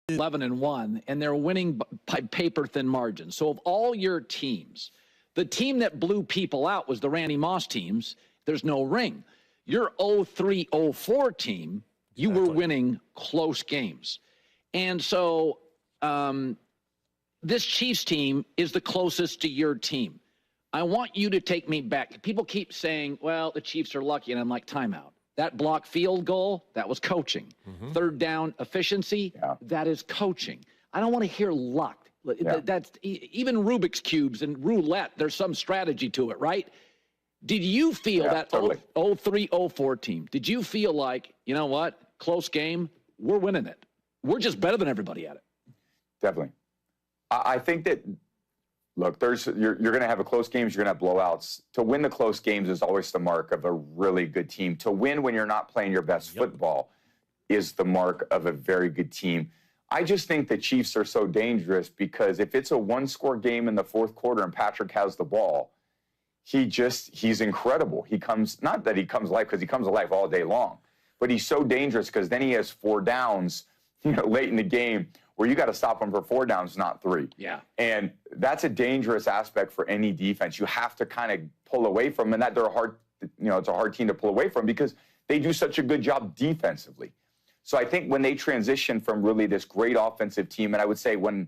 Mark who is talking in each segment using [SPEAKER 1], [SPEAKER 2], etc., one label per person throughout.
[SPEAKER 1] 11-1, and they're winning by paper-thin margins. So of all your teams, the team that blew people out was the Randy Moss teams. There's no ring. Your 03-04 team, you were winning close games. And so this Chiefs team is the closest to your team. I want you to take me back. People keep saying, well, the Chiefs are lucky, and I'm like, timeout. That block field goal, that was coaching. Third down efficiency, that is coaching. I don't want to hear luck. That's even Rubik's Cubes and roulette, there's some strategy to it, right? Did you feel that totally. 03-04 team, did you feel like, you know what, close game, we're winning it. We're just better than everybody at it.
[SPEAKER 2] Definitely. I think that, look, you're going to have a close games, you're going to have blowouts. To win the close games is always the mark of a really good team. To win when you're not playing your best football is the mark of a very good team. I just think the Chiefs are so dangerous because if it's a one-score game in the fourth quarter and Patrick has the ball, he's incredible. He comes, not that he comes alive because he comes alive all day long, but he's so dangerous because then he has 4 downs, late in the game where you got to stop him for 4 downs, not 3.
[SPEAKER 1] Yeah.
[SPEAKER 2] And that's a dangerous aspect for any defense. You have to kind of pull away from, and that they're hard, it's a hard team to pull away from because they do such a good job defensively. So I think when they transition from really this great offensive team, and I would say when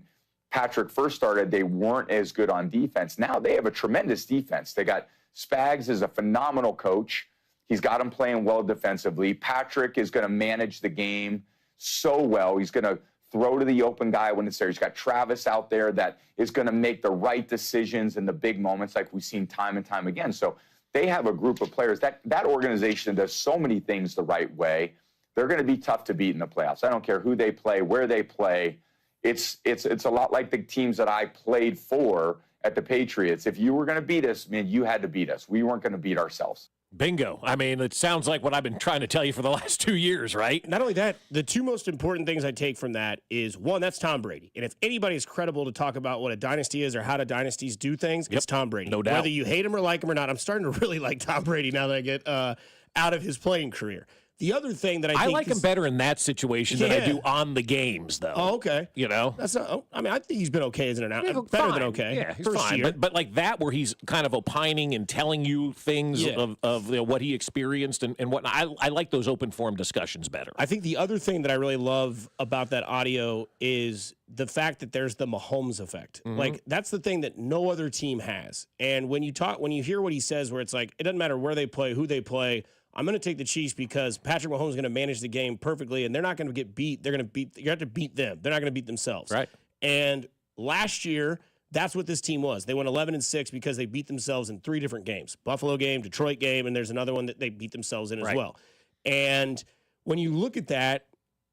[SPEAKER 2] Patrick first started, they weren't as good on defense. Now they have a tremendous defense. They got Spags is a phenomenal coach. He's got them playing well defensively. Patrick is going to manage the game so well. He's going to throw to the open guy when it's there. He's got Travis out there that is going to make the right decisions in the big moments like we've seen time and time again. So they have a group of players. That organization does so many things the right way. They're going to be tough to beat in the playoffs. I don't care who they play, where they play. It's a lot like the teams that I played for at the Patriots. If you were going to beat us, man, you had to beat us. We weren't going to beat ourselves.
[SPEAKER 3] Bingo. I mean, it sounds like what I've been trying to tell you for the last 2 years, right?
[SPEAKER 4] Not only that, the 2 most important things I take from that is, 1, that's Tom Brady. And if anybody is credible to talk about what a dynasty is or how do dynasties do things, it's Tom Brady.
[SPEAKER 3] No doubt.
[SPEAKER 4] Whether you hate him or like him or not, I'm starting to really like Tom Brady now that I get out of his playing career. The other thing that I think
[SPEAKER 3] like him better in that situation than I do on the games, though.
[SPEAKER 4] Oh, okay.
[SPEAKER 3] That's
[SPEAKER 4] not, I mean, I think he's been okay as an announcer. Better than okay.
[SPEAKER 3] Yeah, he's fine. But like that, where he's kind of opining and telling you things of what he experienced and whatnot. I like those open forum discussions better.
[SPEAKER 4] I think the other thing that I really love about that audio is the fact that there's the Mahomes effect. Like, that's the thing that no other team has. And when you hear what he says, where it's like, it doesn't matter where they play, who they play, I'm going to take the Chiefs because Patrick Mahomes is going to manage the game perfectly, and they're not going to get beat. They're going to beat. You have to beat them. They're not going to beat themselves.
[SPEAKER 3] Right.
[SPEAKER 4] And last year, that's what this team was. They went 11-6 because they beat themselves in 3 different games: Buffalo game, Detroit game, and there's another one that they beat themselves in as well. And when you look at that,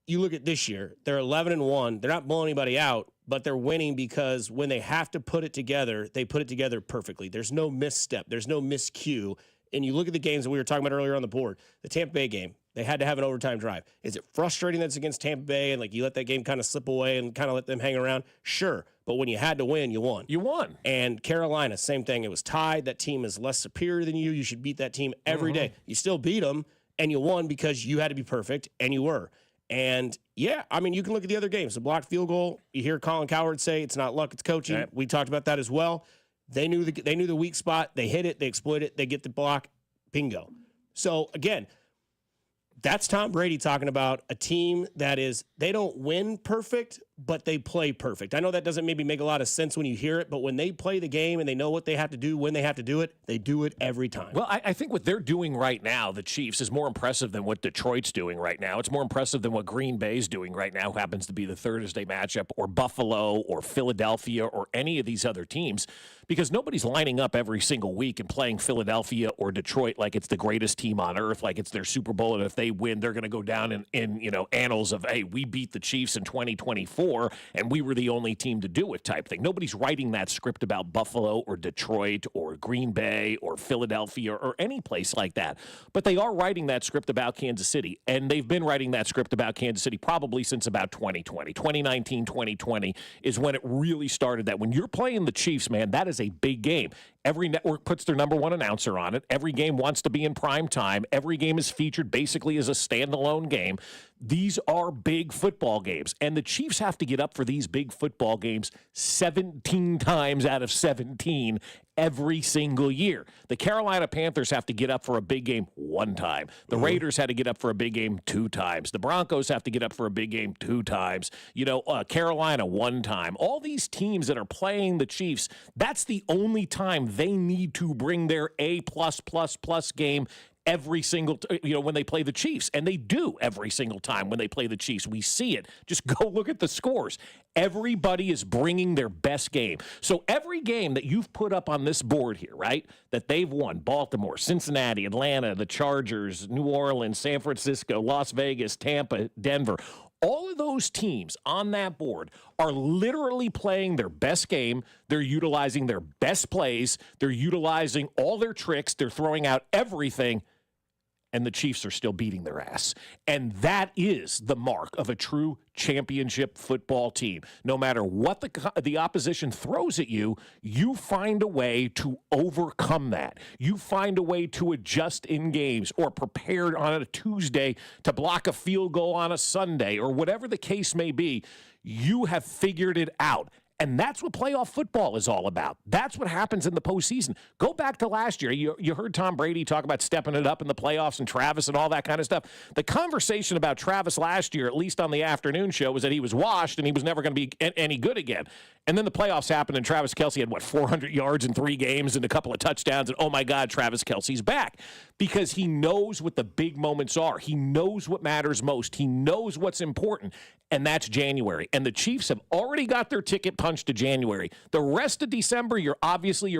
[SPEAKER 4] you look at this year. They're 11-1. They're not blowing anybody out, but they're winning because when they have to put it together, they put it together perfectly. There's no misstep. There's no miscue. And you look at the games that we were talking about earlier on the board, the Tampa Bay game, they had to have an overtime drive. Is it frustrating that it's against Tampa Bay and like you let that game kind of slip away and kind of let them hang around? Sure. But when you had to win, you won.
[SPEAKER 3] You won.
[SPEAKER 4] And Carolina, same thing. It was tied. That team is less superior than you. You should beat that team every day. You still beat them, and you won because you had to be perfect, and you were. And, yeah, I mean, you can look at the other games. The blocked field goal, you hear Colin Cowherd say it's not luck, it's coaching. Right. We talked about that as well. They knew the weak spot. They hit it. They exploit it. They get the block. Bingo. So, again, that's Tom Brady talking about a team that is, they don't win perfect, but they play perfect. I know that doesn't maybe make a lot of sense when you hear it, but when they play the game and they know what they have to do, when they have to do it, they do it every time.
[SPEAKER 3] Well, I think what they're doing right now, the Chiefs, is more impressive than what Detroit's doing right now. It's more impressive than what Green Bay's doing right now, who happens to be the Thursday matchup, or Buffalo, or Philadelphia, or any of these other teams, because nobody's lining up every single week and playing Philadelphia or Detroit like it's the greatest team on earth, like it's their Super Bowl, and if they win, they're going to go down in annals of, hey, we beat the Chiefs in 2024, and we were the only team to do it type thing. Nobody's writing that script about Buffalo or Detroit or Green Bay or Philadelphia or any place like that. But they are writing that script about Kansas City, and they've been writing that script about Kansas City probably since about 2020. 2019, 2020 is when it really started that. When you're playing the Chiefs, man, that is a big game. Every network puts their number one announcer on it. Every game wants to be in prime time. Every game is featured basically as a standalone game. These are big football games, and the Chiefs have to get up for these big football games 17 times out of 17 every single year. The Carolina Panthers have to get up for a big game 1 time. The Raiders had to get up for a big game 2 times. The Broncos have to get up for a big game 2 times. Carolina 1 time. All these teams that are playing the Chiefs, that's the only time they need to bring their A++ game every single, when they play the Chiefs. And they do every single time when they play the Chiefs. We see it. Just go look at the scores. Everybody is bringing their best game. So every game that you've put up on this board here, right, that they've won, Baltimore, Cincinnati, Atlanta, the Chargers, New Orleans, San Francisco, Las Vegas, Tampa, Denver, all of those teams on that board are literally playing their best game. They're utilizing their best plays. They're utilizing all their tricks. They're throwing out everything. And the Chiefs are still beating their ass. And that is the mark of a true championship football team. No matter what the opposition throws at you, you find a way to overcome that. You find a way to adjust in games or prepare on a Tuesday to block a field goal on a Sunday or whatever the case may be. You have figured it out. And that's what playoff football is all about. That's what happens in the postseason. Go back to last year. You heard Tom Brady talk about stepping it up in the playoffs and Travis and all that kind of stuff. The conversation about Travis last year, at least on the afternoon show, was that he was washed and he was never going to be any good again. And then the playoffs happened and Travis Kelce had, 400 yards in 3 games and a couple of touchdowns. And, oh, my God, Travis Kelce's back. Because he knows what the big moments are. He knows what matters most. He knows what's important. And that's January. And the Chiefs have already got their ticket punched to January. The rest of December, you're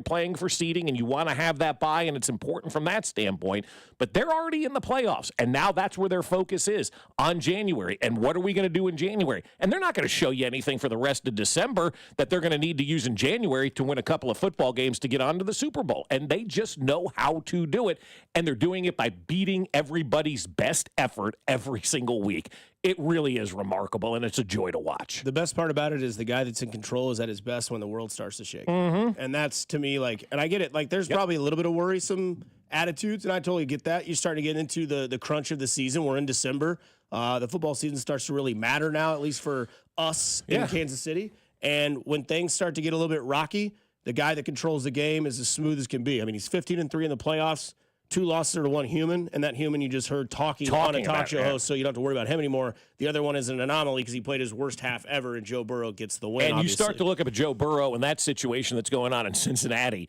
[SPEAKER 3] playing for seeding and you want to have that bye, and it's important from that standpoint. But they're already in the playoffs, and now that's where their focus is, on January. And what are we going to do in January? And they're not going to show you anything for the rest of December that they're going to need to use in January to win a couple of football games to get onto the Super Bowl. And they just know how to do it, and they're doing it by beating everybody's best effort every single week. It really is remarkable, and it's a joy to watch.
[SPEAKER 4] The best part about it is the guy that's in control is at his best when the world starts to shake. Mm-hmm. And that's, to me, and I get it. There's probably a little bit of worrisome attitudes, and I totally get that. You're starting to get into the crunch of the season. We're in December. The football season starts to really matter now, at least for us in Kansas City. And when things start to get a little bit rocky, the guy that controls the game is as smooth as can be. I mean, he's 15-3 in the playoffs. 2 losses to 1 human, and that human you just heard talking on a talk show host, so you don't have to worry about him anymore. The other one is an anomaly because he played his worst half ever, and Joe Burrow gets the win.
[SPEAKER 3] And
[SPEAKER 4] obviously.
[SPEAKER 3] You start to look up at Joe Burrow and that situation that's going on in Cincinnati.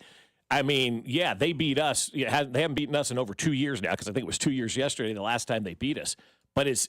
[SPEAKER 3] I mean, they beat us. They haven't beaten us in over 2 years now, because I think it was 2 years yesterday, the last time they beat us. But is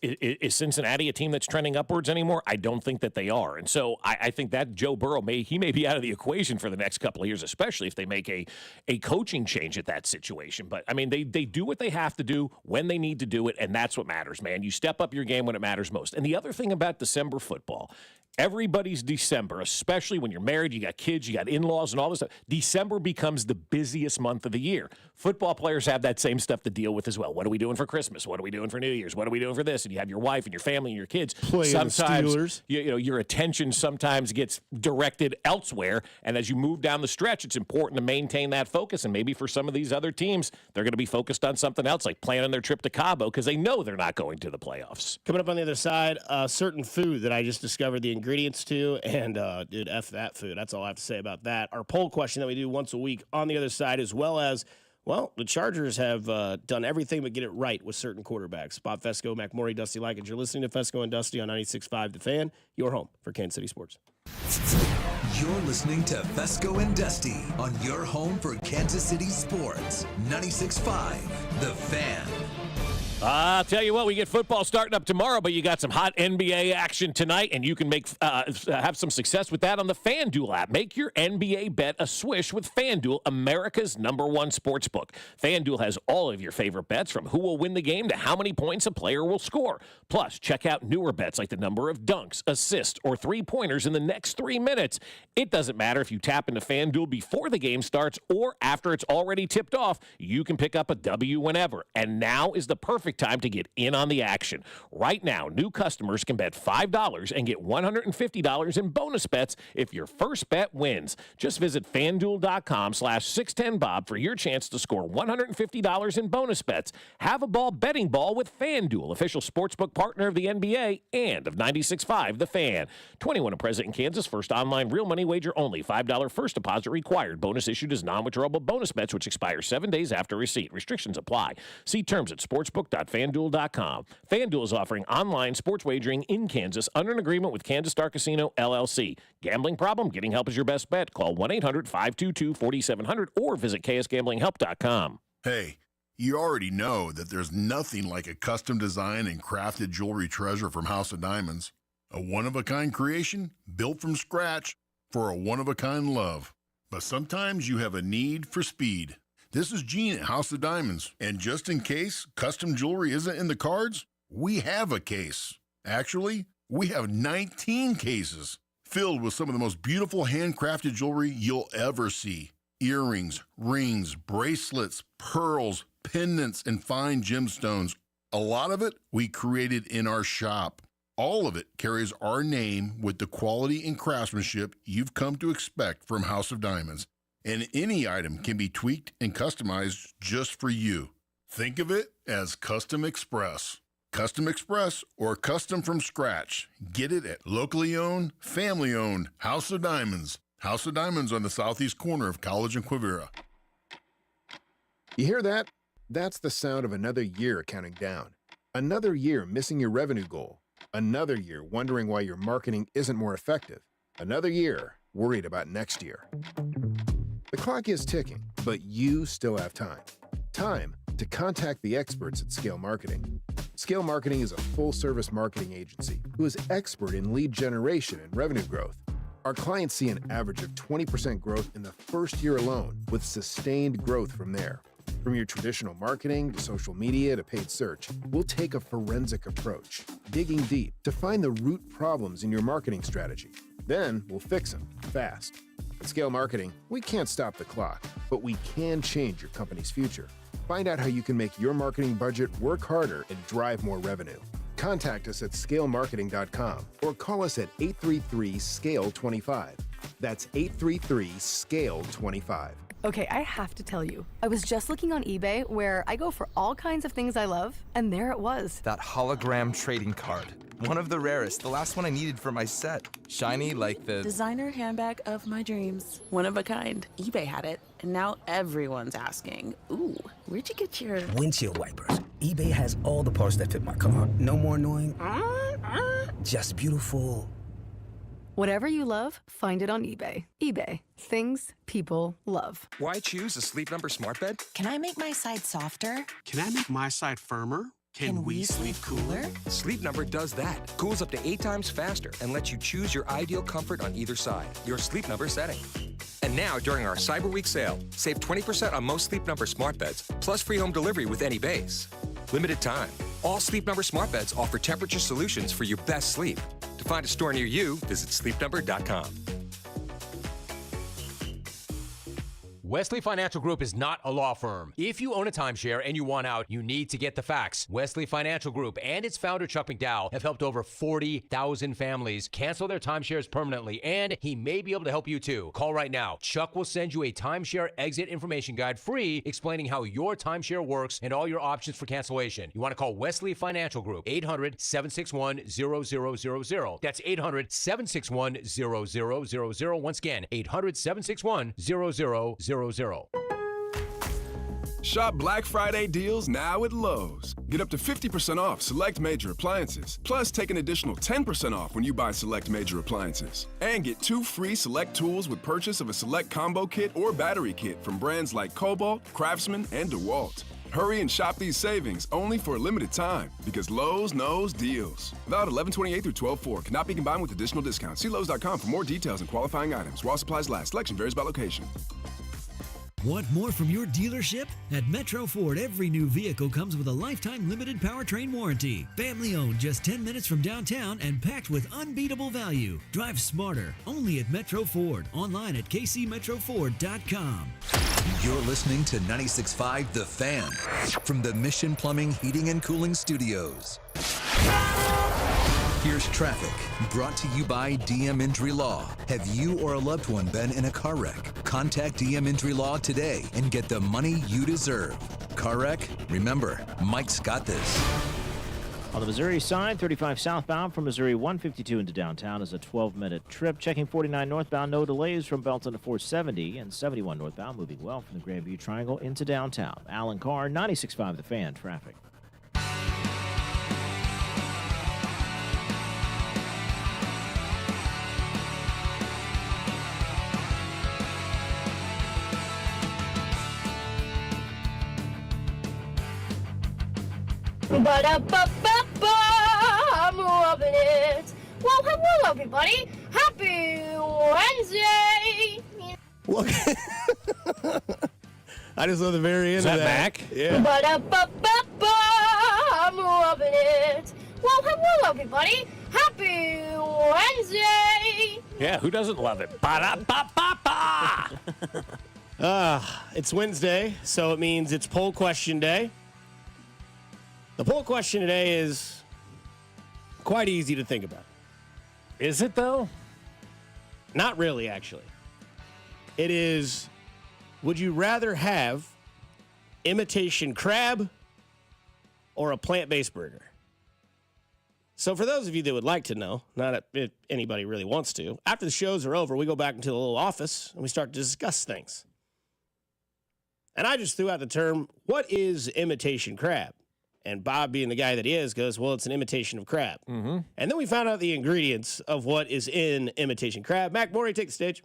[SPEAKER 3] Cincinnati a team that's trending upwards anymore? I don't think that they are. And so I think that Joe Burrow may be out of the equation for the next couple of years, especially if they make a coaching change at that situation. But, I mean, they do what they have to do when they need to do it, and that's what matters, man. You step up your game when it matters most. And the other thing about December football, everybody's December, especially when you're married, you got kids, you got in-laws and all this stuff. December becomes the busiest month of the year. Football players have that same stuff to deal with as well. What are we doing for Christmas? What are we doing for New Year's? What are we doing for this? And you have your wife and your family and your kids. Sometimes your attention sometimes gets directed elsewhere. And as you move down the stretch, it's important to maintain that focus. And maybe for some of these other teams, they're going to be focused on something else, like planning their trip to Cabo, because they know they're not going to the playoffs.
[SPEAKER 4] Coming up on the other side, certain food that I just discovered the ingredients to, and dude, F that food. That's all I have to say about that. Our poll question that we do once a week on the other side, as well as, the Chargers have done everything but get it right with certain quarterbacks. Bob Fescoe, McMurray, Dusty Likens. You're listening to Fescoe and Dusty on 96.5 The Fan, your home for Kansas City sports.
[SPEAKER 5] You're listening to Fescoe and Dusty on your home for Kansas City sports. 96.5 The Fan.
[SPEAKER 3] I'll tell you what, we get football starting up tomorrow, but you got some hot NBA action tonight, and you can have some success with that on the FanDuel app. Make your NBA bet a swish with FanDuel, America's #1 sports book. FanDuel has all of your favorite bets, from who will win the game to how many points a player will score. Plus, check out newer bets like the number of dunks, assists, or three-pointers in the next 3 minutes. It doesn't matter if you tap into FanDuel before the game starts or after it's already tipped off. You can pick up a W whenever. And now is the perfect perfect time to get in on the action. Right now, new customers can bet $5 and get $150 in bonus bets if your first bet wins. Just visit FanDuel.com/610Bob for your chance to score $150 in bonus bets. Have a ball betting ball with FanDuel, official sportsbook partner of the NBA and of 96.5 The Fan. 21 and present in Kansas. First online real money wager only. $5 first deposit required. Bonus issued as non-withdrawable bonus bets which expire 7 days after receipt. Restrictions apply. See terms at sportsbook.fanduel.com. FanDuel is offering online sports wagering in Kansas under an agreement with Kansas Star Casino, LLC. Gambling problem? Getting help is your best bet. Call 1-800-522-4700 or visit ksgamblinghelp.com.
[SPEAKER 6] Hey, you already know that there's nothing like a custom design and crafted jewelry treasure from House of Diamonds. A one-of-a-kind creation built from scratch for a one-of-a-kind love. But sometimes you have a need for speed. This is Gene at House of Diamonds, and just in case custom jewelry isn't in the cards, we have a case. Actually, we have 19 cases filled with some of the most beautiful handcrafted jewelry you'll ever see. Earrings, rings, bracelets, pearls, pendants, and fine gemstones. A lot of it we created in our shop. All of it carries our name with the quality and craftsmanship you've come to expect from House of Diamonds. And any item can be tweaked and customized just for you. Think of it as Custom Express. Custom Express or custom from scratch. Get it at locally owned, family owned House of Diamonds. House of Diamonds on the southeast corner of College and Quivira.
[SPEAKER 7] You hear that? That's the sound of another year counting down. Another year missing your revenue goal. Another year wondering why your marketing isn't more effective. Another year worried about next year. The clock is ticking, but you still have time. Time to contact the experts at Scale Marketing. Scale Marketing is a full-service marketing agency who is expert in lead generation and revenue growth. Our clients see an average of 20% growth in the first year alone, with sustained growth from there. From your traditional marketing to social media to paid search, we'll take a forensic approach, digging deep to find the root problems in your marketing strategy. Then we'll fix them fast. At Scale Marketing, we can't stop the clock, but we can change your company's future. Find out how you can make your marketing budget work harder and drive more revenue. Contact us at scalemarketing.com or call us at 833-SCALE-25. That's 833-SCALE-25.
[SPEAKER 8] Okay, I have to tell you, I was just looking on eBay where I go for all kinds of things I love, and there it was.
[SPEAKER 9] That hologram trading card. One of the rarest, the last one I needed for my set. Shiny like the
[SPEAKER 10] designer handbag of my dreams. One of a kind. eBay had it, and now everyone's asking, ooh, where'd you get your
[SPEAKER 11] windshield wipers? eBay has all the parts that fit my car. No more annoying, just beautiful.
[SPEAKER 8] Whatever you love, find it on eBay. eBay, things people love.
[SPEAKER 12] Why choose a Sleep Number smart bed?
[SPEAKER 13] Can I make my side softer?
[SPEAKER 14] Can I make my side firmer? Can we sleep cooler?
[SPEAKER 12] Sleep Number does that. Cools up to 8 times faster and lets you choose your ideal comfort on either side. Your Sleep Number setting. And now, during our Cyber Week sale, save 20% on most Sleep Number smart beds, plus free home delivery with any base. Limited time. All Sleep Number smart beds offer temperature solutions for your best sleep. To find a store near you, visit sleepnumber.com.
[SPEAKER 15] Wesley Financial Group is not a law firm. If you own a timeshare and you want out, you need to get the facts. Wesley Financial Group and its founder, Chuck McDowell, have helped over 40,000 families cancel their timeshares permanently, and he may be able to help you too. Call right now. Chuck will send you a timeshare exit information guide free explaining how your timeshare works and all your options for cancellation. You want to call Wesley Financial Group, 800-761-0000. That's 800-761-0000. Once again, 800-761-0000.
[SPEAKER 16] Shop Black Friday deals now at Lowe's. Get up to 50% off select major appliances. Plus, take an additional 10% off when you buy select major appliances. And get 2 free select tools with purchase of a select combo kit or battery kit from brands like Cobalt, Craftsman, and DeWalt. Hurry and shop these savings only for a limited time because Lowe's knows deals. Valid 11/28 through 12/4. Cannot be combined with additional discounts. See Lowe's.com for more details and qualifying items. While supplies last. Selection varies by location.
[SPEAKER 17] Want more from your dealership? At Metro Ford, every new vehicle comes with a lifetime limited powertrain warranty. Family owned, just 10 minutes from downtown and packed with unbeatable value. Drive smarter, only at Metro Ford. Online at kcmetroford.com.
[SPEAKER 5] You're listening to 96.5 The Fan from the Mission Plumbing, Heating, and Cooling Studios. Here's traffic, brought to you by DM Injury Law. Have you or a loved one been in a car wreck? Contact DM Injury Law today and get the money you deserve. Car wreck? Remember, Mike's got this.
[SPEAKER 18] On the Missouri side, 35 southbound from Missouri 152 into downtown is a 12-minute trip. Checking 49 northbound, no delays from Belton to 470, and 71 northbound moving well from the Grandview Triangle into downtown. Alan Carr, 96.5 The Fan, traffic.
[SPEAKER 19] Ba-da-ba-ba-ba, I'm loving it. Well, hello, everybody. Happy Wednesday.
[SPEAKER 4] Look. I just love the very end
[SPEAKER 3] Is
[SPEAKER 4] of
[SPEAKER 3] that Mac?
[SPEAKER 4] Yeah.
[SPEAKER 19] Ba-da-ba-ba-ba, I'm loving it. Well, hello, everybody. Happy Wednesday.
[SPEAKER 3] Yeah, who doesn't love it? Ba-da-ba-ba-ba!
[SPEAKER 4] It's Wednesday, so it means it's poll question day. The poll question today is quite easy to think about.
[SPEAKER 3] Is it, though?
[SPEAKER 4] Not really, actually. It is, would you rather have imitation crab or a plant-based burger? So for those of you that would like to know, not if anybody really wants to, after the shows are over, we go back into the little office and we start to discuss things. And I just threw out the term, what is imitation crab? And Bob, being the guy that he is, goes, well, it's an imitation of crab.
[SPEAKER 3] Mm-hmm.
[SPEAKER 4] And then we found out the ingredients of what is in imitation crab. Mac Morey, take the stage.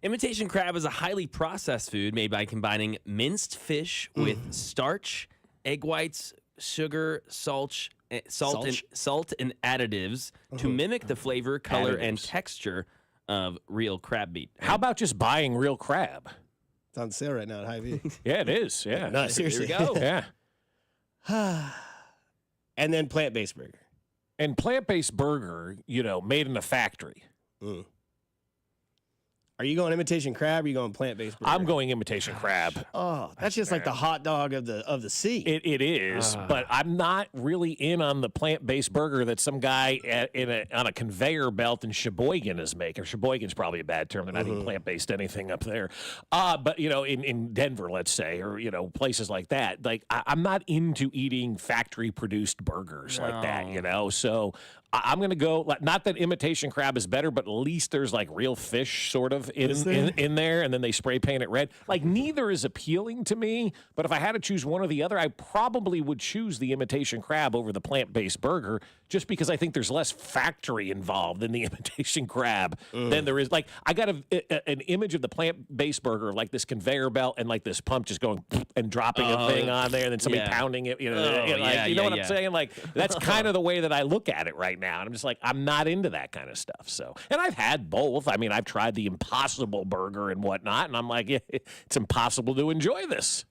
[SPEAKER 20] Imitation crab is a highly processed food made by combining minced fish with starch, egg whites, sugar, salt, and additives to mimic the flavor, color, and texture of real crab meat.
[SPEAKER 3] How about just buying real crab?
[SPEAKER 4] It's on sale right now at Hy-Vee.
[SPEAKER 3] Yeah, it is. Yeah.
[SPEAKER 4] No, seriously.
[SPEAKER 20] Here we go.
[SPEAKER 3] Yeah.
[SPEAKER 4] And then plant-based burger.
[SPEAKER 3] And plant-based burger, made in a factory.
[SPEAKER 4] Are you going imitation crab or are you going plant-based burger?
[SPEAKER 3] I'm going imitation crab.
[SPEAKER 4] Oh, that's just like the hot dog of the sea.
[SPEAKER 3] It is, but I'm not really in on the plant-based burger that some guy on a conveyor belt in Sheboygan is making. Sheboygan's probably a bad term. They're not eating plant-based anything up there. But, in Denver, let's say, or, places like that, like I'm not into eating factory-produced burgers like that, So I'm going to go, not that imitation crab is better, but at least there's like real fish sort of in there, and then they spray paint it red. Like neither is appealing to me, but if I had to choose one or the other, I probably would choose the imitation crab over the plant-based burger just because I think there's less factory involved in the imitation crab than there is. Like I got an image of the plant-based burger, like this conveyor belt and like this pump just going and dropping a thing on there and then somebody pounding it, you know what I'm saying? Like that's kind of the way that I look at it right now. And I'm just like, I'm not into that kind of stuff. So, and I've had both. I mean, I've tried the Impossible Burger and whatnot, and I'm like, it's impossible to enjoy this.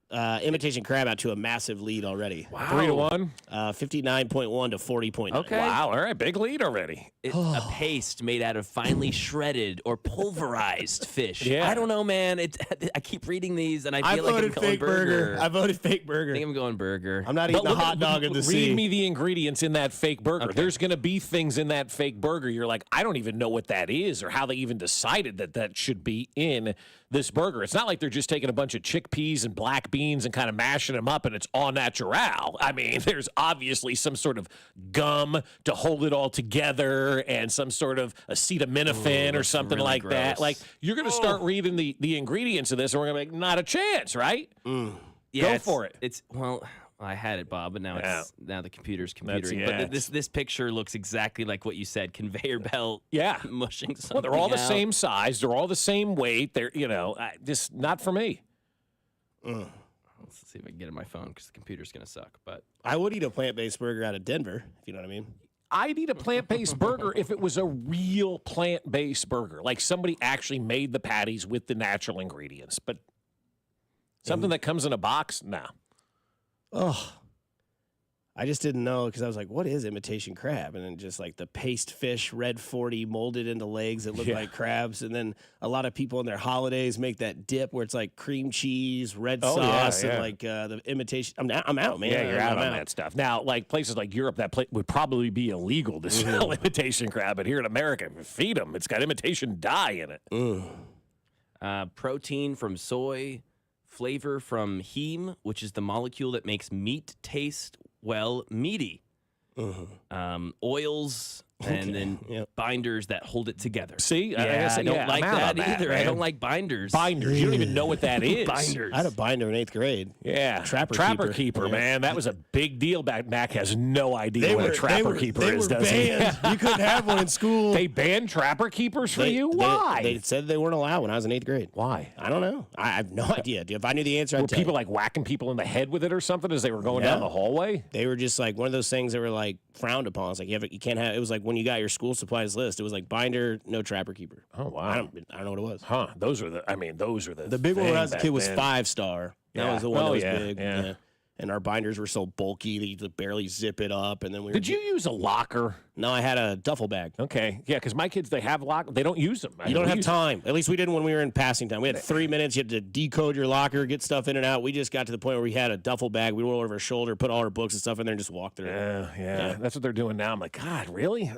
[SPEAKER 4] Imitation crab out to a massive lead already.
[SPEAKER 3] Wow. 3-1?
[SPEAKER 4] 59.1 to 40.9.
[SPEAKER 20] Okay.
[SPEAKER 3] Wow, all right, big lead already.
[SPEAKER 20] It's a paste made out of finely shredded or pulverized fish.
[SPEAKER 3] Yeah.
[SPEAKER 20] I don't know, man. I keep reading these, and I feel like I'm going
[SPEAKER 4] fake burger. I voted fake burger.
[SPEAKER 20] I think I'm going burger.
[SPEAKER 4] I'm not eating the hot dog of the sea.
[SPEAKER 3] Read me the ingredients in that fake burger.
[SPEAKER 20] Okay.
[SPEAKER 3] There's going to be things in that fake burger. You're like, I don't even know what that is or how they even decided that should be in this burger. It's not like they're just taking a bunch of chickpeas and black beans and kind of mashing them up and it's all natural. I mean, there's obviously some sort of gum to hold it all together and some sort of acetaminophen or something really like gross. That. Like, you're going to start reading the ingredients of this and we're going to be like, not a chance, right?
[SPEAKER 20] Yeah,
[SPEAKER 3] Go for it.
[SPEAKER 20] I had it, Bob, but now now the computer's computering. But this picture looks exactly like what you said, conveyor belt.
[SPEAKER 3] Yeah,
[SPEAKER 20] mushing something.
[SPEAKER 3] Well, they're all the
[SPEAKER 20] out.
[SPEAKER 3] same size. They're all the same weight. They're just not for me.
[SPEAKER 20] Let's see if I can get it on my phone because the computer's gonna suck. But
[SPEAKER 4] I would eat a plant-based burger out of Denver, if you know what I mean.
[SPEAKER 3] I need a plant-based burger if it was a real plant-based burger. Like somebody actually made the patties with the natural ingredients. But something that comes in a box? No.
[SPEAKER 4] Oh. I just didn't know because I was like, what is imitation crab? And then just like the paste fish, red 40 molded into legs that look like crabs. And then a lot of people in their holidays make that dip where it's like cream cheese, red sauce, and like the imitation. I'm out, man.
[SPEAKER 3] Yeah, you're out on that stuff. Now, like places like Europe, that would probably be illegal to sell imitation crab. But here in America, feed them. It's got imitation dye in it.
[SPEAKER 20] Protein from soy, flavor from heme, which is the molecule that makes meat taste meaty. Oils and then binders that hold it together.
[SPEAKER 3] See,
[SPEAKER 20] I don't like that either.
[SPEAKER 3] Man.
[SPEAKER 20] I don't like binders.
[SPEAKER 3] Binders. You don't even know what that is.
[SPEAKER 20] Binders.
[SPEAKER 4] I had a binder in 8th grade.
[SPEAKER 3] Yeah,
[SPEAKER 4] Trapper
[SPEAKER 3] keeper, man. That was a big deal back. Mac has no idea what a trapper keeper is, does he?
[SPEAKER 4] You couldn't have one in school.
[SPEAKER 3] They banned trapper keepers for you? Why?
[SPEAKER 4] They said they weren't allowed when I was in 8th grade.
[SPEAKER 3] Why?
[SPEAKER 4] I don't know. I have no idea. If I knew the answer, I'd
[SPEAKER 3] were
[SPEAKER 4] tell
[SPEAKER 3] people
[SPEAKER 4] you.
[SPEAKER 3] like whacking people in the head with it or something as they were going down the hallway?
[SPEAKER 4] They were just like one of those things that were like frowned upon. It's like you can't have. It was like when you got your school supplies list. It was like binder, no trapper keeper.
[SPEAKER 3] Oh wow!
[SPEAKER 4] I don't know what it was.
[SPEAKER 3] Huh? Those are the. The
[SPEAKER 4] big one when I was a
[SPEAKER 3] thing
[SPEAKER 4] kid was
[SPEAKER 3] back
[SPEAKER 4] 5-star. That was the one that was big.
[SPEAKER 3] Yeah.
[SPEAKER 4] And our binders were so bulky that you could barely zip it up. And then we
[SPEAKER 3] did you use a locker?
[SPEAKER 4] No, I had a duffel bag.
[SPEAKER 3] Okay, yeah, because my kids they have locker. They don't use them.
[SPEAKER 4] You don't have time. At least we didn't when we were in passing time. We had 3 minutes. You had to decode your locker, get stuff in and out. We just got to the point where we had a duffel bag. We roll over our shoulder, put all our books and stuff in there, and just walk through.
[SPEAKER 3] Yeah. That's what they're doing now. I'm like, God, really?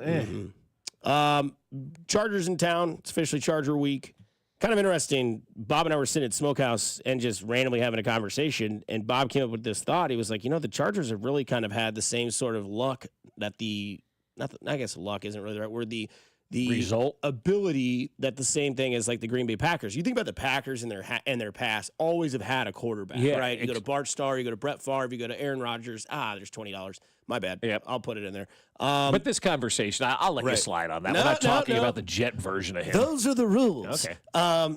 [SPEAKER 4] Chargers in town. It's officially Charger week. Kind of interesting. Bob and I were sitting at Smokehouse and just randomly having a conversation, and Bob came up with this thought. He was like, the Chargers have really kind of had the same sort of luck that I guess luck isn't really the right word. The
[SPEAKER 3] result
[SPEAKER 4] ability that the same thing as like the Green Bay Packers. You think about the Packers in their past, always have had a quarterback, right? You go to Bart Starr, you go to Brett Favre, you go to Aaron Rodgers. There's $20. My bad.
[SPEAKER 3] Yep.
[SPEAKER 4] I'll put it in there.
[SPEAKER 3] But this conversation, I'll let you slide on that. We're not talking about the Jet version of him.
[SPEAKER 4] Those are the rules.
[SPEAKER 3] Okay.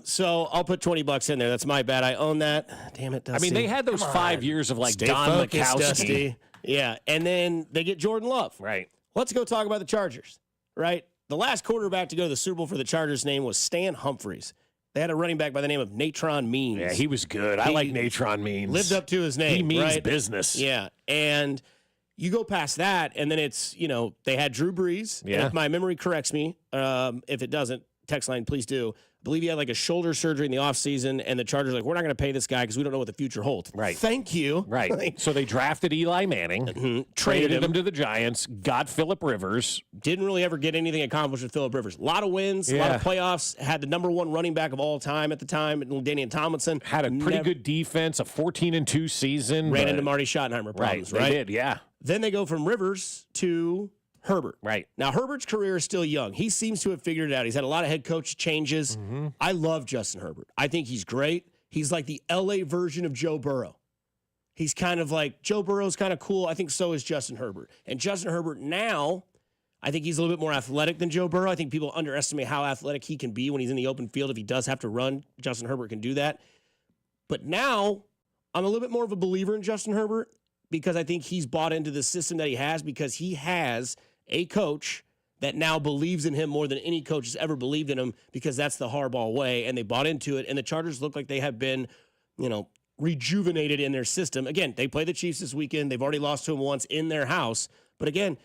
[SPEAKER 4] So I'll put $20 in there. That's my bad. I own that. Damn it, Dusty.
[SPEAKER 3] I mean, they had those 5 years of like
[SPEAKER 4] Stay
[SPEAKER 3] Don
[SPEAKER 4] focused,
[SPEAKER 3] Mikowski.
[SPEAKER 4] Dusty. Yeah, and then they get Jordan Love.
[SPEAKER 3] Right.
[SPEAKER 4] Let's go talk about the Chargers. Right. The last quarterback to go to the Super Bowl for the Chargers' name was Stan Humphries. They had a running back by the name of Natron Means.
[SPEAKER 3] Yeah, he was good. I like Natron Means.
[SPEAKER 4] Lived up to his name.
[SPEAKER 3] He means
[SPEAKER 4] right?
[SPEAKER 3] business.
[SPEAKER 4] Yeah, and you go past that, and then it's, they had Drew Brees.
[SPEAKER 3] Yeah.
[SPEAKER 4] And if my memory corrects me, if it doesn't, text line, please do. I believe he had like a shoulder surgery in the offseason, and the Chargers were like, we're not going to pay this guy because we don't know what the future holds.
[SPEAKER 3] Right.
[SPEAKER 4] Thank you.
[SPEAKER 3] Right. So they drafted Eli Manning, traded him to the Giants, got Phillip Rivers.
[SPEAKER 4] Didn't really ever get anything accomplished with Phillip Rivers. A lot of wins, a lot of playoffs, had the number one running back of all time at the time, Daniel Tomlinson.
[SPEAKER 3] Had a pretty good defense, a 14-2 season.
[SPEAKER 4] Ran into Marty Schottenheimer problems, right?
[SPEAKER 3] They did, yeah.
[SPEAKER 4] Then they go from Rivers to Herbert.
[SPEAKER 3] Right.
[SPEAKER 4] Now, Herbert's career is still young. He seems to have figured it out. He's had a lot of head coach changes. I love Justin Herbert. I think he's great. He's like the LA version of Joe Burrow. He's kind of like, Joe Burrow's kind of cool. I think so is Justin Herbert. And Justin Herbert now, I think he's a little bit more athletic than Joe Burrow. I think people underestimate how athletic he can be when he's in the open field. If he does have to run, Justin Herbert can do that. But now, I'm a little bit more of a believer in Justin Herbert because I think he's bought into the system that he has because he has a coach that now believes in him more than any coach has ever believed in him because that's the Harbaugh way, and they bought into it, and the Chargers look like they have been, rejuvenated in their system. Again, they play the Chiefs this weekend. They've already lost to them once in their house. But again,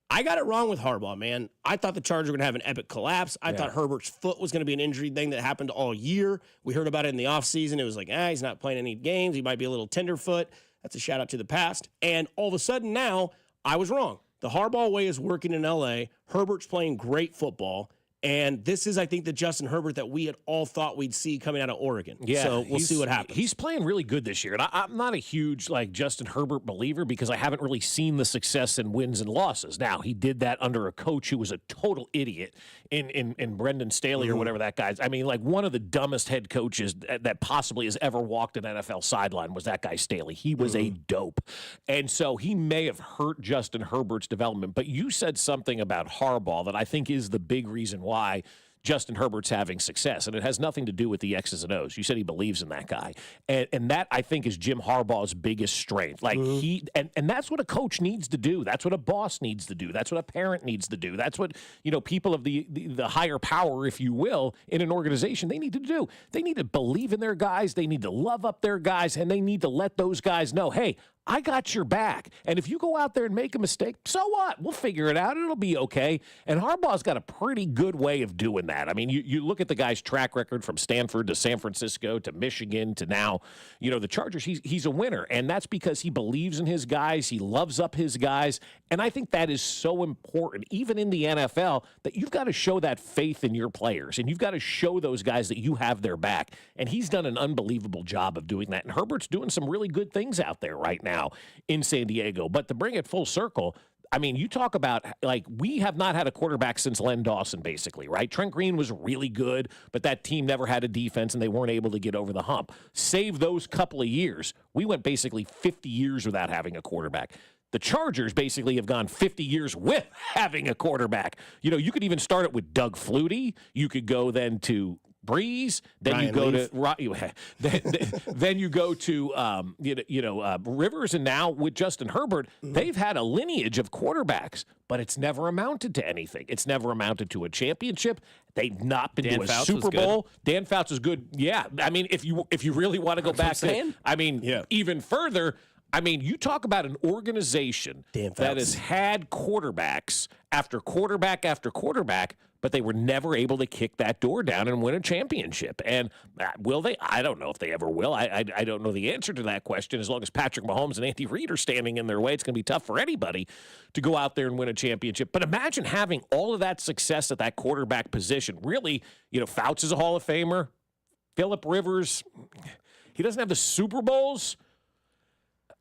[SPEAKER 4] I got it wrong with Harbaugh, man. I thought the Chargers were going to have an epic collapse. I thought Herbert's foot was going to be an injury thing that happened all year. We heard about it in the offseason. It was like, he's not playing any games. He might be a little tenderfoot. That's a shout out to the past. And all of a sudden now, I was wrong. The Harbaugh way is working in L.A. Herbert's playing great football. And this is, I think, the Justin Herbert that we had all thought we'd see coming out of Oregon.
[SPEAKER 3] Yeah,
[SPEAKER 4] so we'll see what happens.
[SPEAKER 3] He's playing really good this year. And I'm not a huge Justin Herbert believer because I haven't really seen the success in wins and losses. Now, he did that under a coach who was a total idiot in Brendan Staley or whatever that guy's. I mean, one of the dumbest head coaches that possibly has ever walked an NFL sideline was that guy Staley. He was a dope. And so he may have hurt Justin Herbert's development. But you said something about Harbaugh that I think is the big reason why Justin Herbert's having success, and it has nothing to do with the X's and O's. You said he believes in that guy, and that I think is Jim Harbaugh's biggest strength. Like and that's what a coach needs to do. That's what a boss needs to do. That's what a parent needs to do. That's what people of the higher power, if you will, in an organization they need to do. They need to believe in their guys. They need to love up their guys, and they need to let those guys know, hey, I got your back. And if you go out there and make a mistake, so what? We'll figure it out. It'll be okay. And Harbaugh's got a pretty good way of doing that. I mean, you look at the guy's track record from Stanford to San Francisco to Michigan to now, the Chargers. He's a winner. And that's because he believes in his guys. He loves up his guys. And I think that is so important, even in the NFL, that you've got to show that faith in your players. And you've got to show those guys that you have their back. And he's done an unbelievable job of doing that. And Herbert's doing some really good things out there right now in San Diego. But to bring it full circle, I mean, you talk about, we have not had a quarterback since Len Dawson, basically, right? Trent Green was really good, but that team never had a defense, and they weren't able to get over the hump. Save those couple of years, we went basically 50 years without having a quarterback. The Chargers basically have gone 50 years with having a quarterback. You could even start it with Doug Flutie. You could go then to Breeze, then
[SPEAKER 4] Ryan
[SPEAKER 3] you go
[SPEAKER 4] Leaf.
[SPEAKER 3] then you go to Rivers, and now with Justin Herbert, they've had a lineage of quarterbacks, but it's never amounted to anything. It's never amounted to a championship. They've not been to a Super Bowl. Dan Fouts is good. Yeah, I mean, if you really want to go back to, even further. I mean, you talk about an organization that has had quarterbacks after quarterback after quarterback, but they were never able to kick that door down and win a championship. And will they? I don't know if they ever will. I don't know the answer to that question. As long as Patrick Mahomes and Andy Reid are standing in their way, it's going to be tough for anybody to go out there and win a championship. But imagine having all of that success at that quarterback position. Really, Fouts is a Hall of Famer. Phillip Rivers, he doesn't have the Super Bowls.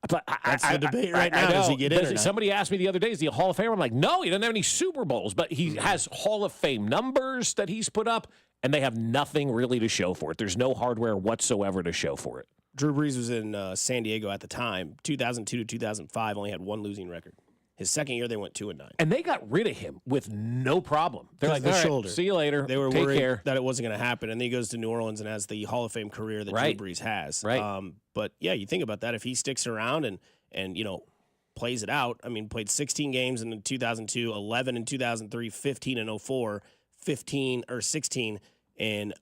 [SPEAKER 3] But
[SPEAKER 4] That's the debate right now. Does he get in or not?
[SPEAKER 3] Somebody asked me the other day, is he a Hall of Famer? I'm like, no, he doesn't have any Super Bowls, but he has Hall of Fame numbers that he's put up, and they have nothing really to show for it. There's no hardware whatsoever to show for it.
[SPEAKER 4] Drew Brees was in San Diego at the time, 2002 to 2005, only had one losing record. His second year, they went 2-9.
[SPEAKER 3] And they got rid of him with no problem. They're like,
[SPEAKER 4] the
[SPEAKER 3] all right,
[SPEAKER 4] shoulder.
[SPEAKER 3] See you later.
[SPEAKER 4] They were
[SPEAKER 3] Take
[SPEAKER 4] worried
[SPEAKER 3] care.
[SPEAKER 4] that it wasn't going to happen. And then he goes to New Orleans and has the Hall of Fame career that Drew Brees has.
[SPEAKER 3] Right.
[SPEAKER 4] But, yeah, you think about that. If he sticks around and plays it out, I mean, played 16 games in 2002, 11 in 2003, 15 in 04, 16 in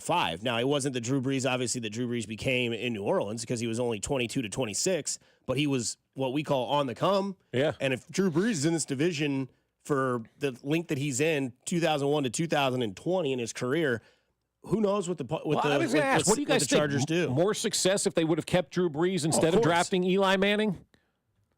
[SPEAKER 4] 05. Now, it wasn't the Drew Brees, obviously, that Drew Brees became in New Orleans because he was only 22 to 26, but he was what we call on the come.
[SPEAKER 3] Yeah.
[SPEAKER 4] And if Drew Brees is in this division for the length that he's in, 2001 to 2020 in his career, who knows what
[SPEAKER 3] what do you guys think?
[SPEAKER 4] Chargers do?
[SPEAKER 3] More success if they would have kept Drew Brees instead of drafting Eli Manning?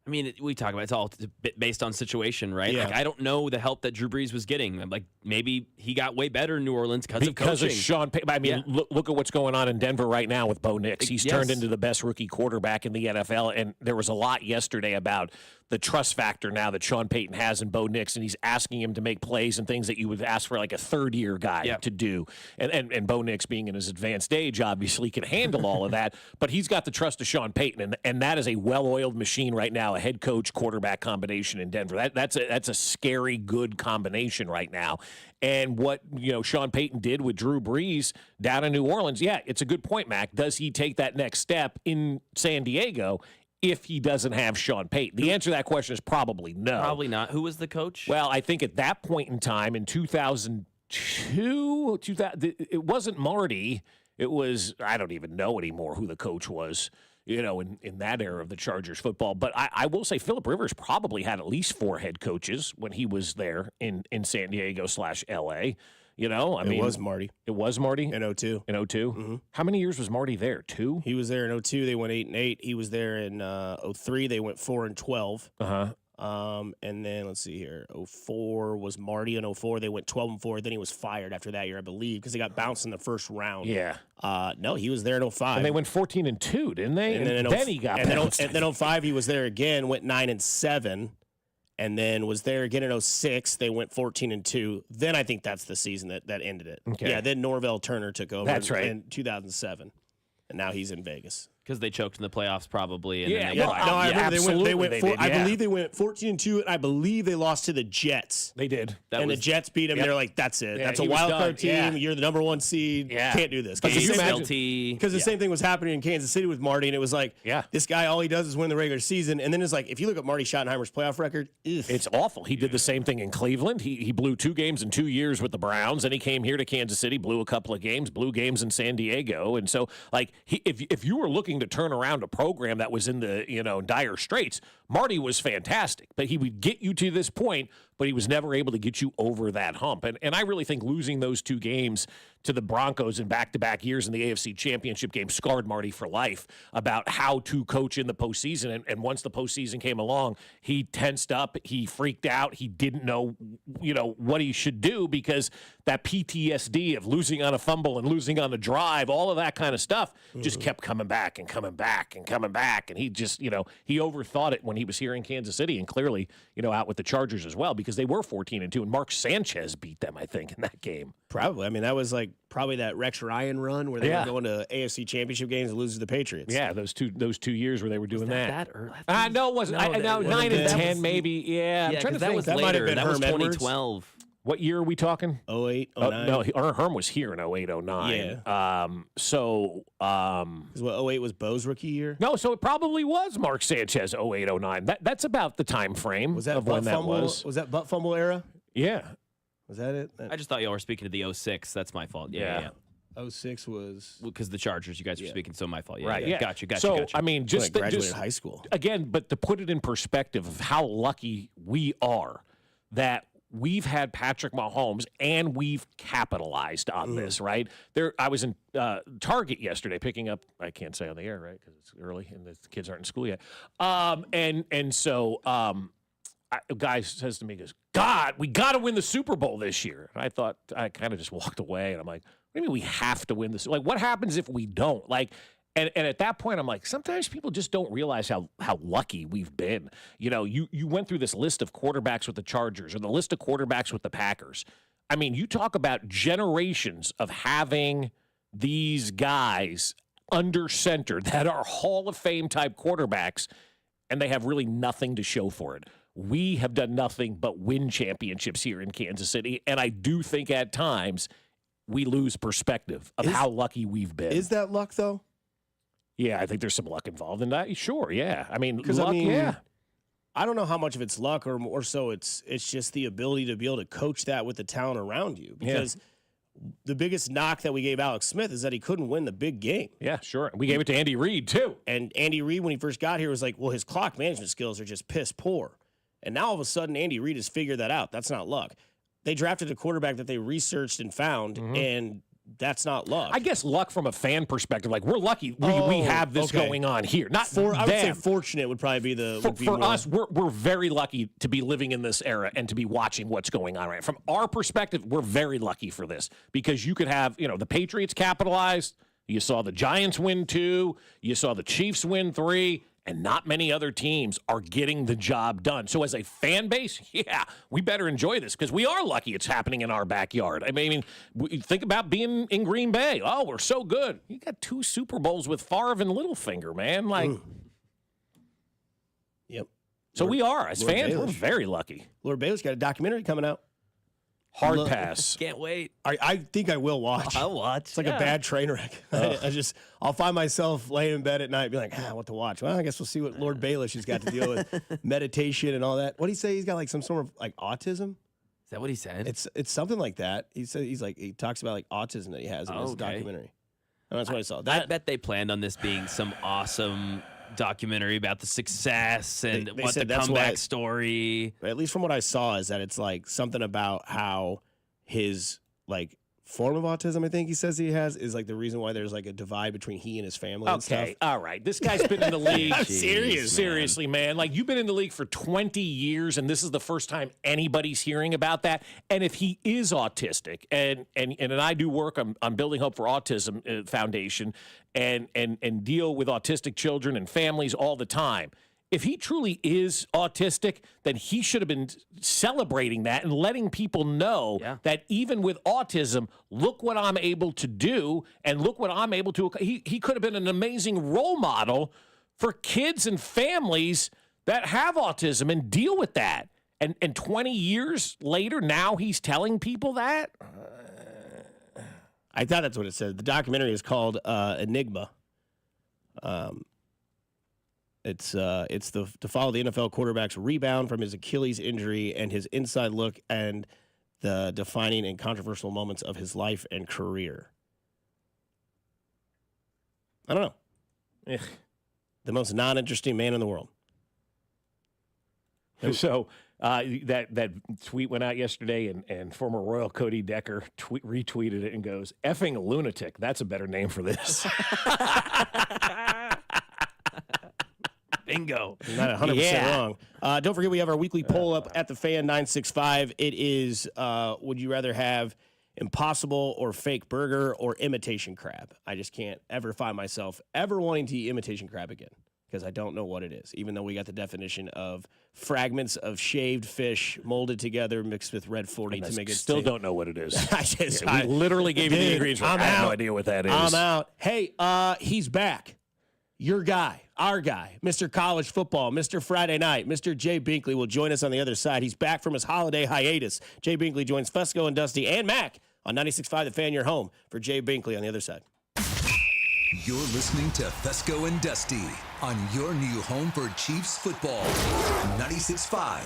[SPEAKER 20] I mean, we talk about it's all based on situation, right?
[SPEAKER 4] Yeah.
[SPEAKER 20] Like, I don't know the help that Drew Brees was getting. Like, maybe he got way better in New Orleans because of coaching.
[SPEAKER 3] Sean Payton. I mean, look at what's going on in Denver right now with Bo Nix. He's turned into the best rookie quarterback in the NFL, and there was a lot yesterday about the trust factor now that Sean Payton has in Bo Nix, and he's asking him to make plays and things that you would ask for like a third-year guy to do. And Bo Nix, being in his advanced age, obviously can handle all of that, but he's got the trust of Sean Payton, and that is a well-oiled machine right now, a head coach quarterback combination in Denver. That's a scary good combination right now. And what Sean Payton did with Drew Brees down in New Orleans, it's a good point, Mac. Does he take that next step in San Diego if he doesn't have Sean Payton? The answer to that question is probably no.
[SPEAKER 20] Probably not. Who was the coach?
[SPEAKER 3] Well, I think at that point in time in 2002, it wasn't Marty. It was, I don't even know anymore who the coach was, in that era of the Chargers football. But I will say Phillip Rivers probably had at least 4 head coaches when he was there in San Diego /LA. It was Marty. It was Marty?
[SPEAKER 4] In 02.
[SPEAKER 3] In 02?
[SPEAKER 4] Mm-hmm.
[SPEAKER 3] How many years was Marty there? 2?
[SPEAKER 4] He was there in 02. They went 8-8. He was there in 03. They went 4-12.
[SPEAKER 3] Uh-huh.
[SPEAKER 4] And then let's see here. 04 was Marty. In 04, they went 12-4. Then he was fired after that year, I believe, because they got bounced in the first round.
[SPEAKER 3] Yeah.
[SPEAKER 4] No, he was there in 05.
[SPEAKER 3] And they went 14-2, didn't they? And then he got bounced.
[SPEAKER 4] And then 05, he was there again, went 9-7. And then was there again in 06. They went 14-2. Then I think that's the season that ended it.
[SPEAKER 3] Okay.
[SPEAKER 4] Yeah, then Norvell Turner took over
[SPEAKER 3] That's right.
[SPEAKER 4] in 2007. And now he's in Vegas.
[SPEAKER 20] Because they choked in the playoffs, probably. And
[SPEAKER 3] Yeah,
[SPEAKER 20] then they
[SPEAKER 3] well,
[SPEAKER 20] got-
[SPEAKER 4] No, I remember
[SPEAKER 3] absolutely
[SPEAKER 4] they went.
[SPEAKER 3] they
[SPEAKER 4] Four,
[SPEAKER 3] did,
[SPEAKER 4] I
[SPEAKER 3] yeah.
[SPEAKER 4] believe they went 14-2, and I believe they lost to the Jets.
[SPEAKER 3] They did.
[SPEAKER 4] And the Jets beat them.
[SPEAKER 3] Yep.
[SPEAKER 4] They're like, that's it.
[SPEAKER 3] Yeah,
[SPEAKER 4] That's a
[SPEAKER 3] he was
[SPEAKER 4] wild
[SPEAKER 3] done.
[SPEAKER 4] card team.
[SPEAKER 3] Yeah.
[SPEAKER 4] You're the number 1 seed.
[SPEAKER 3] Yeah.
[SPEAKER 4] Can't do this.
[SPEAKER 3] But
[SPEAKER 4] Because
[SPEAKER 3] can you imagine-
[SPEAKER 4] the same thing was happening in Kansas City with Marty, and it was like,
[SPEAKER 3] Yeah.
[SPEAKER 4] this guy, all he does is win the regular season. And then it's like, if you look at Marty Schottenheimer's playoff record,
[SPEAKER 3] It's awful. He did the same thing in Cleveland. He blew 2 games in 2 years with the Browns, and he came here to Kansas City, blew a couple of games, blew games in San Diego, and so like if you were looking to turn around a program that was in the dire straits, Marty was fantastic, but he would get you to this point, but he was never able to get you over that hump. And I really think losing those 2 games to the Broncos in back-to-back years in the AFC Championship game scarred Marty for life about how to coach in the postseason. And once the postseason came along, he tensed up, he freaked out, he didn't know, what he should do because that PTSD of losing on a fumble and losing on a drive, all of that kind of stuff just kept coming back and coming back and coming back. And he just, he overthought it when he was here in Kansas City and clearly, out with the Chargers as well because they were 14-2 and Mark Sanchez beat them, I think, in that game.
[SPEAKER 4] probably. I mean, that was like probably that Rex Ryan run where they
[SPEAKER 3] Yeah.
[SPEAKER 4] were going to AFC Championship games and lose to the Patriots.
[SPEAKER 3] Yeah, those two years where they were doing that.
[SPEAKER 20] early?
[SPEAKER 3] I know it wasn't. I know 9 and 10 maybe. Yeah, I'm trying to
[SPEAKER 20] that
[SPEAKER 3] think.
[SPEAKER 20] was
[SPEAKER 4] That
[SPEAKER 20] later.
[SPEAKER 4] might have been
[SPEAKER 20] that was
[SPEAKER 4] Herm Edwards.
[SPEAKER 20] 2012.
[SPEAKER 3] What year are we talking?
[SPEAKER 4] 08,
[SPEAKER 3] Oh,
[SPEAKER 4] 09.
[SPEAKER 3] no, Herm was here in 08, 09.
[SPEAKER 4] Because 08 was Bo's rookie year.
[SPEAKER 3] No, so it probably was Mark Sanchez 08, 09. That's about the time frame
[SPEAKER 4] Was that
[SPEAKER 3] of
[SPEAKER 4] butt
[SPEAKER 3] when that
[SPEAKER 4] fumble?
[SPEAKER 3] was.
[SPEAKER 4] Was that butt fumble era?
[SPEAKER 3] Yeah.
[SPEAKER 4] Was that it?
[SPEAKER 20] I just thought y'all were speaking to the 06. That's my fault. Yeah.
[SPEAKER 4] 06 was
[SPEAKER 20] Because the Chargers, you guys were speaking, so my fault. Yeah,
[SPEAKER 3] Right,
[SPEAKER 20] yeah.
[SPEAKER 3] yeah.
[SPEAKER 20] Gotcha.
[SPEAKER 3] So, I mean,
[SPEAKER 4] when I
[SPEAKER 3] just
[SPEAKER 4] graduated high school.
[SPEAKER 3] Again, but to put it in perspective of how lucky we are that we've had Patrick Mahomes and we've capitalized on this, right? I was in Target yesterday picking up, I can't say on the air, right? Because it's early and the kids aren't in school yet. So a guy says to me, he goes, God, we got to win the Super Bowl this year. And I kind of just walked away and I'm like, what do you mean we have to win this? Like, what happens if we don't? Like, and at that point, I'm like, sometimes people just don't realize how lucky we've been. You went through this list of quarterbacks with the Chargers or the list of quarterbacks with the Packers. I mean, you talk about generations of having these guys under center that are Hall of Fame type quarterbacks, and they have really nothing to show for it. We have done nothing but win championships here in Kansas City, and I do think at times we lose perspective of how lucky we've been.
[SPEAKER 4] Is that luck, though?
[SPEAKER 3] Yeah, I think there's some luck involved in that. Sure, yeah. I mean,
[SPEAKER 4] Because
[SPEAKER 3] luck, yeah.
[SPEAKER 4] I don't know how much of it's luck or more so it's just the ability to be able to coach that with the talent around you. Because the biggest knock that we gave Alex Smith is that he couldn't win the big game.
[SPEAKER 3] Yeah, sure. We gave it to Andy Reid, too.
[SPEAKER 4] And Andy Reid, when he first got here, was like, well, his clock management skills are just piss poor. And now all of a sudden, Andy Reid has figured that out. That's not luck. They drafted a quarterback that they researched and found, and that's not luck.
[SPEAKER 3] I guess luck from a fan perspective, like we're lucky we have this going on here. Not
[SPEAKER 4] I would say
[SPEAKER 3] them.
[SPEAKER 4] fortunate would probably be the
[SPEAKER 3] For
[SPEAKER 4] more.
[SPEAKER 3] us, we're very lucky to be living in this era and to be watching what's going on right. From our perspective, we're very lucky for this because you could have, the Patriots capitalized. You saw the Giants win 2. You saw the Chiefs win 3. And not many other teams are getting the job done. So as a fan base, yeah, we better enjoy this because we are lucky it's happening in our backyard. I mean, think about being in Green Bay. Oh, we're so good. You got 2 Super Bowls with Favre and Littlefinger, man. Like,
[SPEAKER 4] Yep.
[SPEAKER 3] So we are, as
[SPEAKER 4] Lord
[SPEAKER 3] fans,
[SPEAKER 4] Baelish.
[SPEAKER 3] we're very lucky.
[SPEAKER 4] Lord Bayless got a documentary coming out.
[SPEAKER 3] Hard pass.
[SPEAKER 20] Can't wait.
[SPEAKER 4] I think I will watch.
[SPEAKER 20] I'll watch.
[SPEAKER 4] It's like a bad train wreck. I'll find myself laying in bed at night, be like, what to watch? Well, I guess we'll see what Lord Baelish has got to deal with, meditation and all that. What did he say? He's got like some sort of like autism.
[SPEAKER 20] Is that what he said?
[SPEAKER 4] It's something like that. He said he talks about like autism that he has in his documentary. And that's what I saw.
[SPEAKER 20] I bet they planned on this being some awesome documentary about the success and
[SPEAKER 4] They
[SPEAKER 20] what the
[SPEAKER 4] said that's
[SPEAKER 20] comeback
[SPEAKER 4] why-
[SPEAKER 20] story.
[SPEAKER 4] At least from what I saw, is that it's like something about how his like form of autism, I think he says he has, is like the reason why there's like a divide between he and his family and stuff.
[SPEAKER 3] Okay, all right. This guy's been in the league.
[SPEAKER 4] I'm serious,
[SPEAKER 3] Seriously, man. Like, you've been in the league for 20 years, and this is the first time anybody's hearing about that. And if he is autistic, and I do work on Building Hope for Autism Foundation and deal with autistic children and families all the time, If he truly is autistic, then he should have been celebrating that and letting people know that even with autism, look what I'm able to do and look what I'm able to. He could have been an amazing role model for kids and families that have autism and deal with that. And 20 years later, now he's telling people that?
[SPEAKER 4] I thought that's what it said. The documentary is called Enigma. It's to follow the NFL quarterback's rebound from his Achilles injury and his inside look and the defining and controversial moments of his life and career. I don't know. The most non-interesting man in the world.
[SPEAKER 3] So that tweet went out yesterday, and former Royal Cody Decker retweeted it and goes, "Effing lunatic. That's a better name for this."
[SPEAKER 4] Bingo. Not 100% wrong. Don't forget we have our weekly poll up at the Fan 965. It is, would you rather have Impossible or fake burger or imitation crab? I just can't ever find myself ever wanting to eat imitation crab again because I don't know what it is, even though we got the definition of fragments of shaved fish molded together mixed with red 40 to make it.
[SPEAKER 3] Still don't know what it is.
[SPEAKER 4] I
[SPEAKER 3] we literally gave you the ingredients. I have no idea what that is.
[SPEAKER 4] I'm out. Hey, he's back. Your guy, our guy, Mr. College Football, Mr. Friday Night, Mr. Jay Binkley will join us on the other side. He's back from his holiday hiatus. Jay Binkley joins Fescoe and Dusty and Mac on 96.5 The Fan, your home. For Jay Binkley on the other side.
[SPEAKER 5] You're listening to Fescoe and Dusty on your new home for Chiefs football. 96.5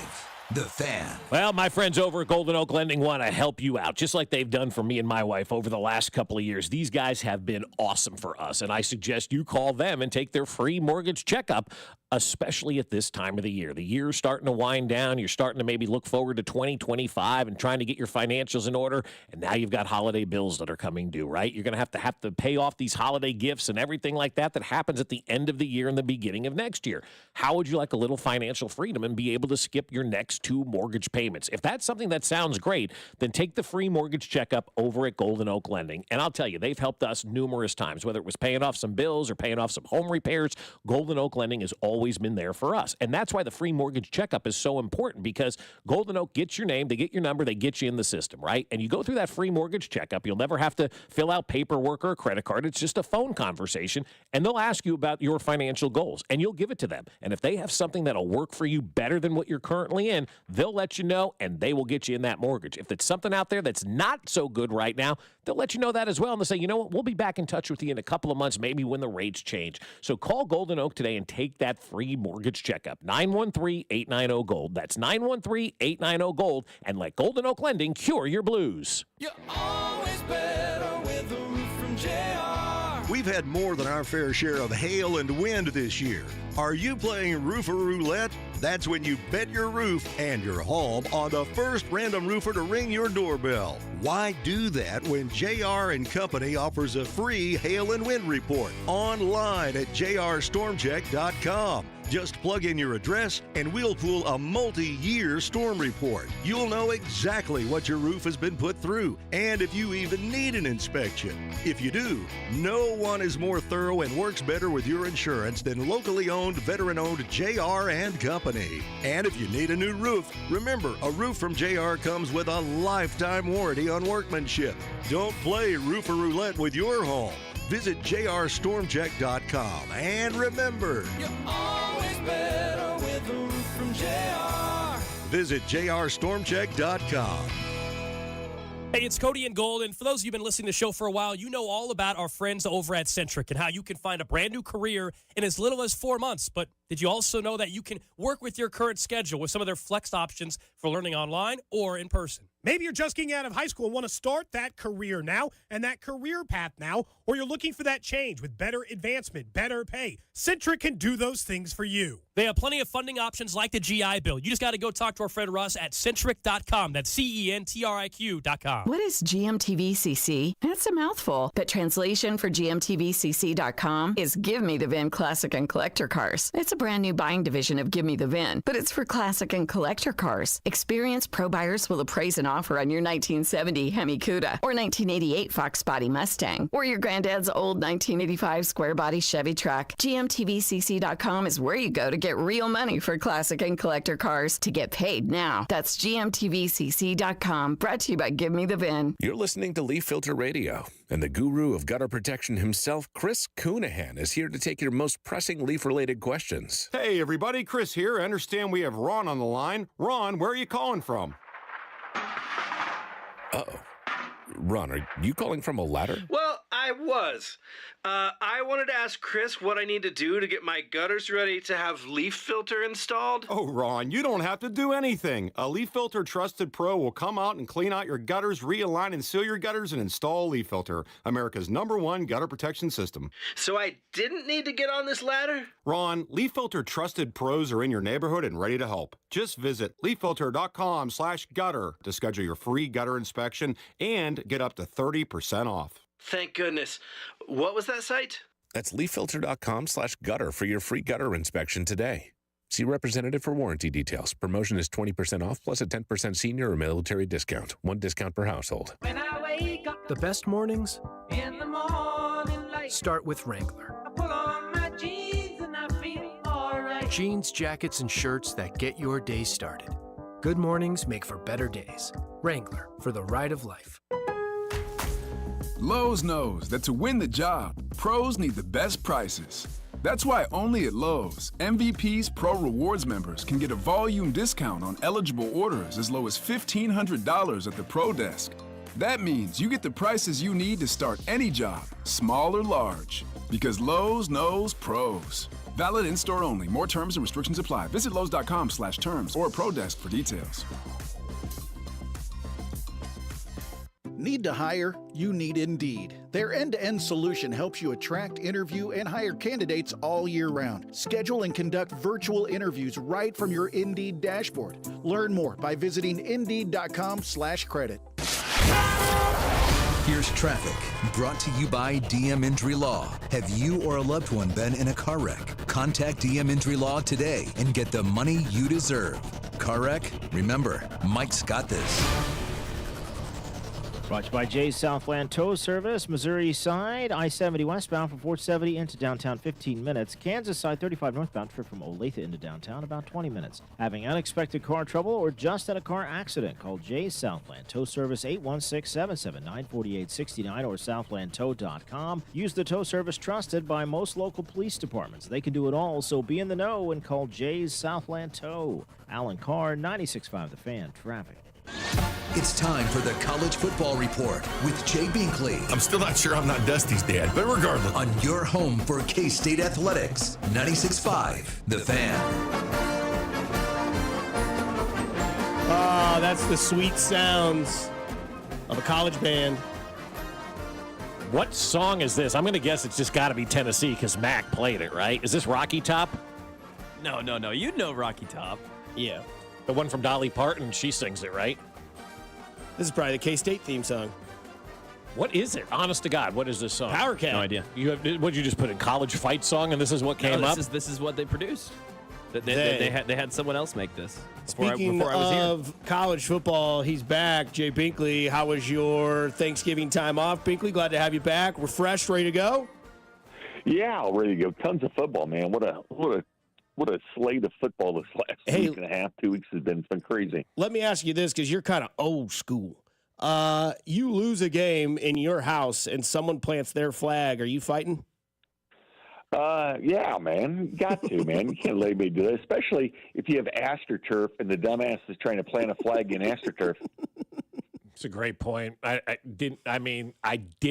[SPEAKER 5] The Fan.
[SPEAKER 3] Well, my friends over at Golden Oak Lending want to help you out, just like they've done for me and my wife over the last couple of years. These guys have been awesome for us, and I suggest you call them and take their free mortgage checkup, especially at this time of the year. The year's starting to wind down. You're starting to maybe look forward to 2025 and trying to get your financials in order, and now you've got holiday bills that are coming due, right? You're going to have to pay off these holiday gifts and everything like that happens at the end of the year and the beginning of next year. How would you like a little financial freedom and be able to skip your next 2 mortgage payments? If that's something that sounds great, then take the free mortgage checkup over at Golden Oak Lending. And I'll tell you, they've helped us numerous times, whether it was paying off some bills or paying off some home repairs. Golden Oak Lending has always been there for us. And that's why the free mortgage checkup is so important, because Golden Oak gets your name, they get your number, they get you in the system, right? And you go through that free mortgage checkup. You'll never have to fill out paperwork or a credit card. It's just a phone conversation, and they'll ask you about your financial goals, and you'll give it to them. And if they have something that'll work for you better than what you're currently in, they'll let you know, and they will get you in that mortgage. If it's something out there that's not so good right now, they'll let you know that as well, and they'll say, you know what, we'll be back in touch with you in a couple of months, maybe when the rates change. So call Golden Oak today and take that free mortgage checkup. 913-890-GOLD. That's 913-890-GOLD. And let Golden Oak Lending cure your blues.
[SPEAKER 21] You're always better with a roof from JR.
[SPEAKER 22] We've had more than our fair share of hail and wind this year. Are you playing Roofer Roulette? That's when you bet your roof and your home on the first random roofer to ring your doorbell. Why do that when JR & Company offers a free hail and wind report online at jrstormcheck.com? Just plug in your address and we'll pull a multi-year storm report. You'll know exactly what your roof has been put through and if you even need an inspection. If you do, no one is more thorough and works better with your insurance than locally owned, veteran-owned JR & Company. And if you need a new roof, remember, a roof from JR comes with a lifetime warranty on workmanship. Don't play Roofer Roulette with your home. Visit jrstormcheck.com. And remember,
[SPEAKER 21] you're always better with a roof from JR.
[SPEAKER 22] Visit jrstormcheck.com.
[SPEAKER 23] Hey, it's Cody and Gold, and for those of you who've been listening to the show for a while, you know all about our friends over at Centric and how you can find a brand new career in as little as 4 months. But did you also know that you can work with your current schedule with some of their flex options for learning online or in person?
[SPEAKER 24] Maybe you're just getting out of high school and want to start that career now and that career path now, or you're looking for that change with better advancement, better pay. Centric can do those things for you.
[SPEAKER 23] They have plenty of funding options like the GI Bill. You just got to go talk to our friend Russ at Centric.com. That's CENTRIQ.com.
[SPEAKER 25] What is GMTVCC? That's a mouthful, but translation for GMTVCC.com is Give Me the VIN Classic and Collector Cars. It's a brand new buying division of Give Me the VIN, but it's for classic and collector cars. Experienced pro buyers will appraise an offer on your 1970 Hemi Cuda or 1988 Fox Body Mustang or your granddad's old 1985 square body Chevy truck. GMTVCC.com is where you go to get real money for classic and collector cars to get paid now. That's GMTVCC.com, brought to you by Give Me the VIN.
[SPEAKER 1] You're listening to Leaf Filter Radio, and the guru of gutter protection himself, Chris Coonahan, is here to take your most pressing leaf-related questions.
[SPEAKER 2] Hey, everybody, Chris here. I understand we have Ron on the line. Ron, where are you calling from?
[SPEAKER 1] Uh-oh. Ron, are you calling from a ladder?
[SPEAKER 6] Well, I was. I wanted to ask Chris what I need to do to get my gutters ready to have leaf filter installed.
[SPEAKER 2] Oh, Ron, you don't have to do anything. A Leaf Filter Trusted Pro will come out and clean out your gutters, realign and seal your gutters, and install Leaf Filter, America's #1 gutter protection system.
[SPEAKER 6] So I didn't need to get on this ladder?
[SPEAKER 2] Ron, Leaf Filter Trusted Pros are in your neighborhood and ready to help. Just visit leaffilter.com/gutter to schedule your free gutter inspection and get up to 30% off.
[SPEAKER 6] Thank goodness. What was that site?
[SPEAKER 1] That's leaffilter.com/gutter for your free gutter inspection today. See representative for warranty details. Promotion is 20% off plus a 10% senior or military discount. One discount per household.
[SPEAKER 7] When I wake up
[SPEAKER 9] The best mornings
[SPEAKER 7] in the morning light,
[SPEAKER 9] start with Wrangler.
[SPEAKER 7] I pull on my jeans and I feel alright.
[SPEAKER 9] Jeans, jackets, and shirts that get your day started. Good mornings make for better days. Wrangler, for the ride of life.
[SPEAKER 16] Lowe's knows that to win the job, pros need the best prices. That's why only at Lowe's, MVP's Pro Rewards members can get a volume discount on eligible orders as low as $1,500 at the Pro Desk. That means you get the prices you need to start any job, small or large. Because Lowe's knows pros. Valid in-store only. More terms and restrictions apply. Visit Lowe's.com/terms or Pro Desk for details.
[SPEAKER 26] Need to hire? You need Indeed. Their end-to-end solution helps you attract, interview, and hire candidates all year round. Schedule and conduct virtual interviews right from your Indeed dashboard. Learn more by visiting Indeed.com/credit.
[SPEAKER 5] Here's traffic, brought to you by DM Injury Law. Have you or a loved one been in a car wreck? Contact DM Injury Law today and get the money you deserve. Car wreck? Remember, Mike's got this.
[SPEAKER 18] Brought to you by Jay's Southland Tow Service, Missouri side, I-70 westbound from 470 into downtown 15 minutes. Kansas side 35 northbound trip from Olathe into downtown about 20 minutes. Having unexpected car trouble or just had a car accident, call Jay's Southland Tow Service 816-779-4869 or southlandtow.com. Use the tow service trusted by most local police departments. They can do it all, so be in the know and call Jay's Southland Tow. Alan Carr, 96.5 The Fan, traffic.
[SPEAKER 5] It's time for the College Football Report with Jay Binkley.
[SPEAKER 27] I'm still not sure I'm not Dusty's dad, but regardless.
[SPEAKER 5] On your home for K-State Athletics, 96.5 The Fan.
[SPEAKER 4] Oh, that's the sweet sounds of a college band.
[SPEAKER 3] What song is this? I'm going to guess it's just got to be Tennessee because Mac played it, right? Is this Rocky Top?
[SPEAKER 20] No. You'd know Rocky Top.
[SPEAKER 4] Yeah.
[SPEAKER 3] The one from Dolly Parton, she sings it, right?
[SPEAKER 4] This is probably the K-State theme song.
[SPEAKER 3] What is it? Honest to God, what is this song?
[SPEAKER 4] Power Cat.
[SPEAKER 20] No idea.
[SPEAKER 3] What'd you just put in College Fight Song, and this is what came up?
[SPEAKER 20] This is what they produced. They had someone else make this.
[SPEAKER 4] Speaking
[SPEAKER 20] before I was
[SPEAKER 4] of
[SPEAKER 20] here.
[SPEAKER 4] college football, he's back. Jay Binkley, how was your Thanksgiving time off? Binkley, glad to have you back. Refreshed, ready to go?
[SPEAKER 28] Yeah, ready to go. Tons of football, man. What a slate of football this last week and a half, 2 weeks has been. It's been crazy.
[SPEAKER 4] Let me ask you this, because you're kind of old school. You lose a game in your house and someone plants their flag. Are you fighting?
[SPEAKER 28] Yeah, man. Got to, man. You can't let me do it, especially if you have AstroTurf and the dumbass is trying to plant a flag in AstroTurf.
[SPEAKER 3] It's a great point. I did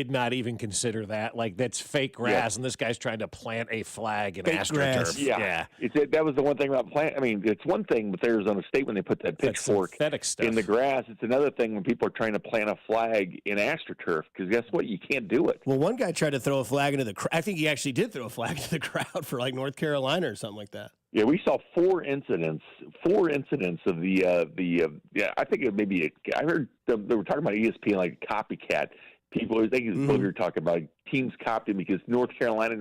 [SPEAKER 3] not even consider that. Like, that's fake grass, and this guy's trying to plant a flag in AstroTurf.
[SPEAKER 28] Yeah. That was the one thing about plant. I mean, it's one thing with Arizona State when they put that pitchfork in the grass. It's another thing when people are trying to plant a flag in AstroTurf, because guess what? You can't do it.
[SPEAKER 4] Well, one guy tried to throw a flag into the crowd. I think he actually did throw a flag into the crowd for like North Carolina or something like that.
[SPEAKER 28] Yeah, we saw four incidents of the I think it may be I heard they were talking about ESPN like a copycat. People, I think it's what we were talking about. Teams copied because North Carolina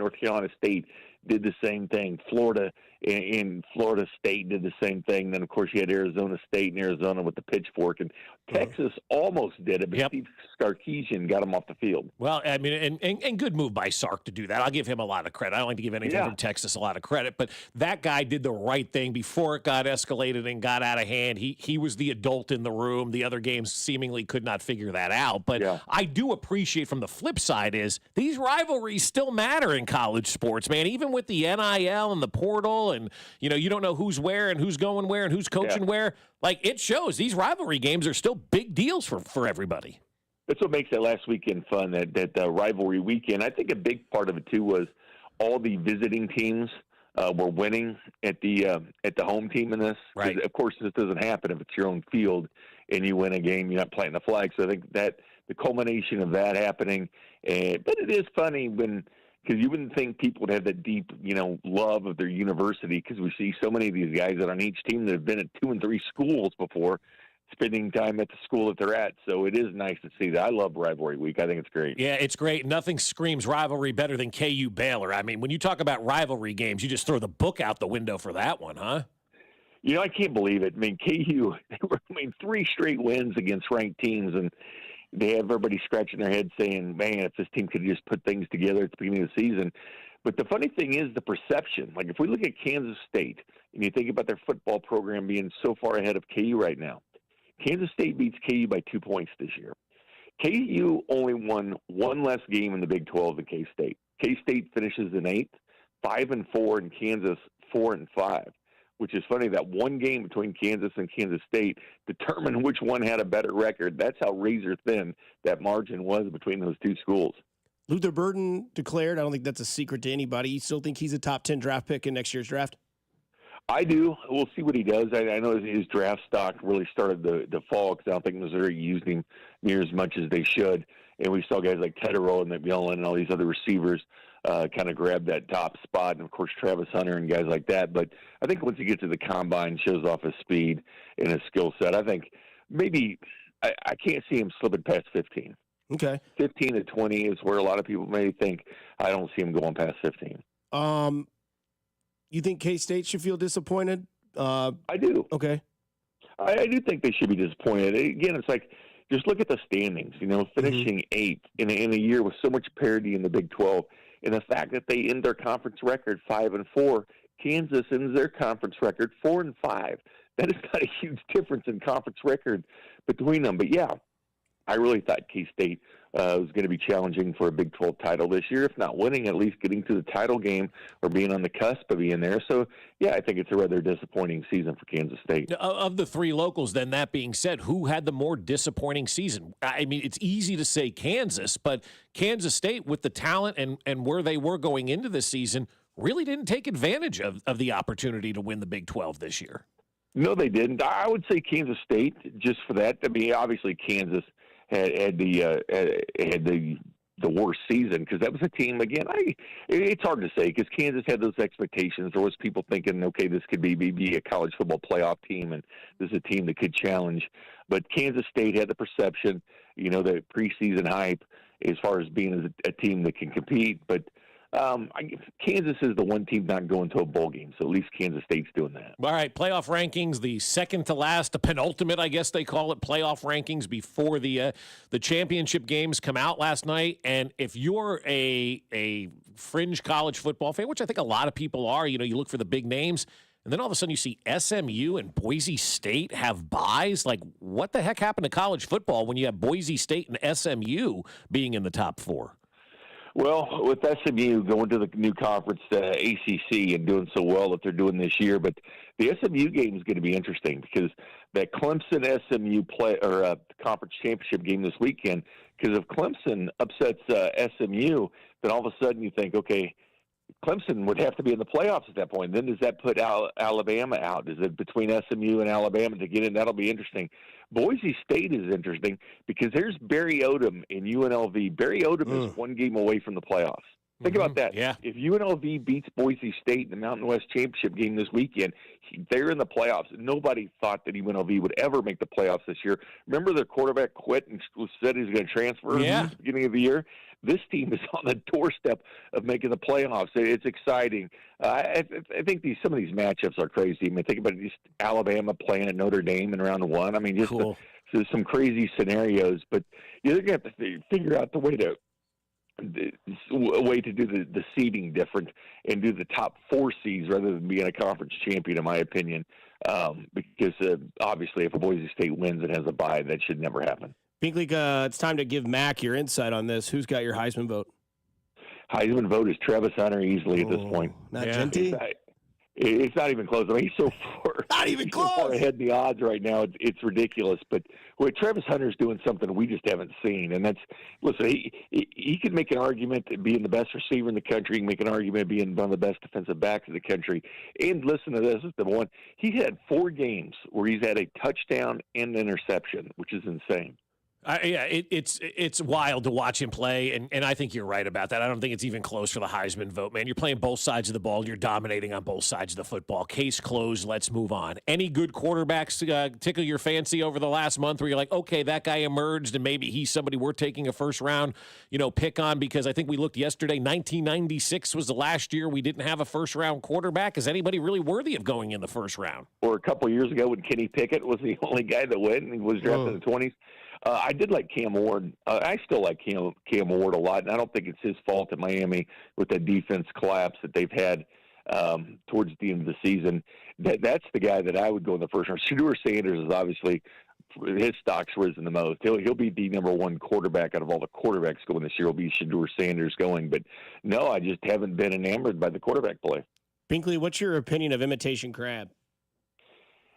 [SPEAKER 28] State did the same thing. Florida in Florida State did the same thing. Then, of course, you had Arizona State and Arizona with the pitchfork. And Texas almost did it, but Steve Sarkisian got him off the field.
[SPEAKER 3] Well, I mean, and good move by Sark to do that. I'll give him a lot of credit. I don't like to give anything from Texas a lot of credit, but that guy did the right thing before it got escalated and got out of hand. He was the adult in the room. The other games seemingly could not figure that out. But I do appreciate from the flip side is these rivalries still matter in college sports, man. Even with the NIL and the portal and, you don't know who's where and who's going where and who's coaching where. Like, it shows these rivalry games are still big deals for everybody.
[SPEAKER 28] That's what makes that last weekend fun, that rivalry weekend. I think a big part of it, too, was all the visiting teams were winning at the home team in this.
[SPEAKER 3] Right.
[SPEAKER 28] Of course, this doesn't happen if it's your own field and you win a game, you're not planting the flag. So I think that the culmination of that happening. But it is funny because you wouldn't think people would have that deep, love of their university, because we see so many of these guys that on each team that have been at 2 and 3 schools before, spending time at the school that they're at. So it is nice to see that. I love rivalry week. I think it's great.
[SPEAKER 3] Yeah, it's great. Nothing screams rivalry better than KU Baylor. I mean, when you talk about rivalry games, you just throw the book out the window for that one, huh?
[SPEAKER 28] I can't believe it. I mean, KU, 3 straight wins against ranked teams, and they have everybody scratching their head saying, man, if this team could just put things together at the beginning of the season. But the funny thing is the perception. Like, if we look at Kansas State and you think about their football program being so far ahead of KU right now, Kansas State beats KU by 2 points this year. KU only won one less game in the Big 12 than K-State. K-State finishes in 8th, 5-4, and Kansas 4-5, which is funny. That one game between Kansas and Kansas State determined which one had a better record. That's how razor thin that margin was between those two schools.
[SPEAKER 4] Luther Burden declared, I don't think that's a secret to anybody. You still think he's a top 10 draft pick in next year's draft?
[SPEAKER 28] I do. We'll see what he does. I know his draft stock really started to fall because I don't think Missouri used him near as much as they should. And we saw guys like Tedero and McMillan and all these other receivers kind of grab that top spot. And, of course, Travis Hunter and guys like that. But I think once he gets to the combine, shows off his speed and his skill set, I think maybe I can't see him slipping past 15.
[SPEAKER 4] Okay.
[SPEAKER 28] 15 to 20 is where a lot of people may think. I don't see him going past 15.
[SPEAKER 4] You think K-State should feel disappointed?
[SPEAKER 28] I do.
[SPEAKER 4] Okay.
[SPEAKER 28] I do think they should be disappointed. Again, it's like, just look at the standings, finishing 8th in a year with so much parity in the Big 12. And the fact that they end their conference record 5-4, Kansas ends their conference record 4-5. That is not a huge difference in conference record between them. But, yeah, I really thought K-State was going to be challenging for a Big 12 title this year, if not winning, at least getting to the title game or being on the cusp of being there. So, yeah, I think it's a rather disappointing season for Kansas State.
[SPEAKER 3] Of the 3 locals, then, that being said, who had the more disappointing season? I mean, it's easy to say Kansas, but Kansas State, with the talent and where they were going into the season, really didn't take advantage of the opportunity to win the Big 12 this year.
[SPEAKER 28] No, they didn't. I would say Kansas State, just for that. I mean, obviously Kansas had the worst season because that was a team. Again, it's hard to say because Kansas had those expectations. There was people thinking, okay, this could be a college football playoff team, and this is a team that could challenge. But Kansas State had the perception, the preseason hype as far as being a team that can compete. But Kansas is the one team not going to a bowl game, so at least Kansas State's doing that.
[SPEAKER 3] All right, playoff rankings, the second to last, the penultimate, I guess they call it, playoff rankings before the championship games come out last night. And if you're a fringe college football fan, which I think a lot of people are, you look for the big names, and then all of a sudden you see SMU and Boise State have byes. Like, what the heck happened to college football when you have Boise State and SMU being in the top 4?
[SPEAKER 28] Well, with SMU going to the new conference, ACC, and doing so well that they're doing this year, but the SMU game is going to be interesting because that Clemson-SMU conference championship game this weekend, because if Clemson upsets SMU, then all of a sudden you think, okay, Clemson would have to be in the playoffs at that point. Then does that put Alabama out? Is it between SMU and Alabama to get in? That'll be interesting. Boise State is interesting because there's Barry Odom in UNLV. Barry Odom is one game away from the playoffs. Think about that.
[SPEAKER 3] Yeah.
[SPEAKER 28] If UNLV beats Boise State in the Mountain West Championship game this weekend, they're in the playoffs. Nobody thought that UNLV would ever make the playoffs this year. Remember their quarterback quit and said he was going to transfer at the beginning of the year? This team is on the doorstep of making the playoffs. It's exciting. I think some of these matchups are crazy. I mean, think about just Alabama playing at Notre Dame in round one. I mean, just
[SPEAKER 4] cool.
[SPEAKER 28] Some crazy scenarios. But you're going to have to figure out a way to do the seeding different and do the top 4 seeds rather than being a conference champion, in my opinion. Because obviously, if a Boise State wins and has a bye, that should never happen.
[SPEAKER 4] Binkley, it's time to give Mac your insight on this. Who's got your Heisman vote?
[SPEAKER 28] Heisman vote is Travis Hunter easily at this point.
[SPEAKER 4] Not Genty?
[SPEAKER 28] It's not even close. I mean, he's so far ahead in the odds right now. It's ridiculous. But Travis Hunter's doing something we just haven't seen, and that's he could make an argument at being the best receiver in the country. He can make an argument at being one of the best defensive backs in the country. And listen to this: he had 4 games where he's had a touchdown and an interception, which is insane.
[SPEAKER 3] It's wild to watch him play, and I think you're right about that. I don't think it's even close for the Heisman vote, man. You're playing both sides of the ball. You're dominating on both sides of the football. Case closed. Let's move on. Any good quarterbacks tickle your fancy over the last month where you're like, okay, that guy emerged, and maybe he's somebody we're taking a first-round, pick on? Because I think we looked yesterday, 1996 was the last year we didn't have a first-round quarterback. Is anybody really worthy of going in the first round?
[SPEAKER 28] Or a couple of years ago when Kenny Pickett was the only guy that went and was drafted in the 20s. I did like Cam Ward. I still like Cam Ward a lot, and I don't think it's his fault at Miami with the defense collapse that they've had towards the end of the season. That's the guy that I would go in the first round. Shedeur Sanders is obviously his stock's risen the most. He'll be the number 1 quarterback out of all the quarterbacks going this year. Will be Shedeur Sanders going, but no, I just haven't been enamored by the quarterback play.
[SPEAKER 4] Binkley, what's your opinion of imitation crab?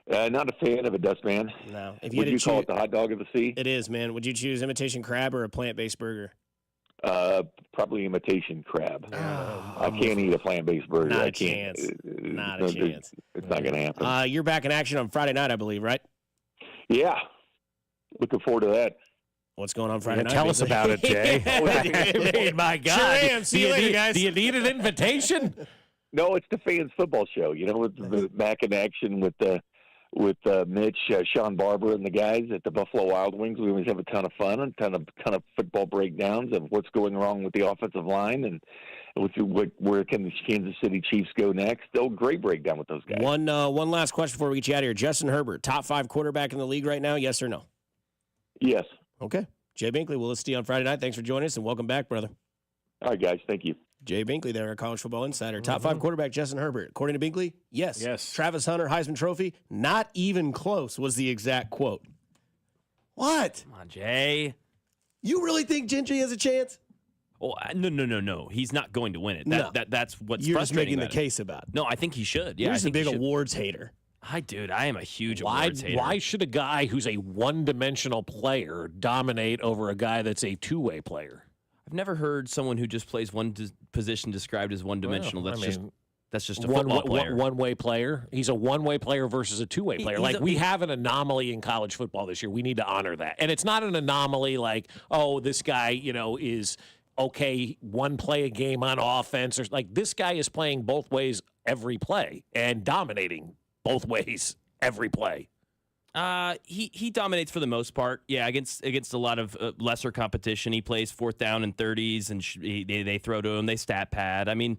[SPEAKER 28] Not a fan of a dustman.
[SPEAKER 4] No.
[SPEAKER 28] Would you call it the hot dog of the sea?
[SPEAKER 4] It is, man. Would you choose imitation crab or a plant-based burger?
[SPEAKER 28] Probably imitation crab. I can't eat a plant-based burger.
[SPEAKER 4] Not
[SPEAKER 28] I
[SPEAKER 4] a
[SPEAKER 28] can't.
[SPEAKER 4] chance. Not a chance.
[SPEAKER 28] It's not going to happen.
[SPEAKER 4] You're back in action on Friday night, I believe, right?
[SPEAKER 28] Yeah. Looking forward to that.
[SPEAKER 4] What's going on Friday night?
[SPEAKER 3] Tell us about it, Jay. I mean, my God.
[SPEAKER 4] Sure am. See you later, guys.
[SPEAKER 3] Do you need an invitation?
[SPEAKER 28] No, it's the fans' football show. With back in action with Mitch, Sean Barber, and the guys at the Buffalo Wild Wings. We always have a ton of fun and ton of football breakdowns of what's going wrong with the offensive line and where can the Kansas City Chiefs go next. Great breakdown with those guys.
[SPEAKER 4] One last question before we get you out of here. Justin Herbert, top 5 quarterback in the league right now, yes or no?
[SPEAKER 28] Yes.
[SPEAKER 4] Okay. Jay Binkley, we'll listen to you on Friday night. Thanks for joining us, and welcome back, brother.
[SPEAKER 28] All right, guys. Thank you.
[SPEAKER 4] Jay Binkley there, our college football insider. Top 5 quarterback, Justin Herbert. According to Binkley, yes. Travis Hunter, Heisman Trophy, not even close was the exact quote. What?
[SPEAKER 20] Come on, Jay.
[SPEAKER 4] You really think Gentry has a chance?
[SPEAKER 20] Oh, no. He's not going to win it. That's what's
[SPEAKER 4] You're just
[SPEAKER 20] frustrating
[SPEAKER 4] making the
[SPEAKER 20] about
[SPEAKER 4] case about it.
[SPEAKER 20] No, I think he should. Yeah,
[SPEAKER 4] You're
[SPEAKER 20] I
[SPEAKER 4] just a
[SPEAKER 20] think
[SPEAKER 4] big
[SPEAKER 20] he should.
[SPEAKER 4] awards hater.
[SPEAKER 20] I am a huge awards hater.
[SPEAKER 3] Why should a guy who's a one-dimensional player dominate over a guy that's a two-way player?
[SPEAKER 20] I've never heard someone who just plays one position described as one-dimensional.
[SPEAKER 3] Well,
[SPEAKER 20] that's just a football player.
[SPEAKER 3] One-way player. He's a one-way player versus a two-way player. We have an anomaly in college football this year. We need to honor that. And it's not an anomaly like, oh, this guy, is okay, one play a game on offense. Or this guy is playing both ways every play and dominating both ways every play.
[SPEAKER 20] He dominates for the most part. Yeah, against a lot of lesser competition. He plays 4th down and 30s, and they throw to him. They stat pad. I mean,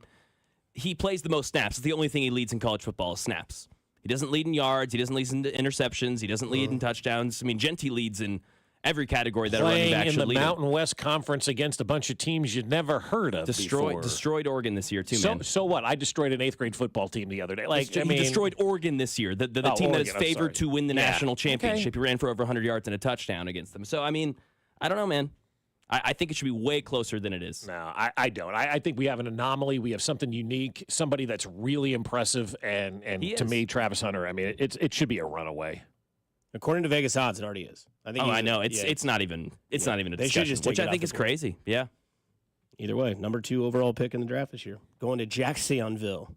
[SPEAKER 20] he plays the most snaps. It's the only thing he leads in college football is snaps. He doesn't lead in yards. He doesn't lead in interceptions. He doesn't lead in touchdowns. I mean, Genty leads in every category that a running back should lead in.
[SPEAKER 3] Playing in the Mountain West Conference against a bunch of teams you'd never heard of before.
[SPEAKER 20] Destroyed Oregon this year, too, man.
[SPEAKER 3] So what? I destroyed an 8th grade football team the other day.
[SPEAKER 20] He destroyed Oregon this year, the team that is favored to win the national championship. He ran for over 100 yards and a touchdown against them. So, I mean, I don't know, man. I think it should be way closer than it is.
[SPEAKER 3] No, I don't. I think we have an anomaly. We have something unique, somebody that's really impressive, and to me, Travis Hunter, I mean, it should be a runaway.
[SPEAKER 4] According to Vegas odds, it already is.
[SPEAKER 20] I know. It's not even a discussion,
[SPEAKER 4] they should just take
[SPEAKER 20] which I think is crazy. Yeah.
[SPEAKER 4] Either way, number 2 overall pick in the draft this year. Going to Jacksonville.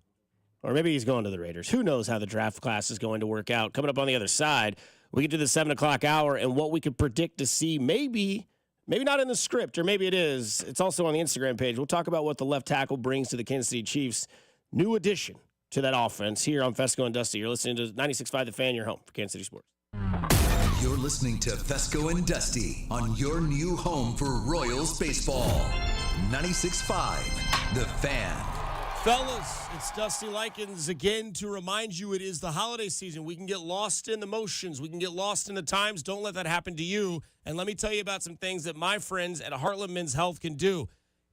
[SPEAKER 4] Or maybe he's going to the Raiders. Who knows how the draft class is going to work out. Coming up on the other side, we get to the 7 o'clock hour and what we could predict to see maybe not in the script, or maybe it is. It's also on the Instagram page. We'll talk about what the left tackle brings to the Kansas City Chiefs. New addition to that offense here on Fescoe and Dusty. You're listening to 96.5 The Fan, your home for Kansas City Sports.
[SPEAKER 5] You're listening to Fescoe and Dusty on your new home for Royals baseball. 96.5, The Fan.
[SPEAKER 4] Fellas, it's Dusty Likens again to remind you it is the holiday season. We can get lost in the motions. We can get lost in the times. Don't let that happen to you. And let me tell you about some things that my friends at Heartland Men's Health can do.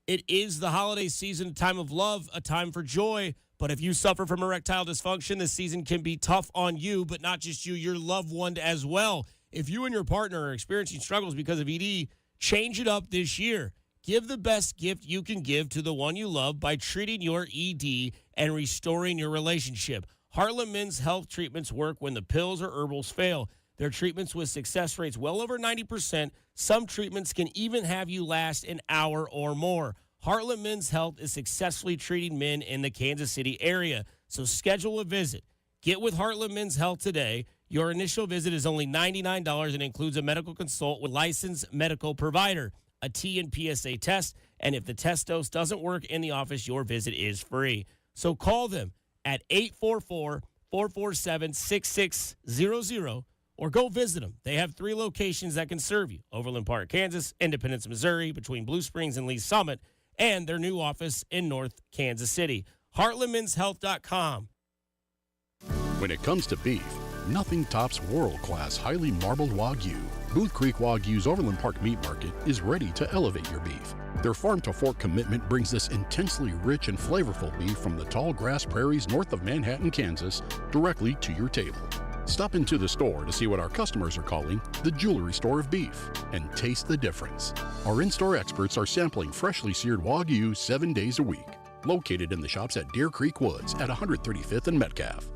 [SPEAKER 4] It is the holiday season, a time of love, a time for joy. But if you suffer from erectile dysfunction, this season can be tough on you, but not just you, your loved one as well. If you and your partner are experiencing struggles because of ED, change it up this year. Give the best gift you can give to the one you love by treating your ED and restoring your relationship. Heartland Men's Health treatments work when the pills or herbals fail. Their treatments with success rates well over 90%. Some treatments can even have you last an hour or more. Heartland Men's Health is successfully treating men in the Kansas City area. So schedule a visit. Get with Heartland Men's Health today. Your initial visit is only $99 and includes a medical consult with licensed medical provider, a T and PSA test, and if the test dose doesn't work in the office, your visit is free. So call them at 844-447-6600 or go visit them. They have 3 locations that can serve you: Overland Park, Kansas; Independence, Missouri, between Blue Springs and Lee Summit; and their new office in North Kansas City. HeartlandMen'sHealth.com.
[SPEAKER 8] When it comes to beef, nothing tops world-class highly marbled Wagyu. Booth Creek Wagyu's Overland Park Meat Market is ready to elevate your beef. Their farm-to-fork commitment brings this intensely rich and flavorful beef from the tall grass prairies north of Manhattan, Kansas, directly to your table. Stop into the store to see what our customers are calling the jewelry store of beef and taste the difference. Our in-store experts are sampling freshly seared Wagyu 7 days a week. Located in the shops at Deer Creek Woods at 135th and Metcalf.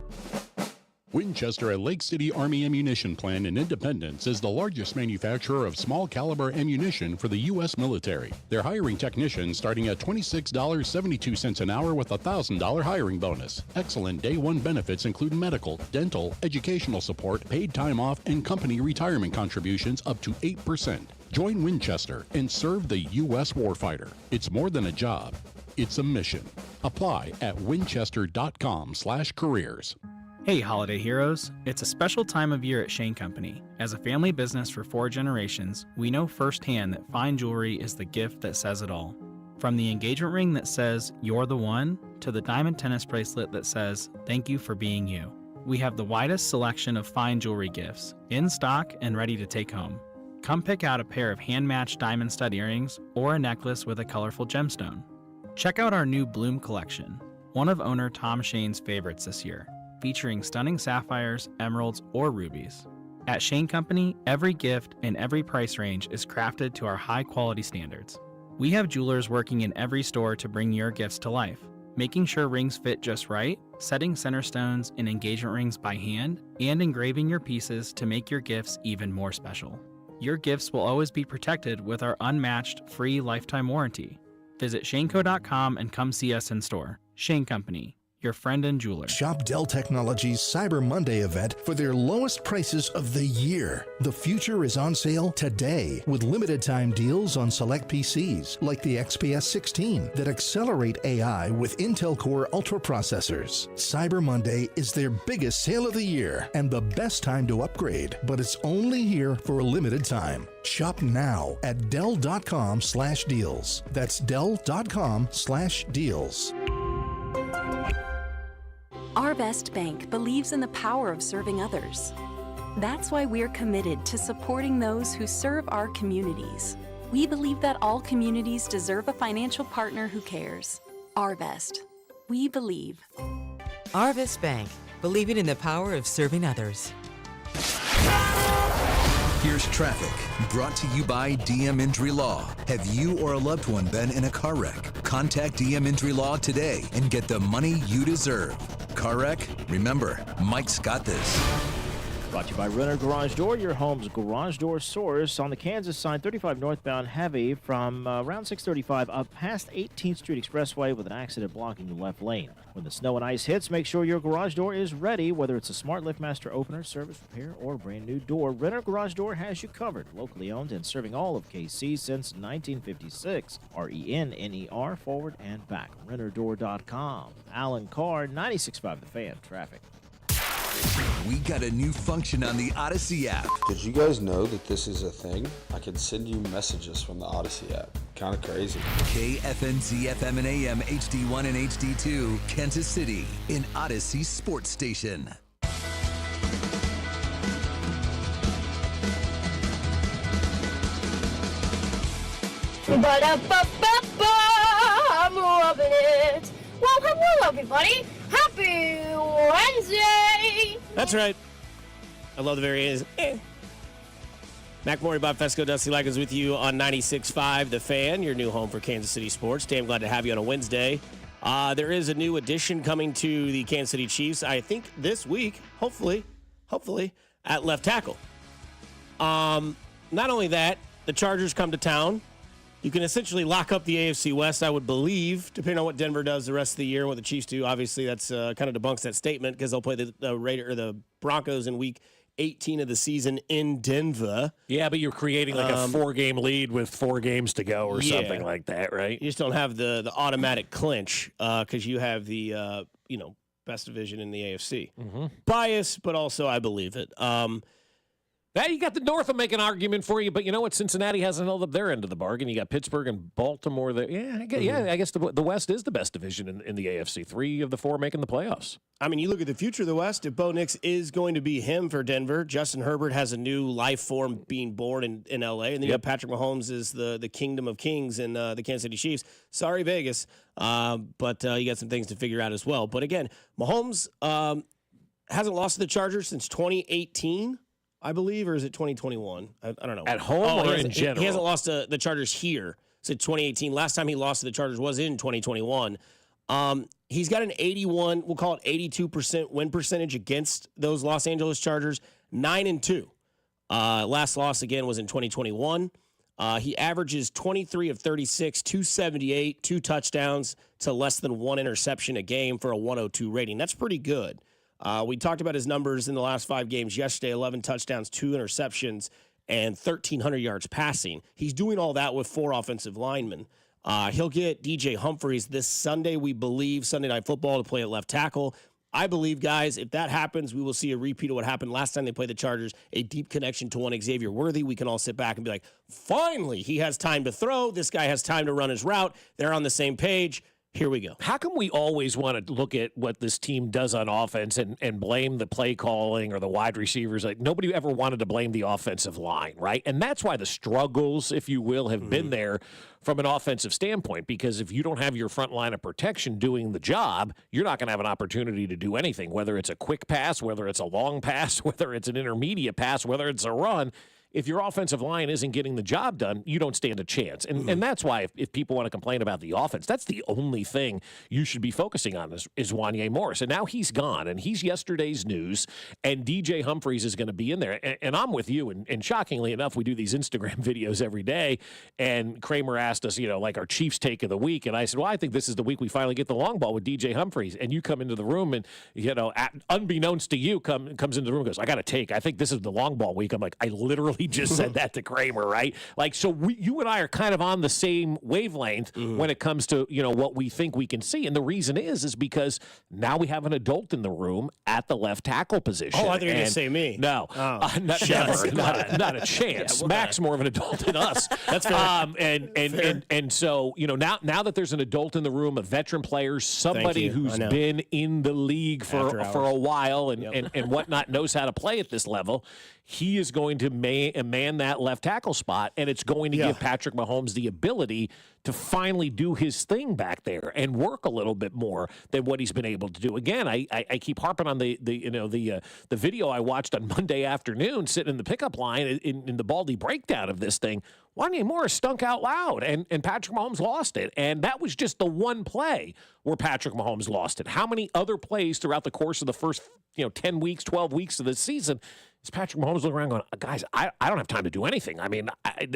[SPEAKER 8] Winchester at Lake City Army Ammunition Plant in Independence is the largest manufacturer of small caliber ammunition for the U.S. military. They're hiring technicians starting at $26.72 an hour with a $1,000 hiring bonus. Excellent day one benefits include medical, dental, educational support, paid time off, and company retirement contributions up to 8%. Join Winchester and serve the U.S. warfighter. It's more than a job. It's a mission. Apply at winchester.com/careers.
[SPEAKER 10] Hey, holiday heroes. It's a special time of year at Shane Company. As a family business for 4 generations, we know firsthand that fine jewelry is the gift that says it all. From the engagement ring that says, "You're the one," to the diamond tennis bracelet that says, "Thank you for being you." We have the widest selection of fine jewelry gifts, in stock and ready to take home. Come pick out a pair of hand-matched diamond stud earrings or a necklace with a colorful gemstone. Check out our new Bloom collection, one of owner Tom Shane's favorites this year, featuring stunning sapphires, emeralds, or rubies. At Shane Company, every gift and every price range is crafted to our high-quality standards. We have jewelers working in every store to bring your gifts to life, making sure rings fit just right, setting center stones and engagement rings by hand, and engraving your pieces to make your gifts even more special. Your gifts will always be protected with our unmatched free lifetime warranty. Visit shaneco.com and come see us in store. Shane Company, your friend and jeweler.
[SPEAKER 11] Shop Dell Technologies Cyber Monday event for their lowest prices of the year. The future is on sale today with limited time deals on select PCs like the XPS 16 that accelerate AI with Intel Core Ultra processors. Cyber Monday is their biggest sale of the year and the best time to upgrade, but it's only here for a limited time. Shop now at Dell.com/deals. That's Dell.com/deals.
[SPEAKER 12] Arvest Bank believes in the power of serving others. That's why we're committed to supporting those who serve our communities. We believe that all communities deserve a financial partner who cares. Arvest. We believe.
[SPEAKER 13] Arvest Bank, believing in the power of serving others.
[SPEAKER 5] Here's traffic, brought to you by DM Injury Law. Have you or a loved one been in a car wreck? Contact DM Injury Law today and get the money you deserve. Car wreck? Remember, Mike's got this.
[SPEAKER 18] Brought to you by Renner Garage Door, your home's garage door source. On the Kansas side, 35 northbound heavy from around 635 up past 18th Street Expressway with an accident blocking the left lane. When the snow and ice hits, make sure your garage door is ready, whether it's a smart LiftMaster opener, service repair, or a brand new door. Renner Garage Door has you covered. Locally owned and serving all of KC since 1956. RENNER, forward and back. RennerDoor.com. Alan Carr, 96.5 The Fan. Traffic.
[SPEAKER 5] We got a new function on the Odyssey app.
[SPEAKER 14] Did you guys know that this is a thing? I can send you messages from the Odyssey app. kind of crazy.
[SPEAKER 5] KFNZ FM and AM HD1 and HD2, Kansas City, in Odyssey Sports Station.
[SPEAKER 15] I'm loving it. Well, hello, everybody. Happy Wednesday.
[SPEAKER 4] That's right. I love the very Mac Morey, Bob Fescoe, Dusty Likens with you on 96.5 The Fan, your new home for Kansas City sports. Damn glad to have you on a Wednesday. There is a new addition coming to the Kansas City Chiefs, I think this week, hopefully, at left tackle. Not only that, the Chargers come to town. You can essentially lock up the AFC West, I would believe, depending on what Denver does the rest of the year and what the Chiefs do. Obviously, that's kind of debunks that statement because they'll play the Broncos in week 18 of the season in Denver.
[SPEAKER 3] Yeah, but you're creating like a 4-game lead with 4 games to go or something like that, right?
[SPEAKER 4] You just don't have the automatic clinch because you have the best division in the AFC.
[SPEAKER 3] Mm-hmm.
[SPEAKER 4] Bias, but also I believe it.
[SPEAKER 3] Now you got the North will make an argument for you, but you know what? Cincinnati hasn't held up their end of the bargain. You got Pittsburgh and Baltimore. I guess the West is the best division in the AFC. 3 of the 4 making the playoffs.
[SPEAKER 4] I mean, you look at the future of the West. If Bo Nix is going to be him for Denver, Justin Herbert has a new life form being born in L.A., and then you have Patrick Mahomes is the kingdom of kings in the Kansas City Chiefs. Sorry, Vegas, but you got some things to figure out as well. But again, Mahomes hasn't lost to the Chargers since 2018. I believe, or is it 2021? I don't know.
[SPEAKER 3] At home or in general?
[SPEAKER 4] He hasn't lost to the Chargers here since 2018. Last time he lost to the Chargers was in 2021. He's got an 81, we'll call it 82% win percentage against those Los Angeles Chargers, 9-2. Last loss, again, was in 2021. He averages 23 of 36, 278, 2 touchdowns to less than 1 interception a game for a 102 rating. That's pretty good. We talked about his numbers in the last 5 games yesterday, 11 touchdowns, 2 interceptions, and 1,300 yards passing. He's doing all that with 4 offensive linemen. He'll get DJ Humphries this Sunday, we believe, Sunday Night Football, to play at left tackle. I believe, guys, if that happens, we will see a repeat of what happened last time they played the Chargers, a deep connection to one Xavier Worthy. We can all sit back and be like, finally, he has time to throw. This guy has time to run his route. They're on the same page. Here we go.
[SPEAKER 3] How come we always want to look at what this team does on offense and blame the play calling or the wide receivers? Like, nobody ever wanted to blame the offensive line, right? And that's why the struggles, if you will, have been there from an offensive standpoint, because if you don't have your front line of protection doing the job, you're not going to have an opportunity to do anything, whether it's a quick pass, whether it's a long pass, whether it's an intermediate pass, whether it's a run. If your offensive line isn't getting the job done, you don't stand a chance. And that's why if people want to complain about the offense, that's the only thing you should be focusing on is Wanye Morris. And now he's gone, and he's yesterday's news, and DJ Humphries is going to be in there. And I'm with you, and shockingly enough, we do these Instagram videos every day, and Kramer asked us, like our Chiefs take of the week, and I said, well, I think this is the week we finally get the long ball with DJ Humphries. And you come into the room, and, unbeknownst to you, comes into the room and goes, I got a take. I think this is the long ball week. I'm like, I literally just said that to Kramer, right? Like, so you and I are kind of on the same wavelength when it comes to, what we think we can see. And the reason is because now we have an adult in the room at the left tackle position.
[SPEAKER 4] Oh, I thought you were going to say me.
[SPEAKER 3] No, not a chance. Mac's more of an adult than us.
[SPEAKER 4] That's fair.
[SPEAKER 3] And so, now that there's an adult in the room, a veteran player, somebody who's been in the league for a while and whatnot, knows how to play at this level, he is going to man that left tackle spot, and it's going to give Patrick Mahomes the ability to finally do his thing back there and work a little bit more than what he's been able to do. Again, I keep harping on the video I watched on Monday afternoon, sitting in the pickup line in the Baldy breakdown of this thing. Wanye Morris stunk out loud, and Patrick Mahomes lost it. And that was just the one play where Patrick Mahomes lost it. How many other plays throughout the course of the first 10 weeks, 12 weeks of the season is Patrick Mahomes looking around going, guys, I don't have time to do anything. I mean,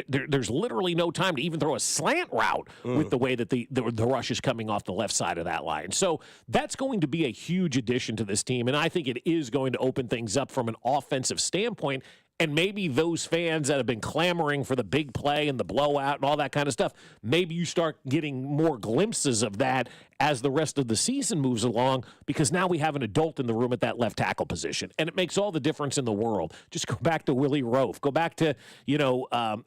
[SPEAKER 3] there's literally no time to even throw a slant route with the way that the rush is coming off the left side of that line. So that's going to be a huge addition to this team, and I think it is going to open things up from an offensive standpoint. And maybe those fans that have been clamoring for the big play and the blowout and all that kind of stuff, maybe you start getting more glimpses of that as the rest of the season moves along, because now we have an adult in the room at that left tackle position, and it makes all the difference in the world. Just go back to Willie Rofe. Go back to,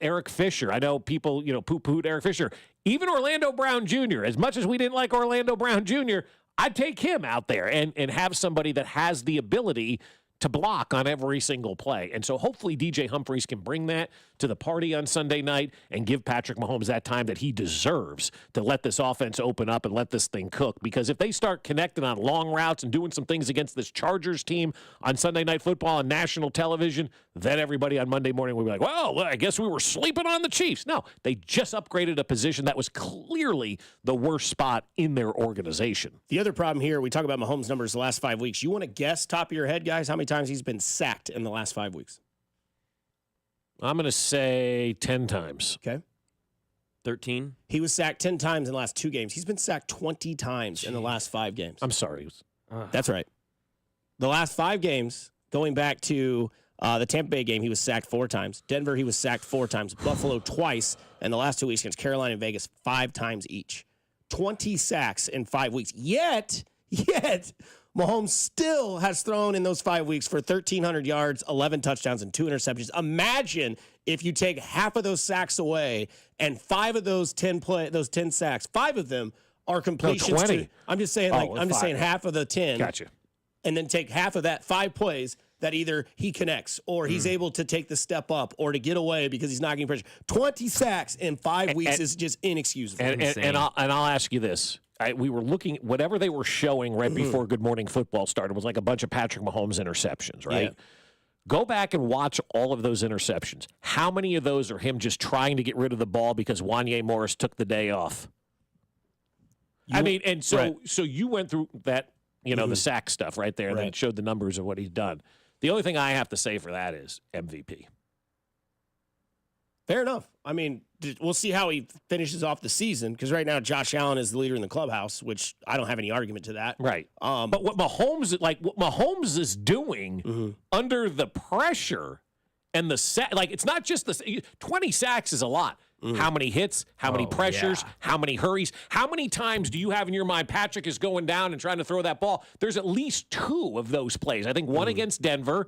[SPEAKER 3] Eric Fisher. I know people, poo-pooed Eric Fisher. Even Orlando Brown Jr., as much as we didn't like Orlando Brown Jr., I'd take him out there and have somebody that has the ability to block on every single play. And so hopefully DJ Humphries can bring that to the party on Sunday night and give Patrick Mahomes that time that he deserves to let this offense open up and let this thing cook. Because if they start connecting on long routes and doing some things against this Chargers team on Sunday Night Football on national television, then everybody on Monday morning will be like, well, I guess we were sleeping on the Chiefs. No, they just upgraded a position that was clearly the worst spot in their organization.
[SPEAKER 4] The other problem here, we talk about Mahomes' numbers the last 5 weeks. You want to guess, top of your head, guys, how many times he's been sacked in the last 5 weeks?
[SPEAKER 3] I'm going to say 10 times.
[SPEAKER 4] Okay.
[SPEAKER 20] 13.
[SPEAKER 4] He was sacked 10 times in the last 2 games. He's been sacked 20 times in the last 5 games.
[SPEAKER 3] I'm sorry.
[SPEAKER 4] That's right. The last 5 games, going back to the Tampa Bay game, he was sacked 4 times. Denver, he was sacked 4 times. Buffalo twice. And the last 2 weeks against Carolina and Vegas, 5 times each. 20 sacks in 5 weeks. Yet, Mahomes still has thrown in those 5 weeks for 1,300 yards, 11 touchdowns, and 2 interceptions. Imagine if you take half of those sacks away, and 5 of those 10 sacks, 5 of them are completions.
[SPEAKER 3] No, 20.
[SPEAKER 4] I'm just saying, saying half of the 10.
[SPEAKER 3] Gotcha.
[SPEAKER 4] And then take half of that 5 plays that either he connects or he's able to take the step up or to get away because he's not getting pressure. 20 sacks in 5 weeks is just inexcusable.
[SPEAKER 3] And I'll ask you this. We were looking, whatever they were showing right before Good Morning Football started was like a bunch of Patrick Mahomes interceptions, right? Yeah. Go back and watch all of those interceptions. How many of those are him just trying to get rid of the ball because Wanye Morris took the day off? So you went through that, the sack stuff right there, and then showed the numbers of what he's done. The only thing I have to say for that is MVP.
[SPEAKER 4] Fair enough. I mean, we'll see how he finishes off the season, because right now Josh Allen is the leader in the clubhouse, which I don't have any argument to that.
[SPEAKER 3] Right. But what Mahomes is doing under the pressure and the sack, it's not just 20 sacks is a lot. How many hits, how many pressures, how many hurries, how many times do you have in your mind Patrick is going down and trying to throw that ball? There's at least 2 of those plays. I think one against Denver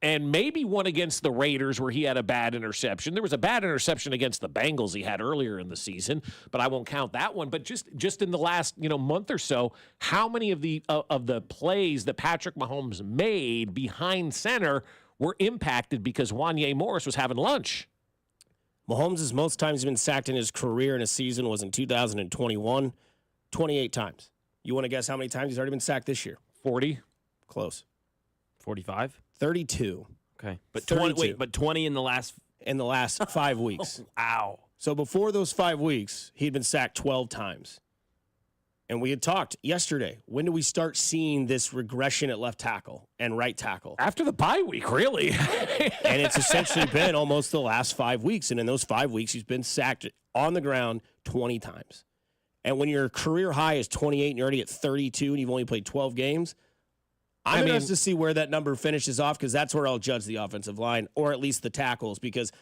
[SPEAKER 3] and maybe one against the Raiders where he had a bad interception. There was a bad interception against the Bengals he had earlier in the season, but I won't count that one. But just in the last month or so, how many of the plays that Patrick Mahomes made behind center were impacted because Wanye Morris was having lunch?
[SPEAKER 4] Mahomes' most times he's been sacked in his career in a season was in 2021, 28 times. You want to guess how many times he's already been sacked this year?
[SPEAKER 3] 40?
[SPEAKER 4] Close.
[SPEAKER 20] 45?
[SPEAKER 4] 32.
[SPEAKER 20] Okay. But
[SPEAKER 4] 32.
[SPEAKER 20] 20 in the last
[SPEAKER 4] 5 weeks.
[SPEAKER 20] Wow.
[SPEAKER 4] So before those 5 weeks, he'd been sacked 12 times. And we had talked yesterday. When do we start seeing this regression at left tackle and right tackle?
[SPEAKER 3] After the bye week, really.
[SPEAKER 4] And it's essentially been almost the last 5 weeks. And in those 5 weeks, he's been sacked on the ground 20 times. And when your career high is 28 and you're already at 32 and you've only played 12 games, I'm interested to see where that number finishes off, because that's where I'll judge the offensive line, or at least the tackles, because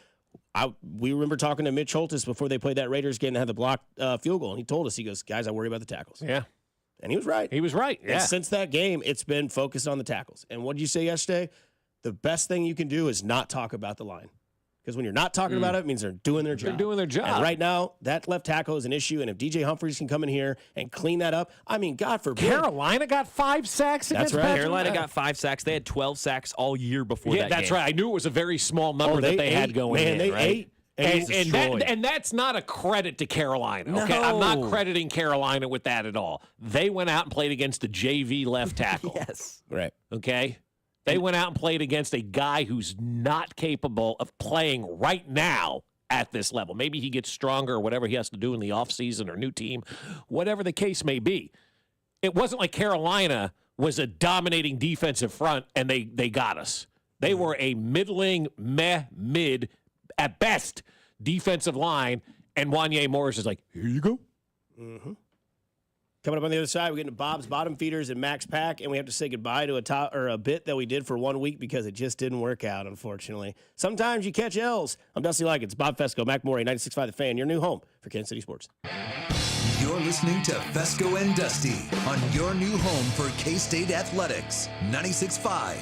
[SPEAKER 4] we remember talking to Mitch Holtis before they played that Raiders game and had the blocked field goal, and he told us, he goes, guys, I worry about the tackles.
[SPEAKER 3] Yeah.
[SPEAKER 4] And he was right.
[SPEAKER 3] He was right, yeah.
[SPEAKER 4] And since that game, it's been focused on the tackles. And what did you say yesterday? The best thing you can do is not talk about the line. Because when you're not talking about it, it means they're doing their job.
[SPEAKER 3] They're doing their job.
[SPEAKER 4] And right now, that left tackle is an issue. And if DJ Humphries can come in here and clean that up, I mean, God forbid.
[SPEAKER 3] Carolina got 5 sacks against
[SPEAKER 4] That's right.
[SPEAKER 20] Carolina got 5 sacks. They had 12 sacks all year before that game.
[SPEAKER 3] Yeah, that's right. I knew it was a very small number that they had going in.
[SPEAKER 4] They
[SPEAKER 3] right?
[SPEAKER 4] ate.
[SPEAKER 3] And that's not a credit to Carolina. Okay,
[SPEAKER 20] No.
[SPEAKER 3] I'm not crediting Carolina with that at all. They went out and played against the JV left tackle.
[SPEAKER 20] Yes.
[SPEAKER 4] Right.
[SPEAKER 3] Okay? They went out and played against a guy who's not capable of playing right now at this level. Maybe he gets stronger or whatever he has to do in the offseason or new team, whatever the case may be. It wasn't like Carolina was a dominating defensive front and they got us. They were a middling, mid, at best, defensive line, and Wanye Morris is like, here you go.
[SPEAKER 4] Mm-hmm. Coming up on the other side, we're getting to Bob's Bottom Feeders and Max Pack, and we have to say goodbye to a bit that we did for 1 week because it just didn't work out, unfortunately. Sometimes you catch L's. I'm Dusty Likens, Bob Fescoe, Mac Morey, 96.5 The Fan, your new home for Kansas City sports.
[SPEAKER 5] You're listening to Fescoe and Dusty on your new home for K-State Athletics, 96.5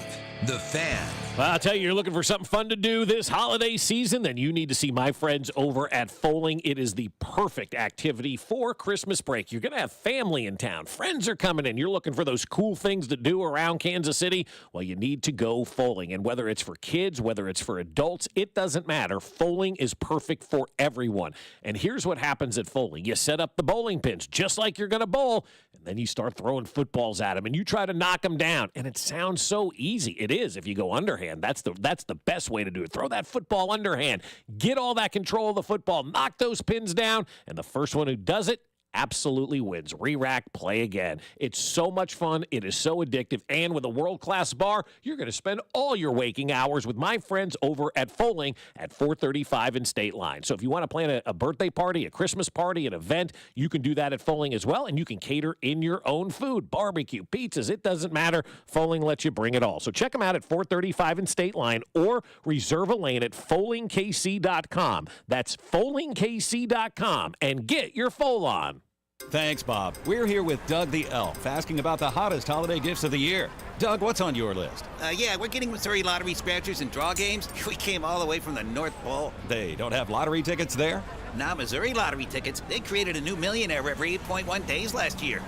[SPEAKER 5] The Fan.
[SPEAKER 3] Well, I'll tell you, you're looking for something fun to do this holiday season, then you need to see my friends over at Foaling. It is the perfect activity for Christmas break. You're going to have family in town. Friends are coming in. You're looking for those cool things to do around Kansas City. Well, you need to go Foaling. And whether it's for kids, whether it's for adults, it doesn't matter. Foaling is perfect for everyone. And here's what happens at Foaling. You set up the bowling pins just like you're going to bowl, and then you start throwing footballs at them, and you try to knock them down. And it sounds so easy. It is if you go underhand. That's the best way to do it. Throw that football underhand. Get all that control of the football. Knock those pins down. And the first one who does it absolutely wins. Re-rack, play again. It's so much fun. It is so addictive. And with a world-class bar, you're going to spend all your waking hours with my friends over at Foaling at 435 in State Line. So if you want to plan a birthday party, a Christmas party, an event, you can do that at Foaling as well. And you can cater in your own food, barbecue, pizzas. It doesn't matter. Foaling lets you bring it all. So check them out at 435 in State Line or reserve a lane at foalingkc.com. That's foalingkc.com and get your Foal on.
[SPEAKER 14] Thanks, Bob. We're here with Doug the Elf, asking about the hottest holiday gifts of the year. Doug, what's on your list?
[SPEAKER 17] Yeah, we're getting Missouri lottery scratchers and draw games. We came all the way from the North Pole.
[SPEAKER 14] They don't have lottery tickets there?
[SPEAKER 17] Now, Missouri lottery tickets, they created a new millionaire every 8.1 days last year.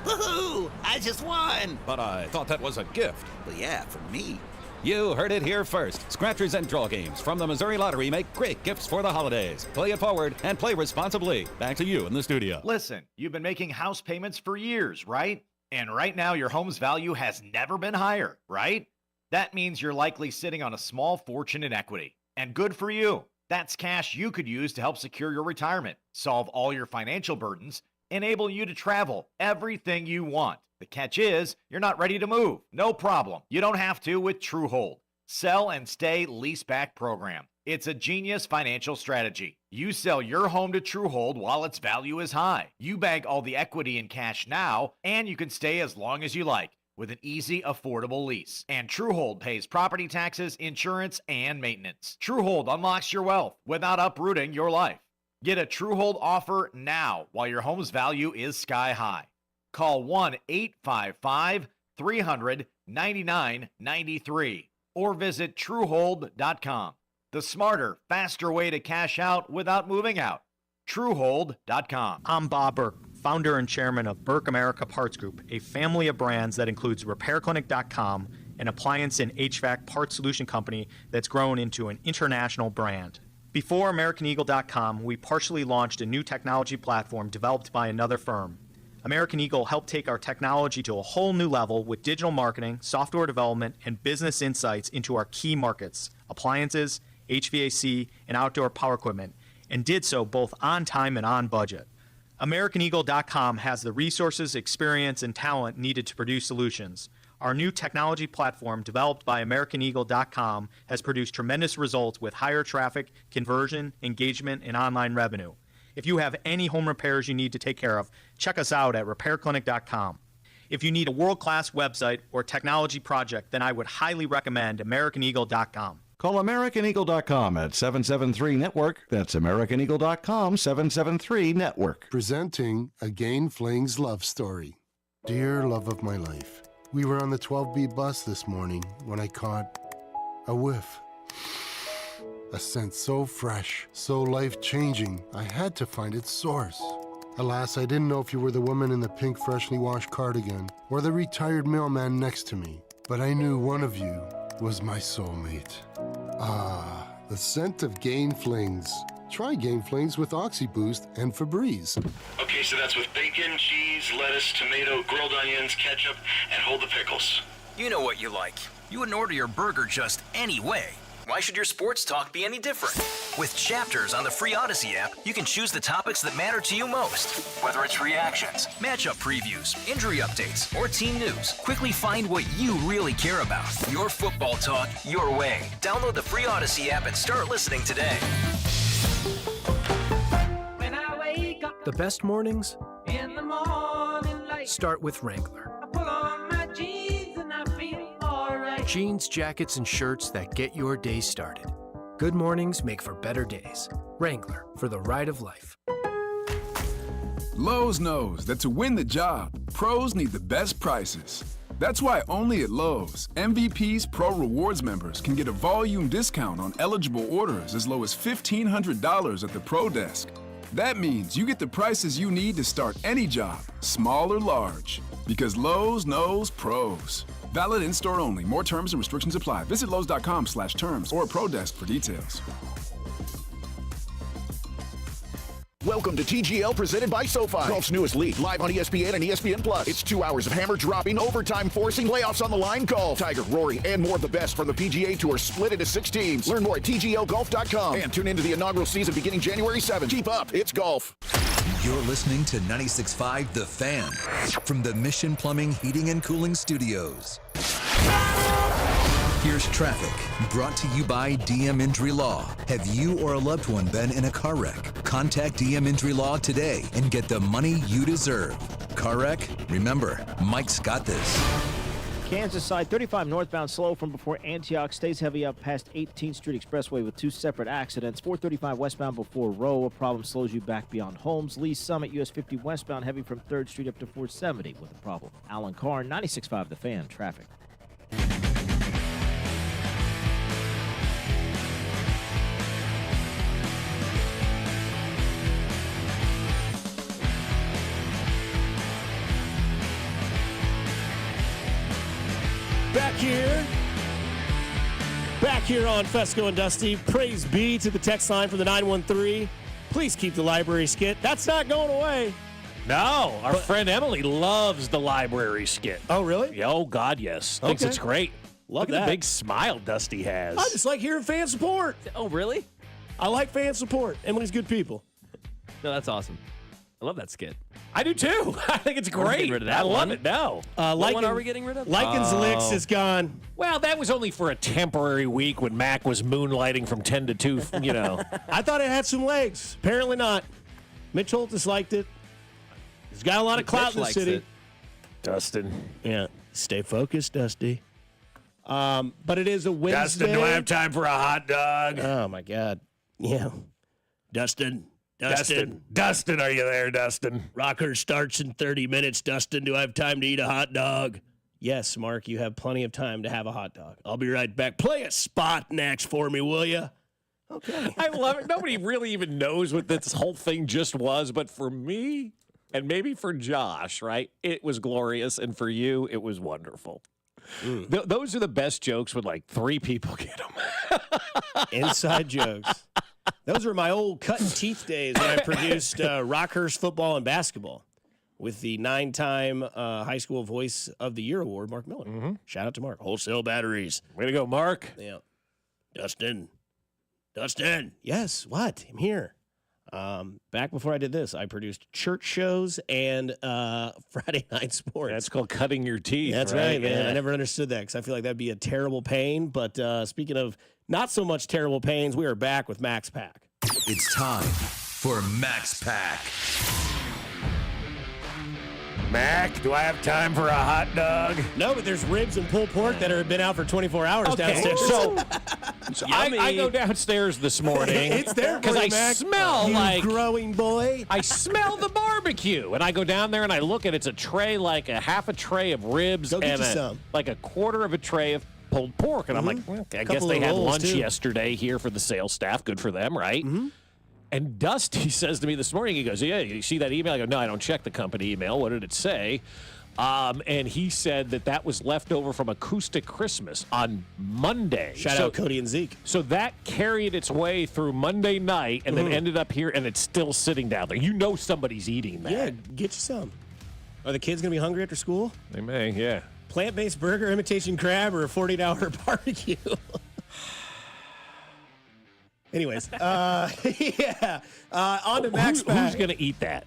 [SPEAKER 17] Woohoo! I just won!
[SPEAKER 14] But I thought that was a gift.
[SPEAKER 17] Well, yeah, for me.
[SPEAKER 14] You heard it here first. Scratchers and draw games from the Missouri Lottery make great gifts for the holidays. Play it forward and play responsibly. Back to you in the studio.
[SPEAKER 19] Listen, you've been making house payments for years, right? And right now your home's value has never been higher, right? That means you're likely sitting on a small fortune in equity. And good for you. That's cash you could use to help secure your retirement, solve all your financial burdens, enable you to travel everything you want. The catch is, you're not ready to move. No problem. You don't have to with TrueHold. Sell and stay leaseback program. It's a genius financial strategy. You sell your home to TrueHold while its value is high. You bank all the equity in cash now, and you can stay as long as you like with an easy, affordable lease. And TrueHold pays property taxes, insurance, and maintenance. TrueHold unlocks your wealth without uprooting your life. Get a TrueHold offer now while your home's value is sky high. Call 1-855-300-9993 or visit TrueHold.com. The smarter, faster way to cash out without moving out. TrueHold.com.
[SPEAKER 21] I'm Bob Burke, founder and chairman of Burke America Parts Group, a family of brands that includes RepairClinic.com, an appliance and HVAC parts solution company that's grown into an international brand. Before AmericanEagle.com, we partially launched a new technology platform developed by another firm. American Eagle helped take our technology to a whole new level with digital marketing, software development, and business insights into our key markets, appliances, HVAC, and outdoor power equipment, and did so both on time and on budget. AmericanEagle.com has the resources, experience, and talent needed to produce solutions. Our new technology platform, developed by AmericanEagle.com, has produced tremendous results with higher traffic, conversion, engagement, and online revenue. If you have any home repairs you need to take care of, check us out at RepairClinic.com. If you need a world-class website or technology project, then I would highly recommend AmericanEagle.com.
[SPEAKER 22] Call AmericanEagle.com at 773-NETWORK. That's AmericanEagle.com, 773-NETWORK.
[SPEAKER 23] Presenting Again Fling's love story. Dear love of my life, we were on the 12B bus this morning when I caught a whiff. A scent so fresh, so life-changing, I had to find its source. Alas, I didn't know if you were the woman in the pink freshly washed cardigan or the retired mailman next to me, but I knew one of you was my soulmate. Ah, the scent of Gain Flings. Try Gain Flings with OxyBoost and Febreze.
[SPEAKER 24] Okay, so that's with bacon, cheese, lettuce, tomato, grilled onions, ketchup, and hold the pickles.
[SPEAKER 25] You know what you like. You wouldn't order your burger just any way. Why should your sports talk be any different? With Chapters on the free Odyssey app, you can choose the topics that matter to you most. Whether it's reactions, matchup previews, injury updates, or team news, quickly find what you really care about. Your football talk, your way. Download the free Odyssey app and start listening today.
[SPEAKER 7] When I wake up
[SPEAKER 9] The best mornings
[SPEAKER 7] in the morning.
[SPEAKER 9] Start with Wrangler.
[SPEAKER 7] I pull on my jeans and I feel alright.
[SPEAKER 9] Jeans, jackets, and shirts that get your day started. Good mornings make for better days. Wrangler, for the ride of life.
[SPEAKER 1] Lowe's knows that to win the job, pros need the best prices. That's why only at Lowe's, MVP's Pro Rewards members can get a volume discount on eligible orders as low as $1,500 at the Pro Desk. That means you get the prices you need to start any job, small or large. Because Lowe's knows pros. Valid in-store only. More terms and restrictions apply. Visit Lowe's.com/terms or Pro Desk for details.
[SPEAKER 2] Welcome to TGL presented by SoFi. Golf's newest league, live on ESPN and ESPN Plus. It's 2 hours of hammer-dropping, overtime forcing, playoffs on the line golf. Tiger, Rory, and more of the best from the PGA Tour split into 6 teams. Learn more at TGLGolf.com. And tune into the inaugural season beginning January 7th. Keep up, it's golf.
[SPEAKER 5] You're listening to 96.5 The Fan from the Mission Plumbing, Heating, and Cooling Studios. Here's traffic, brought to you by DM Injury Law. Have you or a loved one been in a car wreck? Contact DM Injury Law today and get the money you deserve. Car wreck? Remember, Mike's got this.
[SPEAKER 18] Kansas side 35 northbound slow from before Antioch. Stays heavy up past 18th Street Expressway with 2 separate accidents. 435 westbound before Rowe. A problem slows you back beyond Holmes. Lee Summit US 50 westbound heavy from 3rd Street up to 470 with a problem. Alan Carr, 96.5 The Fan, traffic.
[SPEAKER 4] Back here on Fescoe and Dusty. Praise be to the text line from the 913. Please keep the library skit. That's not going away.
[SPEAKER 3] No, our friend Emily loves the library skit.
[SPEAKER 4] Oh, really?
[SPEAKER 3] Oh, God, yes. Thinks
[SPEAKER 4] Okay.
[SPEAKER 3] it's great.
[SPEAKER 4] Love
[SPEAKER 3] Look
[SPEAKER 4] that.
[SPEAKER 3] at the big smile Dusty has.
[SPEAKER 4] I just like hearing fan support.
[SPEAKER 20] Oh, really?
[SPEAKER 4] I like fan support. Emily's good people.
[SPEAKER 20] No, that's awesome. I love that skit.
[SPEAKER 3] I do too. I think it's
[SPEAKER 20] We're
[SPEAKER 3] great.
[SPEAKER 20] getting rid of that
[SPEAKER 3] I love
[SPEAKER 20] one.
[SPEAKER 3] it now.
[SPEAKER 20] What one are we getting rid of?
[SPEAKER 4] Likens Licks is gone.
[SPEAKER 3] Well, that was only for a temporary week when Mac was moonlighting from 10 to 2, you know.
[SPEAKER 4] I thought it had some legs. Apparently not. Mitch Holtis liked it. He's got a lot of clout in the
[SPEAKER 20] likes
[SPEAKER 4] city.
[SPEAKER 20] it.
[SPEAKER 3] Dustin.
[SPEAKER 4] Yeah. Stay focused, Dusty. But it is a Wednesday.
[SPEAKER 3] Dustin, do I have time for a hot dog?
[SPEAKER 4] Oh, my God. Yeah. Dustin,
[SPEAKER 3] Dustin, are you there, Dustin?
[SPEAKER 4] Rocker starts in 30 minutes. Dustin, do I have time to eat a hot dog? Yes, Mark, you have plenty of time to have a hot dog. I'll be right back. Play a spot next for me, will you? Okay.
[SPEAKER 3] I love it. Nobody really even knows what this whole thing just was, but for me, and maybe for Josh, right, it was glorious, and for you, it was wonderful. Those are the best jokes when, like, 3 people get them.
[SPEAKER 4] Inside jokes. Those were my old cutting teeth days when I produced Rockhurst football and basketball with the 9-time High School Voice of the Year award, Mark Miller. Shout out to Mark. Wholesale Batteries.
[SPEAKER 3] Way to go, Mark.
[SPEAKER 4] Yeah. Dustin. Yes, what? I'm here. Back before I did this, I produced church shows and Friday night sports.
[SPEAKER 3] That's called cutting your teeth.
[SPEAKER 4] That's right, man. I never understood that because I feel like that'd be a terrible pain. But speaking of not so much terrible pains, we are back with Max Pack.
[SPEAKER 5] It's time for Max Pack.
[SPEAKER 3] Mac, do I have time for a hot dog?
[SPEAKER 4] No, but there's ribs and pulled pork that have been out for 24 hours downstairs.
[SPEAKER 3] So I go downstairs this morning.
[SPEAKER 4] It's there
[SPEAKER 3] because I smell
[SPEAKER 4] you
[SPEAKER 3] like
[SPEAKER 4] growing boy.
[SPEAKER 3] I smell the barbecue, and I go down there and I look at it's a tray, like a half a tray of ribs
[SPEAKER 4] Go get
[SPEAKER 3] and
[SPEAKER 4] you some.
[SPEAKER 3] like a quarter of a tray of pulled pork, and I'm like, well, I guess they
[SPEAKER 4] of
[SPEAKER 3] had
[SPEAKER 4] rolls,
[SPEAKER 3] lunch
[SPEAKER 4] too.
[SPEAKER 3] yesterday here for the sales staff. Good for them, right? And Dusty says to me this morning, he goes, yeah, you see that email? I go, no, I don't check the company email. What did it say? And he said that was left over from Acoustic Christmas on Monday.
[SPEAKER 4] Shout out Cody and Zeke.
[SPEAKER 3] So that carried its way through Monday night and then ended up here, and it's still sitting down there. You know somebody's eating that.
[SPEAKER 4] Yeah, get you some. Are the kids going to be hungry after school?
[SPEAKER 3] They may, yeah.
[SPEAKER 4] Plant-based burger, imitation crab, or a 48-hour barbecue? Anyways, yeah. On to Max Pack.
[SPEAKER 3] Who's going to eat that?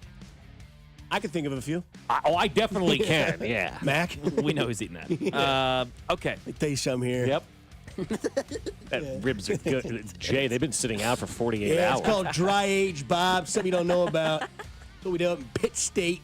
[SPEAKER 4] I could think of a few.
[SPEAKER 3] I definitely can, yeah.
[SPEAKER 4] Mac?
[SPEAKER 20] We know who's eating that. Okay.
[SPEAKER 4] Let me tell you something here.
[SPEAKER 3] Yep. Ribs are good. Jay, they've been sitting out for 48
[SPEAKER 4] Yeah,
[SPEAKER 3] hours.
[SPEAKER 4] it's called dry age, Bob. Something you don't know about. That's what we do up in Pitt State.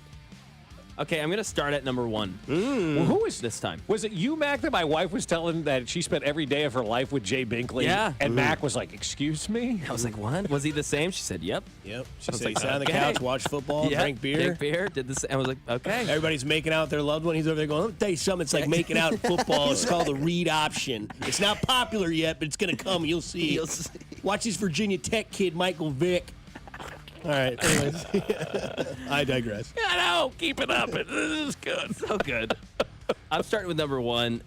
[SPEAKER 20] Okay, I'm going to start at number 1.
[SPEAKER 3] Well, who was
[SPEAKER 20] this time?
[SPEAKER 3] Was it you, Mac, that my wife was telling that she spent every day of her life with Jay Binkley?
[SPEAKER 20] Yeah.
[SPEAKER 3] And Mac was like, excuse me?
[SPEAKER 20] I was like, what? Was he the same? She said, yep.
[SPEAKER 4] Yep. She
[SPEAKER 20] I was
[SPEAKER 4] said
[SPEAKER 20] like,
[SPEAKER 4] he sat on the
[SPEAKER 20] okay.
[SPEAKER 4] couch, watched football,
[SPEAKER 20] Yeah,
[SPEAKER 4] drank beer.
[SPEAKER 20] Drank beer, did this. I was like, okay.
[SPEAKER 4] Everybody's making out with their loved one. He's over there going, let me tell you something. It's like making out in football. It's called the read option. It's not popular yet, but it's going to come. You'll see. Watch this Virginia Tech kid, Michael Vick. All right. Anyways, I digress.
[SPEAKER 3] I know. Keep it up. This is good.
[SPEAKER 20] So good. I'm starting with number 1.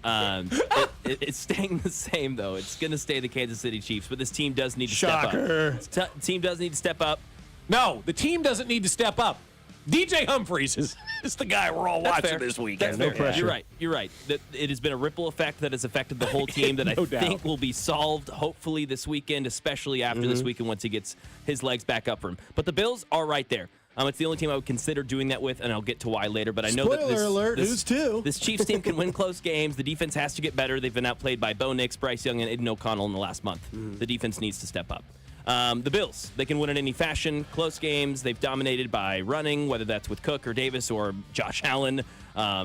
[SPEAKER 20] It's staying the same, though. It's going to stay the Kansas City Chiefs, but this team does need to
[SPEAKER 4] Shocker.
[SPEAKER 20] step up. Team does need to step up.
[SPEAKER 3] No, the team doesn't need to step up. DJ Humphries is the guy we're all watching this weekend.
[SPEAKER 20] That's fair. You're right. It has been a ripple effect that has affected the whole team that I think will be solved hopefully this weekend, especially after this weekend once he gets his legs back up for him. But the Bills are right there. It's the only team I would consider doing that with, and I'll get to why later. But I know that this Chiefs team can win close games. The defense has to get better. They've been outplayed by Bo Nix, Bryce Young, and Aiden O'Connell in the last month. The defense needs to step up. The Bills, they can win in any fashion. Close games, they've dominated by running, whether that's with Cook or Davis or Josh Allen.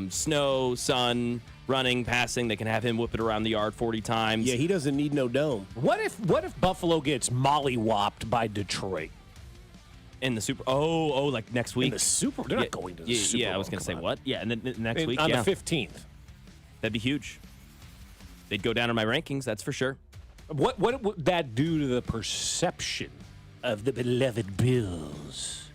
[SPEAKER 20] Snow, sun, running, passing. They can have him whip it around the yard 40 times.
[SPEAKER 4] Yeah, he doesn't need no dome.
[SPEAKER 3] What if Buffalo gets mollywopped by Detroit?
[SPEAKER 20] In the Super... Oh, like next week?
[SPEAKER 3] In the Super... They're not going to the Super Bowl.
[SPEAKER 20] Yeah, I was going to say, what? Yeah, and then next week,
[SPEAKER 3] on the 15th.
[SPEAKER 20] That'd be huge. They'd go down in my rankings, that's for sure.
[SPEAKER 3] What would that do to the perception of the beloved Bills?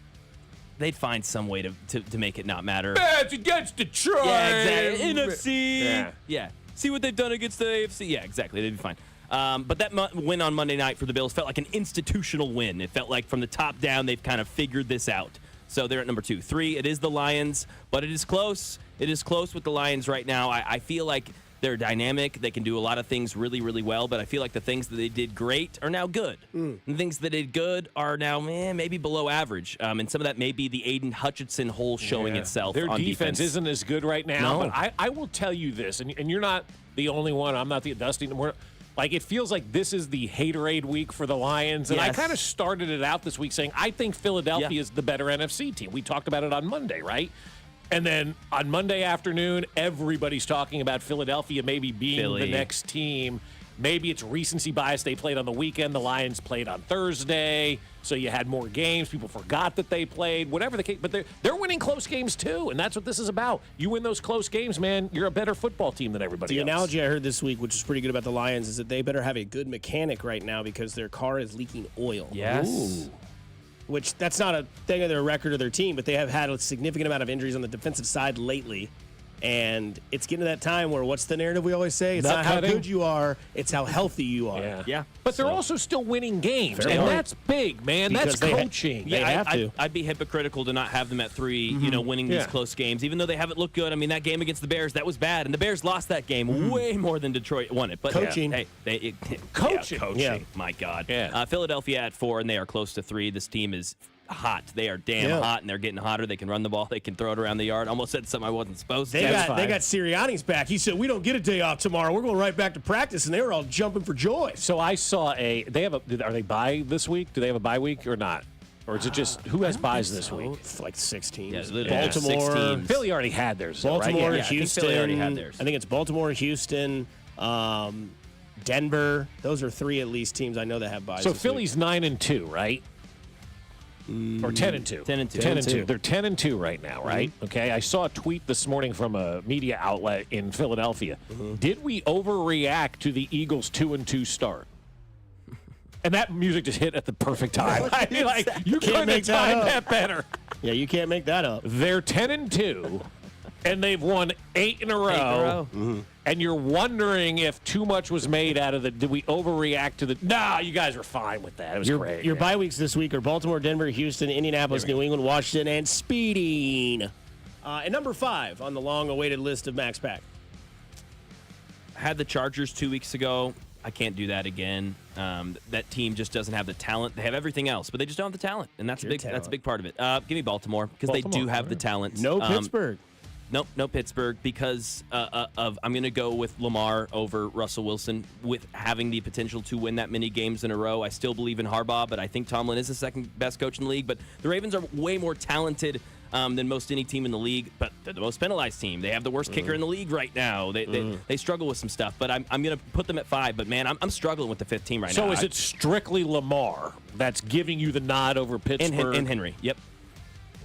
[SPEAKER 20] They'd find some way to make it not matter.
[SPEAKER 3] It's against Detroit.
[SPEAKER 20] Yeah, exactly. NFC.
[SPEAKER 3] Yeah.
[SPEAKER 20] See what they've done against the AFC. Yeah, exactly. They'd be fine. But that win on Monday night for the Bills felt like an institutional win. It felt like from the top down they've kind of figured this out. So they're at number 2. 3, it is the Lions, but it is close. It is close with the Lions right now. I feel like they're dynamic. They can do a lot of things really, really well, but I feel like the things that they did great are now good. And the things that they did good are now maybe below average. And some of that may be the Aiden Hutchinson hole showing itself
[SPEAKER 3] Their
[SPEAKER 20] on
[SPEAKER 3] defense isn't as good right now, but I will tell you this, and you're not the only one. I'm not the Dusty. Like, it feels like this is the haterade week for the Lions. And I kind of started it out this week saying, I think Philadelphia is the better NFC team. We talked about it on Monday, right? And then on Monday afternoon, everybody's talking about Philadelphia maybe being the next team. Maybe it's recency bias. They played on the weekend. The Lions played on Thursday. So you had more games. People forgot that they played. Whatever the case. But they're winning close games, too. And that's what this is about. You win those close games, man, you're a better football team than everybody else.
[SPEAKER 4] The analogy I heard this week, which is pretty good about the Lions, is that they better have a good mechanic right now because their car is leaking oil.
[SPEAKER 20] Yes.
[SPEAKER 4] Ooh. Which, that's not a thing of their record of their team, but they have had a significant amount of injuries on the defensive side lately. And it's getting to that time where, what's the narrative we always say? It's not how good you are, it's how healthy you are.
[SPEAKER 20] Yeah.
[SPEAKER 3] But they're also still winning games, and that's big, man.
[SPEAKER 4] Because
[SPEAKER 3] that's coaching.
[SPEAKER 4] They have to.
[SPEAKER 20] I'd be hypocritical to not have them at 3, winning these close games, even though they haven't looked good. I mean, that game against the Bears, that was bad, and the Bears lost that game way more than Detroit won it. But
[SPEAKER 4] coaching.
[SPEAKER 20] Coaching.
[SPEAKER 4] Yeah.
[SPEAKER 20] My God.
[SPEAKER 3] Yeah.
[SPEAKER 20] Philadelphia at 4, and they are close to 3. This team is hot. They are damn hot, and they're getting hotter. They can run the ball. They can throw it around the yard. Almost said something I wasn't supposed to.
[SPEAKER 4] They got Sirianni's back. He said, we don't get a day off tomorrow. We're going right back to practice, and they were all jumping for joy.
[SPEAKER 3] So I saw are they bye this week? Do they have a bye week or not? Or is it just, who has buys this week?
[SPEAKER 4] It's like 6 teams.
[SPEAKER 20] Yeah,
[SPEAKER 4] Baltimore.
[SPEAKER 20] 6 teams.
[SPEAKER 3] Philly already had theirs.
[SPEAKER 4] Baltimore,
[SPEAKER 3] right?
[SPEAKER 4] Houston.
[SPEAKER 20] I think Philly already had theirs.
[SPEAKER 4] I think it's Baltimore, Houston, Denver. Those are 3 at least teams I know that have buys.
[SPEAKER 3] So
[SPEAKER 4] this
[SPEAKER 3] Philly's 9-2, right? Or 10-2.
[SPEAKER 20] 10-2.
[SPEAKER 3] 10-2. They're 10-2 right now, right? Okay. I saw a tweet this morning from a media outlet in Philadelphia. Did we overreact to the Eagles' 2-2 start? And that music just hit at the perfect time. I mean, like, you couldn't have timed that better.
[SPEAKER 4] Yeah, you can't make that up.
[SPEAKER 3] They're 10-2, and they've won 8 in a row. And you're wondering if too much was made out of the. Did we overreact to the? Nah, you guys were fine with that. It was great.
[SPEAKER 4] Your bye weeks this week are Baltimore, Denver, Houston, Indianapolis, New England, Washington, and Speeding. And number 5 on the long-awaited list of Max Pack.
[SPEAKER 20] Had the Chargers 2 weeks ago. I can't do that again. That team just doesn't have the talent. They have everything else, but they just don't have the talent, and that's a big part of it. Give me Baltimore because they do have the talent.
[SPEAKER 4] No Pittsburgh.
[SPEAKER 20] Nope, no Pittsburgh because I'm going to go with Lamar over Russell Wilson with having the potential to win that many games in a row. I still believe in Harbaugh, but I think Tomlin is the second best coach in the league. But the Ravens are way more talented than most any team in the league, but they're the most penalized team. They have the worst kicker in the league right now. They struggle with some stuff, but I'm going to put them at 5. But, man, I'm struggling with the 5th team right now.
[SPEAKER 3] So is it strictly Lamar that's giving you the nod over Pittsburgh?
[SPEAKER 20] And Henry, yep.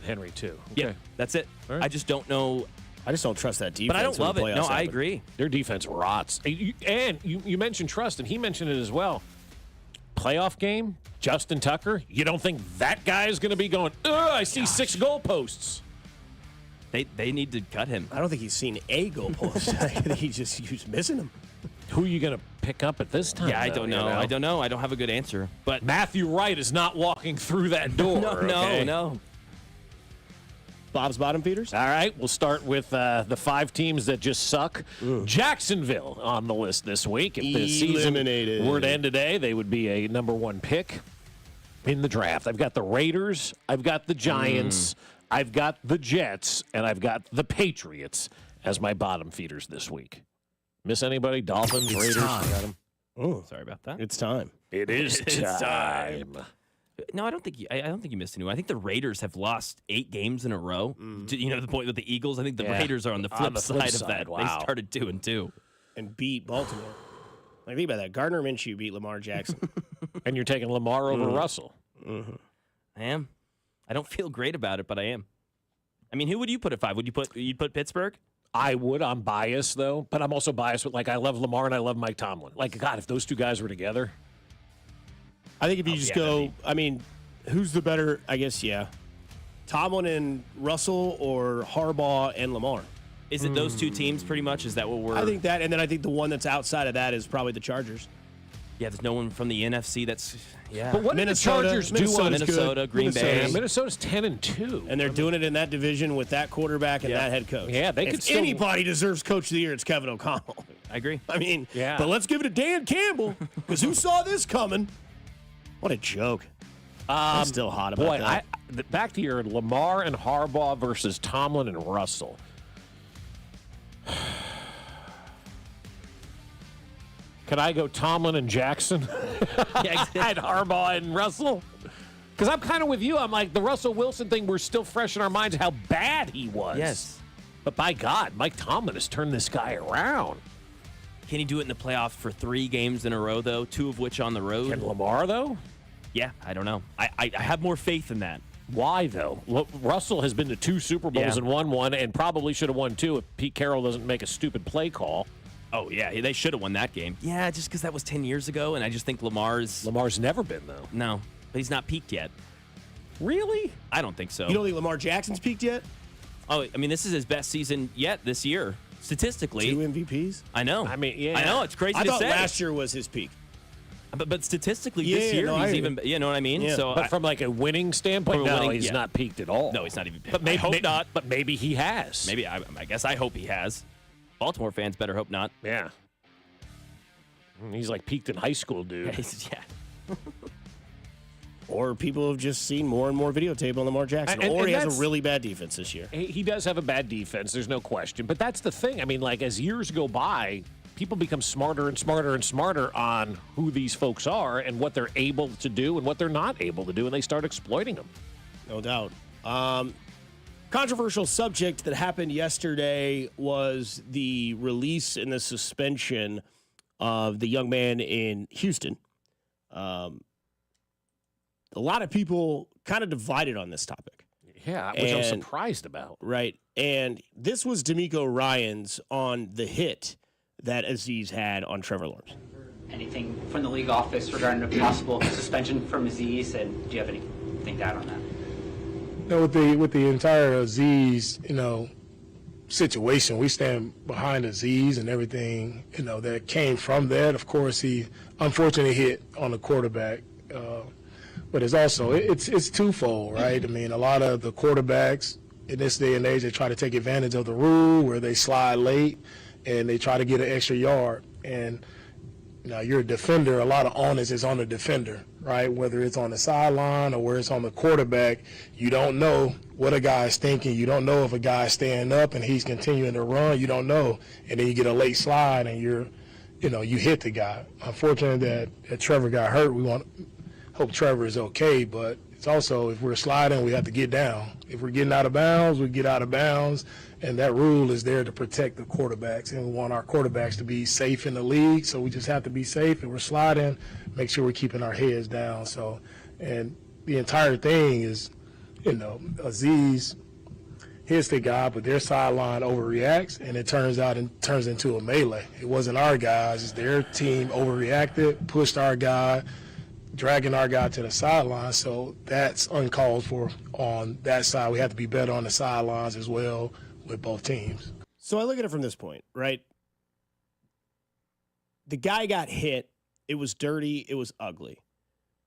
[SPEAKER 3] Henry, too.
[SPEAKER 20] Okay.
[SPEAKER 3] Yeah,
[SPEAKER 20] that's it.
[SPEAKER 3] Right.
[SPEAKER 20] I just don't know.
[SPEAKER 4] I just don't trust that defense.
[SPEAKER 20] But I don't love it. No, I agree.
[SPEAKER 3] Their defense rots. And you mentioned trust, and he mentioned it as well. Playoff game, Justin Tucker, you don't think that guy is going to be going, I see 6 goalposts.
[SPEAKER 20] They need to cut him.
[SPEAKER 4] I don't think he's seen a goalpost. I think he's missing them.
[SPEAKER 3] Who are you going to pick up at this time?
[SPEAKER 20] Yeah, I don't know. I don't know. I don't have a good answer. But
[SPEAKER 3] Matthew Wright is not walking through that door.
[SPEAKER 20] No.
[SPEAKER 4] Bob's bottom feeders?
[SPEAKER 3] All right, we'll start with the 5 teams that just suck. Jacksonville on the list this week. If the season were to end today, they would be a number 1 pick in the draft. I've got the Raiders. I've got the Giants. I've got the Jets. And I've got the Patriots as my bottom feeders this week. Miss anybody? Dolphins, Raiders?
[SPEAKER 20] Time.
[SPEAKER 3] Got 'em?
[SPEAKER 20] Oh, sorry about that.
[SPEAKER 4] It's time.
[SPEAKER 3] It is time.
[SPEAKER 20] No, I don't think you missed anyone. I think the Raiders have lost 8 games in a row. The point with the Eagles. I think the Raiders are on the flip side of that.
[SPEAKER 3] Wow.
[SPEAKER 20] They started 2-2
[SPEAKER 4] and beat Baltimore. Like, think about that. Gardner Minshew beat Lamar Jackson,
[SPEAKER 3] and you're taking Lamar over Russell.
[SPEAKER 20] I am. I don't feel great about it, but I am. I mean, who would you put at 5? You'd put Pittsburgh?
[SPEAKER 3] I would. I'm biased though, but I'm also biased with I love Lamar and I love Mike Tomlin. God, if those 2 guys were together.
[SPEAKER 4] I think if you just go, I mean, who's the better, I guess, Tomlin and Russell or Harbaugh and Lamar?
[SPEAKER 20] Is it those 2 teams pretty much? Is that what we're...
[SPEAKER 4] I think that, and then I think the one that's outside of that is probably the Chargers.
[SPEAKER 20] Yeah, there's no one from the NFC that's... Yeah.
[SPEAKER 3] But what did the Chargers do on
[SPEAKER 20] Minnesota, Green Bay?
[SPEAKER 3] Minnesota's 10-2.
[SPEAKER 4] And they're doing it in that division with that quarterback and that head coach.
[SPEAKER 3] Yeah, they could
[SPEAKER 4] If anybody deserves Coach of the Year, it's Kevin O'Connell.
[SPEAKER 20] I agree.
[SPEAKER 4] I mean, but let's give it to Dan Campbell, because who saw this coming? What a joke. I'm still hot about that.
[SPEAKER 3] Back to your Lamar and Harbaugh versus Tomlin and Russell. Can I go Tomlin and Jackson? And Harbaugh and Russell? Because I'm kind of with you. I'm like, the Russell Wilson thing, we're still fresh in our minds how bad he was.
[SPEAKER 20] Yes.
[SPEAKER 3] But by God, Mike Tomlin has turned this guy around.
[SPEAKER 20] Can he do it in the playoffs for 3 games in a row, though, 2 of which on the road?
[SPEAKER 3] Can Lamar, though?
[SPEAKER 20] Yeah, I don't know. I have more faith in that.
[SPEAKER 3] Why, though? Russell has been to 2 Super Bowls and won 1 and probably should have won 2 if Pete Carroll doesn't make a stupid play call.
[SPEAKER 20] Oh, yeah, they should have won that game. Yeah, just because that was 10 years ago, and I just think Lamar's
[SPEAKER 3] never been, though.
[SPEAKER 20] No, but he's not peaked yet.
[SPEAKER 3] Really?
[SPEAKER 20] I don't think so.
[SPEAKER 4] You don't think Lamar Jackson's peaked yet?
[SPEAKER 20] Oh, I mean, this is his best season yet this year, statistically.
[SPEAKER 4] 2 MVPs?
[SPEAKER 20] I know.
[SPEAKER 3] I mean, yeah.
[SPEAKER 20] I know, it's crazy
[SPEAKER 4] I
[SPEAKER 20] to
[SPEAKER 4] thought
[SPEAKER 20] say.
[SPEAKER 4] last year was his peak.
[SPEAKER 20] But statistically, this year, he's even, you know what I mean?
[SPEAKER 3] Yeah.
[SPEAKER 20] So,
[SPEAKER 3] but from a winning standpoint, he's not peaked at all.
[SPEAKER 20] No, he's not even.
[SPEAKER 3] But maybe,
[SPEAKER 20] I hope not.
[SPEAKER 3] But maybe he has.
[SPEAKER 20] Maybe, I guess I hope he has. Baltimore fans better hope not.
[SPEAKER 3] Yeah. He's peaked in high school, dude.
[SPEAKER 20] Yeah.
[SPEAKER 4] Or people have just seen more and more videotape on Lamar Jackson. Or he has a really bad defense this year.
[SPEAKER 3] He does have a bad defense. There's no question. But that's the thing. I mean, as years go by, people become smarter and smarter and smarter on who these folks are and what they're able to do and what they're not able to do, and they start exploiting them.
[SPEAKER 4] No doubt. Controversial subject that happened yesterday was the release and the suspension of the young man in Houston. A lot of people kind of divided on this topic.
[SPEAKER 3] Yeah, which I'm surprised about.
[SPEAKER 4] Right. And this was D'Amico Ryans on the hit that Aziz had on Trevor Lawrence.
[SPEAKER 6] Anything from the league office regarding a possible suspension from Aziz, and do you have anything to add on that?
[SPEAKER 8] No, with the entire Aziz, situation, we stand behind Aziz and everything, that came from that. Of course, he unfortunately hit on the quarterback, but it's also it's twofold, right? I mean, a lot of the quarterbacks in this day and age, they try to take advantage of the rule where they slide late and they try to get an extra yard. And you're a defender, a lot of onus is on the defender, right? Whether it's on the sideline or where it's on the quarterback, you don't know what a guy's thinking. You don't know if a guy's staying up and he's continuing to run. You don't know. And then you get a late slide and you hit the guy. Unfortunate that Trevor got hurt. We hope Trevor is okay, but It's also, if we're sliding, we have to get down. If we're getting out of bounds, we get out of bounds. And that rule is there to protect the quarterbacks. And we want our quarterbacks to be safe in the league. So we just have to be safe. If we're sliding, make sure we're keeping our heads down. So, and the entire thing is, Aziz hits the guy, but their sideline overreacts, and it turns into a melee. It wasn't our guys. It's their team overreacted, pushed our guy, dragging our guy to the sideline. So that's uncalled for on that side. We have to be better on the sidelines as well with both teams.
[SPEAKER 4] So I look at it from this point, right? The guy got hit. It was dirty. It was ugly.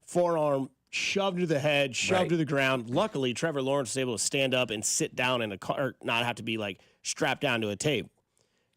[SPEAKER 4] Forearm shoved to the head, shoved to the ground. Luckily, Trevor Lawrence was able to stand up and sit down in a car, not have to be like strapped down to a table.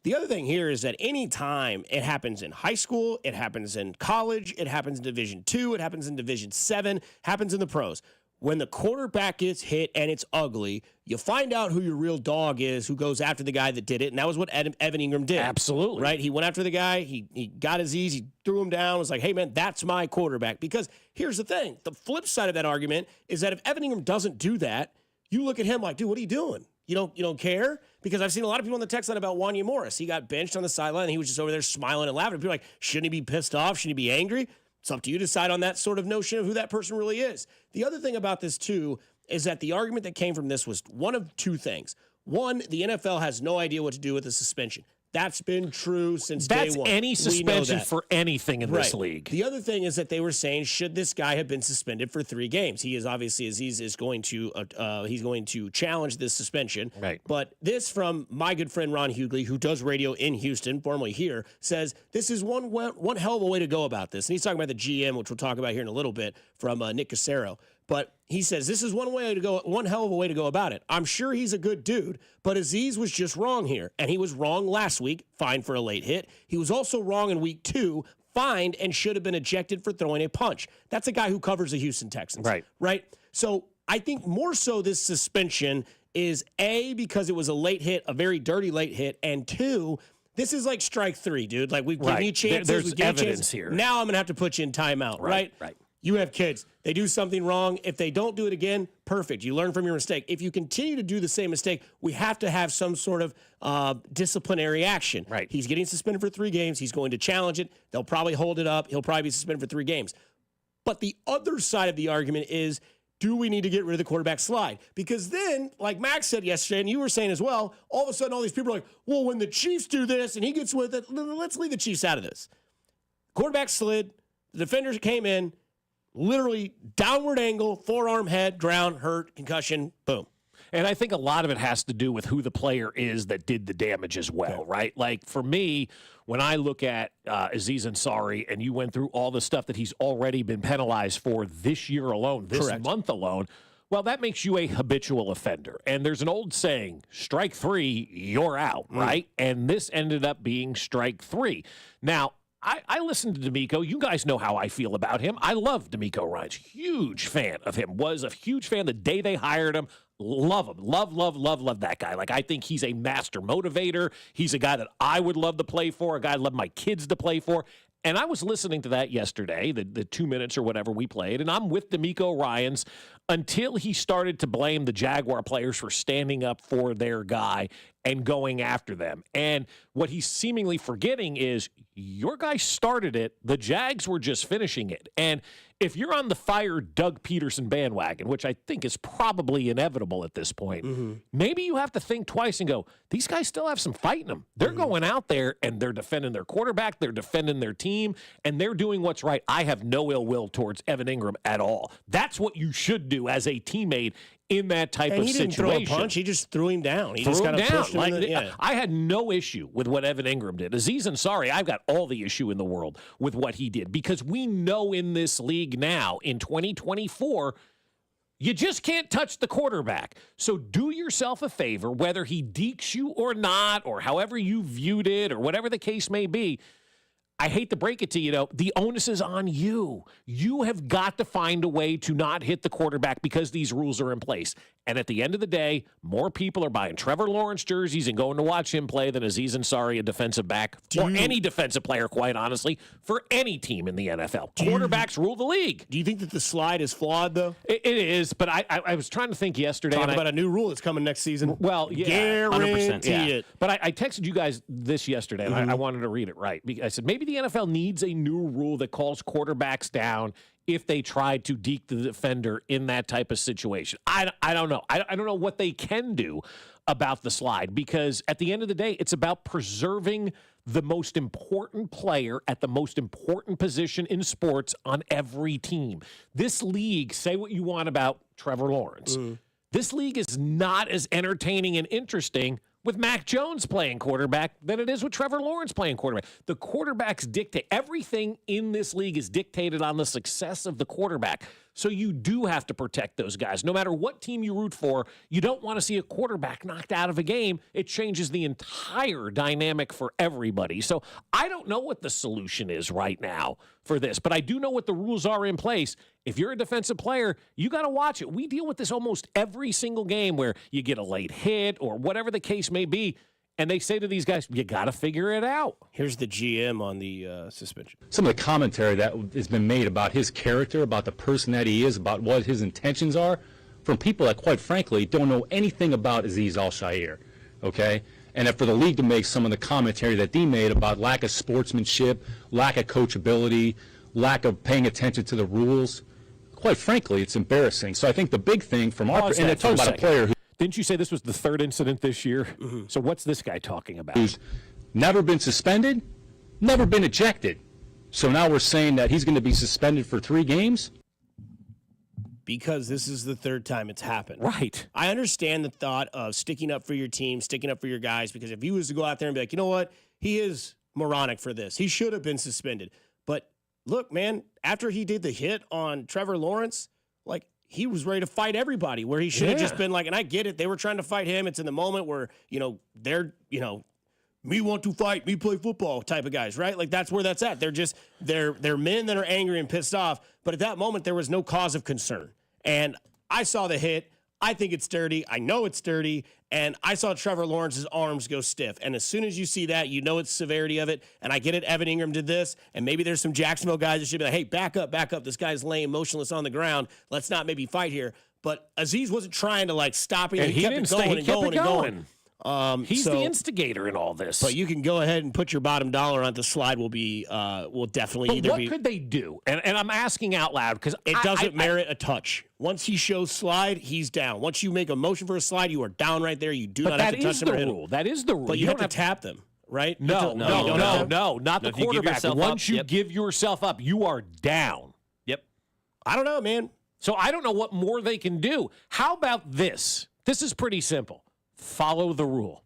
[SPEAKER 4] The other thing here is that any time it happens in high school, it happens in college, it happens in Division II, it happens in Division VII, happens in the pros. When the quarterback gets hit and it's ugly, you find out who your real dog is, who goes after the guy that did it, and that was what Evan Ingram did.
[SPEAKER 3] Absolutely.
[SPEAKER 4] Right? He went after the guy, he got his ease, he threw him down, was like, hey, man, that's my quarterback. Because here's the thing. The flip side of that argument is that if Evan Ingram doesn't do that, you look at him like, dude, what are you doing? You don't care? Because I've seen a lot of people on the text line about Wanya Morris. He got benched on the sideline, and he was just over there smiling and laughing. People are like, shouldn't he be pissed off? Shouldn't he be angry? It's up to you to decide on that sort of notion of who that person really is. The other thing about this, too, is that the argument that came from this was one of two things. One, the NFL has no idea what to do with the suspension. That's been true since day one.
[SPEAKER 3] That's any suspension for anything in this league.
[SPEAKER 4] The other thing is that they were saying, should this guy have been suspended for 3 games? He is obviously, Aziz is going to, he's going to challenge this suspension.
[SPEAKER 3] Right.
[SPEAKER 4] But this from my good friend Ron Hughley, who does radio in Houston, formerly here, says this is one hell of a way to go about this. And he's talking about the GM, which we'll talk about here in a little bit, from Nick Casero. But he says this is one hell of a way to go about it. I'm sure he's a good dude, but Aziz was just wrong here. And he was wrong last week, fined for a late hit. He was also wrong in week 2, fined and should have been ejected for throwing a punch. That's a guy who covers the Houston Texans. Right? So I think more so this suspension is A, because it was a late hit, a very dirty late hit, and 2, this is like strike 3, dude. Like we've given you chances.
[SPEAKER 3] There's evidence here.
[SPEAKER 4] Now I'm going to have to put you in timeout, right?
[SPEAKER 3] Right.
[SPEAKER 4] You have kids. They do something wrong. If they don't do it again, perfect. You learn from your mistake. If you continue to do the same mistake, we have to have some sort of disciplinary action.
[SPEAKER 3] Right.
[SPEAKER 4] He's getting suspended for 3 games. He's going to challenge it. They'll probably hold it up. He'll probably be suspended for 3 games. But the other side of the argument is, do we need to get rid of the quarterback slide? Because then, like Max said yesterday, and you were saying as well, all of a sudden all these people are like, well, when the Chiefs do this and he gets with it, let's leave the Chiefs out of this. Quarterback slid. The defenders came in. Literally downward angle, forearm, head, ground, hurt, concussion, boom.
[SPEAKER 3] And I think a lot of it has to do with who the player is that did the damage as well, right? Like for me, when I look at Aziz Ansari and you went through all the stuff that he's already been penalized for this year alone, this month alone, well, that makes you a habitual offender. And there's an old saying, strike 3, you're out, right? And this ended up being strike 3. Now, I listened to D'Amico. You guys know how I feel about him. I love D'Amico Ryans. Huge fan of him. Was a huge fan the day they hired him. Love him. Love that guy. Like, I think he's a master motivator. He's a guy that I would love to play for, a guy I'd love my kids to play for. And I was listening to that yesterday, the 2 minutes or whatever we played, and I'm with D'Amico Ryans until he started to blame the Jaguar players for standing up for their guy and going after them. And what he's seemingly forgetting is your guy started it. The Jags were just finishing it. And if you're on the fire Doug Peterson bandwagon, which I think is probably inevitable at this point, maybe you have to think twice and go, these guys still have some fight in them. They're going out there and they're defending their quarterback, they're defending their team, and they're doing what's right. I have no ill will towards Evan Ingram at all. That's what you should do as a teammate in that type of situation.
[SPEAKER 4] He didn't throw a punch. He just threw him down. He just kind of pushed him.
[SPEAKER 3] I had no issue with what Evan Ingram did. Aziz Ansari, I've got all the issue in the world with what he did because we know in this league now, in 2024, you just can't touch the quarterback. So do yourself a favor, whether he dekes you or not, or however you viewed it, or whatever the case may be. I hate to break it to you, though, the onus is on you. You have got to find a way to not hit the quarterback because these rules are in place. And at the end of the day, more people are buying Trevor Lawrence jerseys and going to watch him play than Aziz Ansari, a defensive back, or any defensive player, quite honestly, for any team in the NFL. Quarterbacks rule the league.
[SPEAKER 4] Do you think that the slide is flawed, though?
[SPEAKER 3] It is, but I was trying to think yesterday.
[SPEAKER 4] Talk about a new rule that's coming next season.
[SPEAKER 3] Well, yeah.
[SPEAKER 4] Guarantee
[SPEAKER 3] 100%.
[SPEAKER 4] it.
[SPEAKER 3] But I texted you guys this yesterday, and I wanted to read it right. I said, maybe the NFL needs a new rule that calls quarterbacks down if they try to deke the defender in that type of situation. I don't know. I don't know what they can do about the slide, because at the end of the day, it's about preserving the most important player at the most important position in sports on every team. This league, say what you want about Trevor Lawrence, this league is not as entertaining and interesting with Mac Jones playing quarterback than it is with Trevor Lawrence playing quarterback. The quarterbacks dictate. Everything in this league is dictated on the success of the quarterback. So you do have to protect those guys. No matter what team you root for, you don't want to see a quarterback knocked out of a game. It changes the entire dynamic for everybody. So I don't know what the solution is right now for this, but I do know what the rules are in place. If you're a defensive player, you got to watch it. We deal with this almost every single game where you get a late hit or whatever the case may be. And they say to these guys, you got to figure it out.
[SPEAKER 4] Here's the GM on the suspension.
[SPEAKER 10] Some of the commentary that has been made about his character, about the person that he is, about what his intentions are, from people that, quite frankly, don't know anything about Aziz Al-Shaair, okay? And for the league to make some of the commentary that he made about lack of sportsmanship, lack of coachability, lack of paying attention to the rules, quite frankly, it's embarrassing. So I think the big thing from our – and they're talking about a player who –
[SPEAKER 3] didn't you say this was the third incident this year? So what's this guy talking about?
[SPEAKER 10] Who's never been suspended, never been ejected. So now we're saying that he's going to be suspended for 3 games?
[SPEAKER 4] Because this is the third time it's happened.
[SPEAKER 3] Right.
[SPEAKER 4] I understand the thought of sticking up for your team, sticking up for your guys, because if he was to go out there and be like, you know what, he is moronic for this. He should have been suspended. But look, man, after he did the hit on Trevor Lawrence, like, he was ready to fight everybody, where he should have just been like, and I get it, they were trying to fight him. It's in the moment where, they're, me want to fight, me play football type of guys, right? Like, that's where that's at. They're just, they're men that are angry and pissed off. But at that moment, there was no cause of concern. And I saw the hit. I think it's dirty. I know it's dirty. And I saw Trevor Lawrence's arms go stiff. And as soon as you see that, you know it's severity of it. And I get it. Evan Ingram did this. And maybe there's some Jacksonville guys that should be like, hey, back up. This guy's laying motionless on the ground. Let's not maybe fight here. But Aziz wasn't trying to, like, stop him. He kept it going and going and going.
[SPEAKER 3] He's the instigator in all this.
[SPEAKER 4] But you can go ahead and put your bottom dollar on the slide. Will definitely
[SPEAKER 3] but what could they do? And I'm asking out loud because
[SPEAKER 4] it doesn't merit a touch. Once he shows slide, he's down. Once you make a motion for a slide, you are down right there. You do not have to touch them or hit them.
[SPEAKER 3] That is the rule.
[SPEAKER 4] But you have to tap them, right?
[SPEAKER 3] No, not the quarterback. Once you give yourself up, you are down.
[SPEAKER 20] Yep.
[SPEAKER 4] I don't know, man.
[SPEAKER 3] So I don't know what more they can do. How about this? This is pretty simple. Follow the rule.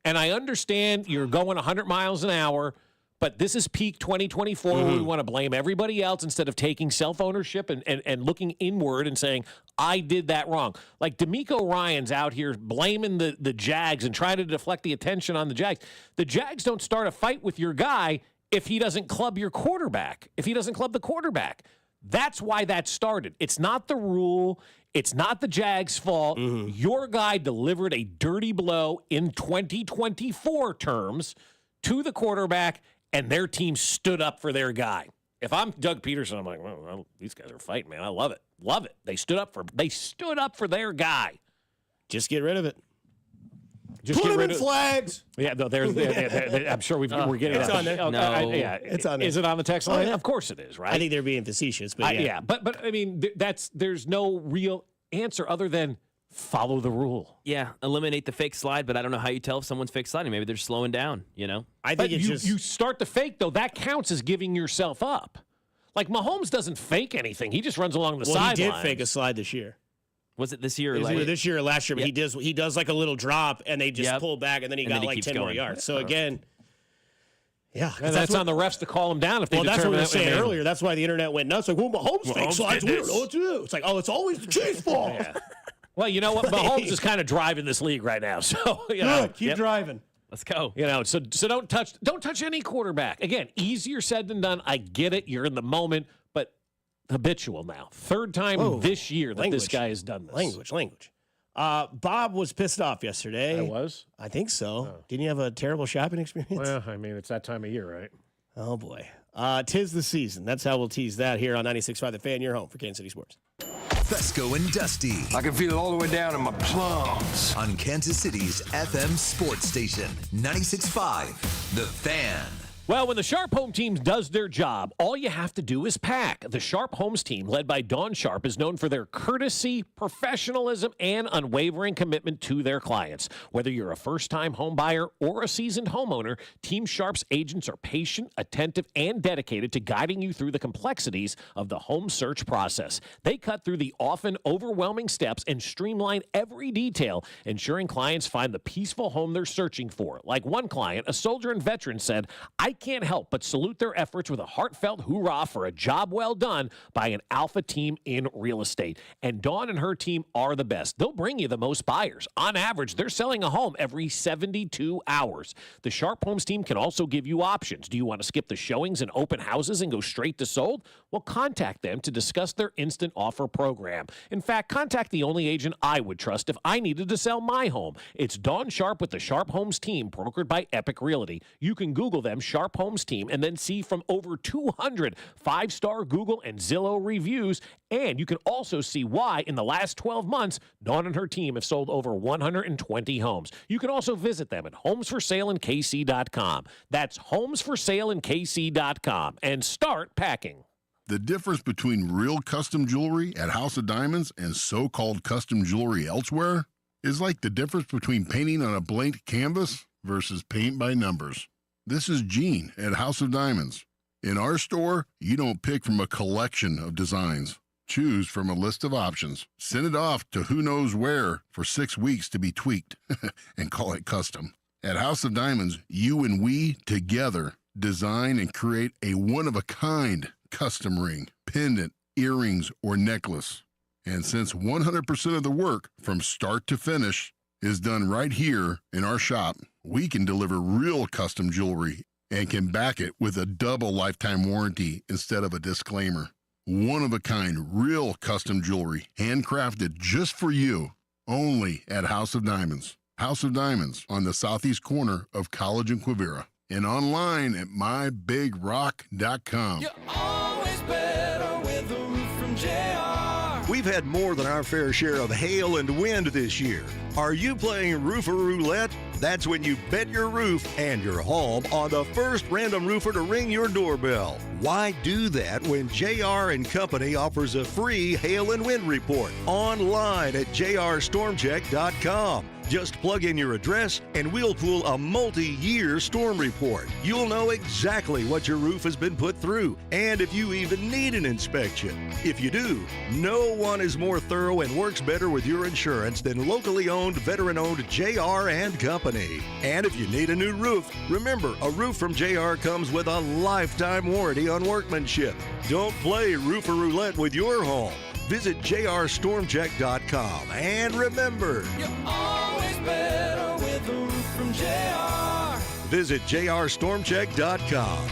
[SPEAKER 3] And I understand you're going 100 miles an hour, but this is peak 2024 where we want to blame everybody else instead of taking self-ownership and looking inward and saying, I did that wrong. Like D'Amico Ryan's out here blaming the Jags and trying to deflect the attention on the Jags. The Jags don't start a fight with your guy if he doesn't club your quarterback, if he doesn't club the quarterback. That's why that started. It's not the rule. It's not the Jags' fault. Your guy delivered a dirty blow in 2024 terms to the quarterback, and their team stood up for their guy. If I'm Doug Peterson, I'm like, well, these guys are fighting, man. I love it. Love it. They stood up for their guy.
[SPEAKER 4] Just get rid of it.
[SPEAKER 3] Just
[SPEAKER 4] put them in flags.
[SPEAKER 3] Yeah, no, I'm sure we're getting
[SPEAKER 4] it's
[SPEAKER 3] that.
[SPEAKER 4] on there.
[SPEAKER 3] It's on there. Is it on the text line? Of course it is, right?
[SPEAKER 4] I think they're being facetious, but yeah.
[SPEAKER 3] But I mean, there's no real answer other than follow the rule.
[SPEAKER 20] Yeah, eliminate the fake slide, but I don't know how you tell if someone's fake sliding. Maybe they're slowing down,
[SPEAKER 4] I think
[SPEAKER 3] you start the fake, though. That counts as giving yourself up. Like, Mahomes doesn't fake anything. He just runs along the sideline.
[SPEAKER 4] He did fake a slide this year.
[SPEAKER 20] Was it this year or
[SPEAKER 4] either this year or last year? But he does like a little drop, and they just pull back, and then he got like 10 more yards. So again, yeah,
[SPEAKER 3] and that's on the refs to call him down if they.
[SPEAKER 4] Well, that's what we were saying earlier. That's why the internet went nuts. Like, well, Mahomes fake slides. We don't know what to do. It's like, oh, it's always the Chiefs' fault.
[SPEAKER 3] Well, you know what? Mahomes is kind of driving this league right now. So keep
[SPEAKER 4] driving.
[SPEAKER 20] Let's go.
[SPEAKER 3] So don't touch any quarterback. Again, easier said than done. I get it. You're in the moment, but habitual now. Third time this year that this guy has done this.
[SPEAKER 4] Language. Bob was pissed off yesterday.
[SPEAKER 3] I was?
[SPEAKER 4] I think so. Didn't you have a terrible shopping experience?
[SPEAKER 3] Well, I mean, it's that time of year, right?
[SPEAKER 4] Oh, boy. 'Tis the season. That's how we'll tease that here on 96.5 The Fan, your home for Kansas City Sports.
[SPEAKER 5] Fescoe and Dusty.
[SPEAKER 11] I can feel it all the way down in my plums.
[SPEAKER 5] On Kansas City's FM sports station, 96.5 The Fan.
[SPEAKER 3] Well, when the Sharp Home Team does their job, all you have to do is pack. The Sharp Homes team, led by Dawn Sharp, is known for their courtesy, professionalism, and unwavering commitment to their clients. Whether you're a first-time home buyer or a seasoned homeowner, Team Sharp's agents are patient, attentive, and dedicated to guiding you through the complexities of the home search process. They cut through the often overwhelming steps and streamline every detail, ensuring clients find the peaceful home they're searching for. Like one client, a soldier and veteran, said, "I can't help but salute their efforts with a heartfelt hoorah for a job well done by an alpha team in real estate." And Dawn and her team are the best. They'll bring you the most buyers. On average, they're selling a home every 72 hours. The Sharp Homes team can also give you options. Do you want to skip the showings and open houses and go straight to sold? Well, contact them to discuss their instant offer program. In fact, contact the only agent I would trust if I needed to sell my home. It's Dawn Sharp with the Sharp Homes team, brokered by Epic Realty. You can Google them, Sharp Homes team, and then see from over 200 five-star Google and Zillow reviews. And you can also see why in the last 12 months, Dawn and her team have sold over 120 homes. You can also visit them at homesforsaleInKC.com. That's homesforsaleInKC.com, and start packing.
[SPEAKER 12] The difference between real custom jewelry at House of Diamonds and so-called custom jewelry elsewhere is like the difference between painting on a blank canvas versus paint by numbers. This is Gene at House of Diamonds. In our store, you don't pick from a collection of designs. Choose from a list of options. Send it off to who knows where for 6 weeks to be tweaked and call it custom. At House of Diamonds, you and we together design and create a one-of-a-kind custom ring, pendant, earrings, or necklace. And since 100% of the work from start to finish is done right here in our shop, we can deliver real custom jewelry and can back it with a double lifetime warranty instead of a disclaimer. One-of-a-kind, real custom jewelry, handcrafted just for you, only at House of Diamonds. House of Diamonds on the southeast corner of College and Quivira, and online at mybigrock.com.
[SPEAKER 7] You're always better with a roof from JR.
[SPEAKER 22] We've had more than our fair share of hail and wind this year. Are you playing Roofer Roulette? That's when you bet your roof and your home on the first random roofer to ring your doorbell. Why do that when JR & Company offers a free hail and wind report online at jrstormcheck.com? Just plug in your address and we'll pull a multi-year storm report. You'll know exactly what your roof has been put through and if you even need an inspection. If you do, no one is more thorough and works better with your insurance than locally owned, veteran-owned JR & Company. And if you need a new roof, remember, a roof from JR comes with a lifetime warranty on workmanship. Don't play Roofer Roulette with your home. Visit jrstormcheck.com. And remember,
[SPEAKER 7] You're always better with a roof from JR.
[SPEAKER 22] visit jrstormcheck.com.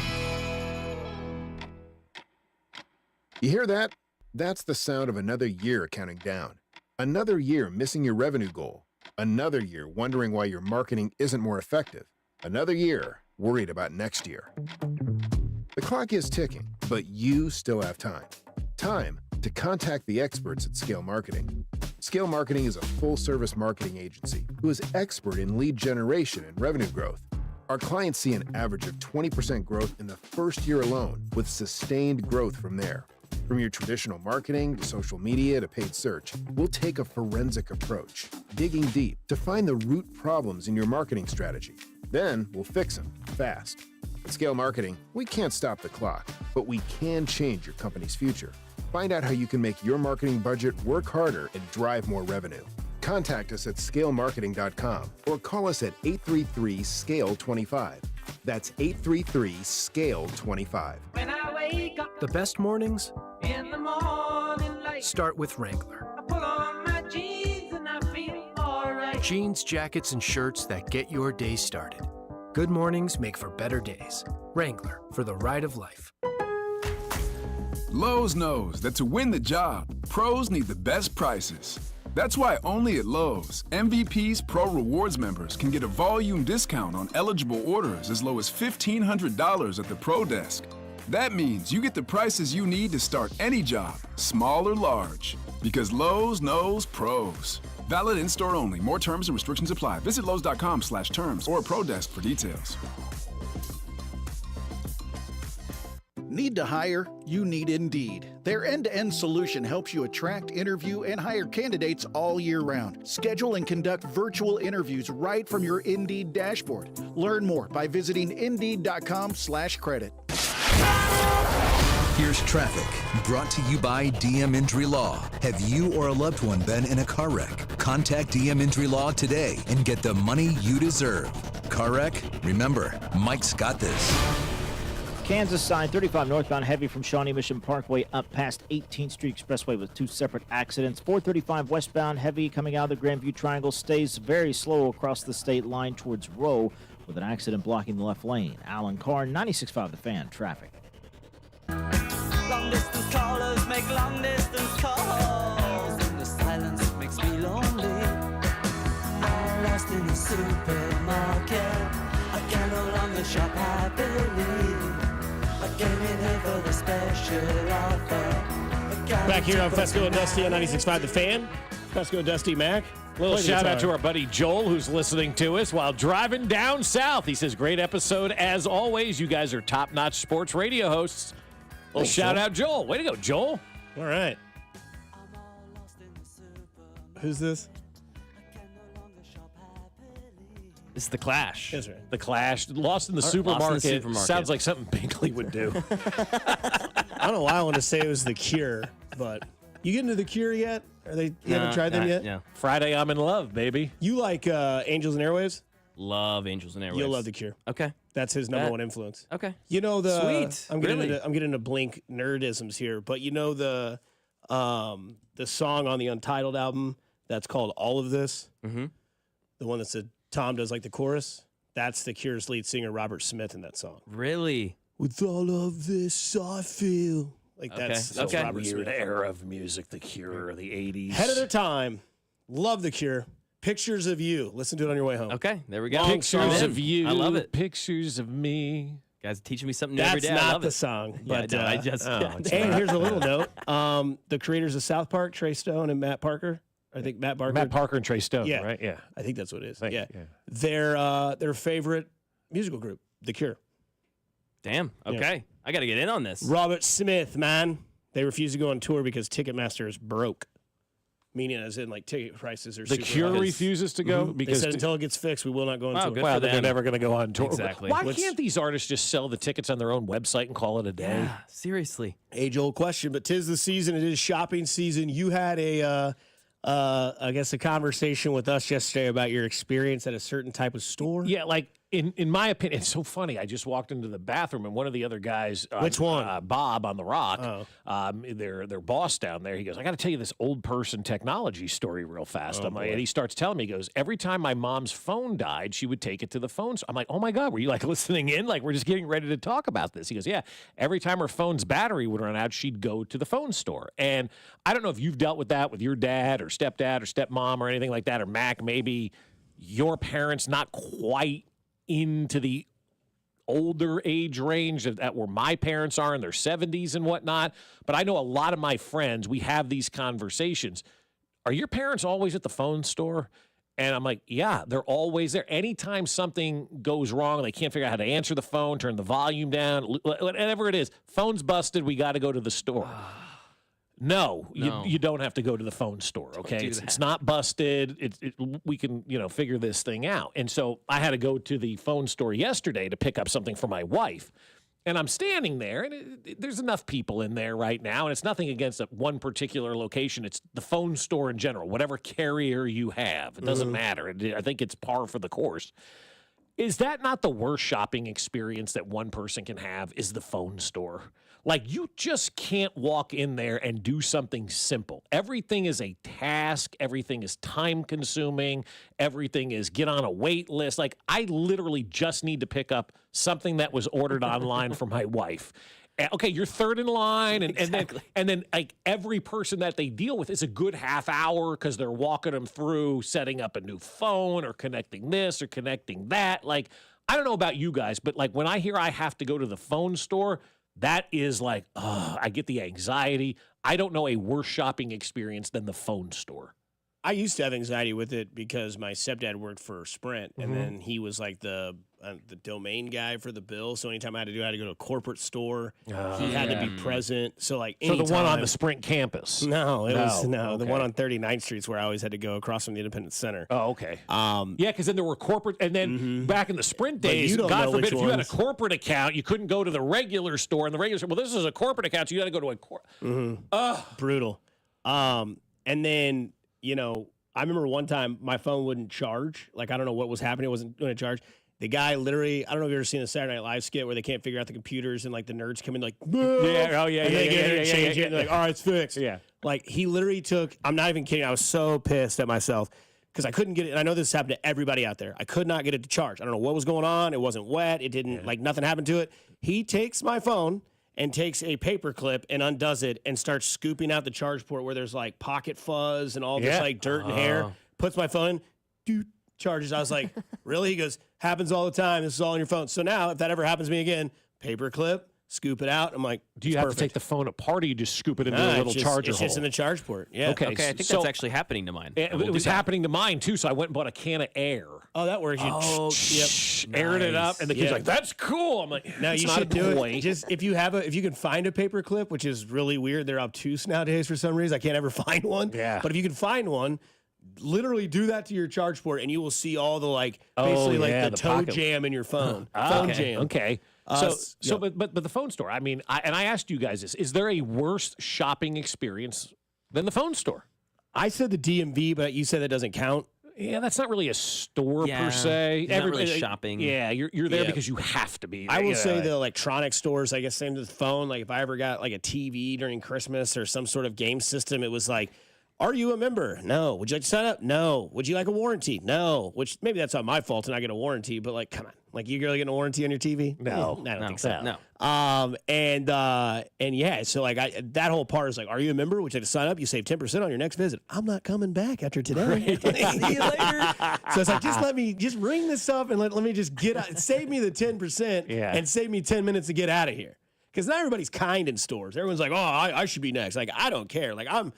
[SPEAKER 13] You hear that? That's the sound of another year counting down. Another year missing your revenue goal. Another year wondering why your marketing isn't more effective. Another year worried about next year. The clock is ticking, but you still have time. Time to contact the experts at Scale Marketing. Scale Marketing is a full-service marketing agency who is expert in lead generation and revenue growth. Our clients see an average of 20% growth in the first year alone, with sustained growth from there. From your traditional marketing to social media to paid search, we'll take a forensic approach, digging deep to find the root problems in your marketing strategy. Then we'll fix them fast. At Scale Marketing, we can't stop the clock, but we can change your company's future. Find out how you can make your marketing budget work harder and drive more revenue. Contact us at scalemarketing.com or call us at 833-SCALE-25. That's 833-SCALE-25.
[SPEAKER 7] When I wake up
[SPEAKER 9] The best mornings
[SPEAKER 7] in the morning light,
[SPEAKER 9] start with Wrangler.
[SPEAKER 7] I pull on my jeans and I feel alright.
[SPEAKER 9] Jeans, jackets, and shirts that get your day started. Good mornings make for better days. Wrangler, for the ride of life.
[SPEAKER 1] Lowe's knows that to win the job, pros need the best prices. That's why only at Lowe's, MVP's Pro Rewards members can get a volume discount on eligible orders as low as $1,500 at the Pro Desk. That means you get the prices you need to start any job, small or large. Because Lowe's knows pros. Valid in-store only. More terms and restrictions apply. Visit Lowe's.com/terms or Pro Desk for details.
[SPEAKER 14] Need to hire? You need Indeed. Their end-to-end solution helps you attract, interview, and hire candidates all year round. Schedule and conduct virtual interviews right from your Indeed dashboard. Learn more by visiting Indeed.com/credit.
[SPEAKER 5] Here's traffic, brought to you by DM Injury Law. Have you or a loved one been in a car wreck? Contact DM Injury Law today and get the money you deserve. Car wreck? Remember, Mike's got this.
[SPEAKER 18] Kansas side, 35 northbound, heavy from Shawnee Mission Parkway up past 18th Street Expressway with 2 separate accidents. 435 westbound, heavy coming out of the Grandview Triangle, stays very slow across the state line towards Rowe with an accident blocking the left lane. Alan Carr, 96.5 The Fan, traffic.
[SPEAKER 7] Long distance callers make long distance calls, and the silence makes me lonely. I'm lost in the supermarket. I can no longer shop happily. I came in here for the special offer.
[SPEAKER 4] Back here on Fescoe and Dusty on 96.5 The Fan. Fescoe and Dusty, Mac.
[SPEAKER 3] Little shout out to our buddy Joel, who's listening to us while driving down south. He says, great episode. As always, you guys are top-notch sports radio hosts. Well, shout out Joel. Way to go, Joel.
[SPEAKER 4] All right. Who's this?
[SPEAKER 20] This is The Clash.
[SPEAKER 4] That's right.
[SPEAKER 3] The Clash. Lost in the supermarket. Sounds like something Binkley would do.
[SPEAKER 4] I don't know why I wanted to say it was The Cure, but you get into The Cure yet? You haven't tried them yet?
[SPEAKER 20] Yeah.
[SPEAKER 3] Friday, I'm in love, baby.
[SPEAKER 4] You like Angels and Airwaves?
[SPEAKER 20] Love Angels and Airwaves.
[SPEAKER 4] You'll love The Cure.
[SPEAKER 20] Okay.
[SPEAKER 4] That's his number one influence.
[SPEAKER 20] Okay.
[SPEAKER 4] You know the
[SPEAKER 20] Sweet.
[SPEAKER 4] I'm getting into Blink nerdisms here, but you know the song on the Untitled album that's called All of This?
[SPEAKER 20] Mm-hmm.
[SPEAKER 4] The one that said Tom does like the chorus? That's The Cure's lead singer Robert Smith in that song.
[SPEAKER 20] Really?
[SPEAKER 4] With all of this I feel. Like that's Robert
[SPEAKER 3] Weird
[SPEAKER 4] Smith.
[SPEAKER 3] era of music, The Cure, the 80s.
[SPEAKER 4] Head of their time. Love The Cure. Pictures of You. Listen to it on your way home.
[SPEAKER 20] Okay, there we go.
[SPEAKER 3] Pictures of you.
[SPEAKER 20] I love it.
[SPEAKER 3] Pictures of me.
[SPEAKER 20] Guys are teaching me something new every day.
[SPEAKER 4] That's
[SPEAKER 20] I
[SPEAKER 4] not
[SPEAKER 20] love
[SPEAKER 4] the
[SPEAKER 20] it.
[SPEAKER 4] song.
[SPEAKER 20] Yeah,
[SPEAKER 4] But,
[SPEAKER 20] no, I just.
[SPEAKER 4] and here's a little note. The creators of South Park, Trey Stone and Matt Parker. I think Matt Parker.
[SPEAKER 3] Matt Parker and Trey Stone,
[SPEAKER 4] Yeah.
[SPEAKER 3] right? Yeah.
[SPEAKER 4] I think that's what it is.
[SPEAKER 3] Thank
[SPEAKER 4] Yeah.
[SPEAKER 3] you,
[SPEAKER 4] Their favorite musical group, The Cure.
[SPEAKER 20] Damn. Okay. I got to get in on this.
[SPEAKER 4] Robert Smith, man. They refuse to go on tour because Ticketmaster is broke. Meaning as in like ticket prices are
[SPEAKER 3] The
[SPEAKER 4] super
[SPEAKER 3] Cure
[SPEAKER 4] high.
[SPEAKER 3] refuses to go
[SPEAKER 4] Because they said until it gets fixed, we will not go on tour.
[SPEAKER 3] Well, they're never going to go on tour.
[SPEAKER 20] Exactly.
[SPEAKER 3] Why can't these artists just sell the tickets on their own website and call it a day?
[SPEAKER 20] Yeah, seriously.
[SPEAKER 4] Age-old question, but 'tis the season. It is shopping season. You had I guess a conversation with us yesterday about your experience at a certain type of store.
[SPEAKER 3] Yeah, like in my opinion, it's so funny. I just walked into the bathroom and one of the other guys,
[SPEAKER 4] Which one?
[SPEAKER 3] Bob on the Rock, their boss down there. He goes, "I got to tell you this old person technology story real fast." I'm like, and he starts telling me, he goes, "Every time my mom's phone died, she would take it to the phone store." I'm like, "Oh my God, were you like listening in? Like we're just getting ready to talk about this." He goes, "Yeah, every time her phone's battery would run out, she'd go to the phone store." And I don't know if you've dealt with that with your dad or stepdad or stepmom or anything like that, or Mac, maybe your parents not quite into the older age range that where my parents are in their 70s and whatnot. But I know a lot of my friends, we have these conversations. Are your parents always at the phone store? And I'm like, yeah, they're always there. Anytime something goes wrong, they can't figure out how to answer the phone, turn the volume down, whatever it is, phone's busted, we got to go to the store. No, you don't have to go to the phone store, okay? It's not busted. We can, figure this thing out. And so I had to go to the phone store yesterday to pick up something for my wife. And I'm standing there, and there's enough people in there right now, and it's nothing against one particular location. It's the phone store in general, whatever carrier you have. It doesn't matter. I think it's par for the course. Is that not the worst shopping experience that one person can have, is the phone store? Like, you just can't walk in there and do something simple. Everything is a task. Everything is time-consuming. Everything is get on a wait list. Like, I literally just need to pick up something that was ordered online for my wife. Okay, you're third in line, and then like every person that they deal with is a good half hour because they're walking them through setting up a new phone or connecting this or connecting that. Like, I don't know about you guys, but like when I hear I have to go to the phone store, that is like, I get the anxiety. I don't know a worse shopping experience than the phone store.
[SPEAKER 4] I used to have anxiety with it because my stepdad worked for Sprint, and then he was like the domain guy for the bill. So anytime I had to go to a corporate store. He had to be present. So like,
[SPEAKER 3] so the one on the Sprint campus?
[SPEAKER 4] No, it was the
[SPEAKER 3] Okay.
[SPEAKER 4] one on 39th Street is where I always had to go across from the Independence Center.
[SPEAKER 3] Oh, okay. Yeah, because then there were corporate, and then back in the Sprint
[SPEAKER 4] But
[SPEAKER 3] days,
[SPEAKER 4] you don't
[SPEAKER 3] God
[SPEAKER 4] know
[SPEAKER 3] forbid,
[SPEAKER 4] which
[SPEAKER 3] if you had a
[SPEAKER 4] ones.
[SPEAKER 3] corporate account, you couldn't go to the regular store. And the regular store, well, this is a corporate account, so you got to go to a corporate.
[SPEAKER 4] Brutal. And then, I remember one time my phone wouldn't charge. Like, I don't know what was happening. It wasn't going to charge. The guy literally, I don't know if you've ever seen a Saturday Night Live skit where they can't figure out the computers and like the nerds come in like,
[SPEAKER 3] Yeah, oh, yeah,
[SPEAKER 4] and
[SPEAKER 3] yeah,
[SPEAKER 4] they get
[SPEAKER 3] yeah,
[SPEAKER 4] there and
[SPEAKER 3] yeah,
[SPEAKER 4] change
[SPEAKER 3] yeah,
[SPEAKER 4] it. And they're like, all right, it's fixed.
[SPEAKER 3] Yeah.
[SPEAKER 4] Like, he literally took, I'm not even kidding. I was so pissed at myself because I couldn't get it. And I know this happened to everybody out there. I could not get it to charge. I don't know what was going on. It wasn't wet. It didn't, like, nothing happened to it. He takes my phone and takes a paper clip and undoes it and starts scooping out the charge port where there's like pocket fuzz and all this
[SPEAKER 3] Yeah.
[SPEAKER 4] like dirt and hair. Puts my phone in, charges. I was like, really? He goes, happens all the time. This is all on your phone. So now if that ever happens to me again, paper clip, scoop it out. I'm like,
[SPEAKER 3] Do you have to take the phone apart, or you just scoop it into a little
[SPEAKER 4] it's
[SPEAKER 3] charger
[SPEAKER 4] just in
[SPEAKER 3] hole?
[SPEAKER 4] the charge port. Yeah.
[SPEAKER 3] Okay,
[SPEAKER 20] I think
[SPEAKER 3] so
[SPEAKER 20] that's actually happening to mine.
[SPEAKER 3] It was happening to mine too, so I went and bought a can of air.
[SPEAKER 4] Oh, that works. You
[SPEAKER 3] Aired it up, and the kid's like, "That's cool." I'm like,
[SPEAKER 4] No,
[SPEAKER 3] "It's
[SPEAKER 4] you
[SPEAKER 3] not
[SPEAKER 4] should
[SPEAKER 3] a
[SPEAKER 4] do
[SPEAKER 3] toy."
[SPEAKER 4] it. Just if you can find a paper clip, which is really weird. They're obtuse nowadays for some reason. I can't ever find one.
[SPEAKER 3] Yeah.
[SPEAKER 4] But if you can find one, literally do that to your charge port, and you will see all the basically the toe
[SPEAKER 3] pocket.
[SPEAKER 4] jam in your phone.
[SPEAKER 3] Phone
[SPEAKER 4] Phone jam.
[SPEAKER 3] Okay. But the phone store. I mean, I asked you guys this: is there a worse shopping experience than the phone store?
[SPEAKER 4] I said the DMV, but you said that doesn't count.
[SPEAKER 3] Yeah, that's not really a store per
[SPEAKER 20] Yeah,
[SPEAKER 3] se.
[SPEAKER 20] it's not really shopping.
[SPEAKER 3] Yeah, you're there
[SPEAKER 4] Yeah.
[SPEAKER 3] because you have to be.
[SPEAKER 4] I will
[SPEAKER 3] Yeah.
[SPEAKER 4] say the electronic stores, I guess same to the phone. Like if I ever got like a TV during Christmas or some sort of game system, it was like, are you a member? No. Would you like to sign up? No. Would you like a warranty? No. Which maybe that's not my fault to not get a warranty, but like, come on. Like you really getting a warranty on your TV?
[SPEAKER 3] No.
[SPEAKER 4] I don't think so.
[SPEAKER 20] No.
[SPEAKER 4] And yeah, so like that whole part is like, are you a member? Would you like to sign up? You save 10% on your next visit. I'm not coming back after today. See you later. So it's like, just ring this up and let me just get out. Save me the 10% and save me 10 minutes to get out of here. Because not everybody's kind in stores. Everyone's like, oh, I should be next. Like, I don't care. Like, I'm,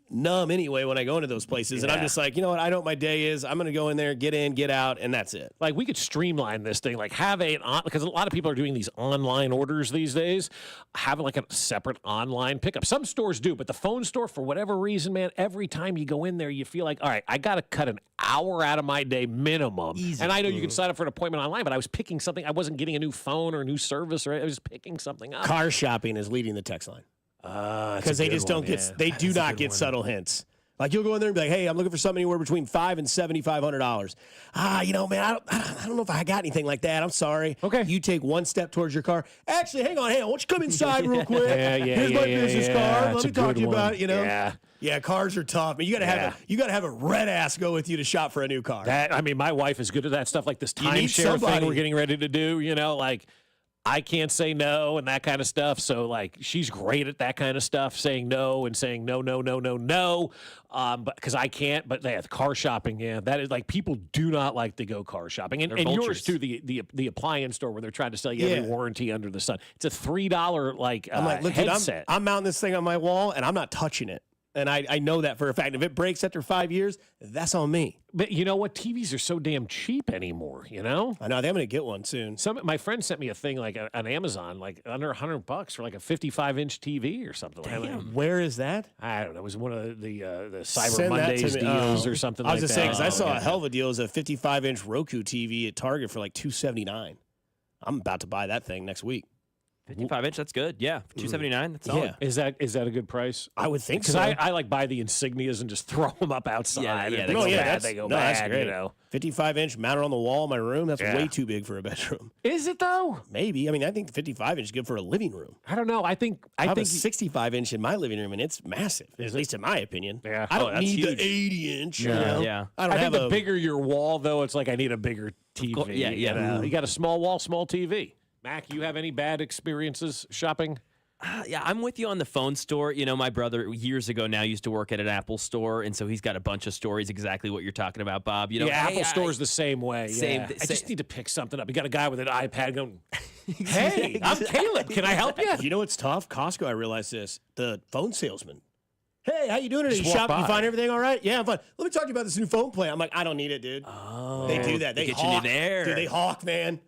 [SPEAKER 4] numb anyway when I go into those places. And I'm just like, you know what? I know what my day is. I'm going to go in there, get in, get out, and that's it.
[SPEAKER 3] Like, we could streamline this thing. Like, because a lot of people are doing these online orders these days. Have like a separate online pickup. Some stores do, but the phone store, for whatever reason, man, every time you go in there, you feel like, all right, I got to cut an hour out of my day minimum.
[SPEAKER 20] Easy.
[SPEAKER 3] And I know you can sign up for an appointment online, but I was picking something. I wasn't getting a new phone or a new service, or I was picking something up.
[SPEAKER 4] Car shopping is leading the text line. Because they just don't get, they do not get subtle hints. Like you'll go in there and be like, hey, I'm looking for something anywhere between $500 and $7,500. Man, I don't know if I got anything like that. I'm sorry.
[SPEAKER 3] Okay.
[SPEAKER 4] You take one step towards your car. Actually, hang on. Why don't you come inside real quick? Here's my
[SPEAKER 3] yeah,
[SPEAKER 4] business
[SPEAKER 3] yeah.
[SPEAKER 4] card.
[SPEAKER 3] That's
[SPEAKER 4] Let me
[SPEAKER 3] a
[SPEAKER 4] talk to you
[SPEAKER 3] good
[SPEAKER 4] about
[SPEAKER 3] one.
[SPEAKER 4] it. You know.
[SPEAKER 3] Yeah.
[SPEAKER 4] Yeah, cars are tough. But you gotta have a red ass go with you to shop for a new car.
[SPEAKER 3] My wife is good at that stuff, like this
[SPEAKER 4] You need
[SPEAKER 3] timeshare thing
[SPEAKER 4] somebody.
[SPEAKER 3] we're getting ready to do. Like, I can't say no and that kind of stuff. So, like, she's great at that kind of stuff, saying no and saying no. But because I can't. But the car shopping, that is like, people do not like to go car shopping. And yours too, the appliance store where they're trying to sell you every warranty under the sun. It's a $3
[SPEAKER 4] I'm like, look,
[SPEAKER 3] headset.
[SPEAKER 4] I'm mounting this thing on my wall and I'm not touching it. And I know that for a fact. If it breaks after 5 years, that's on me.
[SPEAKER 3] But you know what? TVs are so damn cheap anymore,
[SPEAKER 4] I know. I'm going to get one soon.
[SPEAKER 3] My friend sent me a thing like on Amazon, like under $100 for like a 55-inch TV or something.
[SPEAKER 4] Damn. Where is that?
[SPEAKER 3] I don't know. It was one of the Cyber
[SPEAKER 4] Send that to
[SPEAKER 3] Mondays
[SPEAKER 4] me.
[SPEAKER 3] deals or something like that.
[SPEAKER 4] I was just saying, because I saw a hell of a deal as a 55-inch Roku TV at Target for like $279. I'm about to buy that thing next week.
[SPEAKER 20] 55-inch, that's good. Yeah, $279, that's solid.
[SPEAKER 3] Yeah. Is that a good price?
[SPEAKER 4] I would think
[SPEAKER 3] Because
[SPEAKER 4] so.
[SPEAKER 3] I like buy the Insignias and just throw them up outside.
[SPEAKER 20] Yeah,
[SPEAKER 3] If
[SPEAKER 20] yeah,
[SPEAKER 3] they
[SPEAKER 20] no,
[SPEAKER 3] go
[SPEAKER 20] yeah,
[SPEAKER 3] bad, they go
[SPEAKER 4] that's
[SPEAKER 3] bad,
[SPEAKER 4] great.
[SPEAKER 3] you know.
[SPEAKER 4] 55-inch mounted on the wall in my room, that's
[SPEAKER 3] Yeah.
[SPEAKER 4] way too big for a bedroom.
[SPEAKER 3] Is it, though?
[SPEAKER 4] Maybe. I mean, I think the 55-inch is good for a living room.
[SPEAKER 3] I don't know. I think
[SPEAKER 4] I have a 65-inch in my living room, and it's massive, at least in my opinion.
[SPEAKER 3] Yeah.
[SPEAKER 4] I don't
[SPEAKER 20] that's
[SPEAKER 4] need
[SPEAKER 20] huge.
[SPEAKER 4] the 80-inch.
[SPEAKER 3] Yeah.
[SPEAKER 4] You know?
[SPEAKER 20] Yeah.
[SPEAKER 4] I don't
[SPEAKER 3] I
[SPEAKER 4] have
[SPEAKER 3] think the
[SPEAKER 4] a
[SPEAKER 3] bigger your wall, though, it's like I need a bigger TV.
[SPEAKER 20] Yeah, yeah.
[SPEAKER 3] You know? You got a small wall, small TV. Mac, you have any bad experiences shopping?
[SPEAKER 20] Yeah, I'm with you on the phone store. You know, my brother years ago now used to work at an Apple store, and so he's got a bunch of stories exactly what you're talking about, Bob. You know,
[SPEAKER 3] yeah,
[SPEAKER 20] hey,
[SPEAKER 3] Apple Store's the same way.
[SPEAKER 20] Same
[SPEAKER 3] yeah.
[SPEAKER 20] th-
[SPEAKER 3] I just need to pick something up. You got a guy with an iPad going,
[SPEAKER 20] Hey,
[SPEAKER 3] I'm Caleb. Can I help you?
[SPEAKER 4] You know what's tough? Costco, I realized this. The phone salesman. Hey, how you doing today?
[SPEAKER 3] Just
[SPEAKER 4] You
[SPEAKER 3] walk
[SPEAKER 4] shop? You
[SPEAKER 3] by.
[SPEAKER 4] find everything all right? Yeah, I'm fine. Let me talk to you about this new phone plan. I'm like, I don't need it, dude.
[SPEAKER 20] Oh,
[SPEAKER 4] They do that. They
[SPEAKER 20] get
[SPEAKER 4] hawk.
[SPEAKER 20] you there.
[SPEAKER 4] Dude, they hawk, man.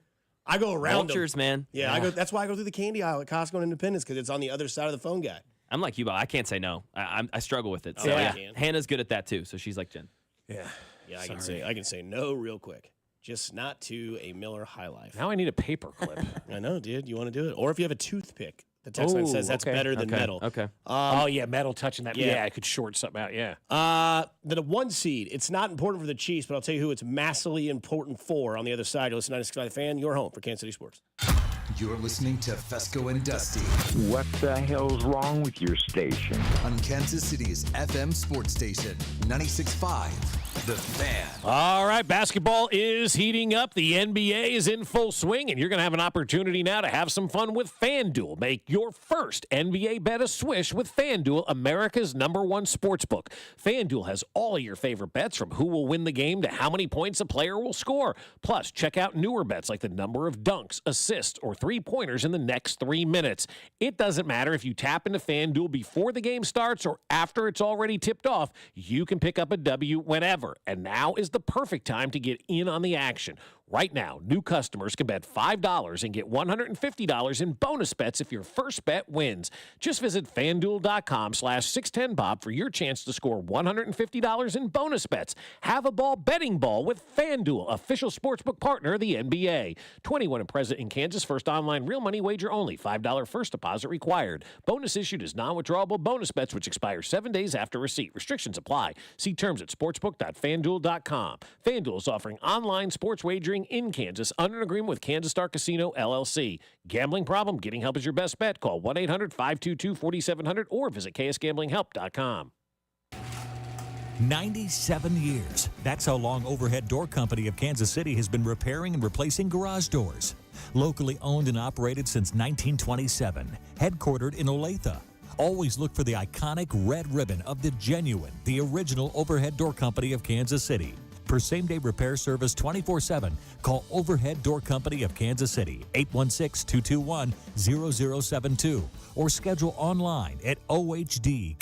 [SPEAKER 4] I go around
[SPEAKER 20] Vultures,
[SPEAKER 4] them.
[SPEAKER 20] man.
[SPEAKER 4] Yeah, I go. That's why I go through the candy aisle at Costco and Independence because it's on the other side of the phone guy.
[SPEAKER 20] I'm like you, Bob. I can't say no. I struggle with it. So
[SPEAKER 4] Oh, I
[SPEAKER 20] yeah,
[SPEAKER 4] can.
[SPEAKER 20] Hannah's good at that too. So she's like Jen.
[SPEAKER 3] Yeah.
[SPEAKER 4] Yeah, I can say no real quick. Just not to a Miller High Life.
[SPEAKER 3] Now I need a paper clip.
[SPEAKER 4] I know, dude. You want to do it? Or if you have a toothpick, the text line says that's
[SPEAKER 3] okay.
[SPEAKER 4] better than metal.
[SPEAKER 20] Okay.
[SPEAKER 3] Oh, yeah, metal touching that.
[SPEAKER 4] yeah.
[SPEAKER 3] Yeah, it could short something out. Yeah.
[SPEAKER 4] The 1 seed, it's not important for the Chiefs, but I'll tell you who it's massively important for on the other side. You're listening to 95 Fan, your home for Kansas City Sports.
[SPEAKER 5] You're listening to Fescoe and Dusty
[SPEAKER 15] What the hell's wrong with your station?
[SPEAKER 5] on Kansas City's FM sports station, 96.5, The Fan.
[SPEAKER 3] All right, basketball is heating up. The NBA is in full swing, and you're going to have an opportunity now to have some fun with FanDuel. Make your first NBA bet a swish with FanDuel, America's #1 sportsbook. FanDuel has all of your favorite bets, from who will win the game to how many points a player will score. Plus, check out newer bets like the number of dunks, assists, or three-pointers in the next 3 minutes. It doesn't matter if you tap into FanDuel before the game starts or after it's already tipped off. You can pick up a W whenever. And now is the perfect time to get in on the action. Right now, new customers can bet $5 and get $150 in bonus bets if your first bet wins. Just visit FanDuel.com/610Bob for your chance to score $150 in bonus bets. Have a ball betting ball with FanDuel, official sportsbook partner of the NBA. 21 and present in Kansas. First online real money wager only. $5 first deposit required. Bonus issued as non-withdrawable bonus bets which expire 7 days after receipt. Restrictions apply. See terms at sportsbook.fanduel.com. FanDuel is offering online sports wagering in Kansas under an agreement with Kansas Star Casino, LLC. Gambling problem? Getting help is your best bet. Call 1-800-522-4700 or visit ksgamblinghelp.com.
[SPEAKER 16] 97 years. That's how long Overhead Door Company of Kansas City has been repairing and replacing garage doors. Locally owned and operated since 1927. Headquartered in Olathe. Always look for the iconic red ribbon of the genuine, the original Overhead Door Company of Kansas City. For same-day repair service 24/7, call Overhead Door Company of Kansas City, 816-221-0072, or schedule online at ohdkc.com.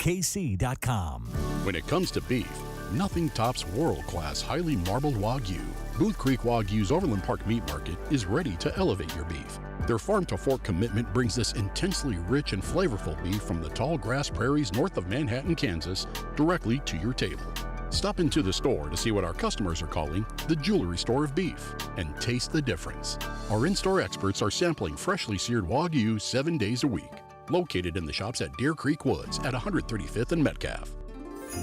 [SPEAKER 17] When it comes to beef, nothing tops world-class, highly marbled Wagyu. Booth Creek Wagyu's Overland Park Meat Market is ready to elevate your beef. Their farm-to-fork commitment brings this intensely rich and flavorful beef from the tall grass prairies north of Manhattan, Kansas, directly to your table. Stop into the store to see what our customers are calling the jewelry store of beef and taste the difference. Our in-store experts are sampling freshly seared Wagyu 7 days a week. Located in the shops at Deer Creek Woods at 135th and Metcalf.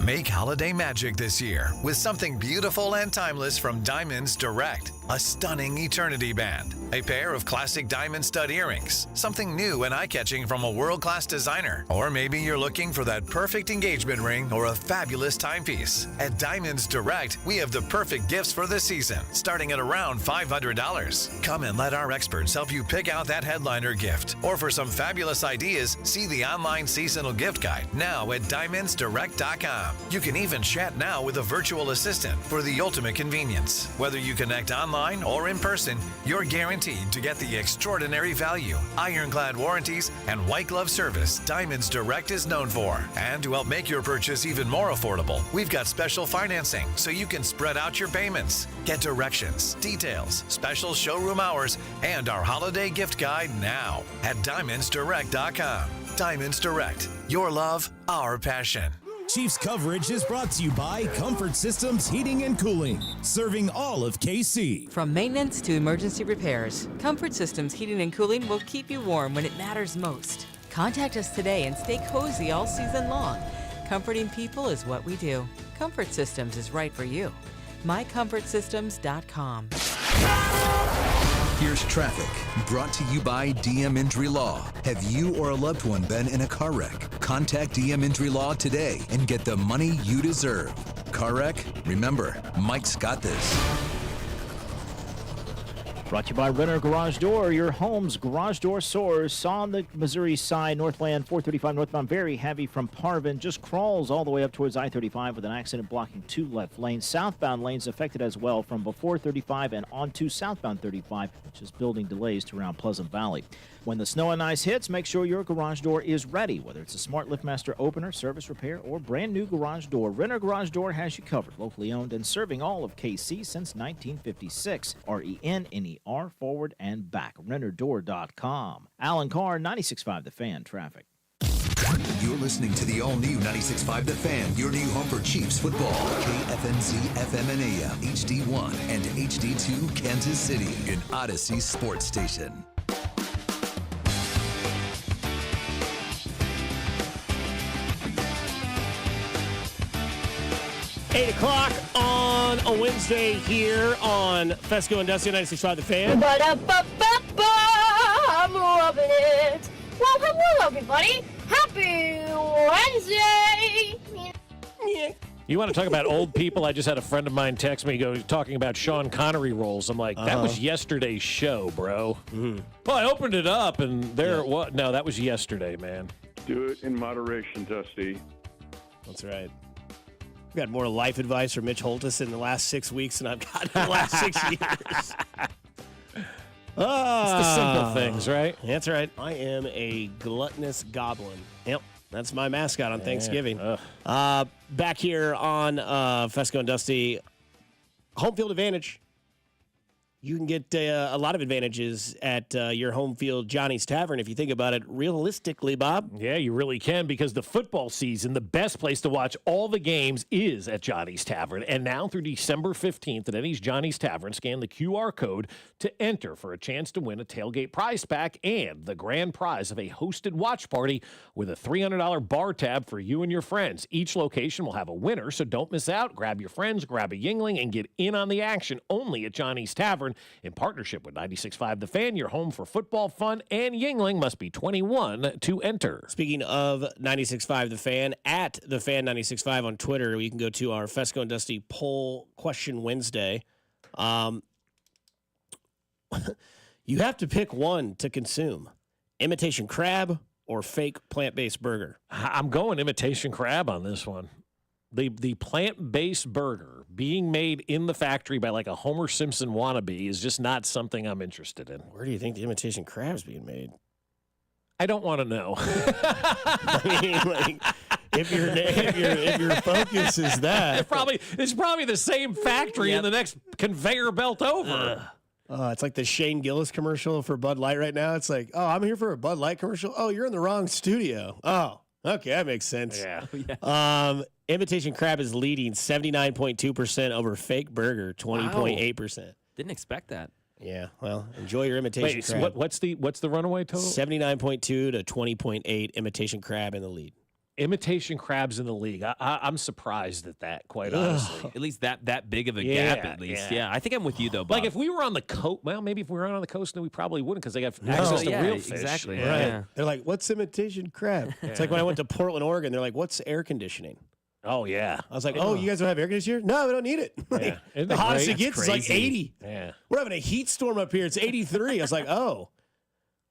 [SPEAKER 19] Make holiday magic this year with something beautiful and timeless from Diamonds Direct. A stunning eternity band, a pair of classic diamond stud earrings, something new and eye-catching from a world-class designer, or maybe you're looking for that perfect engagement ring or a fabulous timepiece. At Diamonds Direct, we have the perfect gifts for the season, starting at around $500. Come and let our experts help you pick out that headliner gift, or for some fabulous ideas, see the online seasonal gift guide now at diamondsdirect.com. You can even chat now with a virtual assistant for the ultimate convenience. Whether you connect online or in person, you're guaranteed to get the extraordinary value, ironclad warranties, and white glove service Diamonds Direct is known for. And to help make your purchase even more affordable, we've got special financing so you can spread out your payments. Get directions, details, special showroom hours, and our holiday gift guide now at diamondsdirect.com. Diamonds Direct. Your love, our passion.
[SPEAKER 2] Chiefs coverage is brought to you by Comfort Systems Heating and Cooling, serving all of KC.
[SPEAKER 21] From maintenance to emergency repairs, Comfort Systems Heating and Cooling will keep you warm when it matters most. Contact us today and stay cozy all season long. Comforting people is what we do. Comfort Systems is right for you. MyComfortSystems.com.
[SPEAKER 5] Here's traffic, brought to you by DM Injury Law. Have you or a loved one been in a car wreck? Contact DM Injury Law today and get the money you deserve. Car wreck? Remember, Mike's got this.
[SPEAKER 18] Brought to you by Renner Garage Door, your home's garage door source on the Missouri side, Northland 435 northbound, very heavy from Parvin, just crawls all the way up towards I-35 with an accident blocking 2 left lanes. Southbound lanes affected as well from before 35 and onto southbound 35, which is building delays to around Pleasant Valley. When the snow and ice hits, make sure your garage door is ready, whether it's a smart LiftMaster opener, service repair, or brand new garage door. Renner Garage Door has you covered, locally owned and serving all of KC since 1956. RENNER, forward and back. RennerDoor.com. Alan Carr, 96.5 The Fan, traffic.
[SPEAKER 5] You're listening to the all-new 96.5 The Fan, your new home for Chiefs football. KFNZ FM and AM, HD1 and HD2 Kansas City, an Odyssey sports station.
[SPEAKER 4] 8 o'clock on a Wednesday here on Fescoe and Dusty 96.5 The Fan.
[SPEAKER 23] I'm loving it. Well, hello, everybody. Happy Wednesday.
[SPEAKER 3] You want to talk about old people? I just had a friend of mine text me talking about Sean Connery roles. I'm like, that was yesterday's show, bro. Well, I opened it up, and there it was. No, that was yesterday, man.
[SPEAKER 24] Do it in moderation, Dusty.
[SPEAKER 4] That's right. I've got more life advice from Mitch Holtis in the last 6 weeks than I've gotten in the last 6 years.
[SPEAKER 3] It's the simple things, right?
[SPEAKER 4] That's right. I am a gluttonous goblin. Yep. That's my mascot on Thanksgiving. Back here on Fescoe and Dusty, home field advantage. You can get a lot of advantages at your home field Johnny's Tavern if you think about it realistically, Bob.
[SPEAKER 3] Yeah, you really can, because the football season, the best place to watch all the games is at Johnny's Tavern. And now through December 15th at any Johnny's Tavern, scan the QR code to enter for a chance to win a tailgate prize pack and the grand prize of a hosted watch party with a $300 bar tab for you and your friends. Each location will have a winner, so don't miss out. Grab your friends, grab a Yingling, and get in on the action only at Johnny's Tavern. In partnership with 96.5 The Fan, your home for football fun, and Yingling must be 21 to enter.
[SPEAKER 4] Speaking of 96.5 The Fan, at The Fan 96.5 on Twitter, you can go to our Fescoe and Dusty poll question Wednesday. You have to pick one to consume. Imitation crab or fake plant-based burger?
[SPEAKER 3] I'm going imitation crab on this one. The plant-based burger being made in the factory by like a Homer Simpson wannabe is just not something I'm interested in.
[SPEAKER 4] Where do you think the imitation crab's being made?
[SPEAKER 3] I don't want to know.
[SPEAKER 4] I mean, like, if your focus is that,
[SPEAKER 3] it's probably the same factory in the next conveyor belt over.
[SPEAKER 4] It's like the Shane Gillis commercial for Bud Light right now. It's like, oh, I'm here for a Bud Light commercial. Oh, you're in the wrong studio. Oh, okay, that makes sense.
[SPEAKER 3] Yeah.
[SPEAKER 4] Imitation crab is leading 79.2% over fake burger, 20.8%.
[SPEAKER 20] Didn't expect that.
[SPEAKER 4] Yeah, well, enjoy your imitation crab.
[SPEAKER 3] What's the runaway total?
[SPEAKER 4] 79.2 to 20.8 imitation crab in the lead.
[SPEAKER 3] Imitation crabs in the league. I'm surprised at that, quite honestly.
[SPEAKER 20] At least that big of a gap, at least. Yeah, I think I'm with you, though, Bob.
[SPEAKER 3] Like, if we were on the coast, well, maybe if we were on the coast, then we probably wouldn't, because they have access to real fish.
[SPEAKER 20] Exactly.
[SPEAKER 4] Right.
[SPEAKER 20] Yeah.
[SPEAKER 4] They're like, what's imitation crab? It's like when I went to Portland, Oregon, they're like, what's air conditioning?
[SPEAKER 3] Oh, yeah.
[SPEAKER 4] I was like, oh, you guys don't have air conditioning here? No, we don't need it. Like, the hottest it gets is like 80.
[SPEAKER 3] Yeah.
[SPEAKER 4] We're having a heat storm up here. It's 83. I was like, oh,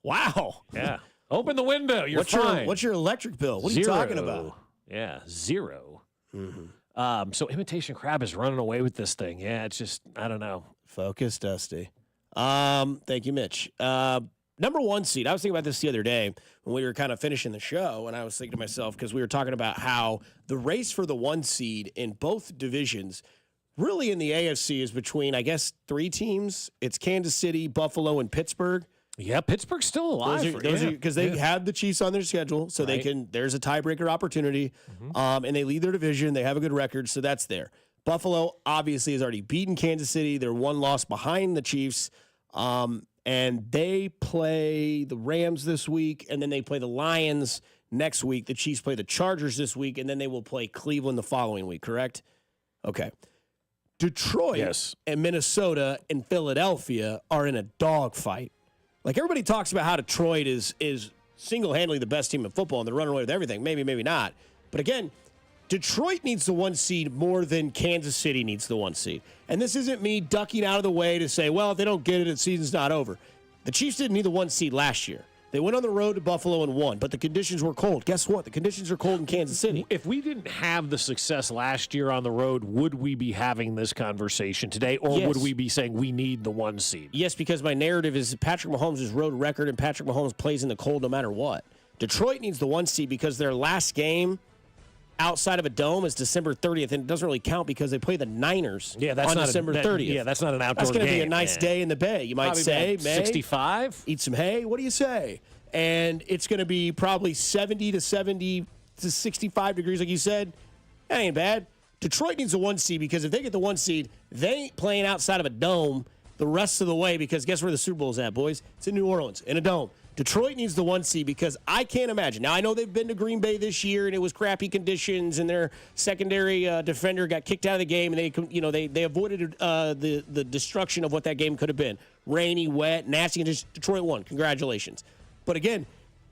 [SPEAKER 4] wow.
[SPEAKER 3] Yeah. Open the window. You're fine.
[SPEAKER 4] What's your electric bill? What are you talking about?
[SPEAKER 3] Yeah, 0. Mm-hmm. So imitation crab is running away with this thing. Yeah, it's just, I don't know.
[SPEAKER 4] Focus, Dusty. Thank you, Mitch. Number 1 seed. I was thinking about this the other day when we were kind of finishing the show, and I was thinking to myself, because we were talking about how the race for the 1 seed in both divisions, really in the AFC, is between, I guess, 3 teams. It's Kansas City, Buffalo, and Pittsburgh.
[SPEAKER 3] Yeah, Pittsburgh's still alive.
[SPEAKER 4] Because they have the Chiefs on their schedule, so they can. There's a tiebreaker opportunity, and they lead their division. They have a good record, so that's there. Buffalo obviously has already beaten Kansas City. They're one loss behind the Chiefs, and they play the Rams this week, and then they play the Lions next week. The Chiefs play the Chargers this week, and then they will play Cleveland the following week. Correct? Okay. Detroit and Minnesota and Philadelphia are in a dogfight. Like, everybody talks about how Detroit is single-handedly the best team in football and they're running away with everything. Maybe, maybe not. But again, Detroit needs the 1 seed more than Kansas City needs the 1 seed. And this isn't me ducking out of the way to say, well, if they don't get it, the season's not over. The Chiefs didn't need the 1 seed last year. They went on the road to Buffalo and won, but the conditions were cold. Guess what? The conditions are cold in Kansas City.
[SPEAKER 3] If we didn't have the success last year on the road, would we be having this conversation today, or would we be saying we need the 1 seed?
[SPEAKER 4] Yes, because my narrative is Patrick Mahomes' road record, and Patrick Mahomes plays in the cold no matter what. Detroit needs the 1 seed because their last game outside of a dome is December 30th, and it doesn't really count because they play the Niners on December 30th.
[SPEAKER 3] Yeah, that's not an outdoor game.
[SPEAKER 4] That's going to be a nice day in the Bay. You might say, May.
[SPEAKER 3] 65?
[SPEAKER 4] Eat some hay. What do you say? And it's going to be probably 70 to 65 degrees, like you said. That ain't bad. Detroit needs a 1 seed because if they get the 1 seed, they ain't playing outside of a dome the rest of the way because guess where the Super Bowl's at, boys? It's in New Orleans, in a dome. Detroit needs the 1 seed because I can't imagine. Now, I know they've been to Green Bay this year, and it was crappy conditions, and their secondary defender got kicked out of the game, and they avoided the destruction of what that game could have been. Rainy, wet, nasty, and just Detroit won. Congratulations. But again,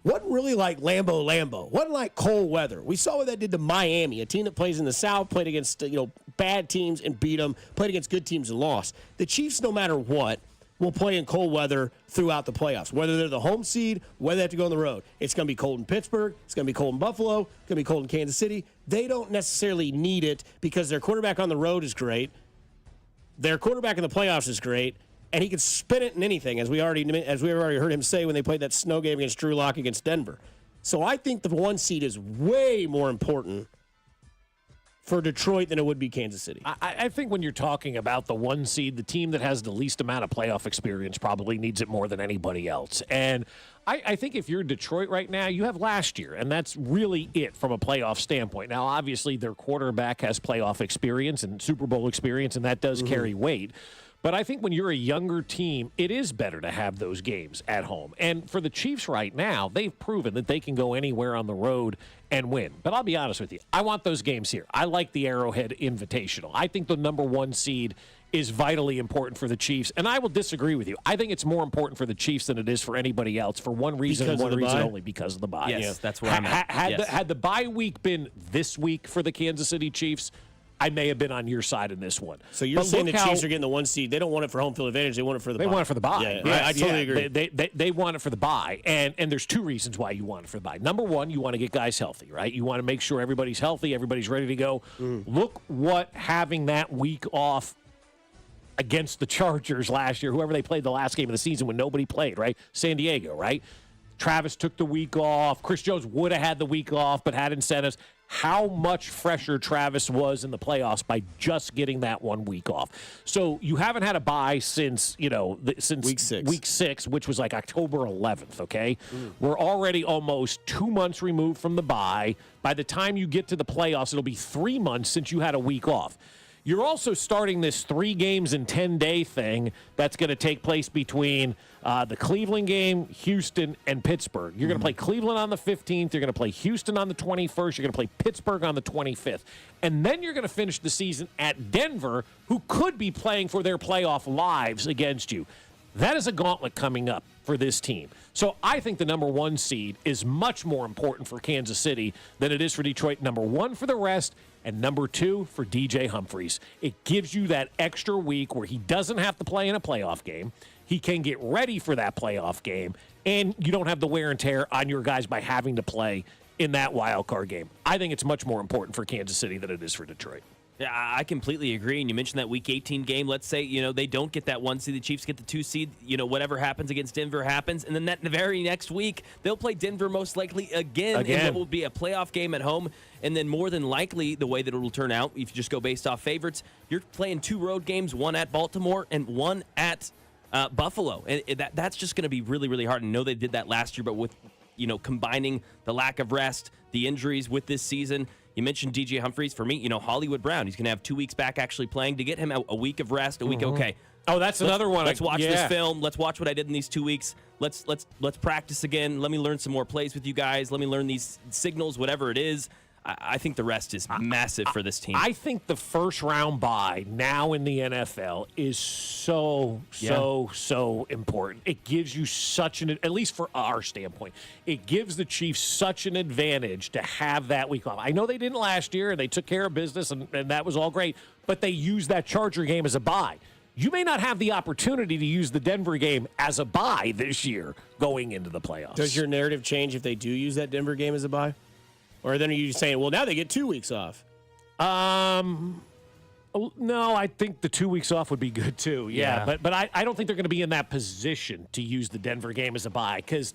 [SPEAKER 4] wasn't really like Lambeau. Wasn't like cold weather. We saw what that did to Miami, a team that plays in the South, played against bad teams and beat them, played against good teams and lost. The Chiefs, no matter what, will play in cold weather throughout the playoffs, whether they're the home seed, whether they have to go on the road. It's going to be cold in Pittsburgh. It's going to be cold in Buffalo. It's going to be cold in Kansas City. They don't necessarily need it because their quarterback on the road is great. Their quarterback in the playoffs is great. And he can spin it in anything, as we already heard him say when they played that snow game against Drew Lock against Denver. So I think the 1 seed is way more important for Detroit than it would be Kansas City.
[SPEAKER 3] I think when you're talking about the 1 seed, the team that has the least amount of playoff experience probably needs it more than anybody else. And I think if you're Detroit right now, you have last year, and that's really it from a playoff standpoint. Now, obviously, their quarterback has playoff experience and Super Bowl experience, and that does carry weight. But I think when you're a younger team, it is better to have those games at home. And for the Chiefs right now, they've proven that they can go anywhere on the road and win. But I'll be honest with you, I want those games here. I like the Arrowhead Invitational. I think the number 1 seed is vitally important for the Chiefs. And I will disagree with you. I think it's more important for the Chiefs than it is for anybody else for one reason and one reason only, because of the bye.
[SPEAKER 20] Yes, that's where I'm at.
[SPEAKER 3] Had the bye week been this week for the Kansas City Chiefs, I may have been on your side in this one.
[SPEAKER 4] So you're saying the Chiefs are getting the 1 seed. They don't want it for home field advantage. They want it for the bye.
[SPEAKER 3] They want it for the bye.
[SPEAKER 4] Yeah, I totally agree.
[SPEAKER 3] They want it for the bye. And there's 2 reasons why you want it for the bye. Number 1, you want to get guys healthy, right? You want to make sure everybody's healthy, everybody's ready to go. Look what having that week off against the Chargers last year, whoever they played the last game of the season when nobody played, right? San Diego, right? Travis took the week off. Chris Jones would have had the week off, but had incentives. How much fresher Travis was in the playoffs by just getting that 1 week off. So you haven't had a bye since week 6, which was like October 11th, okay? We're already almost 2 months removed from the bye. By the time you get to the playoffs, it'll be 3 months since you had a week off. You're also starting this 3 games in 10-day thing that's going to take place between the Cleveland game, Houston, and Pittsburgh. You're going to play Cleveland on the 15th. You're going to play Houston on the 21st. You're going to play Pittsburgh on the 25th. And then you're going to finish the season at Denver, who could be playing for their playoff lives against you. That is a gauntlet coming up for this team. So I think the number 1 seed is much more important for Kansas City than it is for Detroit. Number 1 for the rest, and number 2 for DJ Humphries. It gives you that extra week where he doesn't have to play in a playoff game. He can get ready for that playoff game, and you don't have the wear and tear on your guys by having to play in that wild card game. I think it's much more important for Kansas City than it is for Detroit.
[SPEAKER 20] Yeah, I completely agree. And you mentioned that Week 18 game. Let's say, they don't get that 1 seed. The Chiefs get the 2 seed. Whatever happens against Denver happens. And then the very next week, they'll play Denver most likely again. And it will be a playoff game at home. And then more than likely, the way that it will turn out, if you just go based off favorites, you're playing 2 road games, 1 at Baltimore and 1 at Buffalo. And that's just going to be really, really hard. I know they did that last year, but with, combining the lack of rest, the injuries with this season. You mentioned DJ Humphries. For me, Hollywood Brown. He's going to have 2 weeks back actually playing. To get him a week of rest, a week, okay.
[SPEAKER 3] Oh, that's another one.
[SPEAKER 20] Let's watch this film. Let's watch what I did in these 2 weeks. Let's practice again. Let me learn some more plays with you guys. Let me learn these signals, whatever it is. I think the rest is massive for this team.
[SPEAKER 3] I think the first round bye now in the NFL is so important. It gives you such at least for our standpoint, it gives the Chiefs such an advantage to have that week off. I know they didn't last year, and they took care of business, and that was all great, but they used that Charger game as a bye. You may not have the opportunity to use the Denver game as a bye this year going into the playoffs.
[SPEAKER 4] Does your narrative change if they do use that Denver game as a bye? Or then are you saying, well, now they get 2 weeks off?
[SPEAKER 3] No, I think the 2 weeks off would be good too. Yeah. But I don't think they're going to be in that position to use the Denver game as a bye. Because,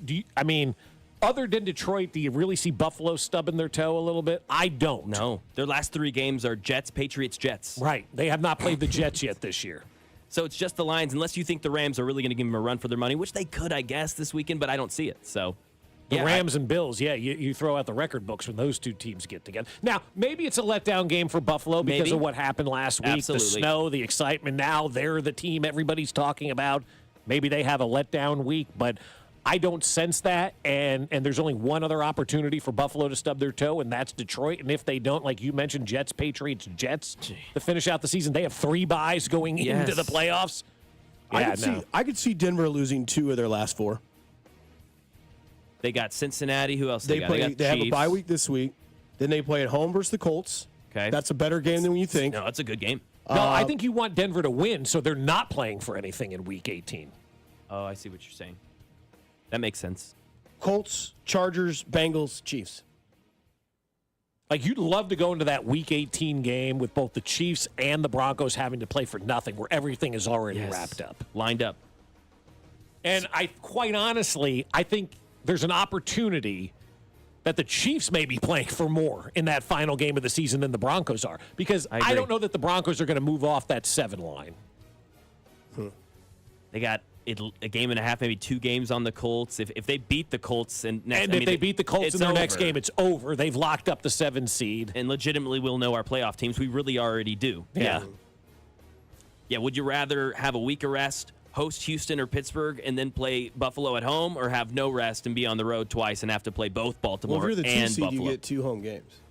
[SPEAKER 3] other than Detroit, do you really see Buffalo stubbing their toe a little bit? I don't.
[SPEAKER 20] No. Their last 3 games are Jets, Patriots, Jets.
[SPEAKER 3] Right. They have not played the Jets yet this year.
[SPEAKER 20] So it's just the Lions, unless you think the Rams are really going to give them a run for their money, which they could, I guess, this weekend, but I don't see it. So
[SPEAKER 3] the Rams and Bills, you throw out the record books when those two teams get together. Now, maybe it's a letdown game for Buffalo because of what happened last week.
[SPEAKER 20] Absolutely.
[SPEAKER 3] The snow, the excitement. Now they're the team everybody's talking about. Maybe they have a letdown week, but I don't sense that. And there's only one other opportunity for Buffalo to stub their toe, and that's Detroit. And if they don't, like you mentioned, Jets, Patriots, Jets, to finish out the season, they have 3 byes going into the playoffs.
[SPEAKER 4] I could see Denver losing 2 of their last 4.
[SPEAKER 20] They got Cincinnati. Who else they got?
[SPEAKER 4] They have a bye week this week. Then they play at home versus the Colts.
[SPEAKER 20] Okay.
[SPEAKER 4] That's a better game than you think.
[SPEAKER 20] No, it's a good game.
[SPEAKER 3] No, I think you want Denver to win, so they're not playing for anything in Week 18.
[SPEAKER 20] Oh, I see what you're saying. That makes sense.
[SPEAKER 4] Colts, Chargers, Bengals, Chiefs.
[SPEAKER 3] Like, you'd love to go into that Week 18 game with both the Chiefs and the Broncos having to play for nothing, where everything is already wrapped up.
[SPEAKER 20] Lined up.
[SPEAKER 3] And quite honestly, I think there's an opportunity that the Chiefs may be playing for more in that final game of the season than the Broncos are. Because I don't know that the Broncos are going to move off that 7 line.
[SPEAKER 20] They got a game and a half, maybe 2 games on the Colts. If they beat the Colts if
[SPEAKER 3] they beat the Colts in their next game, it's over. They've locked up the 7 seed.
[SPEAKER 20] And legitimately we'll know our playoff teams. We really already do.
[SPEAKER 3] Yeah.
[SPEAKER 20] Yeah, would you rather have a week of rest, host Houston or Pittsburgh, and then play Buffalo at home, or have no rest and be on the road twice and have to play both Baltimore
[SPEAKER 4] if you're the 2
[SPEAKER 20] and
[SPEAKER 4] seed,
[SPEAKER 20] Buffalo?
[SPEAKER 4] you get 2 home games.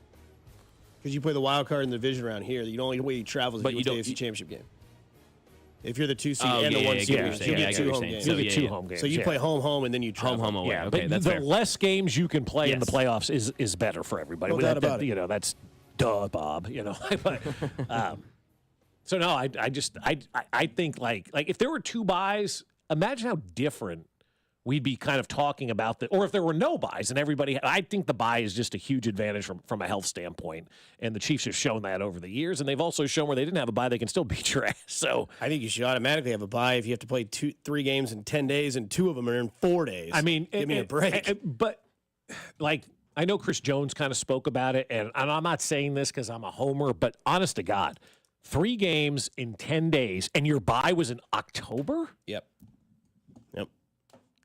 [SPEAKER 4] Because you play the wild card in the division around here. The only way you travel is if you win the AFC Championship game. If you're the 2 seed and the 1 seed, you get 2 home games.
[SPEAKER 3] You get 2 home games.
[SPEAKER 4] So you play home, and then you travel.
[SPEAKER 20] Home away.
[SPEAKER 3] Yeah,
[SPEAKER 20] okay,
[SPEAKER 3] but
[SPEAKER 20] that's
[SPEAKER 3] the
[SPEAKER 20] fair.
[SPEAKER 3] less games you can play in the playoffs is better for everybody.
[SPEAKER 4] No doubt about it.
[SPEAKER 3] That's duh, Bob. So no, I think like if there were 2 byes, imagine how different we'd be kind of talking about that. Or if there were no byes and everybody, I think the bye is just a huge advantage from a health standpoint. And the Chiefs have shown that over the years. And they've also shown where they didn't have a bye, they can still beat your ass. So
[SPEAKER 4] I think you should automatically have a bye if you have to play 3 games in 10 days and 2 of them are in 4 days.
[SPEAKER 3] I mean,
[SPEAKER 4] give me a break.
[SPEAKER 3] But like, I know Chris Jones kind of spoke about it, and I'm not saying this because I'm a homer, but honest to God, 3 games in 10 days, and your bye was in October?
[SPEAKER 4] Yep.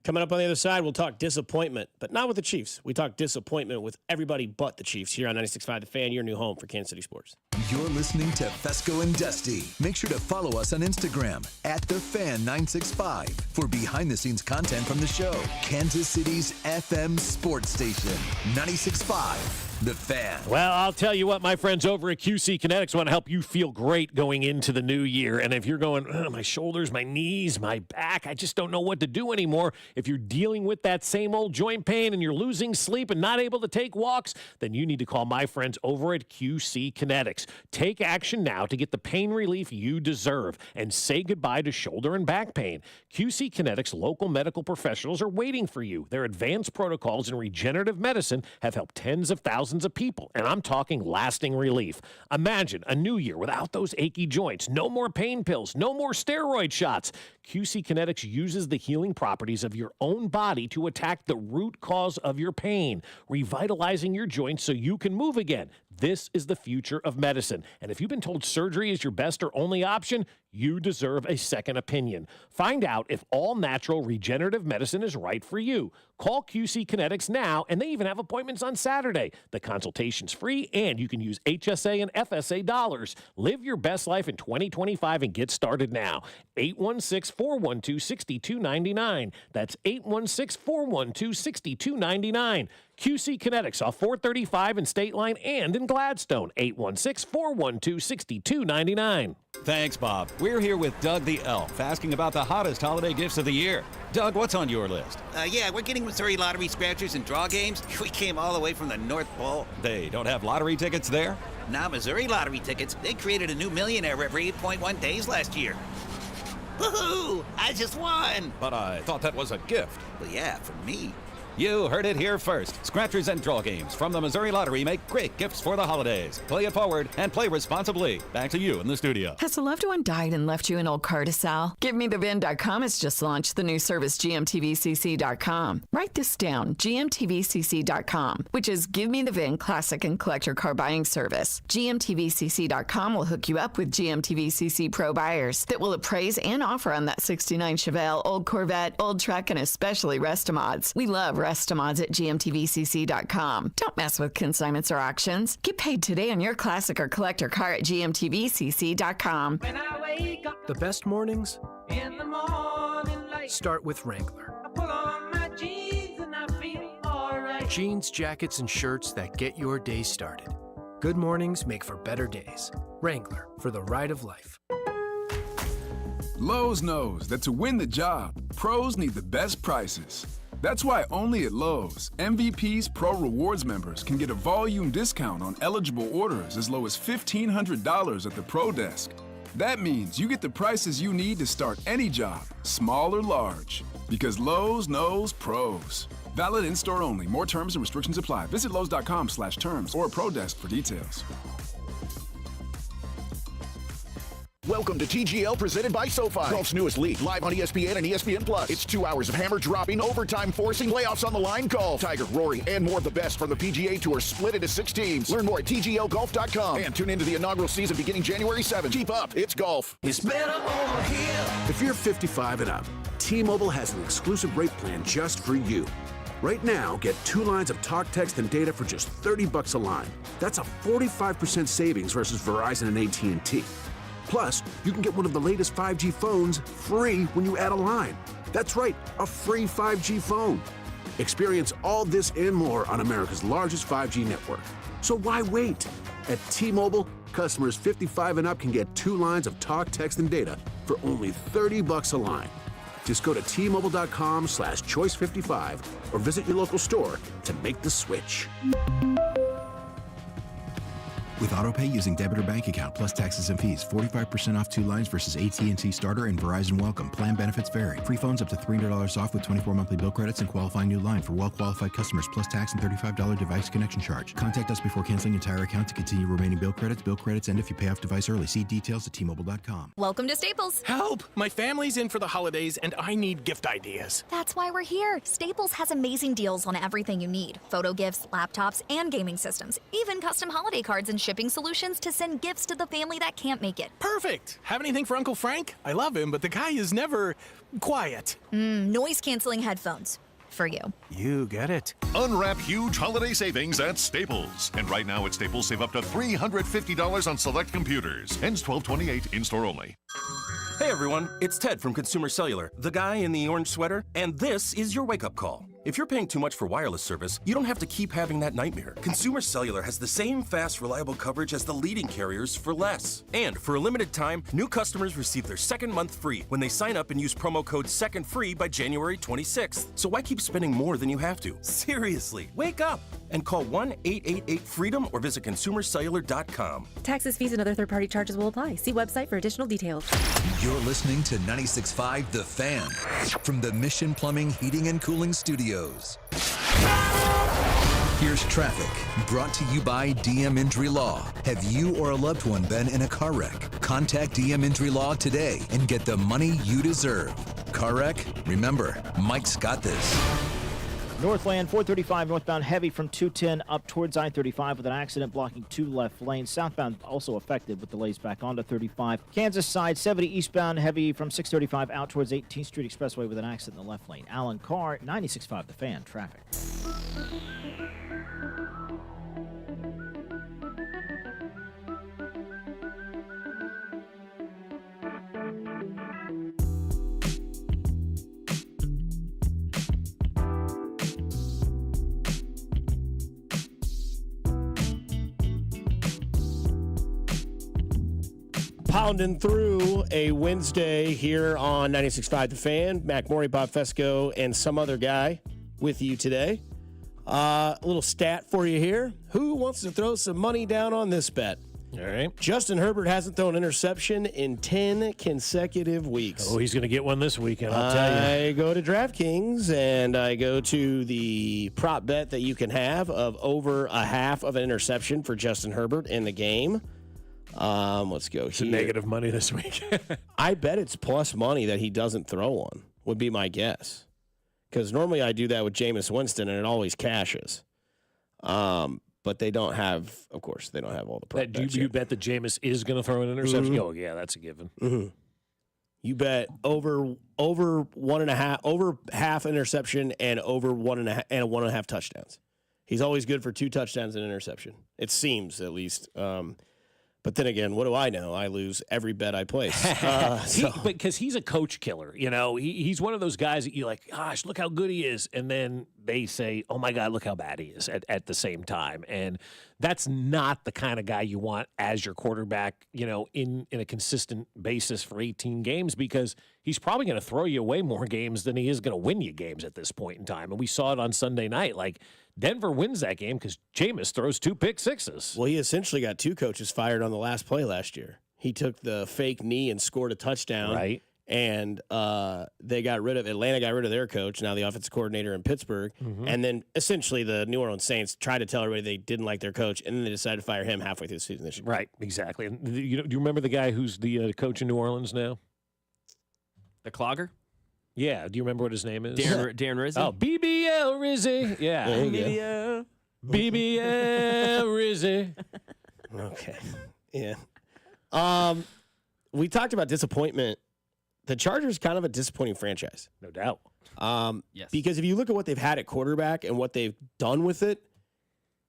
[SPEAKER 4] Coming up on the other side, we'll talk disappointment, but not with the Chiefs. We talk disappointment with everybody but the Chiefs here on 96.5 The Fan, your new home for Kansas City sports.
[SPEAKER 5] You're listening to Fescoe and Dusty. Make sure to follow us on Instagram @TheFan965 for behind-the-scenes content from the show. Kansas City's FM sports station, 96.5 The Fan.
[SPEAKER 3] Well, I'll tell you what, my friends over at QC Kinetics want to help you feel great going into the new year. And if you're going, my shoulders, my knees, my back, I just don't know what to do anymore. If you're dealing with that same old joint pain and you're losing sleep and not able to take walks, then you need to call my friends over at QC Kinetics. Take action now to get the pain relief you deserve and say goodbye to shoulder and back pain. QC Kinetics local medical professionals are waiting for you. Their advanced protocols in regenerative medicine have helped tens of thousands of people, and I'm talking lasting relief. Imagine a new year without those achy joints. No more pain pills, no more steroid shots. QC Kinetics uses the healing properties of your own body to attack the root cause of your pain, revitalizing your joints so you can move again. This is the future of medicine. And if you've been told surgery is your best or only option, You deserve a second opinion. Find out if all natural regenerative medicine is right for you. Call QC Kinetics now, and they even have appointments on Saturday. The consultation's free, and you can use HSA and FSA dollars. Live your best life in 2025 and get started now. 816-412-6299. That's 816-412-6299. QC Kinetics off 435 in State Line and in Gladstone. 816-412-6299.
[SPEAKER 6] Thanks, Bob. We're here with Doug the Elf, asking about the hottest holiday gifts of the year. Doug, what's on your list?
[SPEAKER 8] Yeah, we're getting Missouri lottery scratchers and draw games. We came all the way from the North Pole.
[SPEAKER 6] They don't have lottery tickets there?
[SPEAKER 8] Now Missouri lottery tickets. They created a new millionaire every 8.1 days last year. Woohoo! I just won!
[SPEAKER 6] But I thought that was a gift.
[SPEAKER 8] Well, yeah, for me.
[SPEAKER 6] You heard it here first. Scratchers and draw games from the Missouri Lottery make great gifts for the holidays. Play it forward and play responsibly. Back to you in the studio.
[SPEAKER 10] Has a loved one died and left you an old car to sell? GiveMeTheVin.com has just launched the new service GMTVCC.com. Write this down, GMTVCC.com, which is Give Me the VIN classic and collector car buying service. GMTVCC.com will hook you up with GMTVCC Pro buyers that will appraise and offer on that 69 Chevelle, old Corvette, old truck, and especially Restomods. We love Restomods at GMTVCC.com. Don't mess with consignments or auctions. Get paid today on your classic or collector car at GMTVCC.com.
[SPEAKER 9] The best mornings in the morning light start with Wrangler. I pull on my jeans and I feel all right. Jeans, jackets, and shirts that get your day started. Good mornings make for better days. Wrangler, for the ride of life.
[SPEAKER 1] Lowe's knows that to win the job, pros need the best prices. That's why only at Lowe's, MVP's Pro Rewards members can get a volume discount on eligible orders as low as $1,500 at the Pro Desk. That means you get the prices you need to start any job, small or large. Because Lowe's knows pros. Valid in-store only. More terms and restrictions apply. Visit Lowe's.com/terms or Pro Desk for details.
[SPEAKER 11] Welcome to TGL presented by SoFi. Golf's newest league, live on ESPN and ESPN Plus. It's 2 hours of hammer dropping, overtime forcing, playoffs on the line golf. Tiger, Rory, and more of the best from the PGA Tour split into 6 teams. Learn more at TGLGolf.com and tune into the inaugural season beginning January 7th. Keep up, it's golf.
[SPEAKER 25] It's better over here. If you're 55 and up, T-Mobile has an exclusive rate plan just for you. Right now, get 2 lines of talk, text, and data for just $30 a line. That's a 45% savings versus Verizon and AT&T. Plus, you can get one of the latest 5G phones free when you add a line. That's right, a free 5G phone. Experience all this and more on America's largest 5G network. So why wait? At T-Mobile, customers 55 and up can get 2 lines of talk, text, and data for only $30 a line. Just go to T-Mobile.com/choice55 or visit your local store to make the switch.
[SPEAKER 26] With AutoPay using debit or bank account plus taxes and fees, 45% off 2 lines versus AT&T Starter and Verizon Welcome. Plan benefits vary. Free phones up to $300 off with 24 monthly bill credits and qualifying new line for well-qualified customers plus tax and $35 device connection charge. Contact us before canceling entire account to continue remaining bill credits. Bill credits end if you pay off device early. See details at T-Mobile.com.
[SPEAKER 27] Welcome to Staples.
[SPEAKER 9] Help! My family's in for the holidays and I need gift ideas.
[SPEAKER 27] That's why we're here. Staples has amazing deals on everything you need. Photo gifts, laptops, and gaming systems. Even custom holiday cards and shipping solutions to send gifts to the family that can't make it.
[SPEAKER 9] Perfect! Have anything for Uncle Frank? I love him, but the guy is never quiet.
[SPEAKER 27] Noise-canceling headphones. For you.
[SPEAKER 9] You get it.
[SPEAKER 28] Unwrap huge holiday savings at Staples. And right now at Staples, save up to $350 on select computers. Ends 12/28, in-store only.
[SPEAKER 29] Hey everyone, it's Ted from Consumer Cellular, the guy in the orange sweater, and this is your wake-up call. If you're paying too much for wireless service, you don't have to keep having that nightmare. Consumer Cellular has the same fast, reliable coverage as the leading carriers for less. And for a limited time, new customers receive their second month free when they sign up and use promo code SECONDFREE by January 26th. So why keep spending more than you have to? Seriously, wake up and call 1-888-FREEDOM or visit consumercellular.com.
[SPEAKER 30] Taxes, fees, and other third-party charges will apply. See website for additional details.
[SPEAKER 5] You're listening to 96.5 The Fan from the Mission Plumbing, Heating, and Cooling Studios. Here's traffic, brought to you by DM Injury Law. Have you or a loved one been in a car wreck? Contact DM Injury Law today and get the money you deserve. Car wreck? Remember, Mike's got this.
[SPEAKER 18] Northland 435 northbound heavy from 210 up towards I-35 with an accident blocking 2 left lanes. Southbound also affected with delays back onto 35. Kansas side 70 eastbound heavy from 635 out towards 18th Street Expressway with an accident in the left lane. Alan Carr, 96.5 The Fan, traffic.
[SPEAKER 4] Pounding through a Wednesday here on 96.5 The Fan. Mac Morey, Bob Fescoe, and some other guy with you today. A little stat for you here. Who wants to throw some money down on this bet?
[SPEAKER 3] All right.
[SPEAKER 4] Justin Herbert hasn't thrown an interception in 10 consecutive weeks.
[SPEAKER 3] Oh, he's going to get one this weekend, I'll tell you.
[SPEAKER 4] I go to DraftKings, and I go to the prop bet that you can have of over a half of an interception for Justin Herbert in the game. Let's go
[SPEAKER 3] it's
[SPEAKER 4] here.
[SPEAKER 3] Negative money this week.
[SPEAKER 4] I bet it's plus money that he doesn't throw one, would be my guess. Because normally I do that with Jameis Winston, and it always cashes. But they don't have, of course, they don't have all the prop bets
[SPEAKER 3] you
[SPEAKER 4] yet.
[SPEAKER 3] bet that Jameis is going to throw an interception?
[SPEAKER 4] Mhm.
[SPEAKER 3] Oh, yeah, that's a given.
[SPEAKER 4] Mm-hmm. You bet over 1.5, over half interception and over 1.5 touchdowns. He's always good for 2 touchdowns and interception. It seems, at least. But then again, what do I know? I lose every bet I place.
[SPEAKER 3] Because he's a coach killer. You know, he's one of those guys that you're like, gosh, look how good he is. And then they say, oh, my God, look how bad he is at the same time. And that's not the kind of guy you want as your quarterback, you know, in a consistent basis for 18 games, because he's probably going to throw you away more games than he is going to win you games at this point in time. And we saw it on Sunday night. Like, Denver wins that game because Jameis throws 2 pick sixes.
[SPEAKER 4] Well, he essentially got 2 coaches fired on the last play last year. He took the fake knee and scored a touchdown.
[SPEAKER 3] Right.
[SPEAKER 4] And Atlanta got rid of their coach, now the offensive coordinator in Pittsburgh.
[SPEAKER 3] Mm-hmm.
[SPEAKER 4] And then essentially the New Orleans Saints tried to tell everybody they didn't like their coach, and then they decided to fire him halfway through the season this year.
[SPEAKER 3] Right, exactly. And do you remember the guy who's the coach in New Orleans now?
[SPEAKER 20] The clogger?
[SPEAKER 3] Yeah. Do you remember what his name is?
[SPEAKER 20] Darren Rizzi?
[SPEAKER 3] Oh, BBL Rizzi. Yeah.
[SPEAKER 4] There you go.
[SPEAKER 3] BBL Rizzi.
[SPEAKER 4] Okay. Yeah. We talked about disappointment. The Chargers kind of a disappointing franchise.
[SPEAKER 3] No doubt.
[SPEAKER 20] Yes.
[SPEAKER 4] Because if you look at what they've had at quarterback and what they've done with it,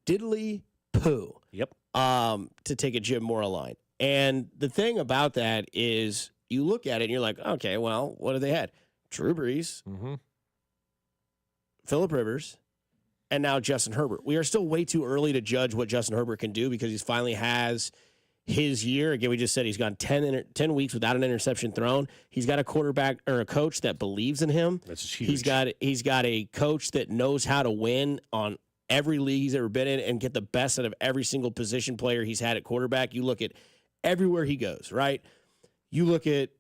[SPEAKER 4] diddly poo.
[SPEAKER 3] Yep.
[SPEAKER 4] To take a Jim Mora line. And the thing about that is you look at it and you're like, okay, well, what have they had? Drew Brees, Phillip Rivers, and now Justin Herbert. We are still way too early to judge what Justin Herbert can do because he finally has his year. Again, we just said he's gone 10 weeks without an interception thrown. He's got a quarterback or a coach that believes in him.
[SPEAKER 3] That's huge.
[SPEAKER 4] He's got a coach that knows how to win on every league he's ever been in and get the best out of every single position player he's had at quarterback. You look at everywhere he goes, right? You look at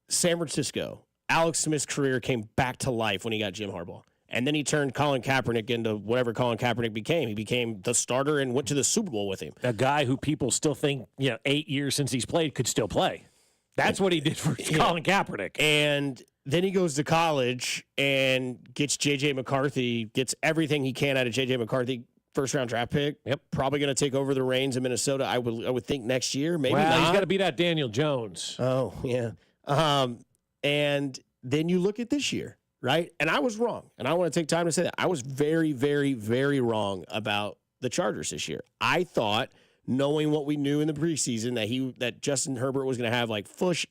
[SPEAKER 4] San Francisco. Alex Smith's career came back to life when he got Jim Harbaugh. And then he turned Colin Kaepernick into whatever Colin Kaepernick became. He became the starter and went to the Super Bowl with him.
[SPEAKER 3] A guy who people still think, 8 years since he's played could still play. That's what he did for Colin Kaepernick.
[SPEAKER 4] And then he goes to college and gets J.J. McCarthy, gets everything he can out of J.J. McCarthy, first-round draft pick.
[SPEAKER 3] Yep.
[SPEAKER 4] Probably going to take over the reins in Minnesota, I would think, next year. Maybe not.
[SPEAKER 3] He's got to beat out Daniel Jones.
[SPEAKER 4] Oh, yeah. And then you look at this year, right? And I was wrong. And I want to take time to say that. I was very, very, very wrong about the Chargers this year. I thought, knowing what we knew in the preseason, that Justin Herbert was going to have like foot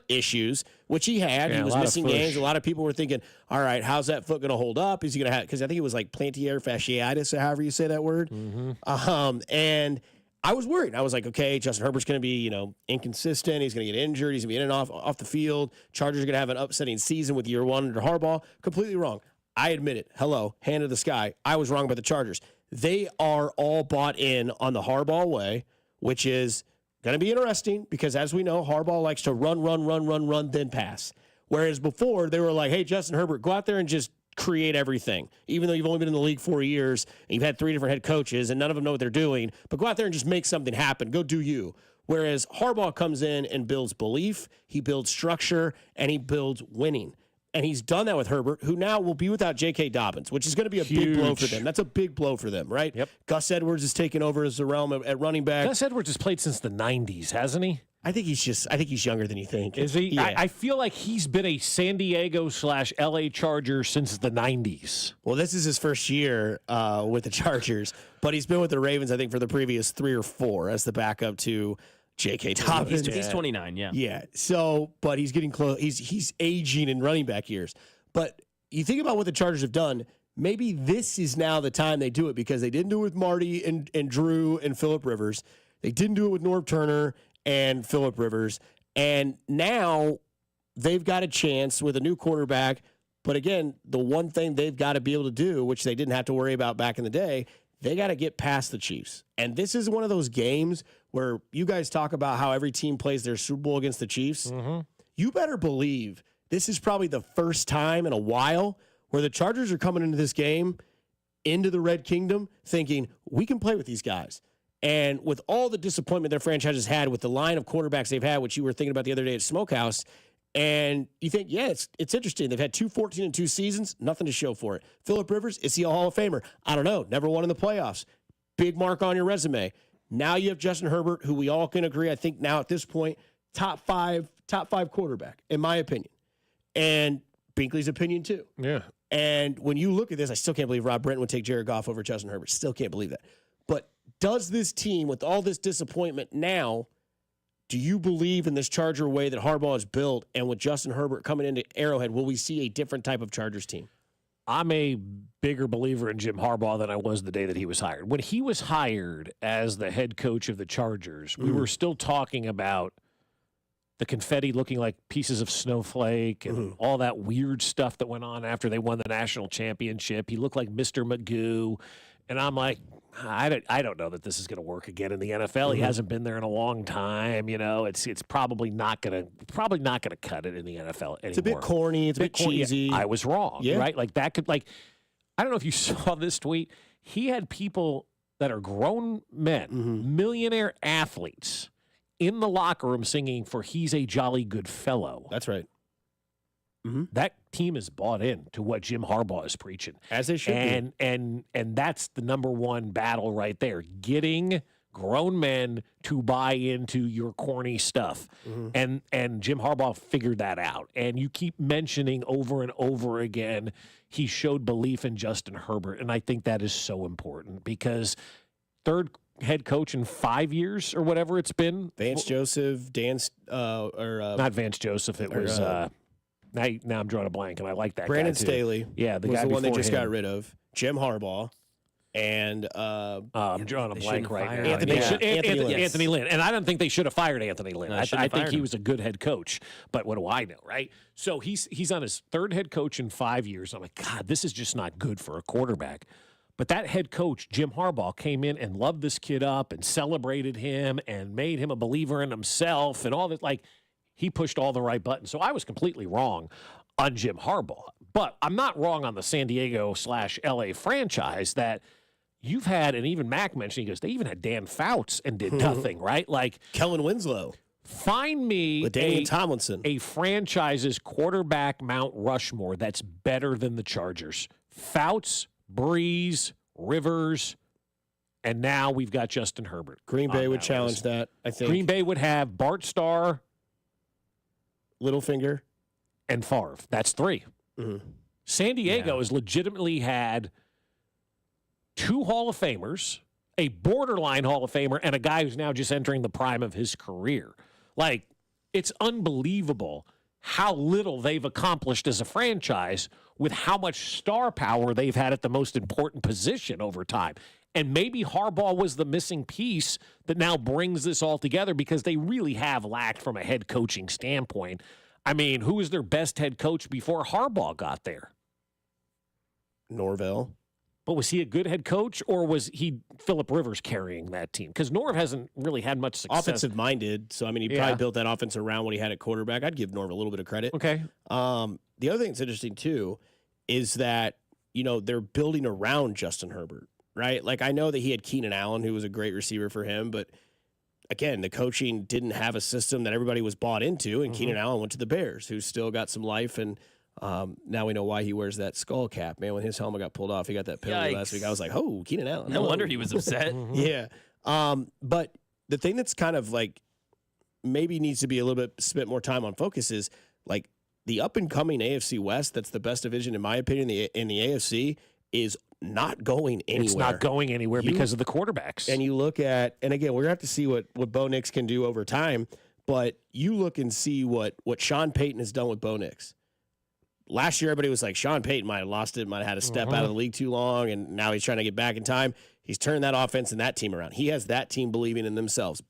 [SPEAKER 4] issues, which he had.
[SPEAKER 3] Yeah,
[SPEAKER 4] he was missing games. A lot of people were thinking, all right, how's that foot going to hold up? Is he going to have, because I think it was like plantar fasciitis, or however you say that word. And I was worried. I was like, okay, Justin Herbert's going to be, inconsistent. He's going to get injured. He's going to be in and off the field. Chargers are going to have an upsetting season with year one under Harbaugh. Completely wrong. I admit it. Hello, hand of the sky. I was wrong about the Chargers. They are all bought in on the Harbaugh way, which is going to be interesting because, as we know, Harbaugh likes to run, then pass. Whereas before, they were like, hey, Justin Herbert, go out there and just create everything, even though you've only been in the league 4 years and you've had 3 different head coaches and none of them know what they're doing, but go out there and just make something happen. Go do you. Whereas Harbaugh comes in and builds belief, he builds structure, and he builds winning. And he's done that with Herbert, who now will be without J.K. Dobbins, which is going to be a big blow for them. That's a big blow for them, right?
[SPEAKER 3] Yep.
[SPEAKER 4] Gus Edwards is taking over as the realm at running back.
[SPEAKER 3] Gus Edwards has played since the 90s, hasn't he?
[SPEAKER 4] I think he's younger than you think.
[SPEAKER 3] Is he?
[SPEAKER 4] Yeah.
[SPEAKER 3] I feel like he's been a San Diego / LA Charger since the 90s.
[SPEAKER 4] Well, this is his first year with the Chargers, but he's been with the Ravens, I think, for the previous 3 or 4 as the backup to J.K. Dobbins.
[SPEAKER 20] He's 29, yeah.
[SPEAKER 4] Yeah. So, but he's getting close. He's aging in running back years. But you think about what the Chargers have done. Maybe this is now the time they do it because they didn't do it with Marty and Drew and Phillip Rivers. They didn't do it with Norv Turner and Phillip Rivers. And now they've got a chance with a new quarterback. But again, the one thing they've got to be able to do, which they didn't have to worry about back in the day, they got to get past the Chiefs. And this is one of those games where you guys talk about how every team plays their Super Bowl against the Chiefs.
[SPEAKER 3] Mm-hmm.
[SPEAKER 4] You better believe this is probably the first time in a while where the Chargers are coming into this game, into the Red Kingdom, thinking, we can play with these guys. And with all the disappointment their franchise has had with the line of quarterbacks they've had, which you were thinking about the other day at Smokehouse, and you think, yeah, it's interesting. They've had 2 14-2 seasons, nothing to show for it. Phillip Rivers, is he a Hall of Famer? I don't know. Never won in the playoffs. Big mark on your resume. Now you have Justin Herbert, who we all can agree, I think now at this point, top five quarterback, in my opinion. And Binkley's opinion too.
[SPEAKER 3] Yeah.
[SPEAKER 4] And when you look at this, I still can't believe Rob Brenton would take Jared Goff over Justin Herbert. Still can't believe that. But does this team, with all this disappointment now, do you believe in this Charger way that Harbaugh is built? And with Justin Herbert coming into Arrowhead, will we see a different type of Chargers team?
[SPEAKER 3] I'm a bigger believer in Jim Harbaugh than I was the day that he was hired. When he was hired as the head coach of the Chargers, we were still talking about the confetti looking like pieces of snowflake and all that weird stuff that went on after they won the national championship. He looked like Mr. Magoo. And I'm like, I don't know that this is going to work again in the NFL. He hasn't been there in a long time. You know, it's probably not going to cut it in the NFL anymore.
[SPEAKER 4] It's a bit corny. It's a bit cheesy.
[SPEAKER 3] I was wrong, right? Like that could I don't know if you saw this tweet. He had people that are grown men, millionaire athletes, in the locker room singing for "He's a Jolly Good Fellow."
[SPEAKER 4] That's right.
[SPEAKER 3] That team is bought in to what Jim Harbaugh is preaching,
[SPEAKER 4] as they should be.
[SPEAKER 3] And that's the number one battle right there: getting grown men to buy into your corny stuff. And Jim Harbaugh figured that out. And you keep mentioning over and over again, he showed belief in Justin Herbert, and I think that is so important because third head coach in 5 years or whatever it's been.
[SPEAKER 4] Vance Joseph,
[SPEAKER 3] not Vance Joseph. It was now I'm drawing a blank, and I like that.
[SPEAKER 4] Brandon
[SPEAKER 3] guy too.
[SPEAKER 4] Staley.
[SPEAKER 3] Yeah,
[SPEAKER 4] was
[SPEAKER 3] guy
[SPEAKER 4] the one they
[SPEAKER 3] before
[SPEAKER 4] just
[SPEAKER 3] him.
[SPEAKER 4] got rid of. Jim Harbaugh, and
[SPEAKER 3] I'm drawing a blank right now.
[SPEAKER 4] Anthony
[SPEAKER 3] Anthony Lynn. And I don't think they should have fired Anthony Lynn.
[SPEAKER 20] No,
[SPEAKER 3] I think he was a good head coach, but what do I know, right? So he's on his third head coach in 5 years. I'm like, God, this is just not good for a quarterback. But that head coach, Jim Harbaugh, came in and loved this kid up and celebrated him and made him a believer in himself and all that. Like, he pushed all the right buttons. So I was completely wrong on Jim Harbaugh. But I'm not wrong on the San Diego / LA franchise that you've had, and even Mac mentioned, he goes, they even had Dan Fouts and did nothing, right? Like
[SPEAKER 4] Kellen Winslow.
[SPEAKER 3] Find me
[SPEAKER 4] Tomlinson,
[SPEAKER 3] a franchise's quarterback Mount Rushmore that's better than the Chargers. Fouts, Breeze, Rivers, and now we've got Justin Herbert.
[SPEAKER 4] Green Bay would challenge that, I think.
[SPEAKER 3] Green Bay would have Bart Starr,
[SPEAKER 4] Littlefinger,
[SPEAKER 3] and Favre. That's 3. San Diego has legitimately had 2 Hall of Famers, a borderline Hall of Famer, and a guy who's now just entering the prime of his career. Like, it's unbelievable how little they've accomplished as a franchise with how much star power they've had at the most important position over time. And maybe Harbaugh was the missing piece that now brings this all together because they really have lacked from a head coaching standpoint. I mean, who was their best head coach before Harbaugh got there?
[SPEAKER 4] Norvell.
[SPEAKER 3] But was he a good head coach, or was he Phillip Rivers carrying that team? Because Norv hasn't really had much success.
[SPEAKER 4] Offensive-minded, so, I mean, he probably built that offense around what he had at quarterback. I'd give Norv a little bit of credit.
[SPEAKER 3] Okay.
[SPEAKER 4] The other thing that's interesting, too, is that, you know, they're building around Justin Herbert, right? Like, I know that he had Keenan Allen, who was a great receiver for him, but, again, the coaching didn't have a system that everybody was bought into, and Keenan Allen went to the Bears, who's still got some life and Now we know why he wears that skull cap. Man, when his helmet got pulled off, he got that penalty last week. I was like, oh, Keenan Allen.
[SPEAKER 20] No wonder he was upset.
[SPEAKER 4] Yeah. But the thing that's kind of like maybe needs to be a little bit spent more time on focus is like the up and coming AFC West. That's the best division, in my opinion, in the AFC is not going anywhere.
[SPEAKER 3] It's not going anywhere because of the quarterbacks.
[SPEAKER 4] And you look at, and again, we're going to have to see what Bo Nix can do over time, but you look and see what Sean Payton has done with Bo Nix. Last year, everybody was like, Sean Payton might have lost it, might have had to step out of the league too long, and now he's trying to get back in time. He's turned that offense and that team around. He has that team believing in themselves.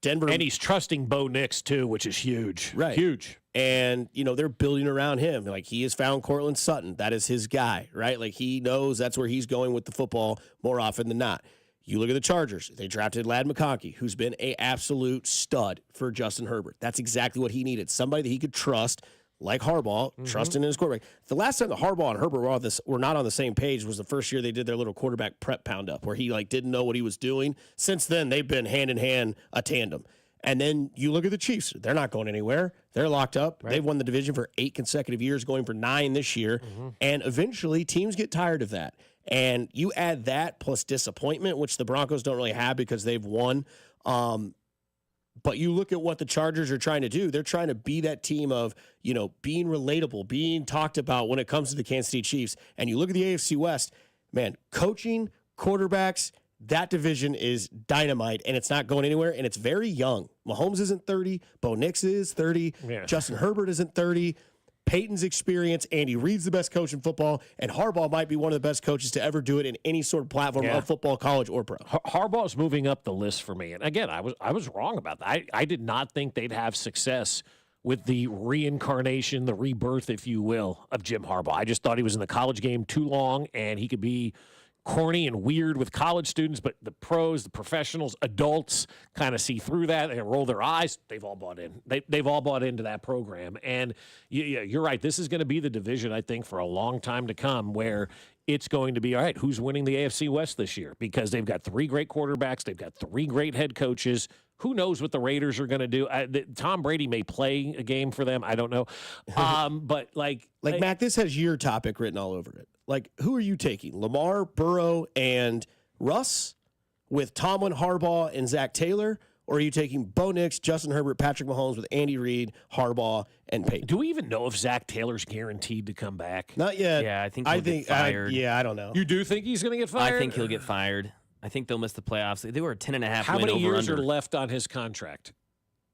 [SPEAKER 4] Denver.
[SPEAKER 3] And he's trusting Bo Nix, too, which is huge.
[SPEAKER 4] Right.
[SPEAKER 3] Huge.
[SPEAKER 4] And, they're building around him. Like, he has found Cortland Sutton. That is his guy, right? Like, he knows that's where he's going with the football more often than not. You look at the Chargers. They drafted Ladd McConkey, who's been an absolute stud for Justin Herbert. That's exactly what he needed. Somebody that he could trust, like Harbaugh, trusting in his quarterback. The last time that Harbaugh and Herbert were not on the same page was the first year they did their little quarterback prep pound up, where he didn't know what he was doing. Since then, they've been hand in hand, a tandem. And then you look at the Chiefs. They're not going anywhere. They're locked up. Right. They've won the division for 8 consecutive years, going for 9 this year. And eventually, teams get tired of that. And you add that plus disappointment, which the Broncos don't really have because they've won. But you look at what the Chargers are trying to do. They're trying to be that team of, being relatable, being talked about when it comes to the Kansas City Chiefs. And you look at the AFC West, man, coaching, quarterbacks, that division is dynamite, and it's not going anywhere, and it's very young. Mahomes isn't 30. Bo Nix is 30. Yeah. Justin Herbert isn't 30. Peyton's experience. Andy Reid's the best coach in football, and Harbaugh might be one of the best coaches to ever do it in any sort of platform of football, college, or pro.
[SPEAKER 3] Harbaugh's moving up the list for me. And again, I was wrong about that. I did not think they'd have success with the reincarnation, the rebirth, if you will, of Jim Harbaugh. I just thought he was in the college game too long, and he could be corny and weird with college students, but the pros, the professionals, adults kind of see through that and roll their eyes. They've all bought in. They've all bought into that program. And you're right. This is going to be the division, I think, for a long time to come, where it's going to be, all right, who's winning the AFC West this year? Because they've got 3 great quarterbacks. They've got 3 great head coaches. Who knows what the Raiders are going to do? Tom Brady may play a game for them. I don't know. But
[SPEAKER 4] Matt, this has your topic written all over it. Like, who are you taking? Lamar, Burrow, and Russ with Tomlin, Harbaugh, and Zach Taylor? Or are you taking Bo Nix, Justin Herbert, Patrick Mahomes with Andy Reid, Harbaugh, and Peyton?
[SPEAKER 3] Do we even know if Zach Taylor's guaranteed to come back?
[SPEAKER 4] Not yet.
[SPEAKER 20] Yeah, I think he'll get fired.
[SPEAKER 4] I don't know.
[SPEAKER 3] You do think he's going to get fired?
[SPEAKER 20] I think he'll get fired. I think they'll miss the playoffs. They were a 10.5
[SPEAKER 3] How
[SPEAKER 20] win
[SPEAKER 3] many years
[SPEAKER 20] over-under.
[SPEAKER 3] are left on his contract?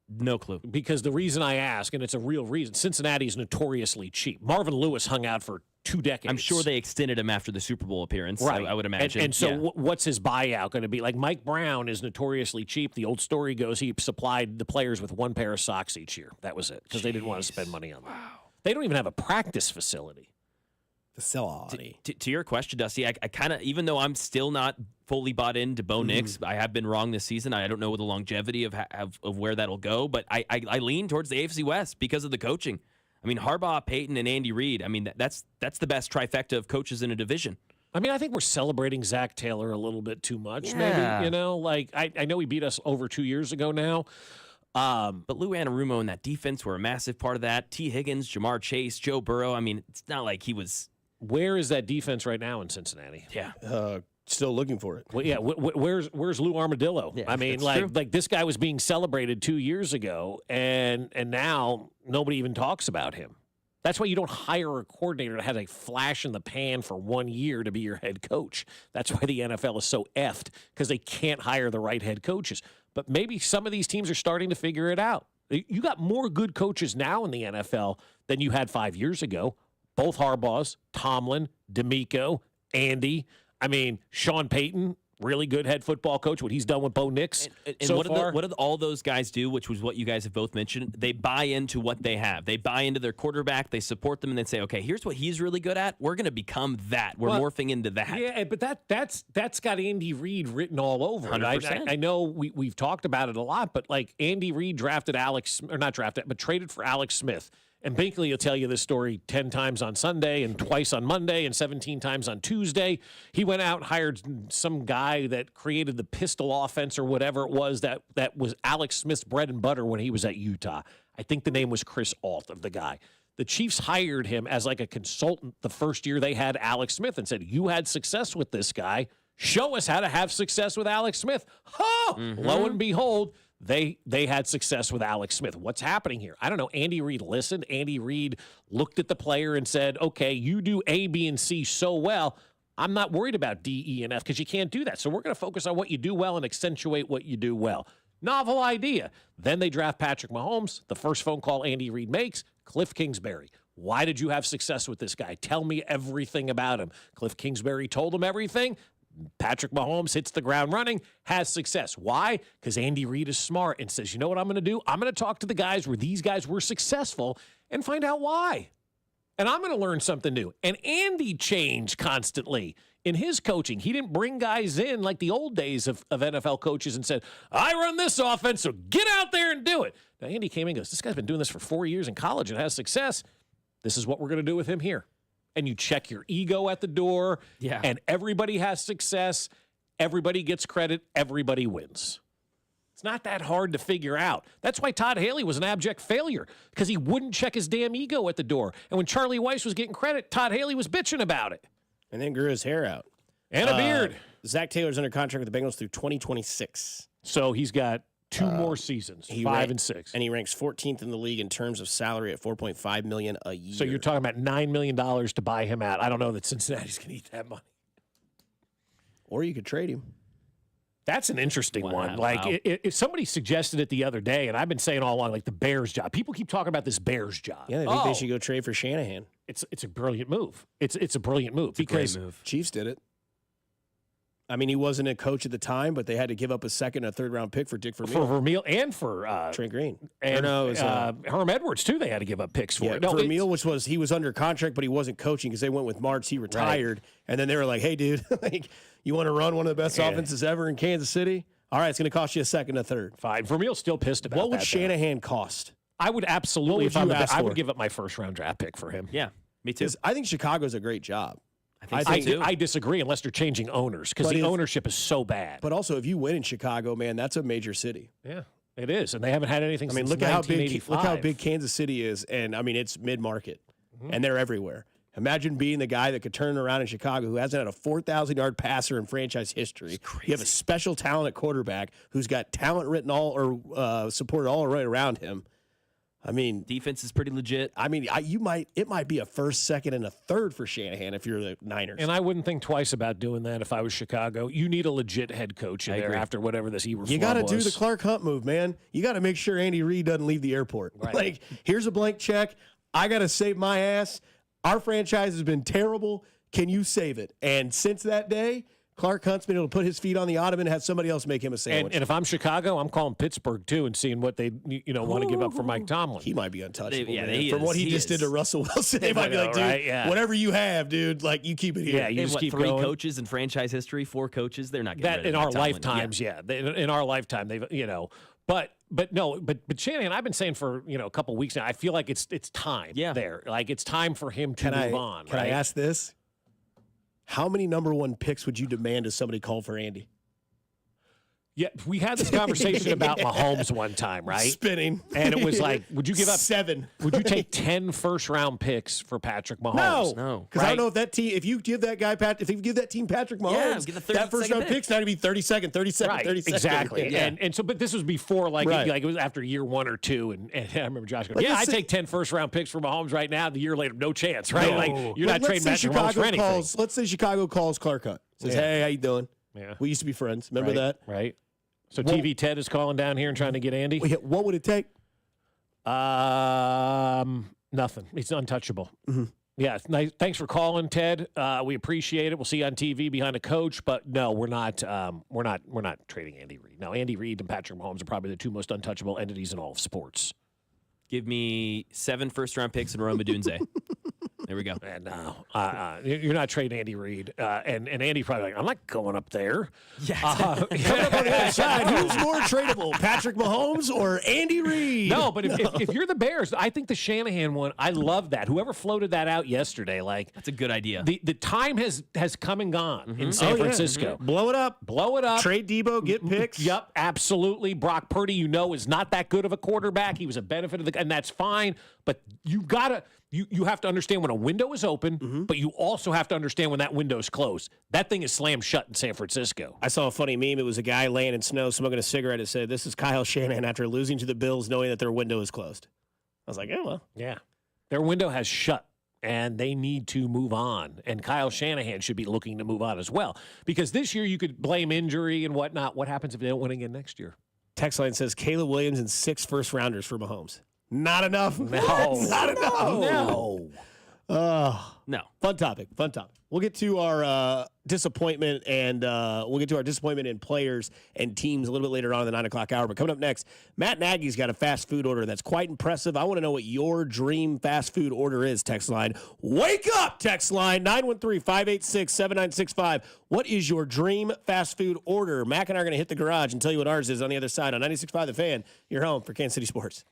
[SPEAKER 20] No clue.
[SPEAKER 3] Because the reason I ask, and it's a real reason, Cincinnati's notoriously cheap. Marvin Lewis hung out for 2 decades.
[SPEAKER 20] I'm sure they extended him after the Super Bowl appearance,
[SPEAKER 3] right.
[SPEAKER 20] I would imagine.
[SPEAKER 3] And so what's his buyout going to be? Like, Mike Brown is notoriously cheap. The old story goes he supplied the players with 1 pair of socks each year. That was it, because they didn't want to spend money on them. Wow. They don't even have a practice facility.
[SPEAKER 4] To
[SPEAKER 20] your question, Dusty, I kind of, even though I'm still not fully bought into Bo Nix, I have been wrong this season. I don't know the longevity of where that'll go, but I lean towards the AFC West because of the coaching. I mean, Harbaugh, Peyton, and Andy Reid. I mean, that's the best trifecta of coaches in a division.
[SPEAKER 3] I mean, I think we're celebrating Zach Taylor a little bit too much.
[SPEAKER 20] Yeah.
[SPEAKER 3] Maybe, like I know he beat us over 2 years ago now.
[SPEAKER 20] But Lou Anarumo and that defense were a massive part of that. T. Higgins, Jamar Chase, Joe Burrow. I mean, it's not like he was.
[SPEAKER 3] Where is that defense right now in Cincinnati?
[SPEAKER 20] Yeah.
[SPEAKER 4] Still looking for it.
[SPEAKER 3] Well, yeah. Where's Lou Armadillo?
[SPEAKER 20] Yeah,
[SPEAKER 3] I mean, like this guy was being celebrated 2 years ago, and now nobody even talks about him. That's why you don't hire a coordinator that has a flash in the pan for 1 year to be your head coach. That's why the NFL is so effed, because they can't hire the right head coaches. But maybe some of these teams are starting to figure it out. You got more good coaches now in the NFL than you had 5 years ago. Both Harbaughs, Tomlin, D'Amico, Andy. I mean, Sean Payton, really good head football coach, what he's done with Bo Nix
[SPEAKER 20] and
[SPEAKER 3] so far.
[SPEAKER 20] What did all those guys do, which was what you guys have both mentioned? They buy into what they have. They buy into their quarterback. They support them, and then say, okay, here's what he's really good at. We're going to become that. We're morphing into that.
[SPEAKER 3] Yeah, but that's got Andy Reid written all over it.
[SPEAKER 20] 100%.
[SPEAKER 3] I know we've talked about it a lot, but like Andy Reid traded for Alex Smith. And Binkley will tell you this story 10 times on Sunday and twice on Monday and 17 times on Tuesday. He went out and hired some guy that created the pistol offense or whatever it was that was Alex Smith's bread and butter when he was at Utah. I think the name was Chris Alt of the guy. The Chiefs hired him as like a consultant the first year they had Alex Smith and said, you had success with this guy. Show us how to have success with Alex Smith. Lo and behold, they had success with Alex Smith. What's happening here? I don't know. Andy Reid listened. Andy Reid looked at the player and said, okay, you do A, B, and C so well. I'm not worried about D, E, and F because you can't do that. So we're going to focus on what you do well and accentuate what you do well. Novel idea. Then they draft Patrick Mahomes. The first phone call Andy Reid makes, Cliff Kingsbury. Why did you have success with this guy? Tell me everything about him. Cliff Kingsbury told him everything. Patrick Mahomes hits the ground running, has success. Why? Because Andy Reid is smart and says, you know what I'm going to do? I'm going to talk to the guys where these guys were successful and find out why. And I'm going to learn something new. And Andy changed constantly in his coaching. He didn't bring guys in like the old days of NFL coaches and said, I run this offense, so get out there and do it. Now, Andy came in and goes, this guy's been doing this for 4 years in college and has success. This is what we're going to do with him here. And you check your ego at the door, and everybody has success. Everybody gets credit. Everybody wins. It's not that hard to figure out. That's why Todd Haley was an abject failure, because he wouldn't check his damn ego at the door. And when Charlie Weiss was getting credit, Todd Haley was bitching about it.
[SPEAKER 4] And then grew his hair out.
[SPEAKER 3] And a beard.
[SPEAKER 4] Zach Taylor's under contract with the Bengals through 2026.
[SPEAKER 3] So he's got 2 more seasons, 5 and 6.
[SPEAKER 4] And he ranks 14th in the league in terms of salary at $4.5 million a year.
[SPEAKER 3] So you're talking about $9 million to buy him out. I don't know that Cincinnati's going to eat that money.
[SPEAKER 4] Or you could trade him.
[SPEAKER 3] That's an interesting one. Like, if somebody suggested it the other day, and I've been saying all along, like the Bears job. People keep talking about this Bears job.
[SPEAKER 4] Yeah, they think they should go trade for Shanahan.
[SPEAKER 3] It's a brilliant move. It's a brilliant move because
[SPEAKER 4] Chiefs did it. I mean, he wasn't a coach at the time, but they had to give up a second and a third-round pick for Dick Vermeil.
[SPEAKER 3] For Vermeil and for
[SPEAKER 4] Trent Green.
[SPEAKER 3] And Herm Edwards, too, they had to give up picks for.
[SPEAKER 4] Yeah, Vermeil, he was under contract, but he wasn't coaching because they went with Martz. He retired. Right. And then they were like, hey, dude, like, you want to run one of the best offenses ever in Kansas City? All right, it's going to cost you a second and a third.
[SPEAKER 3] Fine. Vermeil's still pissed about that.
[SPEAKER 4] What would Shanahan cost?
[SPEAKER 3] I would absolutely, I would give up my first-round draft pick for him.
[SPEAKER 20] Yeah, me too.
[SPEAKER 4] I think Chicago's a great job.
[SPEAKER 3] I disagree unless they're changing owners because the ownership is so bad.
[SPEAKER 4] But also, if you win in Chicago, man, that's a major city.
[SPEAKER 3] Yeah, it is, and they haven't had anything.
[SPEAKER 4] I mean,
[SPEAKER 3] since
[SPEAKER 4] look how big Kansas City is, and I mean it's mid-market, and they're everywhere. Imagine being the guy that could turn around in Chicago who hasn't had a 4,000-yard passer in franchise history. You have a special talent at quarterback who's got talent written supported all right around him. I mean,
[SPEAKER 20] defense is pretty legit.
[SPEAKER 4] I mean, it might be a first, second, and a third for Shanahan if you're the Niners.
[SPEAKER 3] And I wouldn't think twice about doing that if I was Chicago. You need a legit head coach in there after whatever this Eberflus was.
[SPEAKER 4] You got to do the Clark Hunt move, man. You got to make sure Andy Reid doesn't leave the airport.
[SPEAKER 3] Right.
[SPEAKER 4] Like, here's a blank check. I got to save my ass. Our franchise has been terrible. Can you save it? And since that day, Clark Hunt's been able to put his feet on the ottoman and have somebody else make him a sandwich.
[SPEAKER 3] And if I'm Chicago, I'm calling Pittsburgh too and seeing what they want to give up for Mike Tomlin.
[SPEAKER 4] He might be untouchable.
[SPEAKER 20] From
[SPEAKER 4] what he just did to Russell Wilson, they might be like, dude, whatever you have, dude, like you keep it here.
[SPEAKER 3] Yeah, you just keep
[SPEAKER 20] 3
[SPEAKER 3] going.
[SPEAKER 20] Coaches in franchise history, 4 coaches. They're not getting
[SPEAKER 3] that in our lifetimes. Yeah, in our lifetime, they've But Shanahan, I've been saying for a couple weeks now. I feel like it's time. There, like it's time for him to move on.
[SPEAKER 4] Can I ask this? How many number 1 picks would you demand if somebody called for Andy?
[SPEAKER 3] Yeah, we had this conversation about Mahomes one time, right?
[SPEAKER 4] Spinning.
[SPEAKER 3] And it was like, would you give up
[SPEAKER 4] 7?
[SPEAKER 3] Would you take 10 first-round picks for Patrick Mahomes?
[SPEAKER 20] No.
[SPEAKER 4] Because I don't know if that team, if you give that team Patrick Mahomes, that first-round pick's not going to be 32nd, 32nd,
[SPEAKER 3] right,
[SPEAKER 4] 32nd.
[SPEAKER 3] Exactly.
[SPEAKER 4] Yeah.
[SPEAKER 3] And so, but this was before, like it was after year 1 or 2, and I remember Josh going, I take 10 first-round picks for Mahomes right now. The year later, no chance, right?
[SPEAKER 4] No.
[SPEAKER 3] Like you're not trading Patrick Mahomes for anything.
[SPEAKER 4] Let's say Chicago calls Clark Hunt. Says, hey, how you doing?
[SPEAKER 3] Yeah.
[SPEAKER 4] We used to be friends. Remember that?
[SPEAKER 3] Right. So TV Ted is calling down here and trying to get Andy?
[SPEAKER 4] What would it take?
[SPEAKER 3] Nothing. It's untouchable.
[SPEAKER 4] Mm-hmm.
[SPEAKER 3] Yeah. Nice. Thanks for calling, Ted. We appreciate it. We'll see you on TV behind a coach, but no, we're not trading Andy Reid. No, Andy Reid and Patrick Mahomes are probably the 2 most untouchable entities in all of sports.
[SPEAKER 20] Give me 7 first-round picks and Rome Odunze. There we go.
[SPEAKER 3] And no, you're not trading Andy Reid. And Andy probably like, I'm not going up there.
[SPEAKER 20] Yeah.
[SPEAKER 4] Coming up on the other side, who's more tradable, Patrick Mahomes or Andy Reid?
[SPEAKER 3] No, but if you're the Bears, I think the Shanahan one, I love that. Whoever floated that out yesterday, like
[SPEAKER 20] that's a good idea.
[SPEAKER 3] The time has come and gone in San Francisco.
[SPEAKER 4] Mm-hmm. Blow it up. Trade Debo, get picks.
[SPEAKER 3] Yep, absolutely. Brock Purdy, is not that good of a quarterback. He was a benefit of and that's fine. But you have to understand when a window is open, but you also have to understand when that window is closed. That thing is slammed shut in San Francisco.
[SPEAKER 4] I saw a funny meme. It was a guy laying in snow smoking a cigarette. It said, "This is Kyle Shanahan after losing to the Bills knowing that their window is closed." I was like, "Yeah, well.
[SPEAKER 3] Yeah. Their window has shut, and they need to move on. And Kyle Shanahan should be looking to move on as well. Because this year you could blame injury and whatnot. What happens if they don't win again next year?
[SPEAKER 4] Text line says, Caleb Williams and 6 first-rounders for Mahomes. Not enough.
[SPEAKER 3] No.
[SPEAKER 4] Not enough.
[SPEAKER 3] No.
[SPEAKER 4] No. Fun topic. We'll get to our disappointment, and we'll get to our disappointment in players and teams a little bit later on in the 9 o'clock hour. But coming up next, Matt Nagy's got a fast food order that's quite impressive. I want to know what your dream fast food order is, text line. Wake up, text line, 913-586-7965. What is your dream fast food order? Mac and I are going to hit the garage and tell you what ours is on the other side on 96.5 The Fan, your home for Kansas City sports.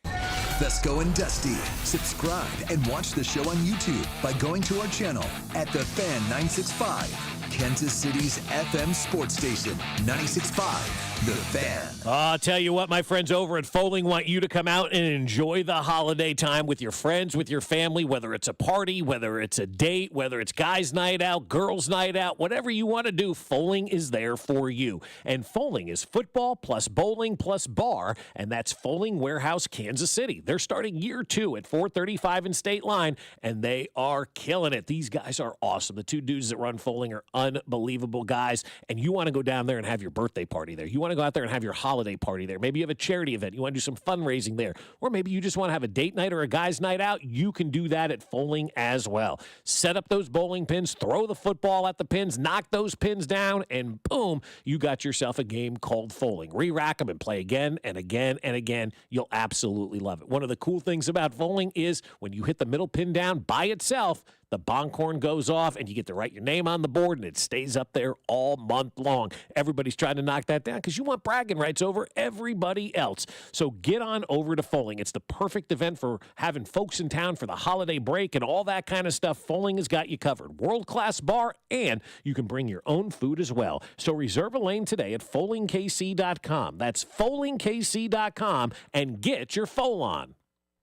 [SPEAKER 5] Fescoe and Dusty. Subscribe and watch the show on YouTube by going to our channel at The Fan 965, Kansas City's FM sports station, 96.5 The Fan.
[SPEAKER 3] I'll tell you what, my friends over at Foaling want you to come out and enjoy the holiday time with your friends, with your family, whether it's a party, whether it's a date, whether it's guys' night out, girls' night out, whatever you want to do, Foaling is there for you. And Foaling is football plus bowling plus bar, and that's Foaling Warehouse, Kansas City. They're starting year 2 at 435 in State Line, and they are killing it. These guys are awesome. The 2 dudes that run Foaling are unbelievable guys, and you want to go down there and have your birthday party there. You want to go out there and have your holiday party there. Maybe you have a charity event. You want to do some fundraising there. Or maybe you just want to have a date night or a guy's night out. You can do that at Foaling as well. Set up those bowling pins, throw the football at the pins, knock those pins down, and boom, you got yourself a game called Foaling. Re-rack them and play again and again and again. You'll absolutely love it. One of the cool things about Foaling is when you hit the middle pin down by itself, the bonk horn goes off, and you get to write your name on the board, and it stays up there all month long. Everybody's trying to knock that down because you want bragging rights over everybody else. So get on over to Foaling. It's the perfect event for having folks in town for the holiday break and all that kind of stuff. Foaling has got you covered. World-class bar, and you can bring your own food as well. So reserve a lane today at FoalingKC.com. That's FoalingKC.com, and get your Foal on.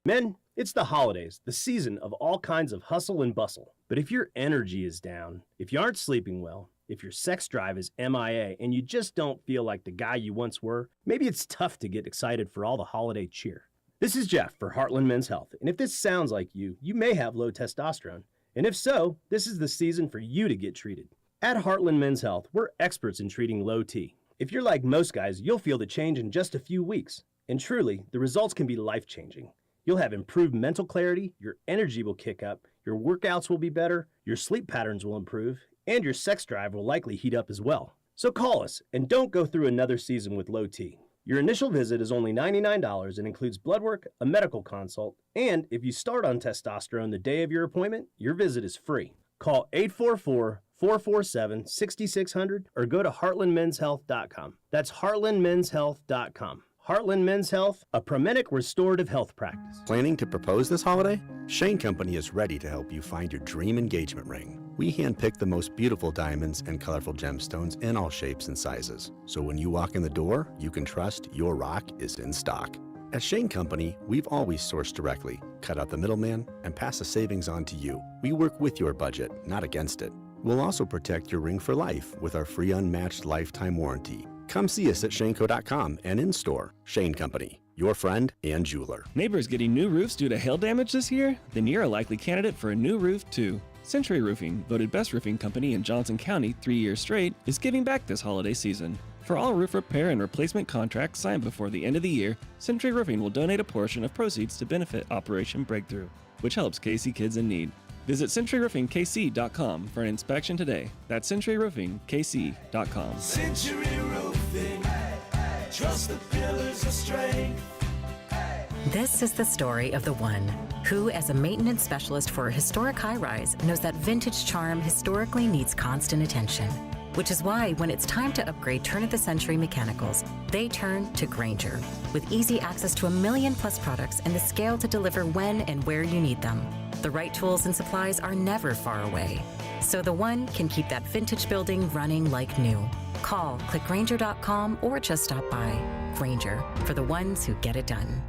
[SPEAKER 2] Men, it's the holidays, the season of all kinds of hustle and bustle. But if your energy is down, if you aren't sleeping well, if your sex drive is MIA, and you just don't feel like the guy you once were, maybe it's tough to get excited for all the holiday cheer. This is Jeff for Heartland Men's Health, and if this sounds like you may have low testosterone. And if so, this is the season for you to get treated. At Heartland Men's Health, we're experts in treating low T. If you're like most guys, you'll feel the change in just a few weeks. And truly, the results can be life-changing. You'll have improved mental clarity, your energy will kick up, your workouts will be better, your sleep patterns will improve, and your sex drive will likely heat up as well. So call us and don't go through another season with low T. Your initial visit is only $99 and includes blood work, a medical consult, and if you start on testosterone the day of your appointment, your visit is free. Call 844-447-6600 or go to heartlandmenshealth.com. That's heartlandmenshealth.com. Heartland Men's Health, a Promenic restorative health practice.
[SPEAKER 7] Planning to propose this holiday? Shane Company is ready to help you find your dream engagement ring. We handpick the most beautiful diamonds and colorful gemstones in all shapes and sizes. So when you walk in the door, you can trust your rock is in stock. At Shane Company, we've always sourced directly, cut out the middleman, and pass the savings on to you. We work with your budget, not against it. We'll also protect your ring for life with our free unmatched lifetime warranty. Come see us at shaneco.com and in-store. Shane Company, your friend and jeweler.
[SPEAKER 12] Neighbors getting new roofs due to hail damage this year? Then you're a likely candidate for a new roof, too. Century Roofing, voted best roofing company in Johnson County 3 years straight, is giving back this holiday season. For all roof repair and replacement contracts signed before the end of the year, Century Roofing will donate a portion of proceeds to benefit Operation Breakthrough, which helps KC kids in need. Visit CenturyRoofingKC.com for an inspection today. That's CenturyRoofingKC.com.
[SPEAKER 13] Century Roofing, trust the pillars of strength.
[SPEAKER 14] This is the story of the one who, as a maintenance specialist for a historic high-rise, knows that vintage charm historically needs constant attention. Which is why when it's time to upgrade turn-of-the-century mechanicals, they turn to Grainger. With easy access to 1 million+ products and the scale to deliver when and where you need them. The right tools and supplies are never far away. So the one can keep that vintage building running like new. Call, click Grainger.com, or just stop by. Grainger, for the ones who get it done.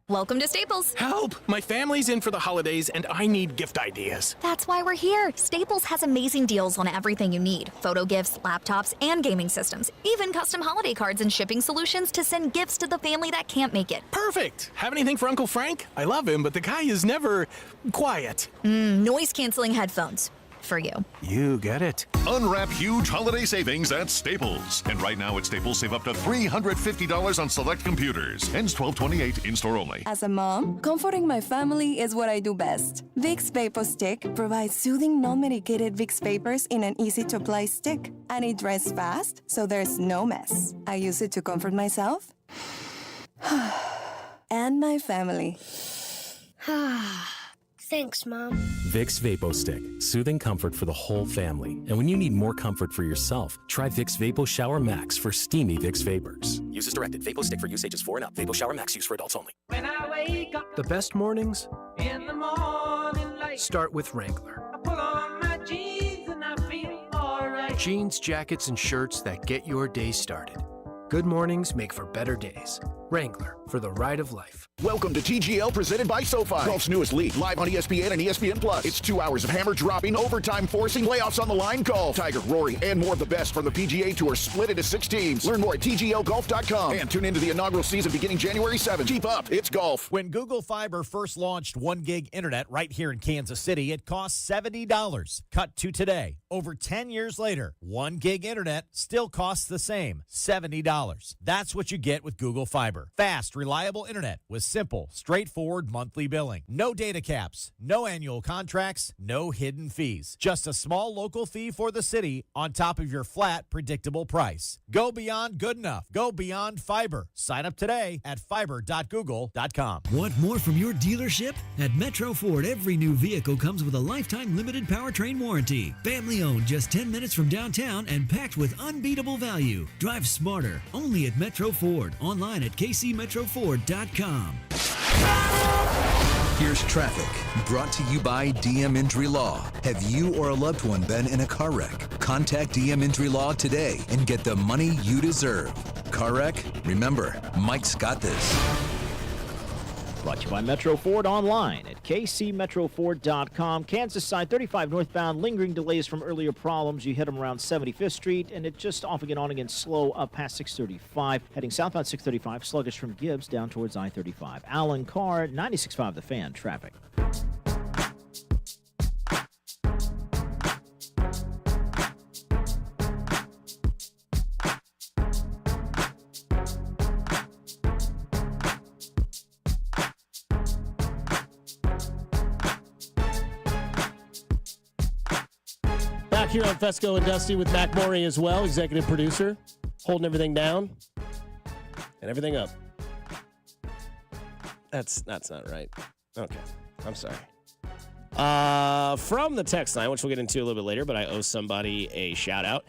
[SPEAKER 27] Welcome to Staples.
[SPEAKER 6] Help! My family's in for the holidays and I need gift ideas.
[SPEAKER 27] That's why we're here. Staples has amazing deals on everything you need. Photo gifts, laptops, and gaming systems. Even custom holiday cards and shipping solutions to send gifts to the family that can't make it.
[SPEAKER 6] Perfect! Have anything for Uncle Frank? I love him, but the guy is never quiet.
[SPEAKER 27] Noise-canceling headphones. For you.
[SPEAKER 6] You get it.
[SPEAKER 28] Unwrap huge holiday savings at Staples. And right now at Staples, save up to $350 on select computers. Ends 12/28, in-store only.
[SPEAKER 8] As a mom, comforting my family is what I do best. Vicks Vapor Stick provides soothing, non-medicated Vicks Vapors in an easy-to-apply stick. And it dries fast, so there's no mess. I use it to comfort myself and my family.
[SPEAKER 15] Thanks, Mom.
[SPEAKER 16] Vicks Vapo Stick. Soothing comfort for the whole family. And when you need more comfort for yourself, try Vicks Vapo Shower Max for steamy Vicks Vapors.
[SPEAKER 17] Use as directed. Vapo Stick for use ages 4 and up. Vapo Shower Max use for adults only.
[SPEAKER 9] When I wake up, the best mornings
[SPEAKER 13] in the morning light,
[SPEAKER 9] start with Wrangler.
[SPEAKER 13] I pull on my jeans and I feel alright.
[SPEAKER 9] Jeans, jackets, and shirts that get your day started. Good mornings make for better days. Wrangler, for the ride of life.
[SPEAKER 11] Welcome to TGL presented by SoFi. Golf's newest league, live on ESPN and ESPN Plus. It's 2 hours of hammer dropping, overtime forcing, layoffs on the line golf. Tiger, Rory, and more of the best from the PGA Tour split into 6 teams. Learn more at TGLGolf.com and tune into the inaugural season beginning January 7th. Keep up, it's golf.
[SPEAKER 19] When Google Fiber first launched 1 gig internet right here in Kansas City, it cost $70. Cut to today. Over 10 years later, 1 gig internet still costs the same, $70. That's what you get with Google Fiber. Fast, reliable internet with simple, straightforward monthly billing. No data caps, no annual contracts, no hidden fees. Just a small local fee for the city on top of your flat, predictable price. Go beyond good enough. Go beyond fiber. Sign up today at fiber.google.com.
[SPEAKER 21] Want more from your dealership? At Metro Ford, every new vehicle comes with a lifetime limited powertrain warranty. Family owned, just 10 minutes from downtown and packed with unbeatable value. Drive smarter, only at Metro Ford. Online at kcmetroford.com.
[SPEAKER 5] Here's traffic, brought to you by DM Injury Law. Have you or a loved one been in a car wreck? Contact DM Injury Law today and get the money you deserve. Car wreck? Remember, Mike's got this.
[SPEAKER 18] Brought to you by Metro Ford online at kcmetroford.com. Kansas side 35 northbound, lingering delays from earlier problems. You hit them around 75th Street, and it just off again, on again, slow up past 635. Heading southbound 635, sluggish from Gibbs down towards I-35. Alan Carr, 96.5 The Fan, traffic.
[SPEAKER 4] Here on Fescoe and Dusty with Mac Morey as well, executive producer, holding everything down and everything up. That's not right. Okay, I'm sorry. From the text line, which we'll get into a little bit later, but I owe somebody a shout out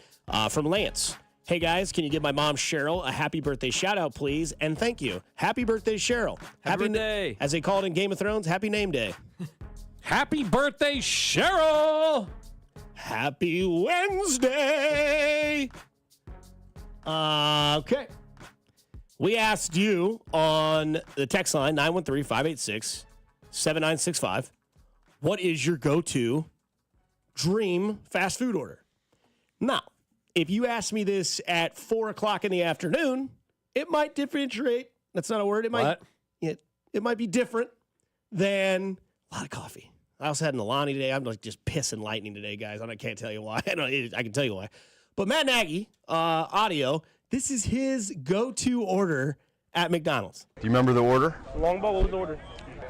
[SPEAKER 4] from Lance. Hey guys, can you give my mom Cheryl a happy birthday shout out, please? And thank you. Happy birthday, Cheryl.
[SPEAKER 20] Happy birthday.
[SPEAKER 4] As they call it in Game of Thrones, happy name day.
[SPEAKER 3] Happy birthday, Cheryl.
[SPEAKER 4] Happy Wednesday. Okay. We asked you on the text line, 913-586-7965, what is your go-to dream fast food order? Now, if you ask me this at 4 o'clock in the afternoon, it might differentiate. That's not a word. It might be different than a lot of coffee. I also had an Alani today. I'm like just pissing lightning today, guys. I can't tell you why. I can tell you why. But Matt Nagy, audio, this is his go-to order at McDonald's.
[SPEAKER 22] Do you remember the order?
[SPEAKER 4] Long ball, what was the order?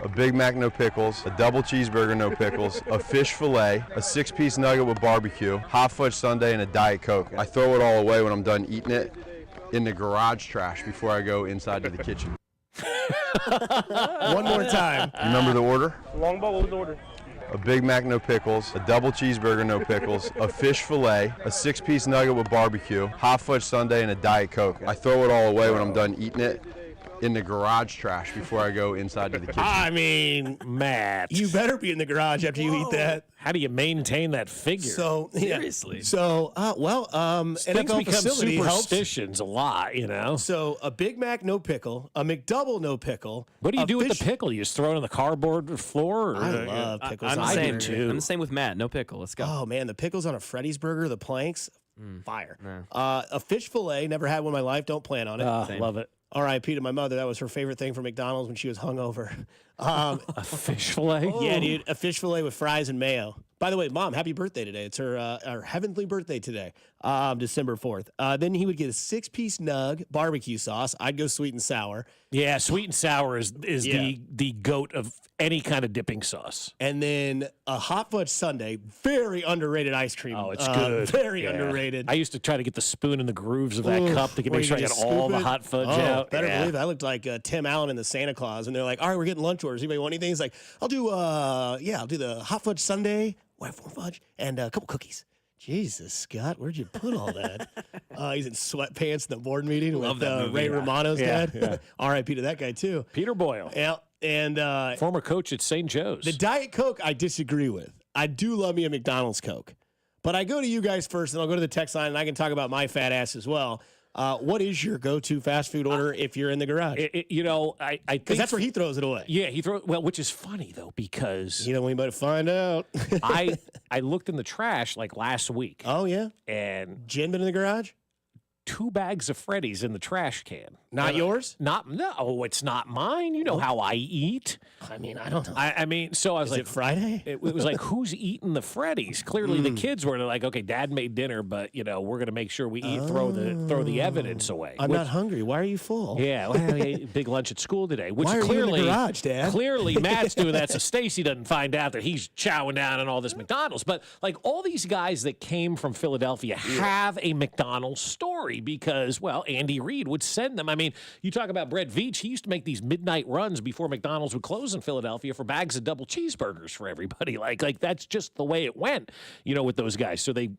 [SPEAKER 22] A Big Mac, no pickles, a double cheeseburger, no pickles, a fish fillet, a 6-piece nugget with barbecue, hot fudge sundae, and a Diet Coke. I throw it all away when I'm done eating it in the garage trash before I go inside to the kitchen.
[SPEAKER 4] One more time.
[SPEAKER 22] You remember the order?
[SPEAKER 4] Long ball, what was the order?
[SPEAKER 22] A Big Mac, no pickles, a double cheeseburger, no pickles, a fish fillet, a 6-piece nugget with barbecue, hot fudge sundae, and a Diet Coke. I throw it all away when I'm done eating it in the garage trash before I go inside to the kitchen.
[SPEAKER 4] I mean,
[SPEAKER 3] Matt,
[SPEAKER 4] you better be in the garage after you eat that.
[SPEAKER 3] How do you maintain that figure?
[SPEAKER 4] So
[SPEAKER 20] Seriously.
[SPEAKER 4] So
[SPEAKER 3] Things
[SPEAKER 4] NFL
[SPEAKER 3] become
[SPEAKER 4] facility helps.
[SPEAKER 3] superstitions a lot, you know.
[SPEAKER 4] So a Big Mac, no pickle. A McDouble, no pickle.
[SPEAKER 3] What do you
[SPEAKER 4] a
[SPEAKER 3] do with
[SPEAKER 4] fish-
[SPEAKER 3] the pickle? You just throw it on the cardboard floor? Or,
[SPEAKER 4] I love pickles.
[SPEAKER 20] I'm the
[SPEAKER 4] on
[SPEAKER 20] same
[SPEAKER 4] burger.
[SPEAKER 3] too.
[SPEAKER 20] I'm the same with Matt. No pickle. Let's go.
[SPEAKER 4] Oh man, the pickles on a Freddy's burger, the planks, fire.
[SPEAKER 20] Nah.
[SPEAKER 4] A fish fillet, never had one in my life. Don't plan on it.
[SPEAKER 20] Same.
[SPEAKER 3] Love it.
[SPEAKER 4] R.I.P. to my mother. That was her favorite thing from McDonald's when she was hungover.
[SPEAKER 3] A fish fillet?
[SPEAKER 4] Yeah, dude, a fish fillet with fries and mayo. By the way, Mom, happy birthday today. It's her heavenly birthday today, December 4th. Then he would get a 6-piece nug, barbecue sauce. I'd go sweet and sour.
[SPEAKER 3] Yeah, sweet and sour is the goat of any kind of dipping sauce.
[SPEAKER 4] And then a hot fudge sundae, very underrated ice cream.
[SPEAKER 3] Oh, it's good.
[SPEAKER 4] Very
[SPEAKER 3] Yeah.
[SPEAKER 4] underrated.
[SPEAKER 3] I used to try to get the spoon in the grooves of that
[SPEAKER 4] Oof,
[SPEAKER 3] cup to
[SPEAKER 4] where
[SPEAKER 3] make
[SPEAKER 4] you
[SPEAKER 3] sure I
[SPEAKER 4] can
[SPEAKER 3] got
[SPEAKER 4] just
[SPEAKER 3] all
[SPEAKER 4] scoop
[SPEAKER 3] the
[SPEAKER 4] it.
[SPEAKER 3] hot fudge
[SPEAKER 4] Oh,
[SPEAKER 3] out.
[SPEAKER 4] Better
[SPEAKER 3] Yeah.
[SPEAKER 4] believe it. I looked like Tim Allen in the Santa Claus, and they're like, "All right, we're getting lunch orders. Anybody want anything?" He's like, "I'll do the hot fudge sundae, white fudge, and a couple cookies." Jesus, Scott, where'd you put all that? He's in sweatpants in the board meeting
[SPEAKER 20] Love
[SPEAKER 4] with
[SPEAKER 20] that movie.
[SPEAKER 4] Ray Romano's
[SPEAKER 3] Yeah,
[SPEAKER 4] dad.
[SPEAKER 3] yeah.
[SPEAKER 4] R.I.P. to that guy too.
[SPEAKER 3] Peter Boyle,
[SPEAKER 4] Yeah, and
[SPEAKER 3] former coach at St. Joe's.
[SPEAKER 4] the Diet Coke, I disagree with. I do love me a McDonald's Coke. But I go to you guys first, and I'll go to the text line, and I can talk about my fat ass as well. What is your go-to fast food order if you're in the garage?
[SPEAKER 3] I think
[SPEAKER 4] Because that's where he throws it away.
[SPEAKER 3] Yeah, he throws. Well, which is funny though because
[SPEAKER 4] You know, we might find out.
[SPEAKER 3] I looked in the trash like last week.
[SPEAKER 4] Oh, yeah?
[SPEAKER 3] And
[SPEAKER 4] Gin been in the garage?
[SPEAKER 3] 2 bags of Freddy's in the trash can.
[SPEAKER 4] Not yours?
[SPEAKER 3] No, it's not mine. You know how I eat.
[SPEAKER 4] I mean, I don't know.
[SPEAKER 3] I mean, so I was
[SPEAKER 4] Is
[SPEAKER 3] like,
[SPEAKER 4] it Friday?
[SPEAKER 3] It was like, who's eating the Freddy's? Clearly, the kids were like, okay, Dad made dinner, but we're gonna make sure we eat. Throw the evidence away.
[SPEAKER 4] I'm not hungry. Why are you full?
[SPEAKER 3] Yeah, well, we ate a big lunch at school today. Which
[SPEAKER 4] Why are
[SPEAKER 3] clearly,
[SPEAKER 4] you in the garage, Dad?
[SPEAKER 3] Clearly, Matt's doing that, so Stacy doesn't find out that he's chowing down on all this McDonald's. But like all these guys that came from Philadelphia have a McDonald's story because, well, Andy Reid would send them. I mean, you talk about Brett Veach. He used to make these midnight runs before McDonald's would close in Philadelphia for bags of double cheeseburgers for everybody. Like that's just the way it went, with those guys. So they,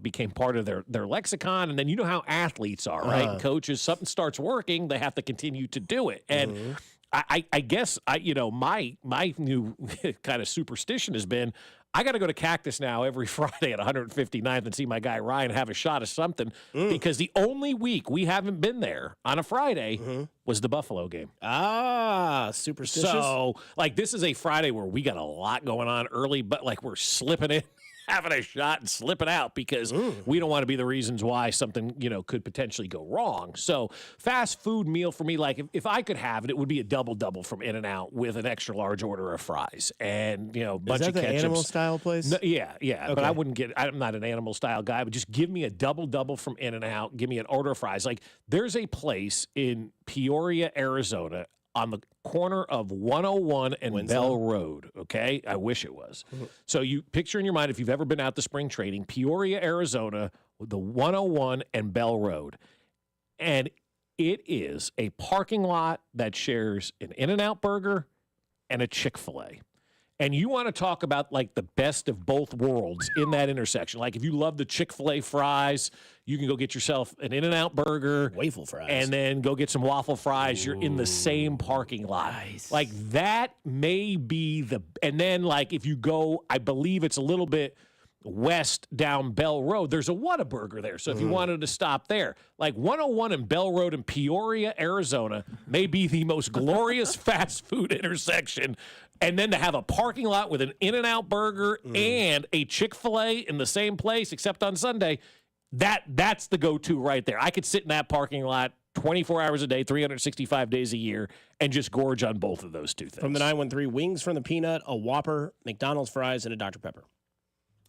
[SPEAKER 3] became part of their lexicon. And then you know how athletes are, right? Coaches, something starts working, they have to continue to do it. And I guess my new kind of superstition has been I got to go to Cactus now every Friday at 159th and see my guy Ryan have a shot of something because the only week we haven't been there on a Friday was the Buffalo game.
[SPEAKER 4] Ah, superstitious.
[SPEAKER 3] So, this is a Friday where we got a lot going on early, but we're slipping in. Having a shot and slipping out because we don't want to be the reasons why something, could potentially go wrong. So fast food meal for me, if I could have it, it would be a double from In-N-Out with an extra large order of fries and, bunch
[SPEAKER 4] Is that
[SPEAKER 3] of
[SPEAKER 4] the
[SPEAKER 3] ketchups.
[SPEAKER 4] animal style place?
[SPEAKER 3] No, yeah.
[SPEAKER 4] Okay.
[SPEAKER 3] But I'm not an animal style guy, but just give me a double from In-N-Out. Give me an order of fries. There's a place in Peoria, Arizona, on the corner of 101 and Bell Road, okay? I wish it was. So you picture in your mind, if you've ever been out to spring training, Peoria, Arizona, the 101 and Bell Road. And it is a parking lot that shares an In-N-Out burger and a Chick-fil-A. And you want to talk about the best of both worlds in that intersection. If you love the Chick-fil-A fries, you can go get yourself an In-N-Out burger.
[SPEAKER 4] Waffle fries.
[SPEAKER 3] And then go get some waffle fries. You're in the same parking lot.
[SPEAKER 20] Nice.
[SPEAKER 3] That may be and then if you go, I believe it's a little bit west down Bell Road, there's a Whataburger there. So if you wanted to stop there, 101 and Bell Road in Peoria, Arizona may be the most glorious fast food intersection. And then to have a parking lot with an In-N-Out burger and a Chick-fil-A in the same place, except on Sunday, that's the go-to right there. I could sit in that parking lot 24 hours a day, 365 days a year, and just gorge on both of those two things.
[SPEAKER 4] From the 913, wings from the Peanut, a Whopper, McDonald's fries, and a Dr. Pepper.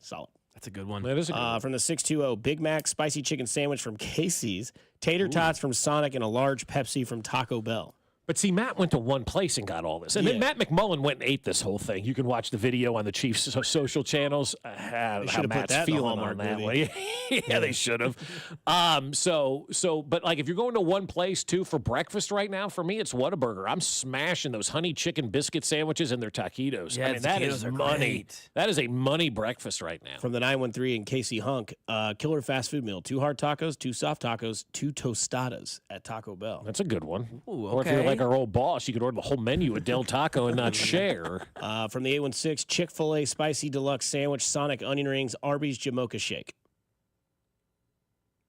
[SPEAKER 4] Solid.
[SPEAKER 20] That's a good one.
[SPEAKER 3] That is a good one.
[SPEAKER 4] From the 620, Big Mac, spicy chicken sandwich from Casey's, tater tots from Sonic, and a large Pepsi from Taco Bell.
[SPEAKER 3] But see, Matt went to one place and got all this. And then Matt McMullen went and ate this whole thing. You can watch the video on the Chiefs' social channels. How
[SPEAKER 4] put
[SPEAKER 3] Matt's
[SPEAKER 4] that in the
[SPEAKER 3] feeling
[SPEAKER 4] Hallmark
[SPEAKER 3] on that
[SPEAKER 4] movie.
[SPEAKER 3] one. Yeah, they should have. But if you're going to one place, too, for breakfast right now, for me, it's Whataburger. I'm smashing those honey chicken biscuit sandwiches and their taquitos.
[SPEAKER 20] Yeah,
[SPEAKER 3] that is
[SPEAKER 20] taquitos are
[SPEAKER 3] money.
[SPEAKER 20] great.
[SPEAKER 3] That is a money breakfast right now.
[SPEAKER 4] From the 913 and Casey Hunk, killer fast food meal. 2 hard tacos, 2 soft tacos, 2 tostadas at Taco Bell.
[SPEAKER 3] That's a good one.
[SPEAKER 20] Ooh,
[SPEAKER 3] Or if you're
[SPEAKER 20] okay.
[SPEAKER 3] like our old boss. You could order the whole menu at Del Taco and not share.
[SPEAKER 4] From the 816, Chick-fil-A Spicy Deluxe Sandwich, Sonic Onion Rings, Arby's Jamocha Shake.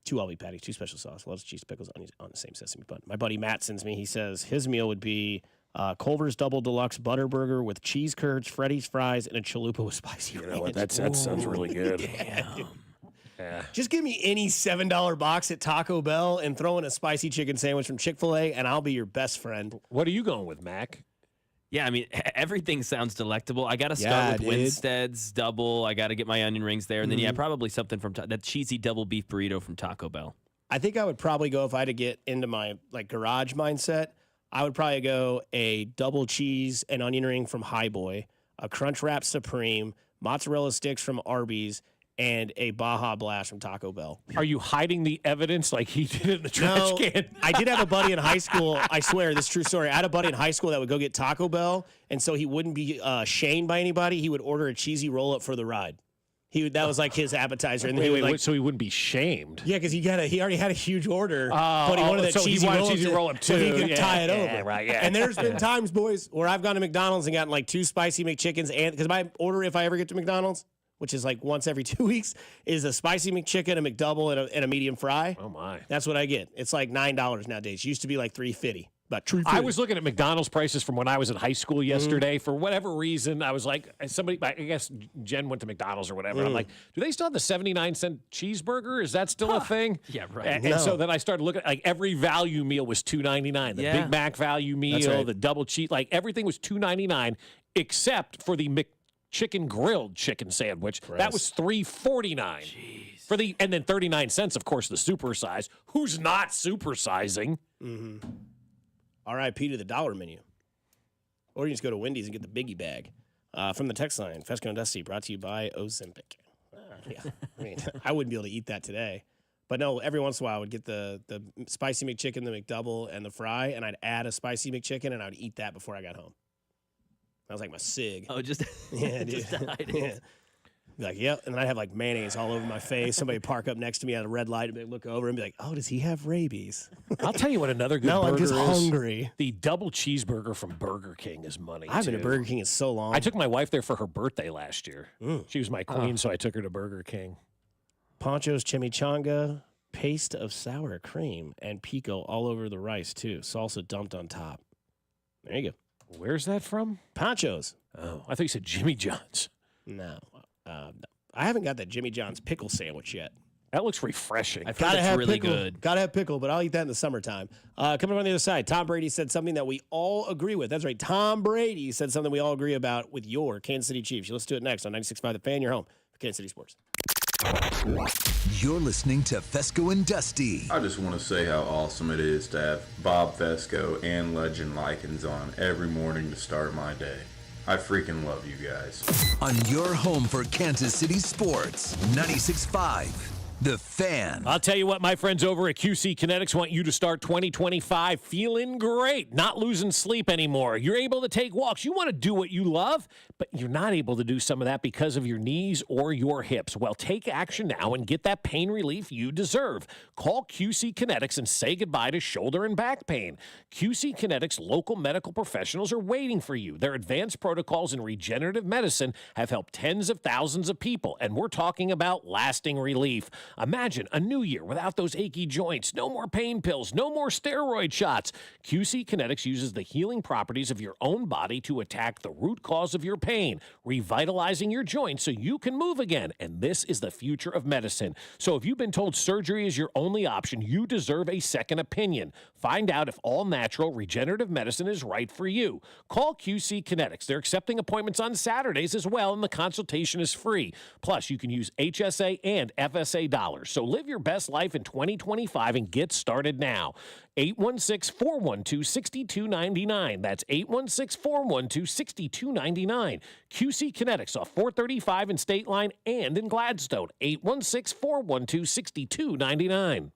[SPEAKER 4] 2 Alby patties, 2 special sauce, loves cheese, pickles, onions on the same sesame bun. My buddy Matt sends me, he says his meal would be Culver's Double Deluxe Butter Burger with cheese curds, Freddy's fries, and a chalupa with spicy ranch.
[SPEAKER 3] Know what? That sounds really good.
[SPEAKER 4] Yeah. Just give me any $7 box at Taco Bell and throw in a spicy chicken sandwich from Chick-fil-A, and I'll be your best friend.
[SPEAKER 3] What are you going with, Mac?
[SPEAKER 20] Yeah, I mean, everything sounds delectable. I got to start with Winstead's double. I got to get my onion rings there. And then, probably something from that cheesy double beef burrito from Taco Bell.
[SPEAKER 4] I think I would probably go, if I had to get into my garage mindset, I would probably go a double cheese and onion ring from Highboy, a Crunch Wrap Supreme, mozzarella sticks from Arby's, and a Baja Blast from Taco Bell.
[SPEAKER 3] Are you hiding the evidence like he did in the trash can?
[SPEAKER 4] I did have a buddy in high school. I swear, this is a true story. I had a buddy in high school that would go get Taco Bell, and so he wouldn't be shamed by anybody. He would order a cheesy roll-up for the ride. That was like his appetizer. And
[SPEAKER 3] so he wouldn't be shamed?
[SPEAKER 4] Yeah, because he already had a huge order, but he wanted that cheesy roll-up
[SPEAKER 3] too.
[SPEAKER 4] So he could tie it over.
[SPEAKER 3] Yeah, right, yeah.
[SPEAKER 4] And there's been times, boys, where I've gone to McDonald's and gotten 2 spicy McChickens, and because my order, if I ever get to McDonald's, which is once every 2 weeks, is a spicy McChicken, a McDouble, and a medium fry.
[SPEAKER 3] Oh, my.
[SPEAKER 4] That's what I get. It's $9 nowadays. It used to be $3.50. But
[SPEAKER 3] I was looking at McDonald's prices from when I was in high school yesterday. For whatever reason, I was like, I guess Jen went to McDonald's or whatever. I'm like, do they still have the 79-cent cheeseburger? Is that still a thing?
[SPEAKER 20] Yeah, right.
[SPEAKER 3] And so then I started looking at every value meal was $2.99. The Big Mac value meal, the double cheese, everything was $2.99 except for the McChicken grilled chicken sandwich.
[SPEAKER 4] Gross.
[SPEAKER 3] That was $3.49. For and then 39 cents, of course, the supersize. Who's not supersizing?
[SPEAKER 4] R.I.P. to the dollar menu. Or you just go to Wendy's and get the biggie bag. From the text line, Fescoe and Dusty, brought to you by Ozempic. Yeah, I mean, I wouldn't be able to eat that today. But no, every once in a while I would get the spicy McChicken, the McDouble, and the fry, and I'd add a spicy McChicken, and I would eat that before I got home. That was like my SIG.
[SPEAKER 20] Oh, just
[SPEAKER 4] yeah, dude.
[SPEAKER 20] just died.
[SPEAKER 4] Yeah. Yep. And then I'd have mayonnaise all over my face. Somebody park up next to me at a red light and look over and be like, oh, does he have rabies?
[SPEAKER 3] I'll tell you what another good
[SPEAKER 4] no,
[SPEAKER 3] burger
[SPEAKER 4] I'm just
[SPEAKER 3] is.
[SPEAKER 4] hungry.
[SPEAKER 3] The double cheeseburger from Burger King is money.
[SPEAKER 4] I haven't been to Burger King in so long.
[SPEAKER 3] I took my wife there for her birthday last year. She was my queen, so I took her to Burger King.
[SPEAKER 4] Poncho's chimichanga, paste of sour cream, and pico all over the rice, too. Salsa dumped on top. There you go.
[SPEAKER 3] Where's that from?
[SPEAKER 4] Poncho's.
[SPEAKER 3] Oh, I thought you said Jimmy John's.
[SPEAKER 4] No. I haven't got that Jimmy John's pickle sandwich yet.
[SPEAKER 3] That looks refreshing.
[SPEAKER 20] I've heard it's really
[SPEAKER 4] pickle.
[SPEAKER 20] good.
[SPEAKER 4] Gotta have pickle, but I'll eat that in the summertime. Coming up on the other side, Tom Brady said something that we all agree with. That's right. Tom Brady said something we all agree about with your Kansas City Chiefs. You listen to it next on 96.5 The Fan, your home for Kansas City Sports.
[SPEAKER 5] You're listening to Fescoe and Dusty.
[SPEAKER 1] I just want to say how awesome it is to have Bob Fescoe and Legend Likens on every morning to start my day. I freaking love you guys.
[SPEAKER 5] On your home for Kansas City sports, 96.5 The Fan.
[SPEAKER 3] I'll tell you what, my friends over at QC Kinetics want you to start 2025 feeling great, not losing sleep anymore. You're able to take walks. You want to do what you love, but you're not able to do some of that because of your knees or your hips. Well, take action now and get that pain relief you deserve. Call QC Kinetics and say goodbye to shoulder and back pain. QC Kinetics local medical professionals are waiting for you. Their advanced protocols in regenerative medicine have helped tens of thousands of people, and we're talking about lasting relief. Imagine a new year without those achy joints, no more pain pills, no more steroid shots. QC Kinetics uses the healing properties of your own body to attack the root cause of your pain, revitalizing your joints so you can move again. And this is the future of medicine. So if you've been told surgery is your only option, you deserve a second opinion. Find out if all natural regenerative medicine is right for you. Call QC Kinetics. They're accepting appointments on Saturdays as well, and the consultation is free. Plus, you can use HSA and FSA dollars. So live your best life in 2025 and get started now. 816-412-6299. That's 816-412-6299. QC Kinetics off 435 in State Line and in Gladstone. 816-412-6299.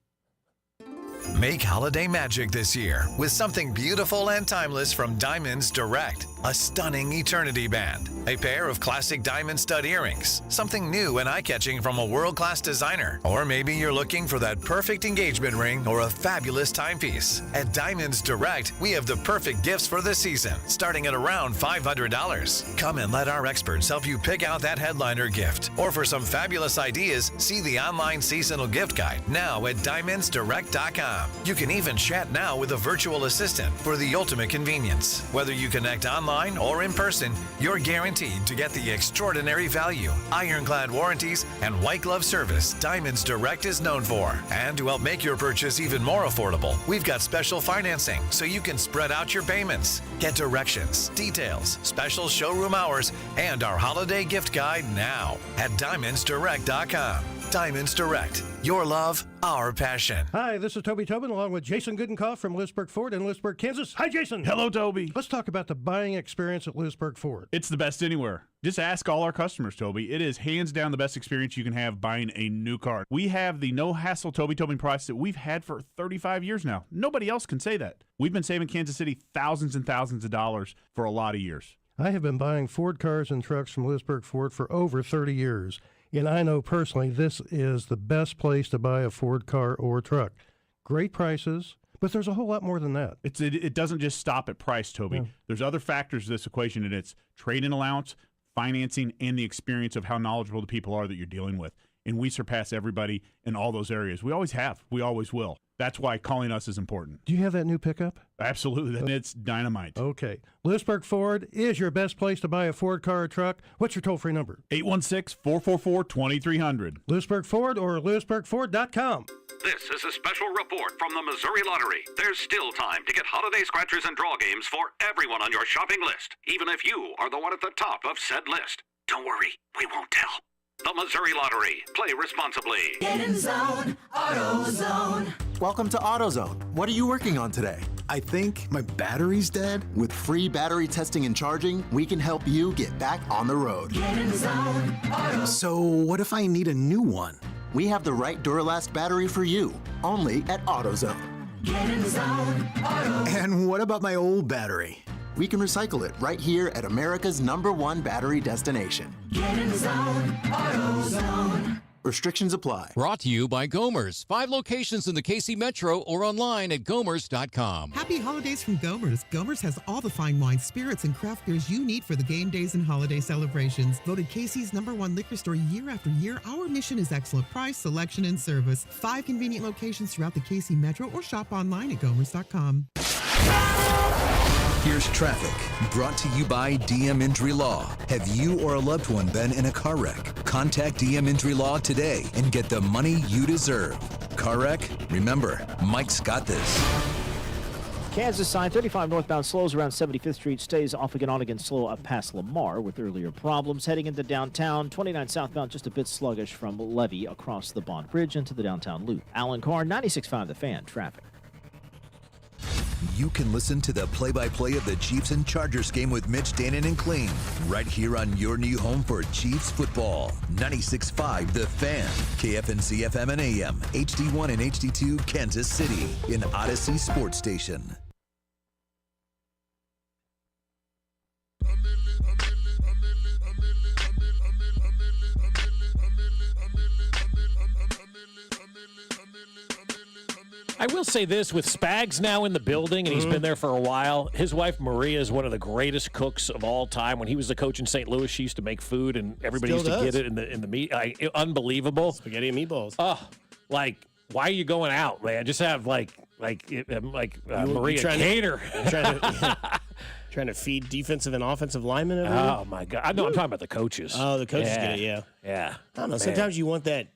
[SPEAKER 2] Make holiday magic this year with something beautiful and timeless from Diamonds Direct.
[SPEAKER 5] a stunning eternity band, a pair of classic diamond stud earrings, something new and eye-catching from a world-class designer, or maybe you're looking for that perfect engagement ring or a fabulous timepiece. At Diamonds Direct, we have the perfect gifts for the season, starting at around $500. Come and let our experts help you pick out that headliner gift. Or for some fabulous ideas, see the online seasonal gift guide now at diamondsdirect.com. You can even chat now with a virtual assistant for the ultimate convenience. Whether you connect online or in person, you're guaranteed to get the extraordinary value, ironclad warranties, and white glove service Diamonds Direct is known for. And to help make your purchase even more affordable, we've got special financing so you can spread out your payments. Get directions, details, special showroom hours, and our holiday gift guide now at diamondsdirect.com. Diamonds Direct. Your love, our passion.
[SPEAKER 2] Hi, this is Toby Tobin along with Jason Goodenkoff from Lewisburg Ford in Lewisburg, Kansas. Hi, Jason.
[SPEAKER 7] Hello, Toby.
[SPEAKER 2] Let's talk about the buying experience at Lewisburg Ford.
[SPEAKER 7] It's the best anywhere. Just ask all our customers, Toby. It is hands down the best experience you can have buying a new car. We have the no-hassle Toby Tobin price that we've had for 35 years now. Nobody else can say that. We've been saving Kansas City thousands and thousands of dollars for a lot of years.
[SPEAKER 2] I have been buying Ford cars and trucks from Lewisburg Ford for over 30 years. And I know personally this is the best place to buy a Ford car or truck. Great prices, but there's a whole lot more than that.
[SPEAKER 7] It doesn't just stop at price, Toby.
[SPEAKER 2] Yeah.
[SPEAKER 7] There's other factors to this equation, and it's trade-in allowance, financing, and the experience of how knowledgeable the people are that you're dealing with. And we surpass everybody in all those areas. We always have. We always will. That's why calling us is important.
[SPEAKER 2] Do you have that new pickup?
[SPEAKER 7] Absolutely. And it's dynamite.
[SPEAKER 2] Okay. Lewisburg Ford is your best place to buy a Ford car or truck. What's your toll-free number?
[SPEAKER 7] 816-444-2300.
[SPEAKER 2] Lewisburg Ford or lewisburgford.com.
[SPEAKER 10] This is a special report from the Missouri Lottery. There's still time to get holiday scratchers and draw games for everyone on your shopping list, even if you are the one at the top of said list. Don't worry, we won't tell. The Missouri Lottery. Play responsibly.
[SPEAKER 13] Get in zone, AutoZone.
[SPEAKER 15] Welcome to AutoZone. What are you working on today? I think my battery's dead. With free battery testing and charging, we can help you get back on the road.
[SPEAKER 13] Get in zone, AutoZone.
[SPEAKER 15] So what if I need a new one? We have the right Duralast battery for you, only at AutoZone.
[SPEAKER 13] Get in zone, AutoZone.
[SPEAKER 15] And what about my old battery? We can recycle it right here at America's #1 battery destination.
[SPEAKER 13] Get in zone, AutoZone.
[SPEAKER 15] Restrictions apply.
[SPEAKER 23] Brought to you by Gomers. 5 locations in the KC Metro or online at gomers.com.
[SPEAKER 24] Happy holidays from Gomers. Gomers has all the fine wines, spirits, and craft beers you need for the game days and holiday celebrations. Voted KC's #1 liquor store year after year, our mission is excellent price, selection, and service. 5 convenient locations throughout the KC Metro or shop online at gomers.com.
[SPEAKER 5] Here's traffic, brought to you by DM Injury Law. Have you or a loved one been in a car wreck? Contact DM Injury Law today and get the money you deserve. Car wreck? Remember, Mike's got this.
[SPEAKER 18] Kansas side 35 northbound slows around 75th Street, stays off again on again slow up past Lamar with earlier problems. Heading into downtown, 29 southbound just a bit sluggish from Levee across the Bond Bridge into the downtown loop. Alan Carr, 96.5 The Fan, traffic.
[SPEAKER 5] You can listen to the play-by-play of the Chiefs and Chargers game with Mitch, Danon, and Kling right here on your new home for Chiefs football. 96.5 The Fan, KFNC FM and AM, HD1 and HD2, Kansas City, in Odyssey Sports Station.
[SPEAKER 3] I will say this, with Spags now in the building, and he's been there for a while, his wife Maria is one of the greatest cooks of all time. When he was the coach in St. Louis, she used to make food, and everybody used to get it in the meat. Unbelievable.
[SPEAKER 4] Spaghetti and meatballs.
[SPEAKER 3] Oh, like, why are you going out, man? Just have, Maria cater.
[SPEAKER 4] Trying to feed defensive and offensive linemen every week?
[SPEAKER 3] Oh, my God. No, I'm talking about the coaches.
[SPEAKER 4] Oh, the coaches get it, yeah.
[SPEAKER 3] Yeah.
[SPEAKER 4] I don't know. Sometimes you want that.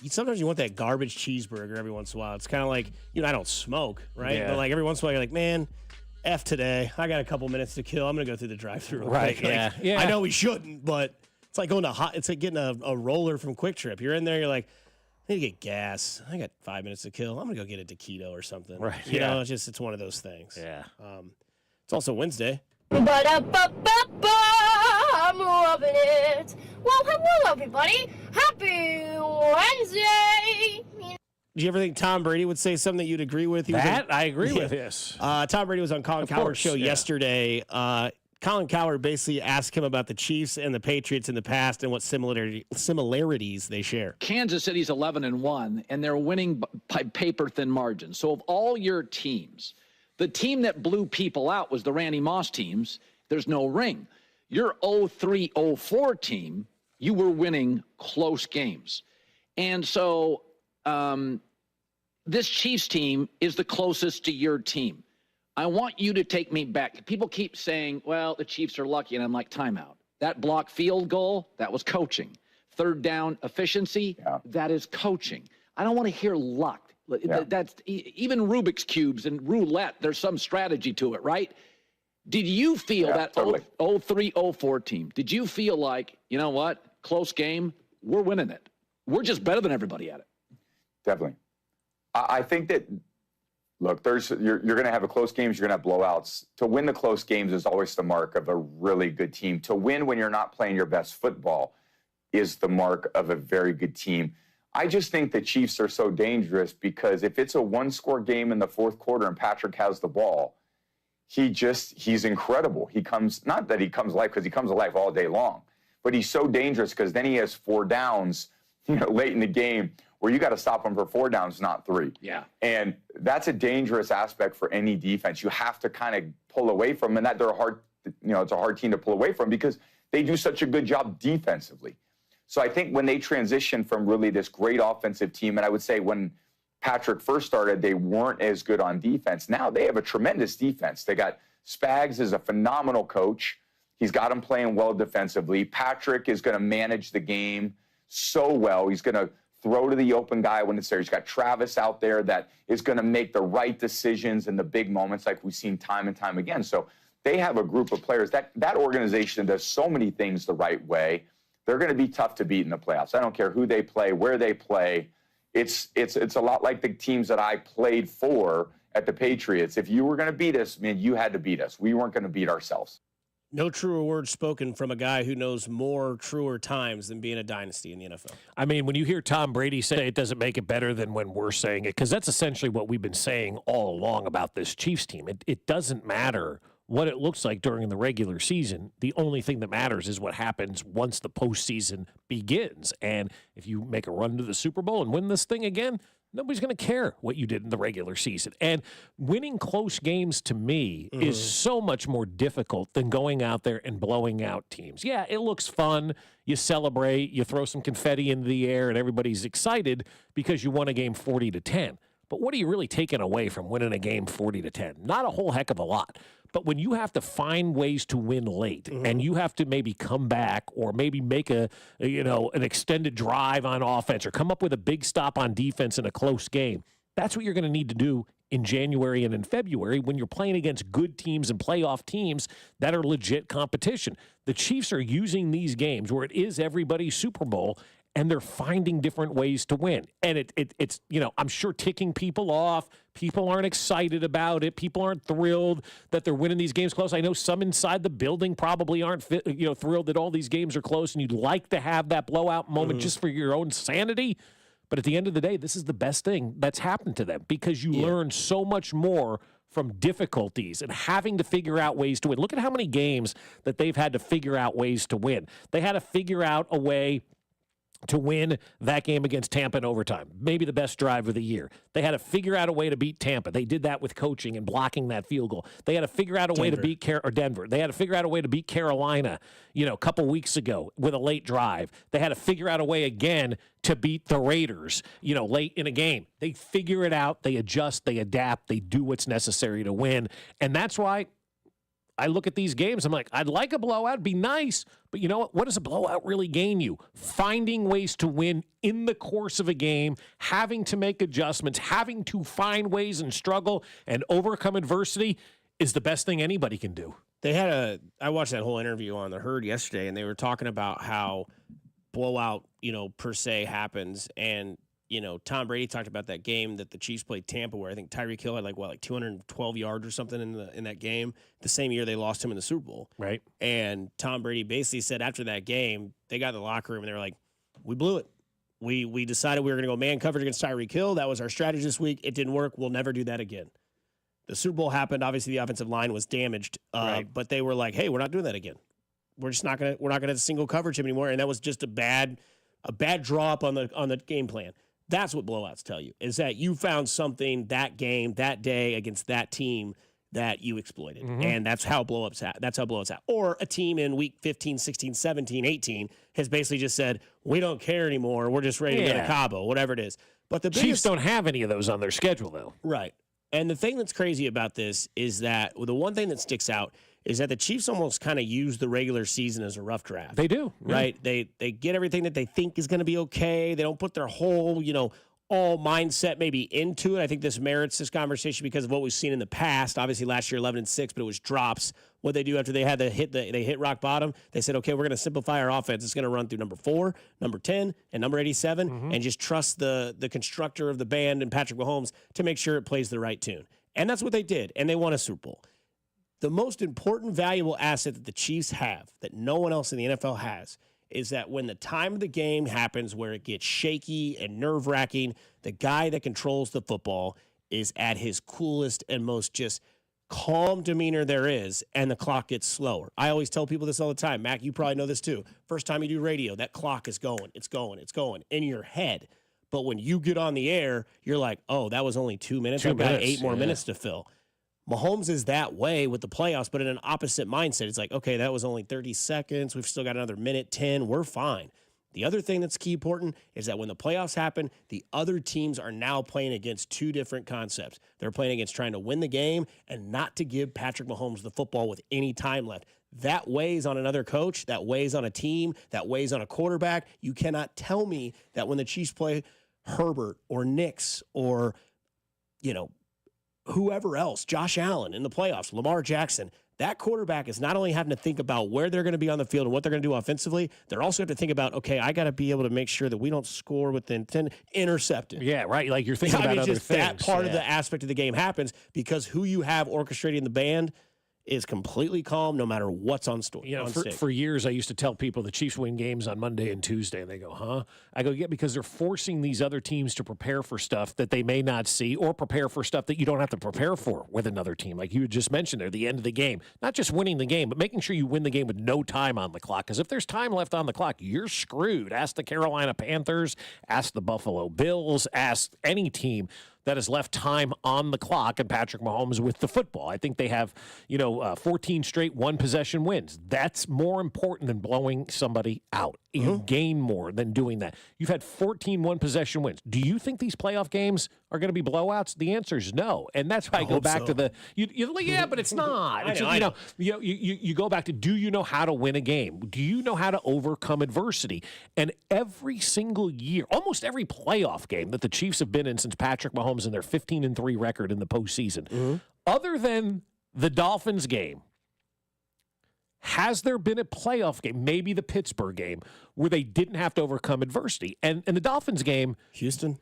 [SPEAKER 4] Sometimes you want that garbage cheeseburger every once in a while. It's kind of like, I don't smoke, right?
[SPEAKER 3] Yeah.
[SPEAKER 4] But like every once in a while, you're like, man, F today. I got a couple minutes to kill. I'm going to go through the drive-thru real
[SPEAKER 3] Right,
[SPEAKER 4] quick.
[SPEAKER 3] yeah.
[SPEAKER 4] Like,
[SPEAKER 3] Yeah.
[SPEAKER 4] I know we shouldn't, but it's like it's like getting a roller from Quick Trip. You're in there, you're like, I need to get gas. I got 5 minutes to kill. I'm going to go get a taquito or something.
[SPEAKER 3] Right,
[SPEAKER 4] You know, it's one of those things.
[SPEAKER 3] Yeah.
[SPEAKER 4] It's also Wednesday.
[SPEAKER 25] I'm loving it. Well, hello, everybody. Happy Wednesday.
[SPEAKER 4] Did you ever think Tom Brady would say something that you'd agree with?
[SPEAKER 3] I agree with, yes.
[SPEAKER 4] Tom Brady was on Colin Cowherd's show yesterday. Colin Cowherd basically asked him about the Chiefs and the Patriots in the past and what similarities they share.
[SPEAKER 6] Kansas City's 11-1, and they're winning by paper-thin margins. So of all your teams, the team that blew people out was the Randy Moss teams. There's no ring. Your 03-04 team, you were winning close games. And so this Chiefs team is the closest to your team. I want you to take me back. People keep saying, well, the Chiefs are lucky, and I'm like, timeout. That block field goal, that was coaching. Third down efficiency, that is coaching. I don't want to hear luck. That's even Rubik's Cubes and roulette, there's some strategy to it, right? Did you feel that 03-04 team, did you feel like, you know what, close game, we're winning it. We're just better than everybody at it.
[SPEAKER 8] Definitely. I think that, look, you're going to have a close games, you're going to have blowouts. To win the close games is always the mark of a really good team. To win when you're not playing your best football is the mark of a very good team. I just think the Chiefs are so dangerous because if it's a one-score game in the fourth quarter and Patrick has the ball, he's incredible. He comes, not that he comes alive because he comes alive all day long, but he's so dangerous because then he has 4 downs, late in the game where you got to stop him for 4 downs, not 3.
[SPEAKER 6] Yeah.
[SPEAKER 8] And that's a dangerous aspect for any defense. You have to kind of pull away from, and that they're hard, it's a hard team to pull away from because they do such a good job defensively. So I think when they transition from really this great offensive team, and I would say when Patrick first started, they weren't as good on defense. Now they have a tremendous defense. They got Spags is a phenomenal coach. He's got them playing well defensively. Patrick is going to manage the game so well. He's going to throw to the open guy when it's there. He's got Travis out there that is going to make the right decisions in the big moments like we've seen time and time again. So they have a group of players. That organization does so many things the right way. They're going to be tough to beat in the playoffs. I don't care who they play, where they play. It's a lot like the teams that I played for at the Patriots. If you were going to beat us, man, you had to beat us. We weren't going to beat ourselves.
[SPEAKER 4] No truer words spoken from a guy who knows more truer times than being a dynasty in the NFL.
[SPEAKER 3] I mean, when you hear Tom Brady say it doesn't make it better than when we're saying it, because that's essentially what we've been saying all along about this Chiefs team. It doesn't matter what it looks like during the regular season. The only thing that matters is what happens once the postseason begins. And if you make a run to the Super Bowl and win this thing again, nobody's going to care what you did in the regular season. And winning close games to me is so much more difficult than going out there and blowing out teams. Yeah, it looks fun. You celebrate, you throw some confetti into the air, and everybody's excited because you won a game 40-10. But what are you really taking away from winning a game 40-10? Not a whole heck of a lot. But when you have to find ways to win late and you have to maybe come back or maybe make an extended drive on offense or come up with a big stop on defense in a close game, that's what you're going to need to do in January and in February when you're playing against good teams and playoff teams that are legit competition. The Chiefs are using these games where it is everybody's Super Bowl, and they're finding different ways to win. And it's I'm sure ticking people off. People aren't excited about it. People aren't thrilled that they're winning these games close. I know some inside the building probably aren't thrilled that all these games are close, and you'd like to have that blowout moment just for your own sanity. But at the end of the day, this is the best thing that's happened to them because you learn so much more from difficulties and having to figure out ways to win. Look at how many games that they've had to figure out ways to win. They had to figure out a way to win that game against Tampa in overtime, maybe the best drive of the year. They had to figure out a way to beat Tampa. They did that with coaching and blocking that field goal. They had to figure out a way to beat Denver. They had to figure out a way to beat Carolina, a couple weeks ago with a late drive. They had to figure out a way again to beat the Raiders, late in a game. They figure it out. They adjust. They adapt. They do what's necessary to win. And that's why I look at these games, I'm like, I'd like a blowout, it'd be nice, but you know what? What does a blowout really gain you? Finding ways to win in the course of a game, having to make adjustments, having to find ways and struggle and overcome adversity is the best thing anybody can do.
[SPEAKER 4] I watched that whole interview on The Herd yesterday, and they were talking about how blowout, per se happens, and Tom Brady talked about that game that the Chiefs played Tampa, where I think Tyreek Hill had like 212 yards or something in that game. The same year they lost him in the Super Bowl,
[SPEAKER 3] right?
[SPEAKER 4] And Tom Brady basically said after that game, they got in the locker room and they were like, "We blew it. We decided we were going to go man coverage against Tyreek Hill. That was our strategy this week. It didn't work. We'll never do that again." The Super Bowl happened. Obviously, the offensive line was damaged, but they were like, "Hey, we're not doing that again. We're not gonna single coverage him anymore." And that was just a bad draw up on the game plan. That's what blowouts tell you, is that you found something that game, that day against that team that you exploited. And that's how blowups happen. Or a team in week 15, 16, 17, 18 has basically just said, we don't care anymore. We're just ready to go to Cabo, whatever it is. But the
[SPEAKER 3] Chiefs don't have any of those on their schedule, though.
[SPEAKER 4] Right. And the thing that's crazy about this is that the one thing that sticks out is that the Chiefs almost kind of use the regular season as a rough draft.
[SPEAKER 3] They do.
[SPEAKER 4] Right?
[SPEAKER 3] Yeah.
[SPEAKER 4] They get everything that they think is going to be okay. They don't put their whole, all mindset maybe into it. I think this merits this conversation because of what we've seen in the past. Obviously, last year 11-6, but it was drops. What they do after they had they hit rock bottom, they said, okay, we're going to simplify our offense. It's going to run through number 4, number 10, and number 87, and just trust the constructor of the band and Patrick Mahomes to make sure it plays the right tune. And that's what they did, and they won a Super Bowl. The most important, valuable asset that the Chiefs have that no one else in the NFL has is that when the time of the game happens where it gets shaky and nerve-wracking, the guy that controls the football is at his coolest and most just calm demeanor there is, and the clock gets slower. I always tell people this all the time. Mac, you probably know this too. First time you do radio, that clock is going. It's going in your head. But when you get on the air, you're like, oh, that was only 2 minutes. I've got 8 more minutes to fill. Mahomes is that way with the playoffs, but in an opposite mindset. It's like, okay, that was only 30 seconds. We've still got another minute 10. We're fine. The other thing that's key important is that when the playoffs happen, the other teams are now playing against 2 different concepts. They're playing against trying to win the game and not to give Patrick Mahomes the football with any time left. That weighs on another coach. That weighs on a team. That weighs on a quarterback. You cannot tell me that when the Chiefs play Herbert or Knicks or, whoever else, Josh Allen in the playoffs, Lamar Jackson, that quarterback is not only having to think about where they're going to be on the field and what they're going to do offensively, they're also have to think about, okay, I got to be able to make sure that we don't score within 10 intercepted.
[SPEAKER 3] Yeah, right. Like you're thinking about other
[SPEAKER 4] just
[SPEAKER 3] things.
[SPEAKER 4] That part of the aspect of the game happens because who you have orchestrating the band is completely calm no matter what's on story.
[SPEAKER 3] For years, I used to tell people the Chiefs win games on Monday and Tuesday, and they go, huh? I go, yeah, because they're forcing these other teams to prepare for stuff that they may not see or prepare for stuff that you don't have to prepare for with another team. Like you had just mentioned there, the end of the game. Not just winning the game, but making sure you win the game with no time on the clock. Because if there's time left on the clock, you're screwed. Ask the Carolina Panthers, ask the Buffalo Bills, ask any team that has left time on the clock and Patrick Mahomes with the football. I think they have, 14 straight one-possession wins. That's more important than blowing somebody out. You gain more than doing that. You've had 14 one-possession wins. Do you think these playoff games are going to be blowouts? The answer is no. And that's why I go back to the you're like, yeah, but it's not. You go back to, do you know how to win a game? Do you know how to overcome adversity? And every single year, almost every playoff game that the Chiefs have been in since Patrick Mahomes and their 15-3 record in the postseason, other than the Dolphins game, has there been a playoff game, maybe the Pittsburgh game, where they didn't have to overcome adversity? And in the Dolphins game,
[SPEAKER 4] Houston,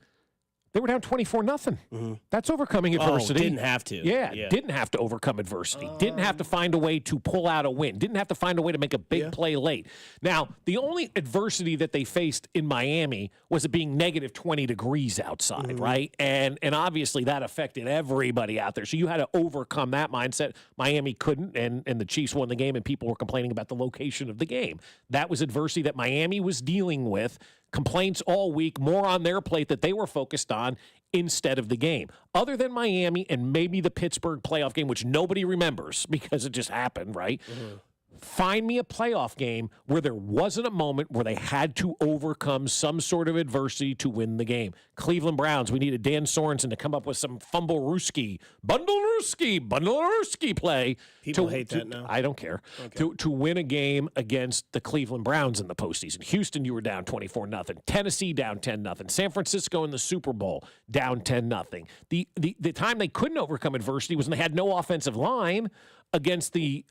[SPEAKER 3] they were down 24-0. That's overcoming adversity.
[SPEAKER 4] Didn't have to.
[SPEAKER 3] Yeah, didn't have to overcome adversity. Didn't have to find a way to pull out a win. Didn't have to find a way to make a big play late. Now, the only adversity that they faced in Miami was it being negative 20 degrees outside, right? And obviously that affected everybody out there. So you had to overcome that mindset. Miami couldn't, and the Chiefs won the game, and people were complaining about the location of the game. That was adversity that Miami was dealing with. Complaints all week, more on their plate that they were focused on instead of the game. Other than Miami and maybe the Pittsburgh playoff game, which nobody remembers because it just happened, right? Find me a playoff game where there wasn't a moment where they had to overcome some sort of adversity to win the game. Cleveland Browns, we needed Dan Sorensen to come up with some bundle-rooski play.
[SPEAKER 4] People hate that now.
[SPEAKER 3] I don't care. Okay. To win a game against the Cleveland Browns in the postseason. Houston, you were down 24-0. Tennessee down 10-0. San Francisco in the Super Bowl down 10-0. The time they couldn't overcome adversity was when they had no offensive line against the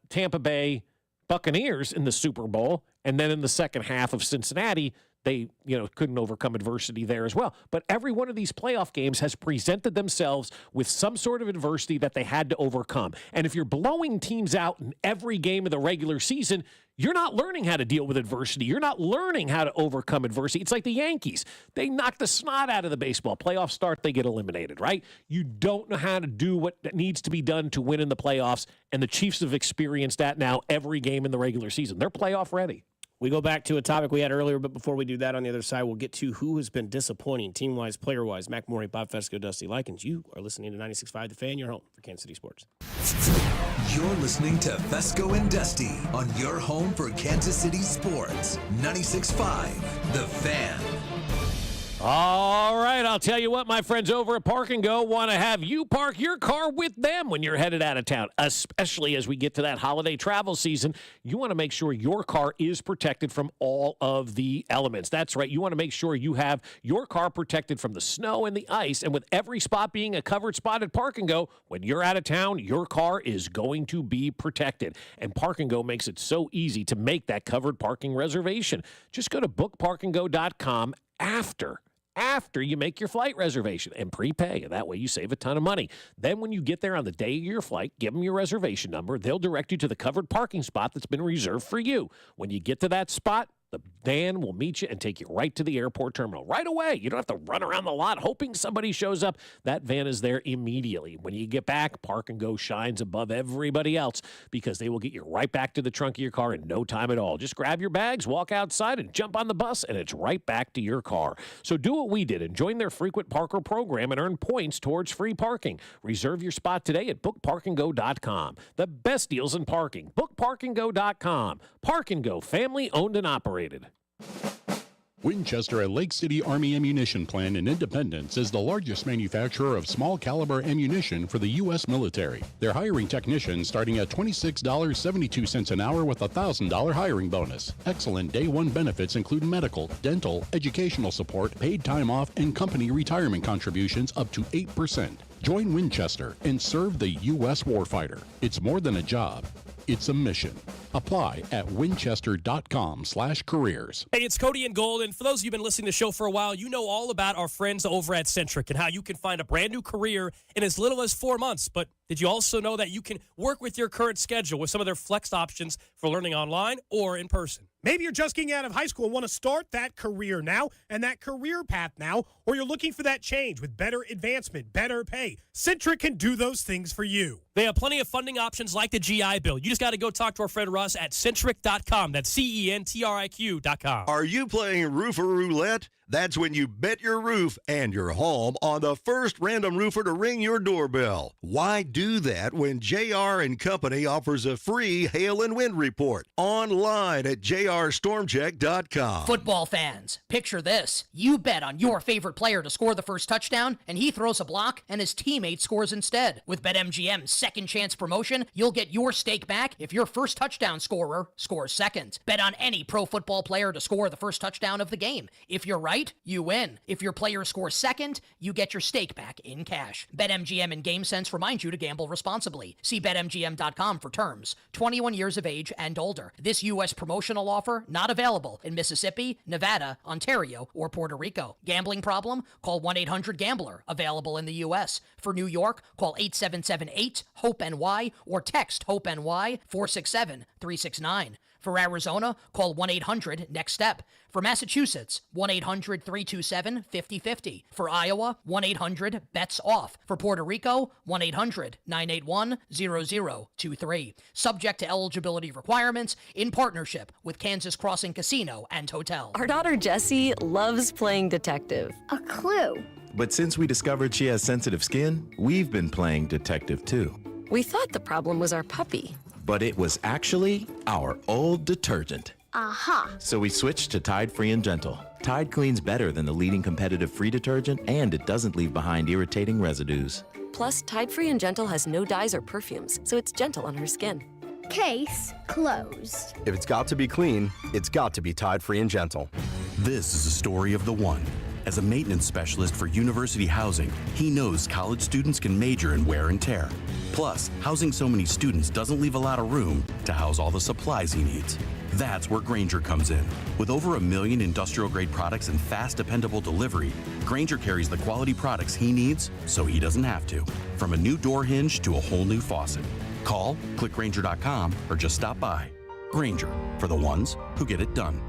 [SPEAKER 3] Tampa Bay Buccaneers in the Super Bowl, and then in the second half of Cincinnati, they couldn't overcome adversity there as well. But every one of these playoff games has presented themselves with some sort of adversity that they had to overcome. And if you're blowing teams out in every game of the regular season, you're not learning how to deal with adversity. You're not learning how to overcome adversity. It's like the Yankees. They knock the snot out of the baseball. Playoffs start, they get eliminated, right? You don't know how to do what needs to be done to win in the playoffs, and the Chiefs have experienced that now every game in the regular season. They're playoff ready.
[SPEAKER 4] We go back to a topic we had earlier, but before we do that, on the other side, we'll get to who has been disappointing team-wise, player-wise. Mac Morey, Bob Fescoe, Dusty Likens. You are listening to 96.5 The Fan, your home for Kansas City sports.
[SPEAKER 5] You're listening to Fescoe and Dusty on your home for Kansas City sports. 96.5 The Fan.
[SPEAKER 3] All right, I'll tell you what, my friends over at Park and Go want to have you park your car with them when you're headed out of town, especially as we get to that holiday travel season. You want to make sure your car is protected from all of the elements. That's right. You want to make sure you have your car protected from the snow and the ice, and with every spot being a covered spot at Park and Go, when you're out of town, your car is going to be protected. And Park and Go makes it so easy to make that covered parking reservation. Just go to bookparkandgo.com after you make your flight reservation and prepay. That way you save a ton of money. Then when you get there on the day of your flight, give them your reservation number. They'll direct you to the covered parking spot that's been reserved for you. When you get to that spot, the van will meet you and take you right to the airport terminal right away. You don't have to run around the lot hoping somebody shows up. That van is there immediately. When you get back, Park and Go shines above everybody else because they will get you right back to the trunk of your car in no time at all. Just grab your bags, walk outside, and jump on the bus, and it's right back to your car. So do what we did and join their frequent parker program and earn points towards free parking. Reserve your spot today at bookparkandgo.com. The best deals in parking. Bookparkandgo.com. Park and Go, family owned and operated.
[SPEAKER 9] Winchester at Lake City Army Ammunition Plant in Independence is the largest manufacturer of small caliber ammunition for the U.S. military. They're hiring technicians starting at $26.72 an hour with a $1,000 hiring bonus. Excellent day one benefits include medical, dental, educational support, paid time off, and company retirement contributions up to 8%. Join Winchester and serve the U.S. warfighter. It's more than a job. It's a mission. Apply at winchester.com/careers.
[SPEAKER 12] Hey, it's Cody and Gold, and for those of you who've been listening to the show for a while, you know all about our friends over at Centric and how you can find a brand new career in as little as 4 months. But did you also know that you can work with your current schedule with some of their flex options for learning online or in person?
[SPEAKER 14] Maybe you're just getting out of high school and want to start that career now and that career path now, or you're looking for that change with better advancement, better pay. Centric can do those things for you.
[SPEAKER 12] They have plenty of funding options like the GI Bill. You just got to go talk to our friend Russ at Centric.com. That's CENTRIQ.com.
[SPEAKER 16] Are you playing Roofer Roulette? That's when you bet your roof and your home on the first random roofer to ring your doorbell. Why do that when JR and Company offers a free hail and wind report online at jrstormcheck.com?
[SPEAKER 17] Football fans, picture this. You bet on your favorite player to score the first touchdown, and he throws a block, and his teammate scores instead. With BetMGM's second chance promotion, you'll get your stake back if your first touchdown scorer scores second. Bet on any pro football player to score the first touchdown of the game. If you're right, you win. If your player scores second, you get your stake back in cash. BetMGM and GameSense remind you to gamble responsibly. See BetMGM.com for terms. 21 years of age and older. This U.S. promotional offer not available in Mississippi, Nevada, Ontario, or Puerto Rico. Gambling problem? Call 1-800-GAMBLER. Available in the U.S. For New York, call 877-8-HOPE-NY or text HOPE-NY 467-369. For Arizona, call 1-800-NEXT-STEP. For Massachusetts, 1-800-327-5050. For Iowa, 1-800-BETS-OFF. For Puerto Rico, 1-800-981-0023. Subject to eligibility requirements in partnership with Kansas Crossing Casino and Hotel.
[SPEAKER 26] Our daughter Jessie loves playing detective.
[SPEAKER 25] A clue.
[SPEAKER 27] But since we discovered she has sensitive skin, we've been playing detective too.
[SPEAKER 26] We thought the problem was our puppy.
[SPEAKER 27] But it was actually our old detergent.
[SPEAKER 25] Aha.
[SPEAKER 27] So we switched to Tide Free and Gentle. Tide cleans better than the leading competitive free detergent, and it doesn't leave behind irritating residues.
[SPEAKER 26] Plus, Tide Free and Gentle has no dyes or perfumes, so it's gentle on her skin.
[SPEAKER 25] Case closed.
[SPEAKER 28] If it's got to be clean, it's got to be Tide Free and Gentle.
[SPEAKER 29] This is the story of the one. As a maintenance specialist for university housing, he knows college students can major in wear and tear. Plus, housing so many students doesn't leave a lot of room to house all the supplies he needs. That's where Grainger comes in. With over 1 million industrial-grade products and fast, dependable delivery, Grainger carries the quality products he needs so he doesn't have to. From a new door hinge to a whole new faucet. Call, click Grainger.com, or just stop by. Grainger, for the ones who get it done.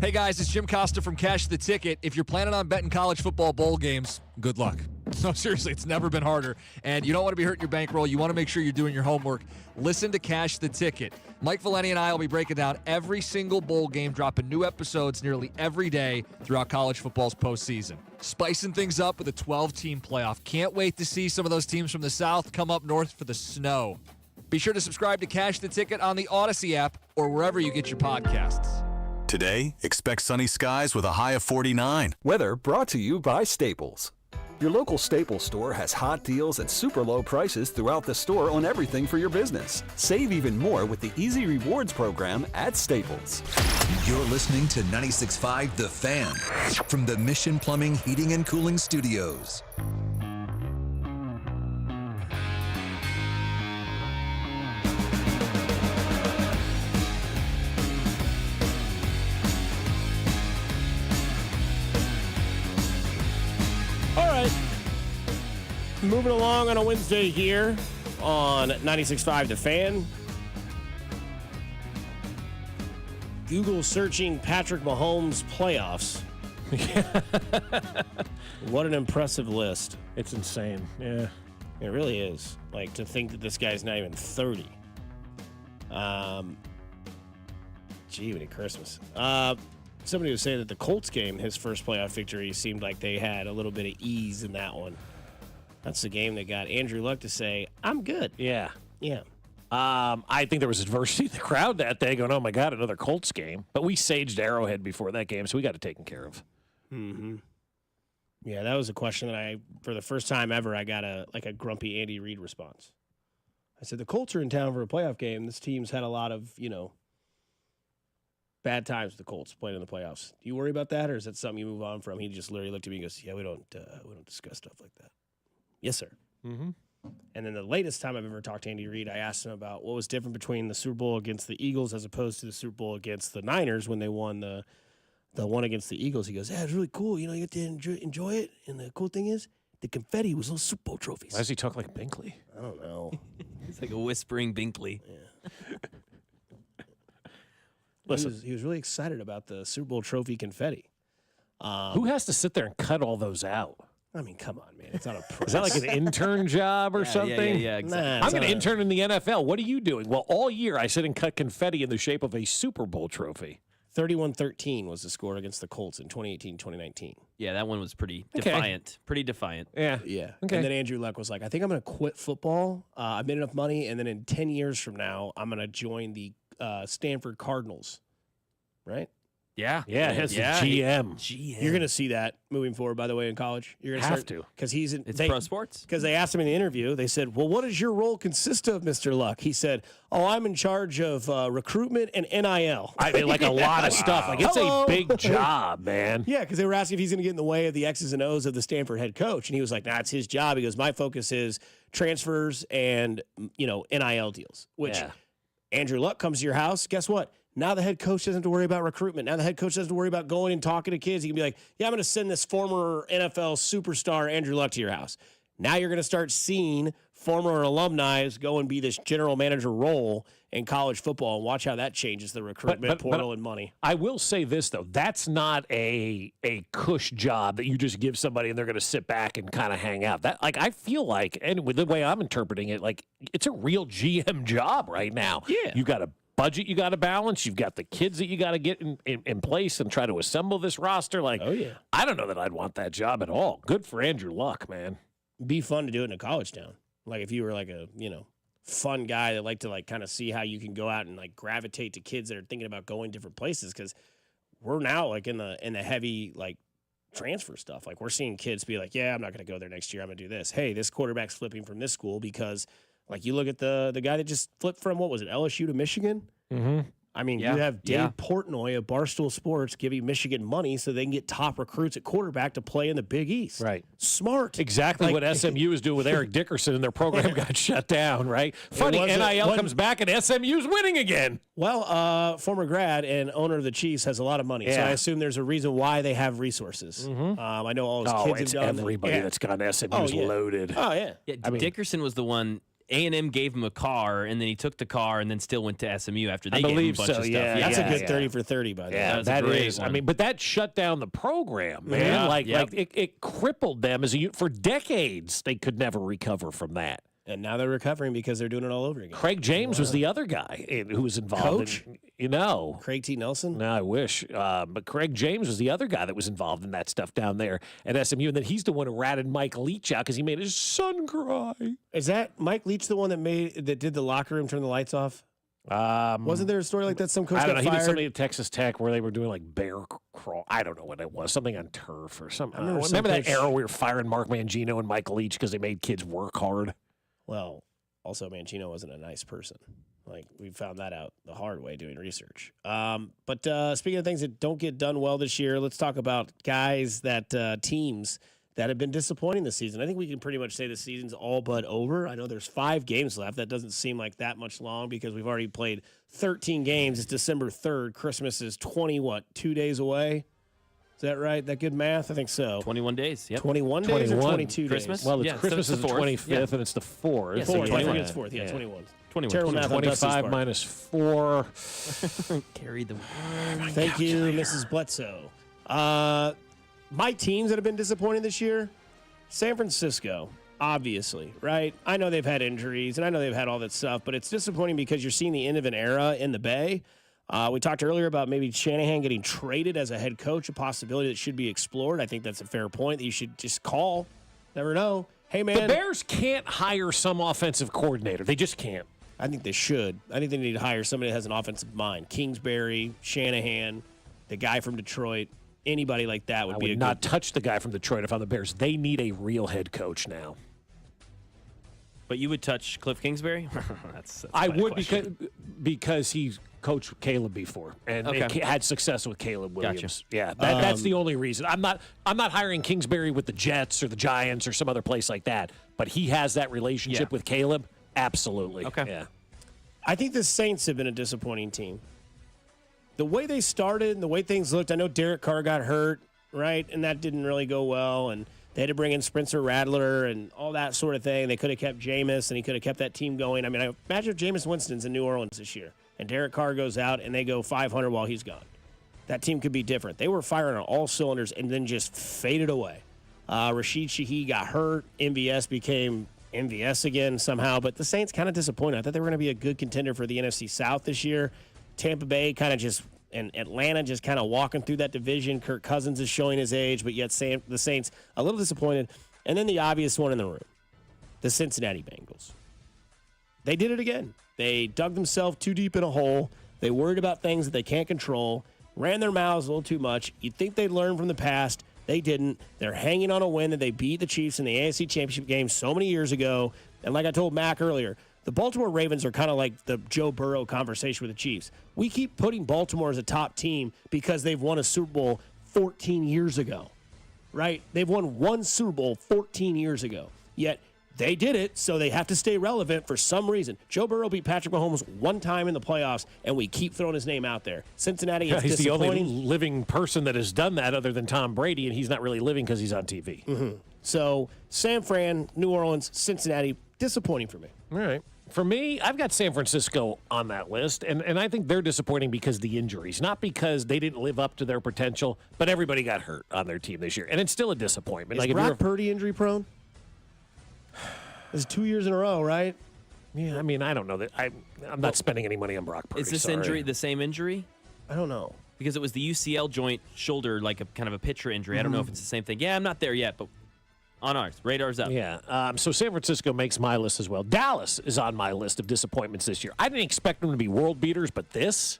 [SPEAKER 1] Hey guys, it's Jim Costa from Cash the Ticket. If you're planning on betting college football bowl games, good luck. No, seriously, it's never been harder. And you don't want to be hurting your bankroll. You want to make sure you're doing your homework. Listen to Cash the Ticket. Mike Valeni and I will be breaking down every single bowl game, dropping new episodes nearly every day throughout college football's postseason. Spicing things up with a 12-team playoff. Can't wait to see some of those teams from the South come up north for the snow. Be sure to subscribe to Cash the Ticket on the Odyssey app or wherever you get your podcasts.
[SPEAKER 5] Today, expect sunny skies with a high of 49.
[SPEAKER 2] Weather brought to you by Staples. Your local Staples store has hot deals at super low prices throughout the store on everything for your business. Save even more with the Easy Rewards program at Staples.
[SPEAKER 5] You're listening to 96.5 The Fan from the Mission Plumbing, Heating, and Cooling Studios.
[SPEAKER 4] All right. Moving along on a Wednesday here on 96.5 The Fan. Google searching Patrick Mahomes playoffs. What an impressive list.
[SPEAKER 3] It's insane. Yeah.
[SPEAKER 4] It really is. Like, to think that this guy's not even 30. Gee, many Christmas. Somebody was saying that the Colts game, his first playoff victory, seemed like they had a little bit of ease in that one. That's the game that got Andrew Luck to say, I'm good.
[SPEAKER 3] Yeah.
[SPEAKER 4] Yeah.
[SPEAKER 3] I think there was adversity in the crowd that day going, oh, my God, another Colts game. But we saged Arrowhead before that game, so we got it taken care of.
[SPEAKER 4] Mm-hmm. Yeah, that was a question that for the first time ever, I got a grumpy Andy Reid response. I said, the Colts are in town for a playoff game. This team's had a lot of, bad times with the Colts playing in the playoffs. Do you worry about that, or is that something you move on from? He just literally looked at me and goes, yeah, we don't discuss stuff like that. Yes, sir.
[SPEAKER 3] Mm-hmm.
[SPEAKER 4] And then the latest time I've ever talked to Andy Reid, I asked him about what was different between the Super Bowl against the Eagles as opposed to the Super Bowl against the Niners when they won the one against the Eagles. He goes, yeah, it's really cool. You get to enjoy it. And the cool thing is, the confetti was little Super Bowl trophies.
[SPEAKER 3] Why does he talk like Binkley?
[SPEAKER 4] I don't know.
[SPEAKER 7] It's like a whispering Binkley.
[SPEAKER 4] Yeah. Listen, he was really excited about the Super Bowl trophy confetti.
[SPEAKER 3] Who has to sit there and cut all those out?
[SPEAKER 4] I mean, come on, man. It's not a press.
[SPEAKER 3] Is that like an intern job or something?
[SPEAKER 7] Yeah, exactly.
[SPEAKER 4] Nah,
[SPEAKER 3] I'm an intern in the NFL. What are you doing? Well, all year I sit and cut confetti in the shape of a Super Bowl trophy.
[SPEAKER 4] 31-13 was the score against the Colts in 2018-2019.
[SPEAKER 7] Yeah, that one was pretty defiant. Pretty defiant.
[SPEAKER 3] Yeah.
[SPEAKER 4] Yeah.
[SPEAKER 3] Okay.
[SPEAKER 4] And then Andrew Luck was like, I think I'm going to quit football. I made enough money, and then in 10 years from now, I'm going to join the Stanford Cardinals. Right?
[SPEAKER 7] Yeah.
[SPEAKER 3] Yeah, his GM.
[SPEAKER 4] You're going to see that moving forward, by the way, in college. You're going to
[SPEAKER 3] Have to.
[SPEAKER 4] Because he's in
[SPEAKER 7] It's pro sports.
[SPEAKER 4] Because they asked him in the interview, they said, well, what does your role consist of, Mr. Luck? He said, I'm in charge of recruitment and NIL.
[SPEAKER 3] I mean, like a lot of stuff. Like, it's a big job, man.
[SPEAKER 4] Yeah, because they were asking if he's going to get in the way of the X's and O's of the Stanford head coach. And he was like, nah, it's his job. He goes, my focus is transfers and, NIL deals, which Andrew Luck comes to your house. Guess what? Now the head coach doesn't have to worry about recruitment. Now the head coach doesn't have to worry about going and talking to kids. He can be like, yeah, I'm going to send this former NFL superstar Andrew Luck to your house. Now you're going to start seeing former alumni go and be this general manager role in college football, and watch how that changes the recruitment portal and money.
[SPEAKER 3] I will say this, though. That's not a cush job that you just give somebody and they're going to sit back and kind of hang out. That, I feel like, and with the way I'm interpreting it, like, it's a real GM job right now.
[SPEAKER 4] Yeah.
[SPEAKER 3] You got a budget you got to balance. You've got the kids that you got to get in place and try to assemble this roster. Like,
[SPEAKER 4] oh, yeah.
[SPEAKER 3] I don't know that I'd want that job at all. Good for Andrew Luck, man.
[SPEAKER 4] Be fun to do it in a college town. Like, if you were like a, fun guy that liked to kind of see how you can go out and gravitate to kids that are thinking about going different places. Cause we're now in the heavy, transfer stuff. Like, we're seeing kids be like, yeah, I'm not going to go there next year. I'm going to do this. Hey, this quarterback's flipping from this school because you look at the guy that just flipped from, what was it, LSU to Michigan?
[SPEAKER 3] Mm-hmm.
[SPEAKER 4] I mean, you have Dave Portnoy of Barstool Sports giving Michigan money so they can get top recruits at quarterback to play in the Big East.
[SPEAKER 3] Right.
[SPEAKER 4] Smart.
[SPEAKER 3] Exactly what SMU is doing with Eric Dickerson, and their program got shut down, right? Funny, NIL comes back and SMU's winning again.
[SPEAKER 4] Well, former grad and owner of the Chiefs has a lot of money, so I assume there's a reason why they have resources.
[SPEAKER 3] Mm-hmm.
[SPEAKER 4] I know all his kids
[SPEAKER 3] it's
[SPEAKER 4] have done
[SPEAKER 3] everybody that's gone SMU's loaded.
[SPEAKER 4] Oh, yeah.
[SPEAKER 7] Dickerson was the one. A&M gave him a car, and then he took the car and then still went to SMU after they
[SPEAKER 3] I
[SPEAKER 7] gave him a
[SPEAKER 3] believe
[SPEAKER 7] bunch
[SPEAKER 3] so,
[SPEAKER 7] of stuff.
[SPEAKER 3] yeah.
[SPEAKER 4] That's a good 30 for 30, by the way.
[SPEAKER 3] Yeah, that is. I mean, but that shut down the program, man. Like it crippled them as a unit for decades. They could never recover from that.
[SPEAKER 4] And now they're recovering because they're doing it all over again.
[SPEAKER 3] Craig James was the other guy who was involved.
[SPEAKER 4] Coach?
[SPEAKER 3] Craig
[SPEAKER 4] T. Nelson?
[SPEAKER 3] No, I wish. But Craig James was the other guy that was involved in that stuff down there at SMU. And then he's the one who ratted Mike Leach out because he made his son cry.
[SPEAKER 4] Is that Mike Leach the one that did the locker room turn the lights off? Wasn't there a story like that? Some coach
[SPEAKER 3] I don't know.
[SPEAKER 4] got
[SPEAKER 3] He did
[SPEAKER 4] fired?
[SPEAKER 3] something at Texas Tech where they were doing like bear crawl. I don't know what it was. Something on turf or something.
[SPEAKER 4] I remember
[SPEAKER 3] Remember that
[SPEAKER 4] coach-
[SPEAKER 3] era we were firing Mark Mangino and Mike Leach because they made kids work hard?
[SPEAKER 4] Well, also, Mancino wasn't a nice person. Like, we found that out the hard way doing research. But speaking of things that don't get done well this year, let's talk about guys teams that have been disappointing this season. I think we can pretty much say the season's all but over. I know there's 5 games left. That doesn't seem like that much long because we've already played 13 games. It's December 3rd. Christmas is 2 days away. Is that right? That good math? I think so.
[SPEAKER 7] 21 days. Yep.
[SPEAKER 4] 21 days or 22
[SPEAKER 7] Christmas?
[SPEAKER 4] days?
[SPEAKER 3] Well,
[SPEAKER 7] Yeah,
[SPEAKER 3] Christmus
[SPEAKER 7] so
[SPEAKER 3] is
[SPEAKER 7] it's
[SPEAKER 3] the
[SPEAKER 7] the
[SPEAKER 3] 25th
[SPEAKER 7] 4th.
[SPEAKER 3] and it's the 4th.
[SPEAKER 7] Yeah,
[SPEAKER 4] Fourth. I
[SPEAKER 7] 21.
[SPEAKER 4] think it's 4th. Yeah, 21.
[SPEAKER 7] 21.
[SPEAKER 4] Terrible math on Dusty's
[SPEAKER 3] 25
[SPEAKER 4] part.
[SPEAKER 3] minus 4.
[SPEAKER 7] Carry the
[SPEAKER 4] Thank you, Mrs. Bledsoe. My teams that have been disappointing this year, San Francisco, obviously, right? I know they've had injuries, and I know they've had all that stuff, but it's disappointing because you're seeing the end of an era in the Bay. We talked earlier about maybe Shanahan getting traded as a head coach, a possibility that should be explored. I think that's a fair point that you should just call. Never know. Hey, man.
[SPEAKER 3] The Bears can't hire some offensive coordinator. They just can't.
[SPEAKER 4] I think they should. I think they need to hire somebody that has an offensive mind. Kingsbury, Shanahan, the guy from Detroit, anybody like that would
[SPEAKER 3] I
[SPEAKER 4] be
[SPEAKER 3] would
[SPEAKER 4] a
[SPEAKER 3] not
[SPEAKER 4] good.
[SPEAKER 3] touch the guy from Detroit if I'm the Bears. They need a real head coach now.
[SPEAKER 7] But you would touch Cliff Kingsbury? that's
[SPEAKER 3] I
[SPEAKER 7] quite a
[SPEAKER 3] would
[SPEAKER 7] question.
[SPEAKER 3] because he's coached Caleb before and
[SPEAKER 7] Okay.
[SPEAKER 3] had success with Caleb Williams.
[SPEAKER 7] Gotcha.
[SPEAKER 3] Yeah, that's the only reason. I'm not hiring Kingsbury with the Jets or the Giants or some other place like that. But he has that relationship with Caleb. Absolutely.
[SPEAKER 7] Okay.
[SPEAKER 3] Yeah.
[SPEAKER 4] I think the Saints have been a disappointing team. The way they started and the way things looked, I know Derek Carr got hurt, right? And that didn't really go well. And they had to bring in Spencer Rattler and all that sort of thing. They could have kept Jameis, and he could have kept that team going. I mean, I imagine if Jameis Winston's in New Orleans this year, and Derek Carr goes out, and they go 500 while he's gone. That team could be different. They were firing on all cylinders and then just faded away. Rashid Shaheed got hurt. MVS became MVS again somehow. But the Saints kind of disappointed. I thought they were going to be a good contender for the NFC South this year. Tampa Bay kind of just – and Atlanta just kind of walking through that division. Kirk Cousins is showing his age, but yet the Saints a little disappointed. And then the obvious one in the room, the Cincinnati Bengals. They did it again. They dug themselves too deep in a hole. They worried about things that they can't control, ran their mouths a little too much. You'd think they'd learn from the past. They didn't. They're hanging on a win that they beat the Chiefs in the AFC Championship game so many years ago. And like I told Mac earlier, the Baltimore Ravens are kind of like the Joe Burrow conversation with the Chiefs. We keep putting Baltimore as a top team because they've won a Super Bowl 14 years ago, right? They've won one Super Bowl 14 years ago, yet they did it, so they have to stay relevant for some reason. Joe Burrow beat Patrick Mahomes one time in the playoffs, and we keep throwing his name out there. Cincinnati is
[SPEAKER 3] He's the only
[SPEAKER 4] disappointing.
[SPEAKER 3] living person that has done that other than Tom Brady, and he's not really living because he's on TV.
[SPEAKER 4] Mm-hmm. So San Fran, New Orleans, Cincinnati, disappointing for me.
[SPEAKER 3] All right. For me, I've got San Francisco on that list, and I think they're disappointing because of the injuries, not because they didn't live up to their potential, but everybody got hurt on their team this year, and it's still a disappointment.
[SPEAKER 4] Is
[SPEAKER 3] if
[SPEAKER 4] Brock
[SPEAKER 3] you're
[SPEAKER 4] Purdy injury prone? This is 2 years in a row, right?
[SPEAKER 3] Yeah, I mean, I don't know that. I'm not spending any money on Brock Purdy.
[SPEAKER 7] Is this
[SPEAKER 3] sorry.
[SPEAKER 7] injury the same injury?
[SPEAKER 4] I don't know.
[SPEAKER 7] Because it was the UCL joint shoulder, like a kind of a pitcher injury. I don't know if it's the same thing. Yeah, I'm not there yet, but on ours. Radar's up.
[SPEAKER 3] Yeah. So San Francisco makes my list as well. Dallas is on my list of disappointments this year. I didn't expect them to be world beaters, but this,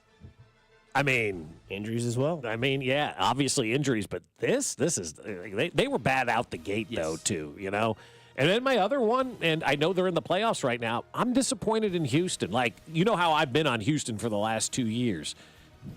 [SPEAKER 3] I mean,
[SPEAKER 4] injuries as well.
[SPEAKER 3] I mean, yeah, obviously injuries, but this is they were bad out the gate though too, you know. And then my other one, and I know they're in the playoffs right now. I'm disappointed in Houston. Like, you know how I've been on Houston for the last 2 years.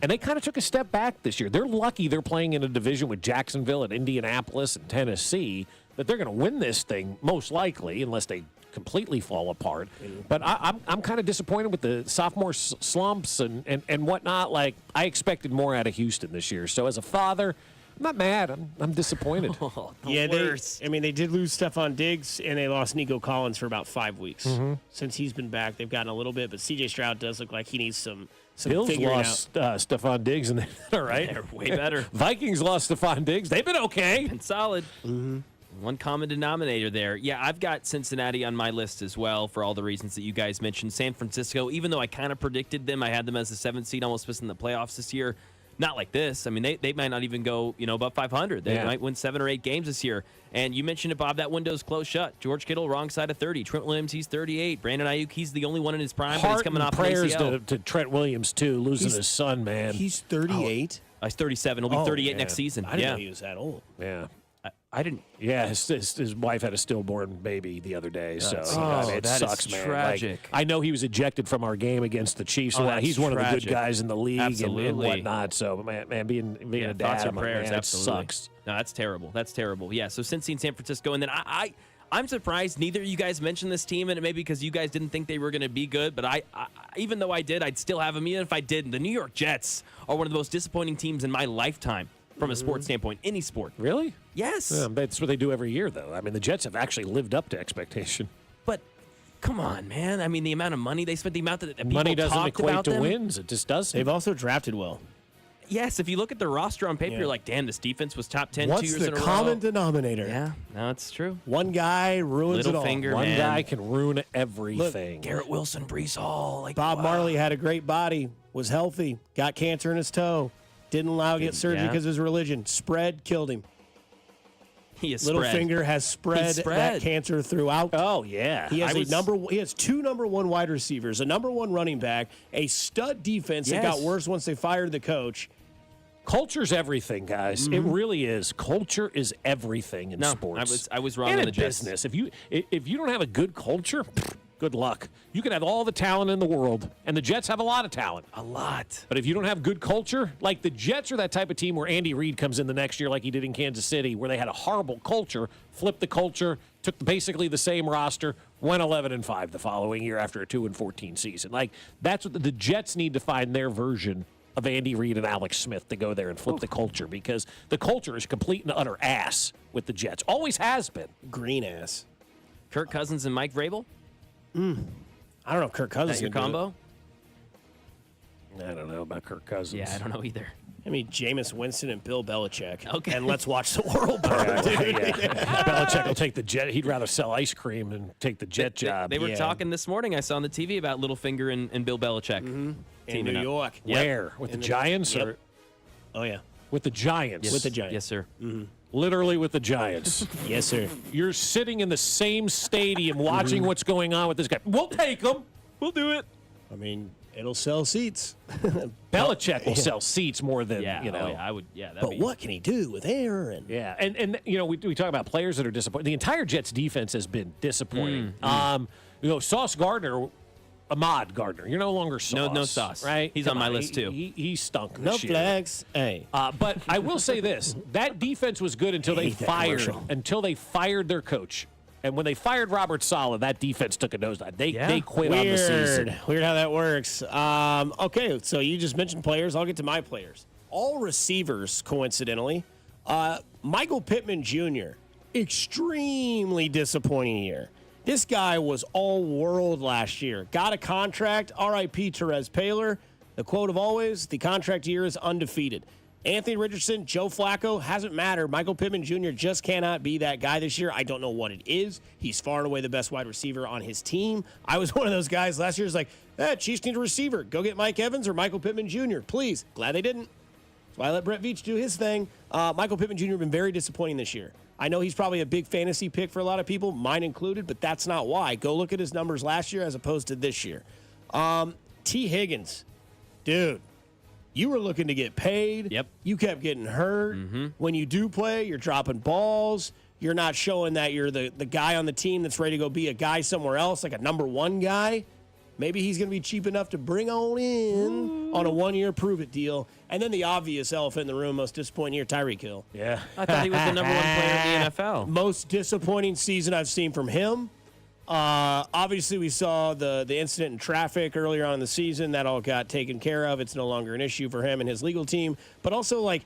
[SPEAKER 3] And they kind of took a step back this year. They're lucky they're playing in a division with Jacksonville and Indianapolis and Tennessee, that they're going to win this thing most likely, unless they completely fall apart. But I'm kind of disappointed with the sophomore slumps and whatnot. Like, I expected more out of Houston this year. So as a father, I'm not mad. I'm disappointed.
[SPEAKER 4] Yeah, they did lose Stephon Diggs, and they lost Nico Collins for about 5 weeks. Since he's been back, they've gotten a little bit, but C.J. Stroud does look like he needs some
[SPEAKER 3] Bills
[SPEAKER 4] figuring
[SPEAKER 3] lost Stephon Diggs, and they're all right.
[SPEAKER 7] They're way better.
[SPEAKER 3] Vikings lost Stephon Diggs. They've been okay.
[SPEAKER 7] Been solid. One common denominator there. Yeah, I've got Cincinnati on my list as well for all the reasons that you guys mentioned. San Francisco, even though I kind of predicted them, I had them as the 7th seed, almost missing the playoffs this year. Not like this. I mean, they might not even go, above 500. They might win 7 or 8 games this year. And you mentioned it, Bob, that window's closed shut. George Kittle, wrong side of 30. Trent Williams, he's 38. Brandon Ayuk, he's the only one in his prime, but he's coming off
[SPEAKER 3] prayers
[SPEAKER 7] an ACL.
[SPEAKER 3] to Trent Williams, too, losing his son, man.
[SPEAKER 4] He's 38.
[SPEAKER 7] He's 37. He'll be 38 next season.
[SPEAKER 4] I didn't know he was that old.
[SPEAKER 3] Yeah.
[SPEAKER 7] I didn't.
[SPEAKER 3] Yeah, his wife had a stillborn baby the other day, so it
[SPEAKER 7] that
[SPEAKER 3] sucks,
[SPEAKER 7] is
[SPEAKER 3] man.
[SPEAKER 7] tragic.
[SPEAKER 3] Like, I know he was ejected from our game against the Chiefs. So
[SPEAKER 7] that's
[SPEAKER 3] he's one of the good
[SPEAKER 7] tragic.
[SPEAKER 3] guys in the league and whatnot. So, man, being a dad,
[SPEAKER 7] thoughts and
[SPEAKER 3] I'm like,
[SPEAKER 7] prayers,
[SPEAKER 3] man,
[SPEAKER 7] absolutely.
[SPEAKER 3] it sucks.
[SPEAKER 7] No, that's terrible. That's terrible. Yeah, so Cincy and San Francisco, and then I'm surprised neither of you guys mentioned this team, and it may be because you guys didn't think they were going to be good, but I even though I did, I'd still have them. Even if I didn't, the New York Jets are one of the most disappointing teams in my lifetime. From a sports standpoint, any sport.
[SPEAKER 3] Really?
[SPEAKER 7] Yes.
[SPEAKER 3] Yeah, that's what they do every year, though. I mean, the Jets have actually lived up to expectation.
[SPEAKER 7] But come on, man. I mean, the amount of money they spent, the amount that people
[SPEAKER 3] money doesn't
[SPEAKER 7] talked
[SPEAKER 3] equate
[SPEAKER 7] about
[SPEAKER 3] to
[SPEAKER 7] them.
[SPEAKER 3] wins. It just doesn't.
[SPEAKER 4] They've also drafted well.
[SPEAKER 7] Yes, if you look at the roster on paper, you're like, damn, this defense was top 10 2
[SPEAKER 4] What's
[SPEAKER 7] years
[SPEAKER 4] the
[SPEAKER 7] in a row.
[SPEAKER 4] common denominator?
[SPEAKER 7] Yeah, no, it's true.
[SPEAKER 4] One guy ruins it all.
[SPEAKER 3] One
[SPEAKER 7] man.
[SPEAKER 3] guy can ruin everything.
[SPEAKER 7] Garrett Wilson, Brees Hall.
[SPEAKER 4] Bob Marley had a great body, was healthy, got cancer in his toe, didn't allow to get surgery because of his religion. Spread, killed him.
[SPEAKER 7] He is
[SPEAKER 4] Littlefinger has spread that cancer throughout.
[SPEAKER 3] Oh, yeah.
[SPEAKER 4] He has 2 number 1 wide receivers, a number 1 running back, a stud defense that got worse once they fired the coach.
[SPEAKER 3] Culture's everything, guys. It really is. Culture is everything in sports.
[SPEAKER 7] I was wrong
[SPEAKER 3] and
[SPEAKER 7] on
[SPEAKER 3] in
[SPEAKER 7] the Jets.
[SPEAKER 3] business. If you don't have a good culture, good luck. You can have all the talent in the world, and the Jets have a lot of talent.
[SPEAKER 7] A lot.
[SPEAKER 3] But if you don't have good culture, like the Jets are that type of team where Andy Reid comes in the next year like he did in Kansas City, where they had a horrible culture, flipped the culture, took basically the same roster, went 11-5 the following year after a 2-14 season. Like, that's what the Jets need to find their version of Andy Reid and Alex Smith to go there and flip the culture, because the culture is complete and utter ass with the Jets. Always has been.
[SPEAKER 4] Green ass.
[SPEAKER 7] Kirk Cousins and Mike Vrabel?
[SPEAKER 4] I don't know if Kirk Cousins
[SPEAKER 7] Is that your combo?
[SPEAKER 3] I don't know about Kirk Cousins.
[SPEAKER 7] Yeah, I don't know either.
[SPEAKER 4] I mean, Jameis Winston and Bill Belichick.
[SPEAKER 7] Okay.
[SPEAKER 4] And let's watch the world burn, dude.
[SPEAKER 3] Belichick will take the Jet. He'd rather sell ice cream than take the Jet job.
[SPEAKER 7] They were talking this morning, I saw on the TV, about Littlefinger and Bill Belichick.
[SPEAKER 4] In New York.
[SPEAKER 3] Where? With the Giants? Or
[SPEAKER 4] Oh, yeah.
[SPEAKER 3] with the Giants?
[SPEAKER 4] With the Giants.
[SPEAKER 7] Yes, sir.
[SPEAKER 3] Literally with the Giants.
[SPEAKER 4] Yes, sir.
[SPEAKER 3] You're sitting in the same stadium watching what's going on with this guy. We'll take him. We'll do it.
[SPEAKER 4] I mean, it'll sell seats.
[SPEAKER 3] Belichick will sell seats more than,
[SPEAKER 7] I would. Yeah, that'd
[SPEAKER 4] But
[SPEAKER 7] be,
[SPEAKER 4] what can he do with air? And
[SPEAKER 3] Yeah, and we talk about players that are disappointing. The entire Jets defense has been disappointing. Sauce Gardner, Ahmad Gardner, you're no longer Sauce.
[SPEAKER 7] No Sauce.
[SPEAKER 3] Right?
[SPEAKER 7] He's on my list, too.
[SPEAKER 3] He stunk
[SPEAKER 4] no
[SPEAKER 3] this year.
[SPEAKER 4] flags. Hey.
[SPEAKER 3] But I will say this: that defense was good until they
[SPEAKER 4] Hate that
[SPEAKER 3] fired their coach. And when they fired Robert Saleh, that defense took a nosedive. They quit on the season.
[SPEAKER 4] Weird how that works. Okay, so you just mentioned players. I'll get to my players. All receivers, coincidentally. Michael Pittman Jr., extremely disappointing year. This guy was all-world last year. Got a contract. R.I.P. Therese Paylor. The quote of always, the contract year is undefeated. Anthony Richardson, Joe Flacco, hasn't mattered. Michael Pittman Jr. just cannot be that guy this year. I don't know what it is. He's far and away the best wide receiver on his team. I was one of those guys last year who's like, Chiefs need a receiver. Go get Mike Evans or Michael Pittman Jr., please. Glad they didn't. That's why I let Brett Veach do his thing. Michael Pittman Jr. has been very disappointing this year. I know he's probably a big fantasy pick for a lot of people, mine included, but that's not why. Go look at his numbers last year as opposed to this year. T. Higgins, dude, you were looking to get paid.
[SPEAKER 7] Yep.
[SPEAKER 4] You kept getting hurt. When you do play, you're dropping balls. You're not showing that you're the guy on the team that's ready to go be a guy somewhere else, like a number 1 guy. Maybe he's going to be cheap enough to bring on in on a 1-year prove-it deal. And then the obvious elephant in the room, most disappointing year, Tyreek Hill.
[SPEAKER 3] Yeah.
[SPEAKER 7] I thought he was the number 1 player in the NFL.
[SPEAKER 4] Most disappointing season I've seen from him. Obviously, we saw the incident in traffic earlier on in the season. That all got taken care of. It's no longer an issue for him and his legal team. But also,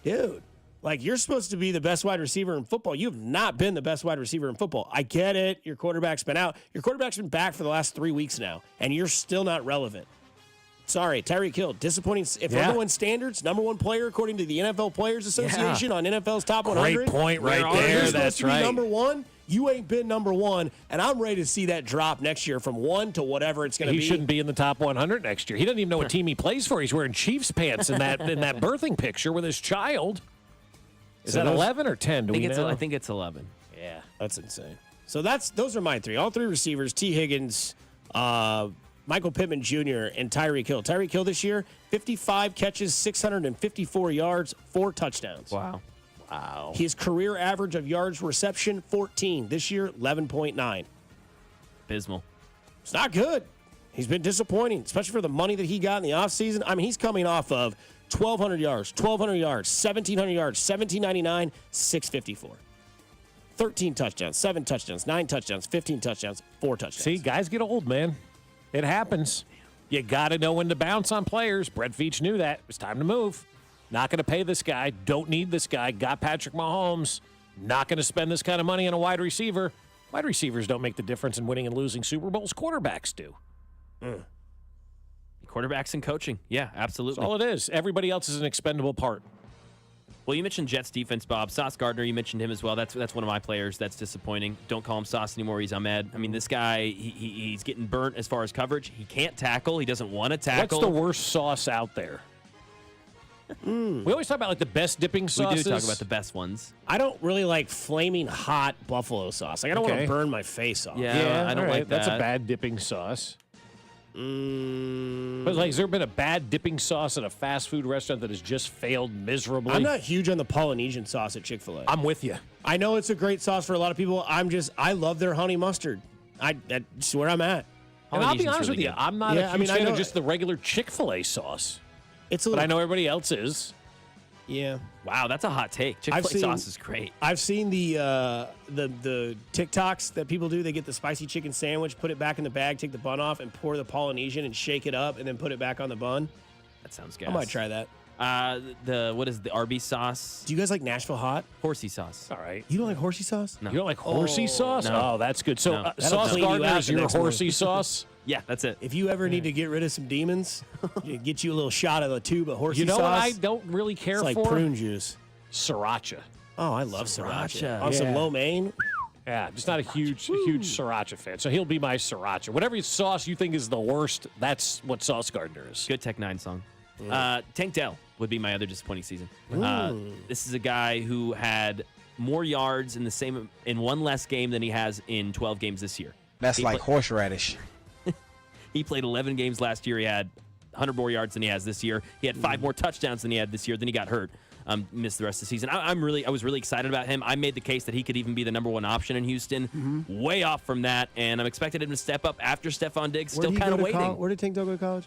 [SPEAKER 4] dude, Like, you're supposed to be the best wide receiver in football. You've not been the best wide receiver in football. I get it. Your quarterback's been out. Your quarterback's been back for the last 3 weeks now, and you're still not relevant. Sorry, Tyreek Hill, disappointing. If we're going standards, number one player according to the NFL Players Association on NFL's Top 100.
[SPEAKER 3] Great point right there.
[SPEAKER 4] You're supposed
[SPEAKER 3] That's
[SPEAKER 4] to be
[SPEAKER 3] right.
[SPEAKER 4] number one. You ain't been number one, and I'm ready to see that drop next year from 1 to whatever it's going to be.
[SPEAKER 3] He shouldn't be in the top 100 next year. He doesn't even know what team he plays for. He's wearing Chiefs pants in that birthing picture with his child. Is that 11 or 10? Do we know?
[SPEAKER 7] I think it's 11.
[SPEAKER 4] Yeah, that's insane. So those are my three. All three receivers: T. Higgins, Michael Pittman Jr., and Tyreek Hill. Tyreek Hill this year, 55 catches, 654 yards, 4 touchdowns.
[SPEAKER 7] Wow.
[SPEAKER 4] His career average of yards reception, 14. This year, 11.9.
[SPEAKER 7] Abysmal.
[SPEAKER 4] It's not good. He's been disappointing, especially for the money that he got in the offseason. I mean, he's coming off of 1,200 yards, 1,200 yards, 1,700 yards, 1,799, 654. 13 touchdowns, 7 touchdowns, 9 touchdowns, 15 touchdowns, 4 touchdowns.
[SPEAKER 3] See, guys get old, man. It happens. You got to know when to bounce on players. Brett Veach knew that. It was time to move. Not going to pay this guy. Don't need this guy. Got Patrick Mahomes. Not going to spend this kind of money on a wide receiver. Wide receivers don't make the difference in winning and losing Super Bowls. Quarterbacks do.
[SPEAKER 7] Quarterbacks and coaching. Yeah, absolutely.
[SPEAKER 3] That's all it is. Everybody else is an expendable part.
[SPEAKER 7] Well, you mentioned Jets defense, Bob. Sauce Gardner, you mentioned him as well. That's one of my players that's disappointing. Don't call him Sauce anymore. He's Ahmed. I mean, this guy, he's getting burnt as far as coverage. He can't tackle. He doesn't want to tackle.
[SPEAKER 3] What's the worst sauce out there? We always talk about like the best dipping sauces.
[SPEAKER 7] We do talk about the best ones.
[SPEAKER 4] I don't really like flaming hot buffalo sauce. Like, I don't want to burn my face off.
[SPEAKER 7] Yeah, I don't like that.
[SPEAKER 3] That's a bad dipping sauce. But like, has there been a bad dipping sauce at a fast food restaurant that has just failed miserably?
[SPEAKER 4] I'm not huge on the Polynesian sauce at Chick-fil-A.
[SPEAKER 3] I'm with you.
[SPEAKER 4] I know it's a great sauce for a lot of people. I love their honey mustard. That's where I'm at.
[SPEAKER 3] And I'll be honest with you, I'm not a huge fan of just the regular Chick-fil-A sauce. But I know everybody else is.
[SPEAKER 4] Yeah.
[SPEAKER 7] Wow, that's a hot take. Chick-fil-A sauce is great.
[SPEAKER 4] I've seen the TikToks that people do. They get the spicy chicken sandwich, put it back in the bag, take the bun off, and pour the Polynesian and shake it up, and then put it back on the bun.
[SPEAKER 7] That sounds good.
[SPEAKER 4] I might try that.
[SPEAKER 7] What is the Arby's sauce?
[SPEAKER 4] Do you guys like Nashville hot?
[SPEAKER 7] Horsey sauce.
[SPEAKER 3] All right.
[SPEAKER 4] You don't like horsey sauce?
[SPEAKER 7] No.
[SPEAKER 3] You don't like horsey sauce?
[SPEAKER 7] No.
[SPEAKER 3] Oh, that's good. So
[SPEAKER 7] No.
[SPEAKER 3] Sauce Gardner is your horsey sauce?
[SPEAKER 7] Yeah, that's it.
[SPEAKER 4] If you ever need to get rid of some demons, get you a little shot of a tube of horsey sauce.
[SPEAKER 3] You know what I don't really care
[SPEAKER 4] it's like
[SPEAKER 3] for?
[SPEAKER 4] prune juice.
[SPEAKER 3] Sriracha.
[SPEAKER 4] Oh, I love sriracha. On
[SPEAKER 3] Yeah.
[SPEAKER 4] some lo mein.
[SPEAKER 3] Yeah, just not a huge sriracha fan. So he'll be my sriracha. Whatever sauce you think is the worst, that's what Sauce Gardner is.
[SPEAKER 7] Good Tech 9 song. Tank Dell would be my other disappointing season. This is a guy who had more yards in one less game than he has in 12 games this year.
[SPEAKER 10] That's like horseradish.
[SPEAKER 7] He played 11 games last year. He had 100 more yards than he has this year. He had 5 more touchdowns than he had this year. Then he got hurt. Missed the rest of the season. I was really excited about him. I made the case that he could even be the number 1 option in Houston. Way off from that, and I'm expecting him to step up after Stephon Diggs. Still kind of waiting.
[SPEAKER 4] Where did Tank Dell go to college?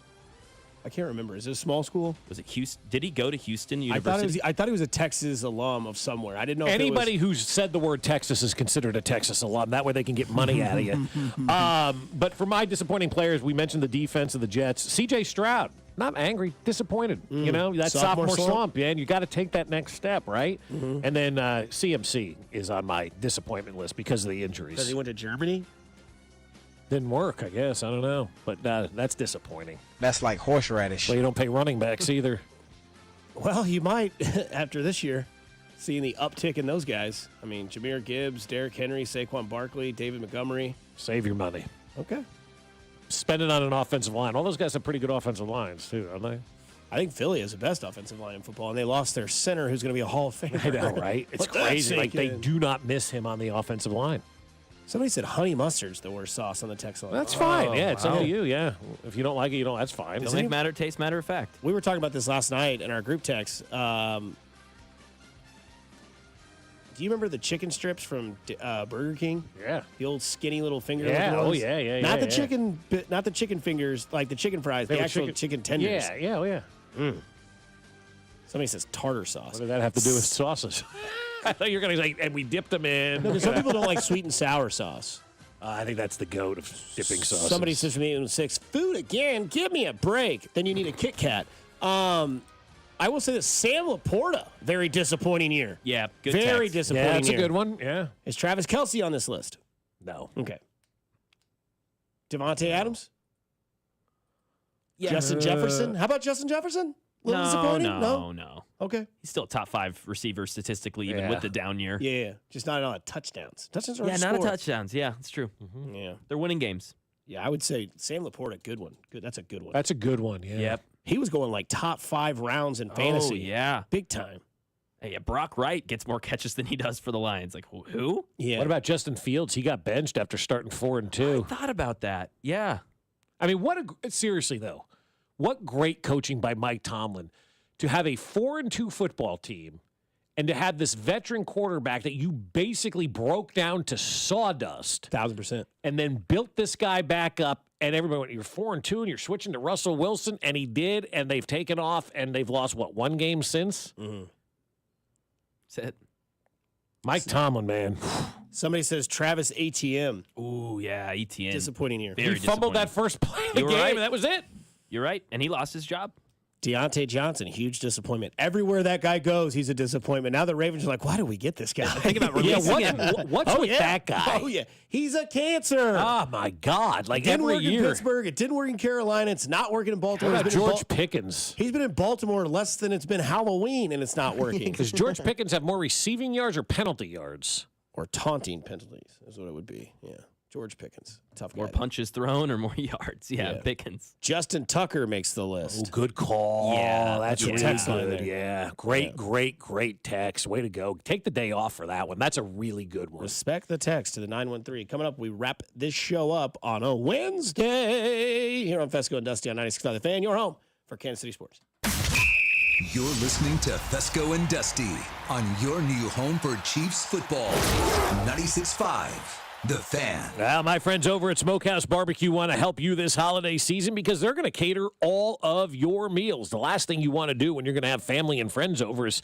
[SPEAKER 4] I can't remember. Is it a small school?
[SPEAKER 7] Was it Houston? Did he go to Houston University?
[SPEAKER 4] I thought he was a Texas alum of somewhere. I didn't know.
[SPEAKER 3] Anybody who's said the word Texas is considered a Texas alum. That way they can get money out of you. But for my disappointing players, we mentioned the defense of the Jets. C.J. Stroud, not angry, disappointed. You know, that sophomore slump, man. You got to take that next step, right? And then CMC is on my disappointment list because of the injuries.
[SPEAKER 4] Because he went to Germany?
[SPEAKER 3] Didn't work, I guess. I don't know. But that's disappointing.
[SPEAKER 10] That's like horseradish.
[SPEAKER 3] Well, you don't pay running backs either.
[SPEAKER 4] Well, you might after this year, seeing the uptick in those guys. I mean, Jahmyr Gibbs, Derrick Henry, Saquon Barkley, David Montgomery.
[SPEAKER 3] Save your money.
[SPEAKER 4] Okay.
[SPEAKER 3] Spend it on an offensive line. All those guys have pretty good offensive lines, too, aren't they?
[SPEAKER 4] I think Philly is the best offensive line in football, and they lost their center, who's going to be a Hall of Famer.
[SPEAKER 3] I know, right? It's crazy. Like, they do not miss him on the offensive line.
[SPEAKER 4] Somebody said honey mustard's the worst sauce on the text line.
[SPEAKER 3] That's fine. Yeah, it's up to you. Yeah. If you don't like it, you don't. That's fine.
[SPEAKER 7] Don't make matter taste matter of fact.
[SPEAKER 4] We were talking about this last night in our group text. Do you remember the chicken strips from Burger King?
[SPEAKER 3] Yeah.
[SPEAKER 4] The old skinny little finger.
[SPEAKER 3] Yeah.
[SPEAKER 4] Ones?
[SPEAKER 3] Oh, yeah.
[SPEAKER 4] Not the
[SPEAKER 3] yeah.
[SPEAKER 4] chicken, not the chicken fingers, like the chicken fries. The actual chicken tenders.
[SPEAKER 3] Yeah. Yeah.
[SPEAKER 4] Somebody says tartar sauce.
[SPEAKER 3] What did that have to do with sauces? I thought you were going to say, and we dipped them in.
[SPEAKER 4] No, because some people don't like sweet and sour sauce.
[SPEAKER 3] I think that's the goat of dipping sauces.
[SPEAKER 4] Somebody says from 8 and 6, food again, give me a break. Then you need a Kit Kat. I will say that Sam Laporta, very disappointing year.
[SPEAKER 7] Yeah, good
[SPEAKER 4] Very
[SPEAKER 7] text.
[SPEAKER 4] disappointing
[SPEAKER 3] Yeah, that's a
[SPEAKER 4] year.
[SPEAKER 3] good one. Yeah.
[SPEAKER 4] Is Travis Kelce on this list?
[SPEAKER 3] No.
[SPEAKER 4] Okay. Devontae Adams?
[SPEAKER 7] Yeah.
[SPEAKER 4] Justin Jefferson? How about Justin Jefferson? A little disappointing?
[SPEAKER 7] No.
[SPEAKER 4] Okay.
[SPEAKER 7] He's still a top 5 receiver statistically, even with the down year.
[SPEAKER 4] Yeah. Just not on touchdowns. Touchdowns are
[SPEAKER 7] Yeah, not a
[SPEAKER 4] score.
[SPEAKER 7] touchdowns. Yeah, it's true.
[SPEAKER 4] Yeah.
[SPEAKER 7] They're winning games.
[SPEAKER 4] Yeah, I would say Sam Laporta, good one. Good. That's a good one.
[SPEAKER 3] That's a good one. Yeah.
[SPEAKER 7] Yep.
[SPEAKER 4] He was going like top 5 rounds in fantasy.
[SPEAKER 7] Oh, yeah.
[SPEAKER 4] Big time.
[SPEAKER 7] Hey, Brock Wright gets more catches than he does for the Lions. Like, who?
[SPEAKER 4] Yeah.
[SPEAKER 3] What about Justin Fields? He got benched after starting 4-2.
[SPEAKER 7] I thought about that. Yeah.
[SPEAKER 3] I mean, seriously though, what great coaching by Mike Tomlin to have a 4-2 football team and to have this veteran quarterback that you basically broke down to sawdust.
[SPEAKER 4] 1,000%.
[SPEAKER 3] And then built this guy back up, and everybody went, you're 4-2 and you're switching to Russell Wilson, and he did, and they've taken off, and they've lost, one game since?
[SPEAKER 4] Mm-hmm.
[SPEAKER 7] That's it.
[SPEAKER 3] Mike Tomlin, man.
[SPEAKER 4] Somebody says Travis ATM.
[SPEAKER 7] Ooh, yeah, ETN.
[SPEAKER 4] Disappointing year.
[SPEAKER 3] He fumbled that first play of the
[SPEAKER 7] You were
[SPEAKER 3] game,
[SPEAKER 7] right.
[SPEAKER 3] and that was it.
[SPEAKER 7] You're right. And he lost his job.
[SPEAKER 4] Deontay Johnson, huge disappointment. Everywhere that guy goes, he's a disappointment. Now the Ravens are like, why did we get this guy?
[SPEAKER 7] Think about releasing him.
[SPEAKER 3] What's with that guy?
[SPEAKER 4] Oh, yeah. He's a cancer.
[SPEAKER 3] Oh, my God. Like
[SPEAKER 4] It didn't
[SPEAKER 3] every
[SPEAKER 4] work
[SPEAKER 3] year.
[SPEAKER 4] in Pittsburgh. It didn't work in Carolina. It's not working in Baltimore.
[SPEAKER 3] What about
[SPEAKER 4] He's been in
[SPEAKER 3] George Pickens?
[SPEAKER 4] He's been in Baltimore less than it's been Halloween, and it's not working.
[SPEAKER 3] Does George Pickens have more receiving yards or penalty yards?
[SPEAKER 4] Or taunting penalties is what it would be. Yeah. George Pickens. Tough guy.
[SPEAKER 7] More punches thrown or more yards. Yeah, Pickens.
[SPEAKER 4] Justin Tucker makes the list.
[SPEAKER 3] Oh, good call.
[SPEAKER 7] Yeah,
[SPEAKER 3] that's
[SPEAKER 4] yeah.
[SPEAKER 3] really
[SPEAKER 4] Text line
[SPEAKER 3] good.
[SPEAKER 4] there.
[SPEAKER 3] Yeah, great text. Way to go. Take the day off for that one. That's a really good one.
[SPEAKER 4] Respect the text to the 913. Coming up, we wrap this show up on a Wednesday here on Fescoe and Dusty on 96.5 The Fan, your home for Kansas City sports.
[SPEAKER 5] You're listening to Fescoe and Dusty on your new home for Chiefs football. 96.5 The Fan.
[SPEAKER 3] Well, my friends over at Smokehouse Barbecue want to help you this holiday season because they're going to cater all of your meals. The last thing you want to do when you're going to have family and friends over is,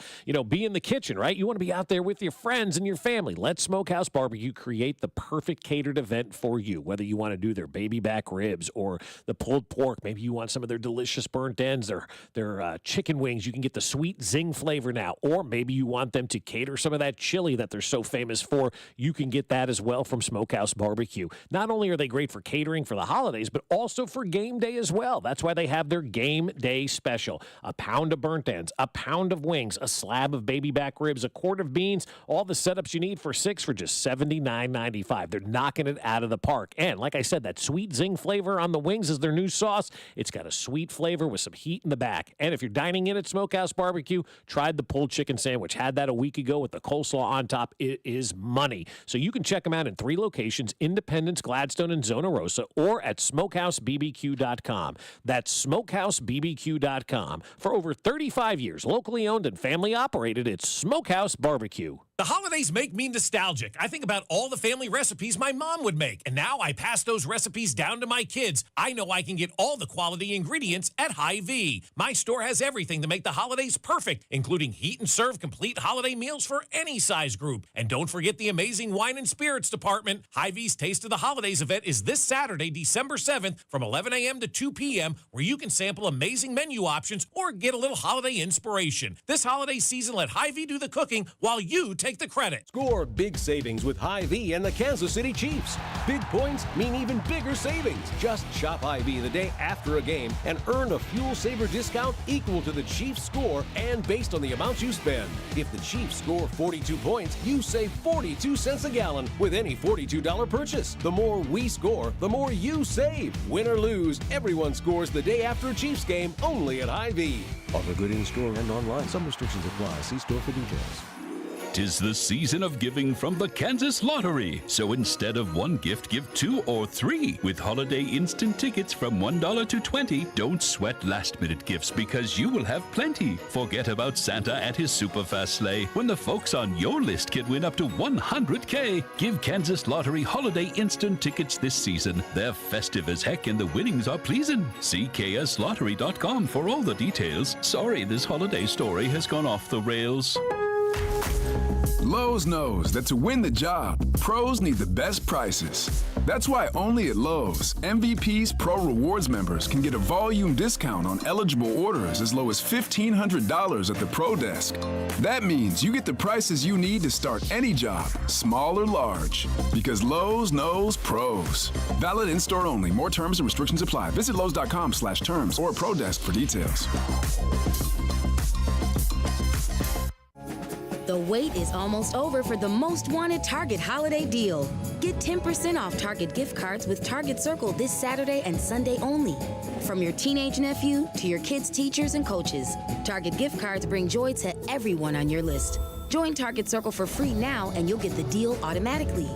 [SPEAKER 3] be in the kitchen, right? You want to be out there with your friends and your family. Let Smokehouse Barbecue create the perfect catered event for you, whether you want to do their baby back ribs or the pulled pork. Maybe you want some of their delicious burnt ends or their chicken wings. You can get the sweet zing flavor now. Or maybe you want them to cater some of that chili that they're so famous for. You can get that as well from Smokehouse Barbecue. Not only are they great for catering for the holidays, but also for game day as well. That's why they have their game day special. A pound of burnt ends, a pound of wings, a slab of baby back ribs, a quart of beans, all the setups you need for 6 for just $79.95. They're knocking it out of the park. And like I said, that sweet zing flavor on the wings is their new sauce. It's got a sweet flavor with some heat in the back. And if you're dining in at Smokehouse Barbecue, tried the pulled chicken sandwich. Had that a week ago with the coleslaw on top. It is money. So you can check them out in 3 locations, Independence, Gladstone, and Zona Rosa, or at smokehousebbq.com. That's smokehousebbq.com. For over 35 years, locally owned and family operated, it's Smokehouse Barbecue.
[SPEAKER 11] The holidays make me nostalgic. I think about all the family recipes my mom would make, and now I pass those recipes down to my kids. I know I can get all the quality ingredients at Hy-Vee. My store has everything to make the holidays perfect, including heat and serve complete holiday meals for any size group. And don't forget the amazing wine and spirits department. Hy-Vee's Taste of the Holidays event is this Saturday, December 7th from 11 a.m. to 2 p.m., where you can sample amazing menu options or get a little holiday inspiration. This holiday season, let Hy-Vee do the cooking while you take the credit.
[SPEAKER 13] Score big savings with Hy-Vee and the Kansas City Chiefs. Big points mean even bigger savings. Just shop Hy-Vee the day after a game and earn a fuel saver discount equal to the Chiefs score and based on the amounts you spend. If the Chiefs score 42 points, you save 42 cents a gallon with any $42 purchase. The more we score, the more you save. Win or lose, everyone scores the day after a Chiefs game only at Hy-Vee. Offer good in store and online. Some restrictions apply. See store for details.
[SPEAKER 15] 'Tis the season of giving from the Kansas Lottery. So instead of one gift, give 2 or 3. With holiday instant tickets from $1 to $20, don't sweat last-minute gifts because you will have plenty. Forget about Santa and his super fast sleigh when the folks on your list can win up to $100K. Give Kansas Lottery holiday instant tickets this season. They're festive as heck and the winnings are pleasing. See kslottery.com for all the details. Sorry, this holiday story has gone off the rails.
[SPEAKER 6] Lowe's knows that to win the job, pros need the best prices. That's why only at Lowe's, MVP's Pro Rewards members can get a volume discount on eligible orders as low as $1,500 at the Pro Desk. That means you get the prices you need to start any job, small or large. Because Lowe's knows pros. Valid in-store only. More terms and restrictions apply. Visit Lowe's.com/terms or Pro Desk for details.
[SPEAKER 8] The wait is almost over for the most wanted Target holiday deal. Get 10% off Target gift cards with Target Circle this Saturday and Sunday only. From your teenage nephew to your kids' teachers and coaches, Target gift cards bring joy to everyone on your list. Join Target Circle for free now and you'll get the deal automatically.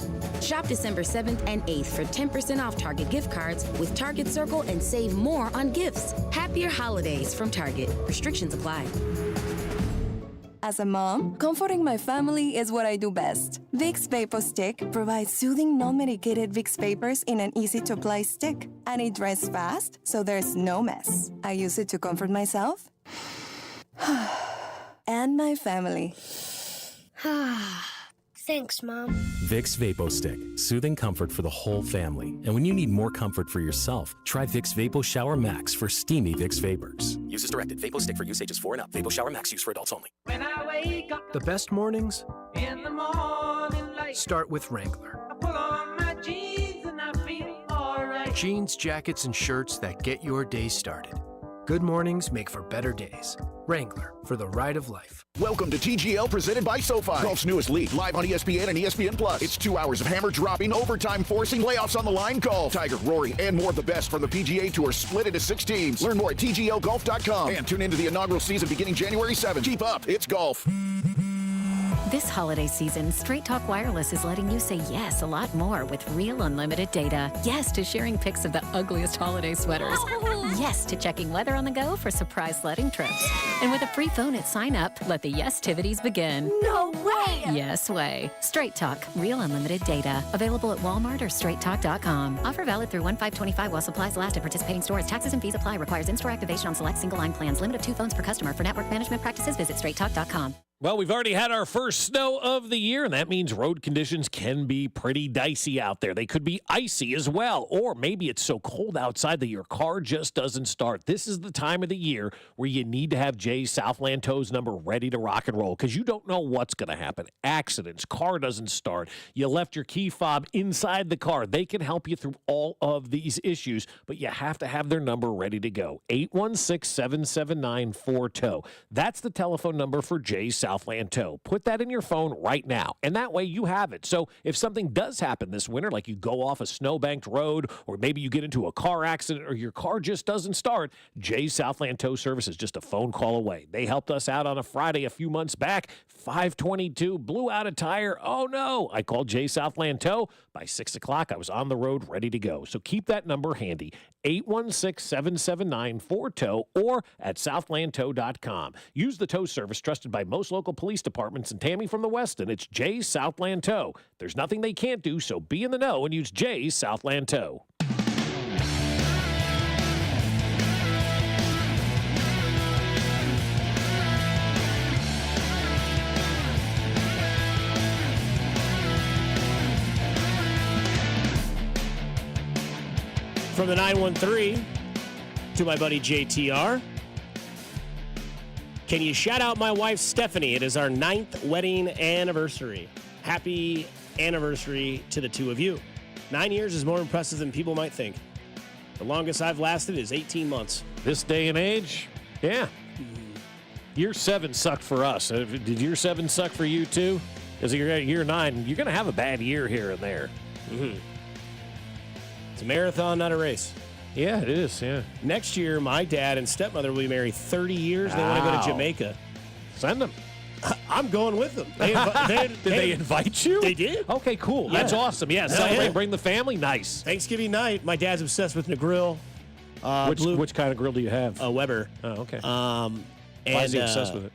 [SPEAKER 8] Shop December 7th and 8th for 10% off Target gift cards with Target Circle and save more on gifts. Happier holidays from Target. Restrictions apply.
[SPEAKER 18] As a mom, comforting my family is what I do best. Vicks Vapor Stick provides soothing, non-medicated Vicks vapors in an easy-to-apply stick, and it dries fast, so there's no mess. I use it to comfort myself and my family.
[SPEAKER 19] Thanks, Mom.
[SPEAKER 20] Vicks Vapo Stick, soothing comfort for the whole family. And when you need more comfort for yourself, try Vicks Vapo Shower Max for steamy Vicks vapors.
[SPEAKER 25] Use as directed. Vapo Stick for use ages 4 and up. Vapo Shower Max use for adults only.
[SPEAKER 26] When I wake up
[SPEAKER 27] The best mornings
[SPEAKER 26] in the morning light,
[SPEAKER 27] start with Wrangler.
[SPEAKER 26] I pull on my jeans and I feel alright.
[SPEAKER 27] Jeans, jackets, and shirts that get your day started. Good mornings make for better days. Wrangler, for the ride of life.
[SPEAKER 28] Welcome to TGL presented by SoFi. Golf's newest league, live on ESPN and ESPN Plus. It's 2 hours of hammer dropping, overtime forcing, playoffs on the line golf. Tiger, Rory, and more of the best from the PGA Tour split into 6 teams. Learn more at TGLGolf.com and tune into the inaugural season beginning January 7th. Keep up, it's golf.
[SPEAKER 29] This holiday season, Straight Talk Wireless is letting you say yes a lot more with real unlimited data. Yes to sharing pics of the ugliest holiday sweaters. Yes to checking weather on the go for surprise sledding trips. And with a free phone at sign up, let the yes-tivities begin.
[SPEAKER 19] No way!
[SPEAKER 29] Yes way. Straight Talk, real unlimited data. Available at Walmart or straighttalk.com. Offer valid through 1/5/25 while supplies last at participating stores. Taxes and fees apply. Requires in-store activation on select single line plans. Limit of 2 phones per customer. For network management practices, visit straighttalk.com.
[SPEAKER 3] Well, we've already had our first snow of the year, and that means road conditions can be pretty dicey out there. They could be icy as well, or maybe it's so cold outside that your car just doesn't start. This is the time of the year where you need to have Jay's Southland Tow's number ready to rock and roll because you don't know what's going to happen. Accidents, car doesn't start, you left your key fob inside the car. They can help you through all of these issues, but you have to have their number ready to go. 816-779-4TOW. That's the telephone number for Jay's Southland Tow. Put that in your phone right now, and that way you have it. So if something does happen this winter, like you go off a snowbanked road, or maybe you get into a car accident, or your car just doesn't start, Jay's Southland Tow Service is just a phone call away. They helped us out on a Friday a few months back. 522, blew out a tire. Oh no! I called Jay's Southland Tow. By 6 o'clock, I was on the road ready to go. So keep that number handy. 816-779-4TOW or at southlandtow.com. Use the tow service trusted by most local police departments, and Tammy from the Westin. It's Jay's Southland Tow. There's nothing they can't do, so be in the know and use Jay's Southland Tow.
[SPEAKER 4] From the 913 to my buddy JTR. Can you shout out my wife, Stephanie? It is our 9th wedding anniversary. Happy anniversary to the two of you. 9 years is more impressive than people might think. The longest I've lasted is 18 months.
[SPEAKER 3] This day and age, yeah. Year 7 sucked for us. Did year 7 suck for you too? Because you're at year 9, you're going to have a bad year here and there.
[SPEAKER 4] Mm-hmm. It's a marathon, not a race.
[SPEAKER 3] Yeah, it is, yeah.
[SPEAKER 4] Next year, my dad and stepmother will be married 30 years. They want to go to Jamaica.
[SPEAKER 3] Send them.
[SPEAKER 4] I'm going with them.
[SPEAKER 3] Did they invite you?
[SPEAKER 4] They did.
[SPEAKER 3] Okay, cool.
[SPEAKER 4] Yeah.
[SPEAKER 3] That's awesome. Yeah, celebrate, bring the family. Nice.
[SPEAKER 4] Thanksgiving night, my dad's obsessed with the grill.
[SPEAKER 3] Which kind of grill do you have?
[SPEAKER 4] A Weber.
[SPEAKER 3] Oh, okay.
[SPEAKER 4] Why
[SPEAKER 3] is he obsessed with it?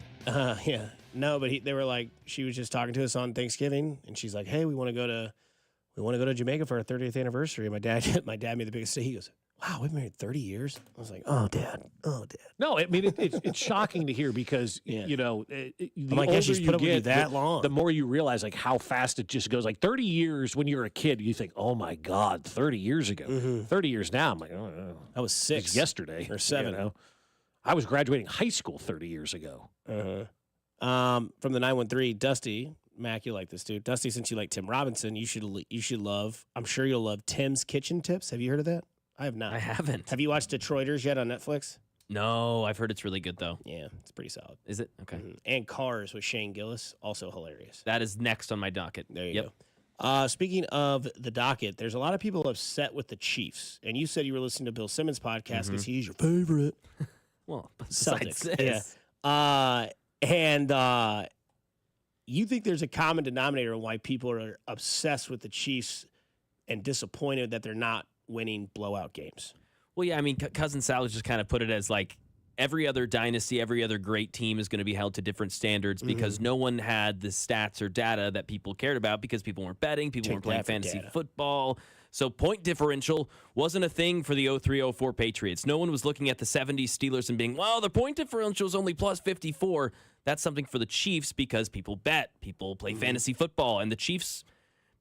[SPEAKER 4] Yeah. No, but they were like, she was just talking to us on Thanksgiving, and she's like, hey, we want to go to Jamaica for our 30th anniversary. And my dad made the biggest mistake. He goes, wow, we've been married 30 years. I was like, oh, Dad.
[SPEAKER 3] No, I mean, it's shocking to hear because, you know, the older
[SPEAKER 4] she's
[SPEAKER 3] you
[SPEAKER 4] put up with you
[SPEAKER 3] get,
[SPEAKER 4] that long.
[SPEAKER 3] the more you realize, like, how fast it just goes. Like, 30 years when you're a kid, you think, oh, my God, 30 years ago. 30 years now, I'm like, oh, no.
[SPEAKER 4] I was 6.
[SPEAKER 3] It was yesterday.
[SPEAKER 4] Or 7.
[SPEAKER 3] You know? I was graduating high school 30 years ago.
[SPEAKER 4] From the 913, Dusty, Mac, you like this, dude. Dusty, since you like Tim Robinson, you should love, I'm sure you'll love Tim's Kitchen Tips. Have you heard of that? I have not.
[SPEAKER 7] I haven't.
[SPEAKER 4] Have you watched Detroiters yet on Netflix?
[SPEAKER 7] No, I've heard it's really good, though.
[SPEAKER 4] Yeah, it's pretty solid.
[SPEAKER 7] Is it? Okay.
[SPEAKER 4] And Cars with Shane Gillis, also hilarious.
[SPEAKER 7] That is next on my docket.
[SPEAKER 4] There you go. Speaking of the docket, there's a lot of people upset with the Chiefs. And you said you were listening to Bill Simmons' podcast because he's your favorite.
[SPEAKER 7] Well,
[SPEAKER 4] Celtics.
[SPEAKER 7] this.
[SPEAKER 4] And you think there's a common denominator on why people are obsessed with the Chiefs and disappointed that they're not winning blowout games?
[SPEAKER 7] Well, yeah, I mean, Cousin Sal just kind of put it as like every other dynasty, every other great team is going to be held to different standards because no one had the stats or data that people cared about because people weren't betting, people weren't playing fantasy football. So point differential wasn't a thing for the 03-04 Patriots. No one was looking at the 70s Steelers and being, well, the point differential is only plus 54. That's something for the Chiefs because people bet, people play fantasy football, and the Chiefs,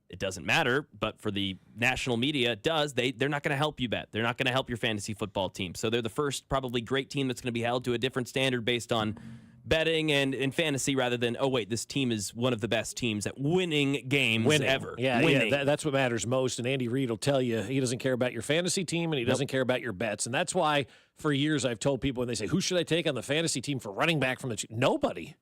[SPEAKER 7] it doesn't matter, but for the national media, it does. They're not going to help you bet. They're not going to help your fantasy football team. So they're the first probably great team that's going to be held to a different standard based on betting and fantasy rather than, oh, wait, this team is one of the best teams at winning games ever.
[SPEAKER 3] Yeah, that's what matters most. And Andy Reid will tell you he doesn't care about your fantasy team and he doesn't care about your bets. And that's why for years I've told people when they say, who should I take on the fantasy team for running back from the Chiefs? Nobody.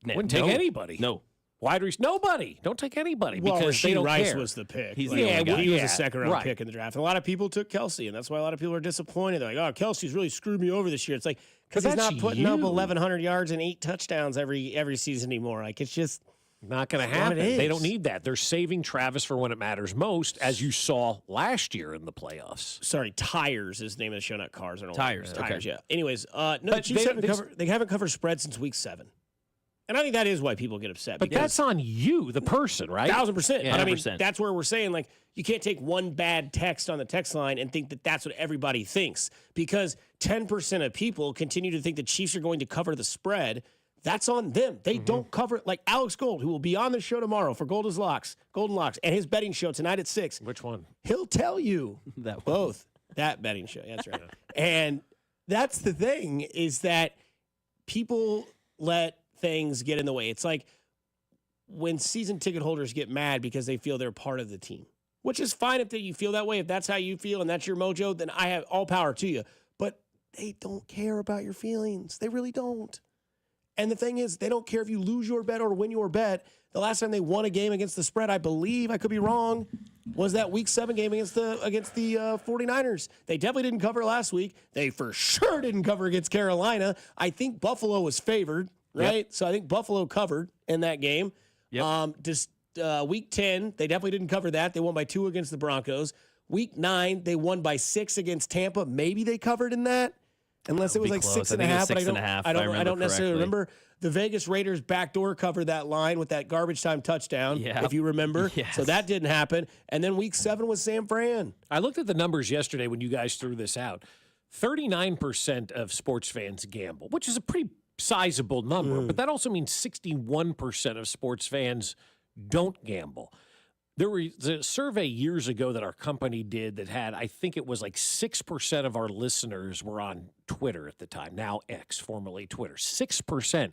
[SPEAKER 3] Wouldn't take anybody.
[SPEAKER 7] No.
[SPEAKER 3] Wide receiver, nobody. Don't take anybody because
[SPEAKER 4] Rasheed
[SPEAKER 3] they don't
[SPEAKER 4] Rice
[SPEAKER 3] care.
[SPEAKER 4] was the pick.
[SPEAKER 7] He's
[SPEAKER 4] he was a second-round
[SPEAKER 3] right.
[SPEAKER 4] pick in the draft. And a lot of people took Kelsey, and that's why a lot of people are disappointed. They're like, oh, Kelsey's really screwed me over this year. It's like, because he's not putting up 1,100 yards and 8 touchdowns every season anymore. Like, it's just
[SPEAKER 3] not going to happen. They don't need that. They're saving Travis for when it matters most, as you saw last year in the playoffs.
[SPEAKER 4] Sorry, Tires is the name of the show, not Cars.
[SPEAKER 7] Tires,
[SPEAKER 4] yeah. Anyways, the Chiefs haven't covered spread since week 7. And I think that is why people get upset.
[SPEAKER 3] But that's on you, the person, right?
[SPEAKER 4] 1,000%.
[SPEAKER 7] Yeah,
[SPEAKER 4] but I mean,
[SPEAKER 7] 100%.
[SPEAKER 4] that's where we're saying, like, you can't take one bad text on the text line and think that that's what everybody thinks. Because 10% of people continue to think the Chiefs are going to cover the spread. That's on them. They don't cover it. Like Alex Gold, who will be on the show tomorrow for Golden Locks, and his betting show tonight at 6.
[SPEAKER 3] Which one?
[SPEAKER 4] He'll tell you
[SPEAKER 7] that
[SPEAKER 4] both. That betting show. That's right. And that's the thing is that people let things get in the way. It's like when season ticket holders get mad because they feel they're part of the team, which is fine if you feel that way. If that's how you feel and that's your mojo, then I have all power to you. But they don't care about your feelings. They really don't. And the thing is, they don't care if you lose your bet or win your bet. The last time they won a game against the spread, I believe, I could be wrong, was that week 7 game against the 49ers. They definitely didn't cover last week. They for sure didn't cover against Carolina. I think Buffalo was favored. Right? Yep. So I think Buffalo covered in that game.
[SPEAKER 7] Yep.
[SPEAKER 4] Week 10, they definitely didn't cover that. They won by 2 against the Broncos. Week 9, they won by 6 against Tampa. Maybe they covered in that. Unless it was like 6.5. But I don't necessarily remember. The Vegas Raiders backdoor covered that line with that garbage time touchdown, if you remember.
[SPEAKER 7] Yes.
[SPEAKER 4] So that didn't happen. And then week 7 was San Fran.
[SPEAKER 3] I looked at the numbers yesterday when you guys threw this out. 39% of sports fans gamble, which is a pretty sizable number, but that also means 61% of sports fans don't gamble. There was a survey years ago that our company did that had, I think it was like 6% of our listeners were on Twitter at the time, now X, formerly Twitter. 6%.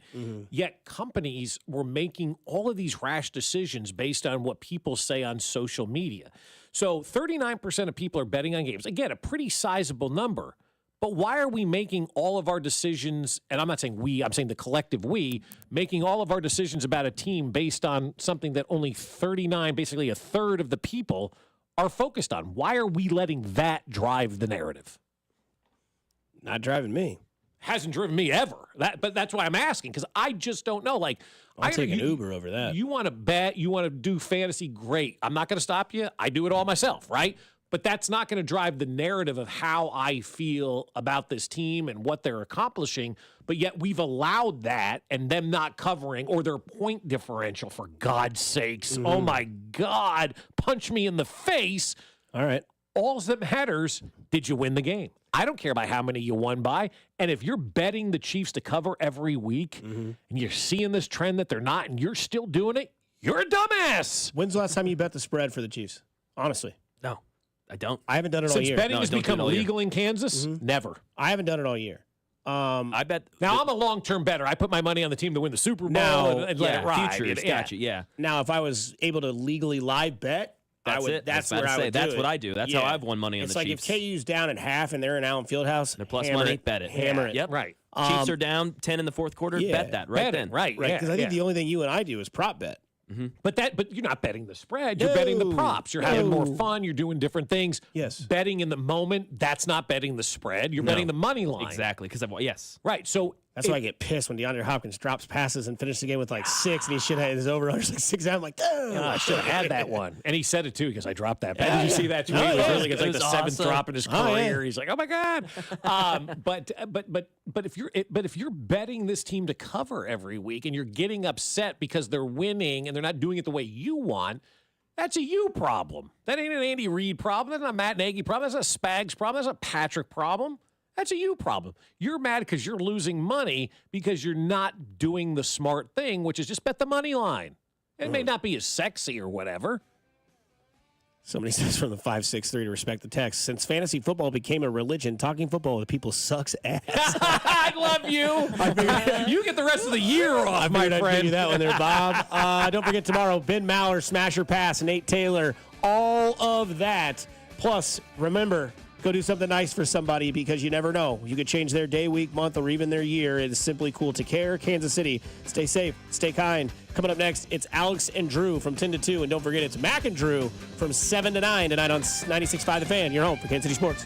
[SPEAKER 3] Yet companies were making all of these rash decisions based on what people say on social media. So 39% of people are betting on games. Again, a pretty sizable number. But why are we making all of our decisions, and I'm not saying we, I'm saying the collective we, making all of our decisions about a team based on something that only 39, basically a third of the people are focused on? Why are we letting that drive the narrative?
[SPEAKER 4] Not driving me.
[SPEAKER 3] Hasn't driven me ever. But that's why I'm asking, because I just don't know. Like,
[SPEAKER 4] I'll take an Uber over that.
[SPEAKER 3] You want to bet, you want to do fantasy, great. I'm not going to stop you. I do it all myself, right? But that's not going to drive the narrative of how I feel about this team and what they're accomplishing. But yet we've allowed that and them not covering or their point differential, for God's sakes. Oh, my God. Punch me in the face.
[SPEAKER 4] All right.
[SPEAKER 3] All that matters, did you win the game? I don't care about how many you won by. And if you're betting the Chiefs to cover every week and you're seeing this trend that they're not and you're still doing it, you're a dumbass.
[SPEAKER 4] When's the last time you bet the spread for the Chiefs? Honestly.
[SPEAKER 7] No, I don't.
[SPEAKER 4] I haven't done it all year.
[SPEAKER 3] Since betting has become legal in Kansas? Never.
[SPEAKER 4] I haven't done it all year.
[SPEAKER 7] I bet.
[SPEAKER 3] Now, I'm a long-term bettor. I put my money on the team to win the Super Bowl and let it ride.
[SPEAKER 7] Futures, gotcha, yeah.
[SPEAKER 4] Now, if I was able to legally live bet,
[SPEAKER 7] that's it.
[SPEAKER 4] That's where I would do
[SPEAKER 7] That's
[SPEAKER 4] it.
[SPEAKER 7] what I do. That's how I've won money on
[SPEAKER 4] it's
[SPEAKER 7] the
[SPEAKER 4] like
[SPEAKER 7] Chiefs.
[SPEAKER 4] If KU's down at half and they're in Allen Fieldhouse,
[SPEAKER 7] they're plus
[SPEAKER 4] hammer
[SPEAKER 7] money,
[SPEAKER 4] it,
[SPEAKER 7] bet it.
[SPEAKER 4] Hammer it.
[SPEAKER 3] Yep. Right.
[SPEAKER 7] Chiefs are down 10 in the fourth quarter. Bet that right then.
[SPEAKER 3] Right.
[SPEAKER 4] Because I think the only thing you and I do is prop bet.
[SPEAKER 3] But you're not betting the spread. You're betting the props. You're having more fun. You're doing different things.
[SPEAKER 4] Yes.
[SPEAKER 3] Betting in the moment, that's not betting the spread. You're betting the money line.
[SPEAKER 7] Exactly. Because yes.
[SPEAKER 3] Right. So
[SPEAKER 4] that's why I get pissed when DeAndre Hopkins drops passes and finishes the game with like 6, and he should have his over-under like 6. I'm like,
[SPEAKER 3] I should have had that one. And he said it too because I dropped that. Did you see that tweet? It was really it's like the 7th drop in his career. He's like, oh my god. But if you're betting this team to cover every week and you're getting upset because they're winning and they're not doing it the way you want, that's a you problem. That ain't an Andy Reid problem. That's not a Matt Nagy problem. That's not a Spags problem. That's not a Patrick problem. That's a you problem. You're mad because you're losing money because you're not doing the smart thing, which is just bet the money line. It may not be as sexy or whatever.
[SPEAKER 4] Somebody says from the 563 to respect the text. Since fantasy football became a religion, talking football with people sucks ass.
[SPEAKER 3] I love you. You get the rest of the year off, my friend.
[SPEAKER 4] I'd give you that one there, Bob. Don't forget tomorrow, Ben Maller, Smasher Pass, Nate Taylor, all of that. Plus, remember, go do something nice for somebody because you never know. You could change their day, week, month, or even their year. It is simply cool to care. Kansas City, stay safe, stay kind. Coming up next, it's Alex and Drew from 10 to 2. And don't forget, it's Mac and Drew from 7 to 9 tonight on 96.5 The Fan. Your home for Kansas City Sports.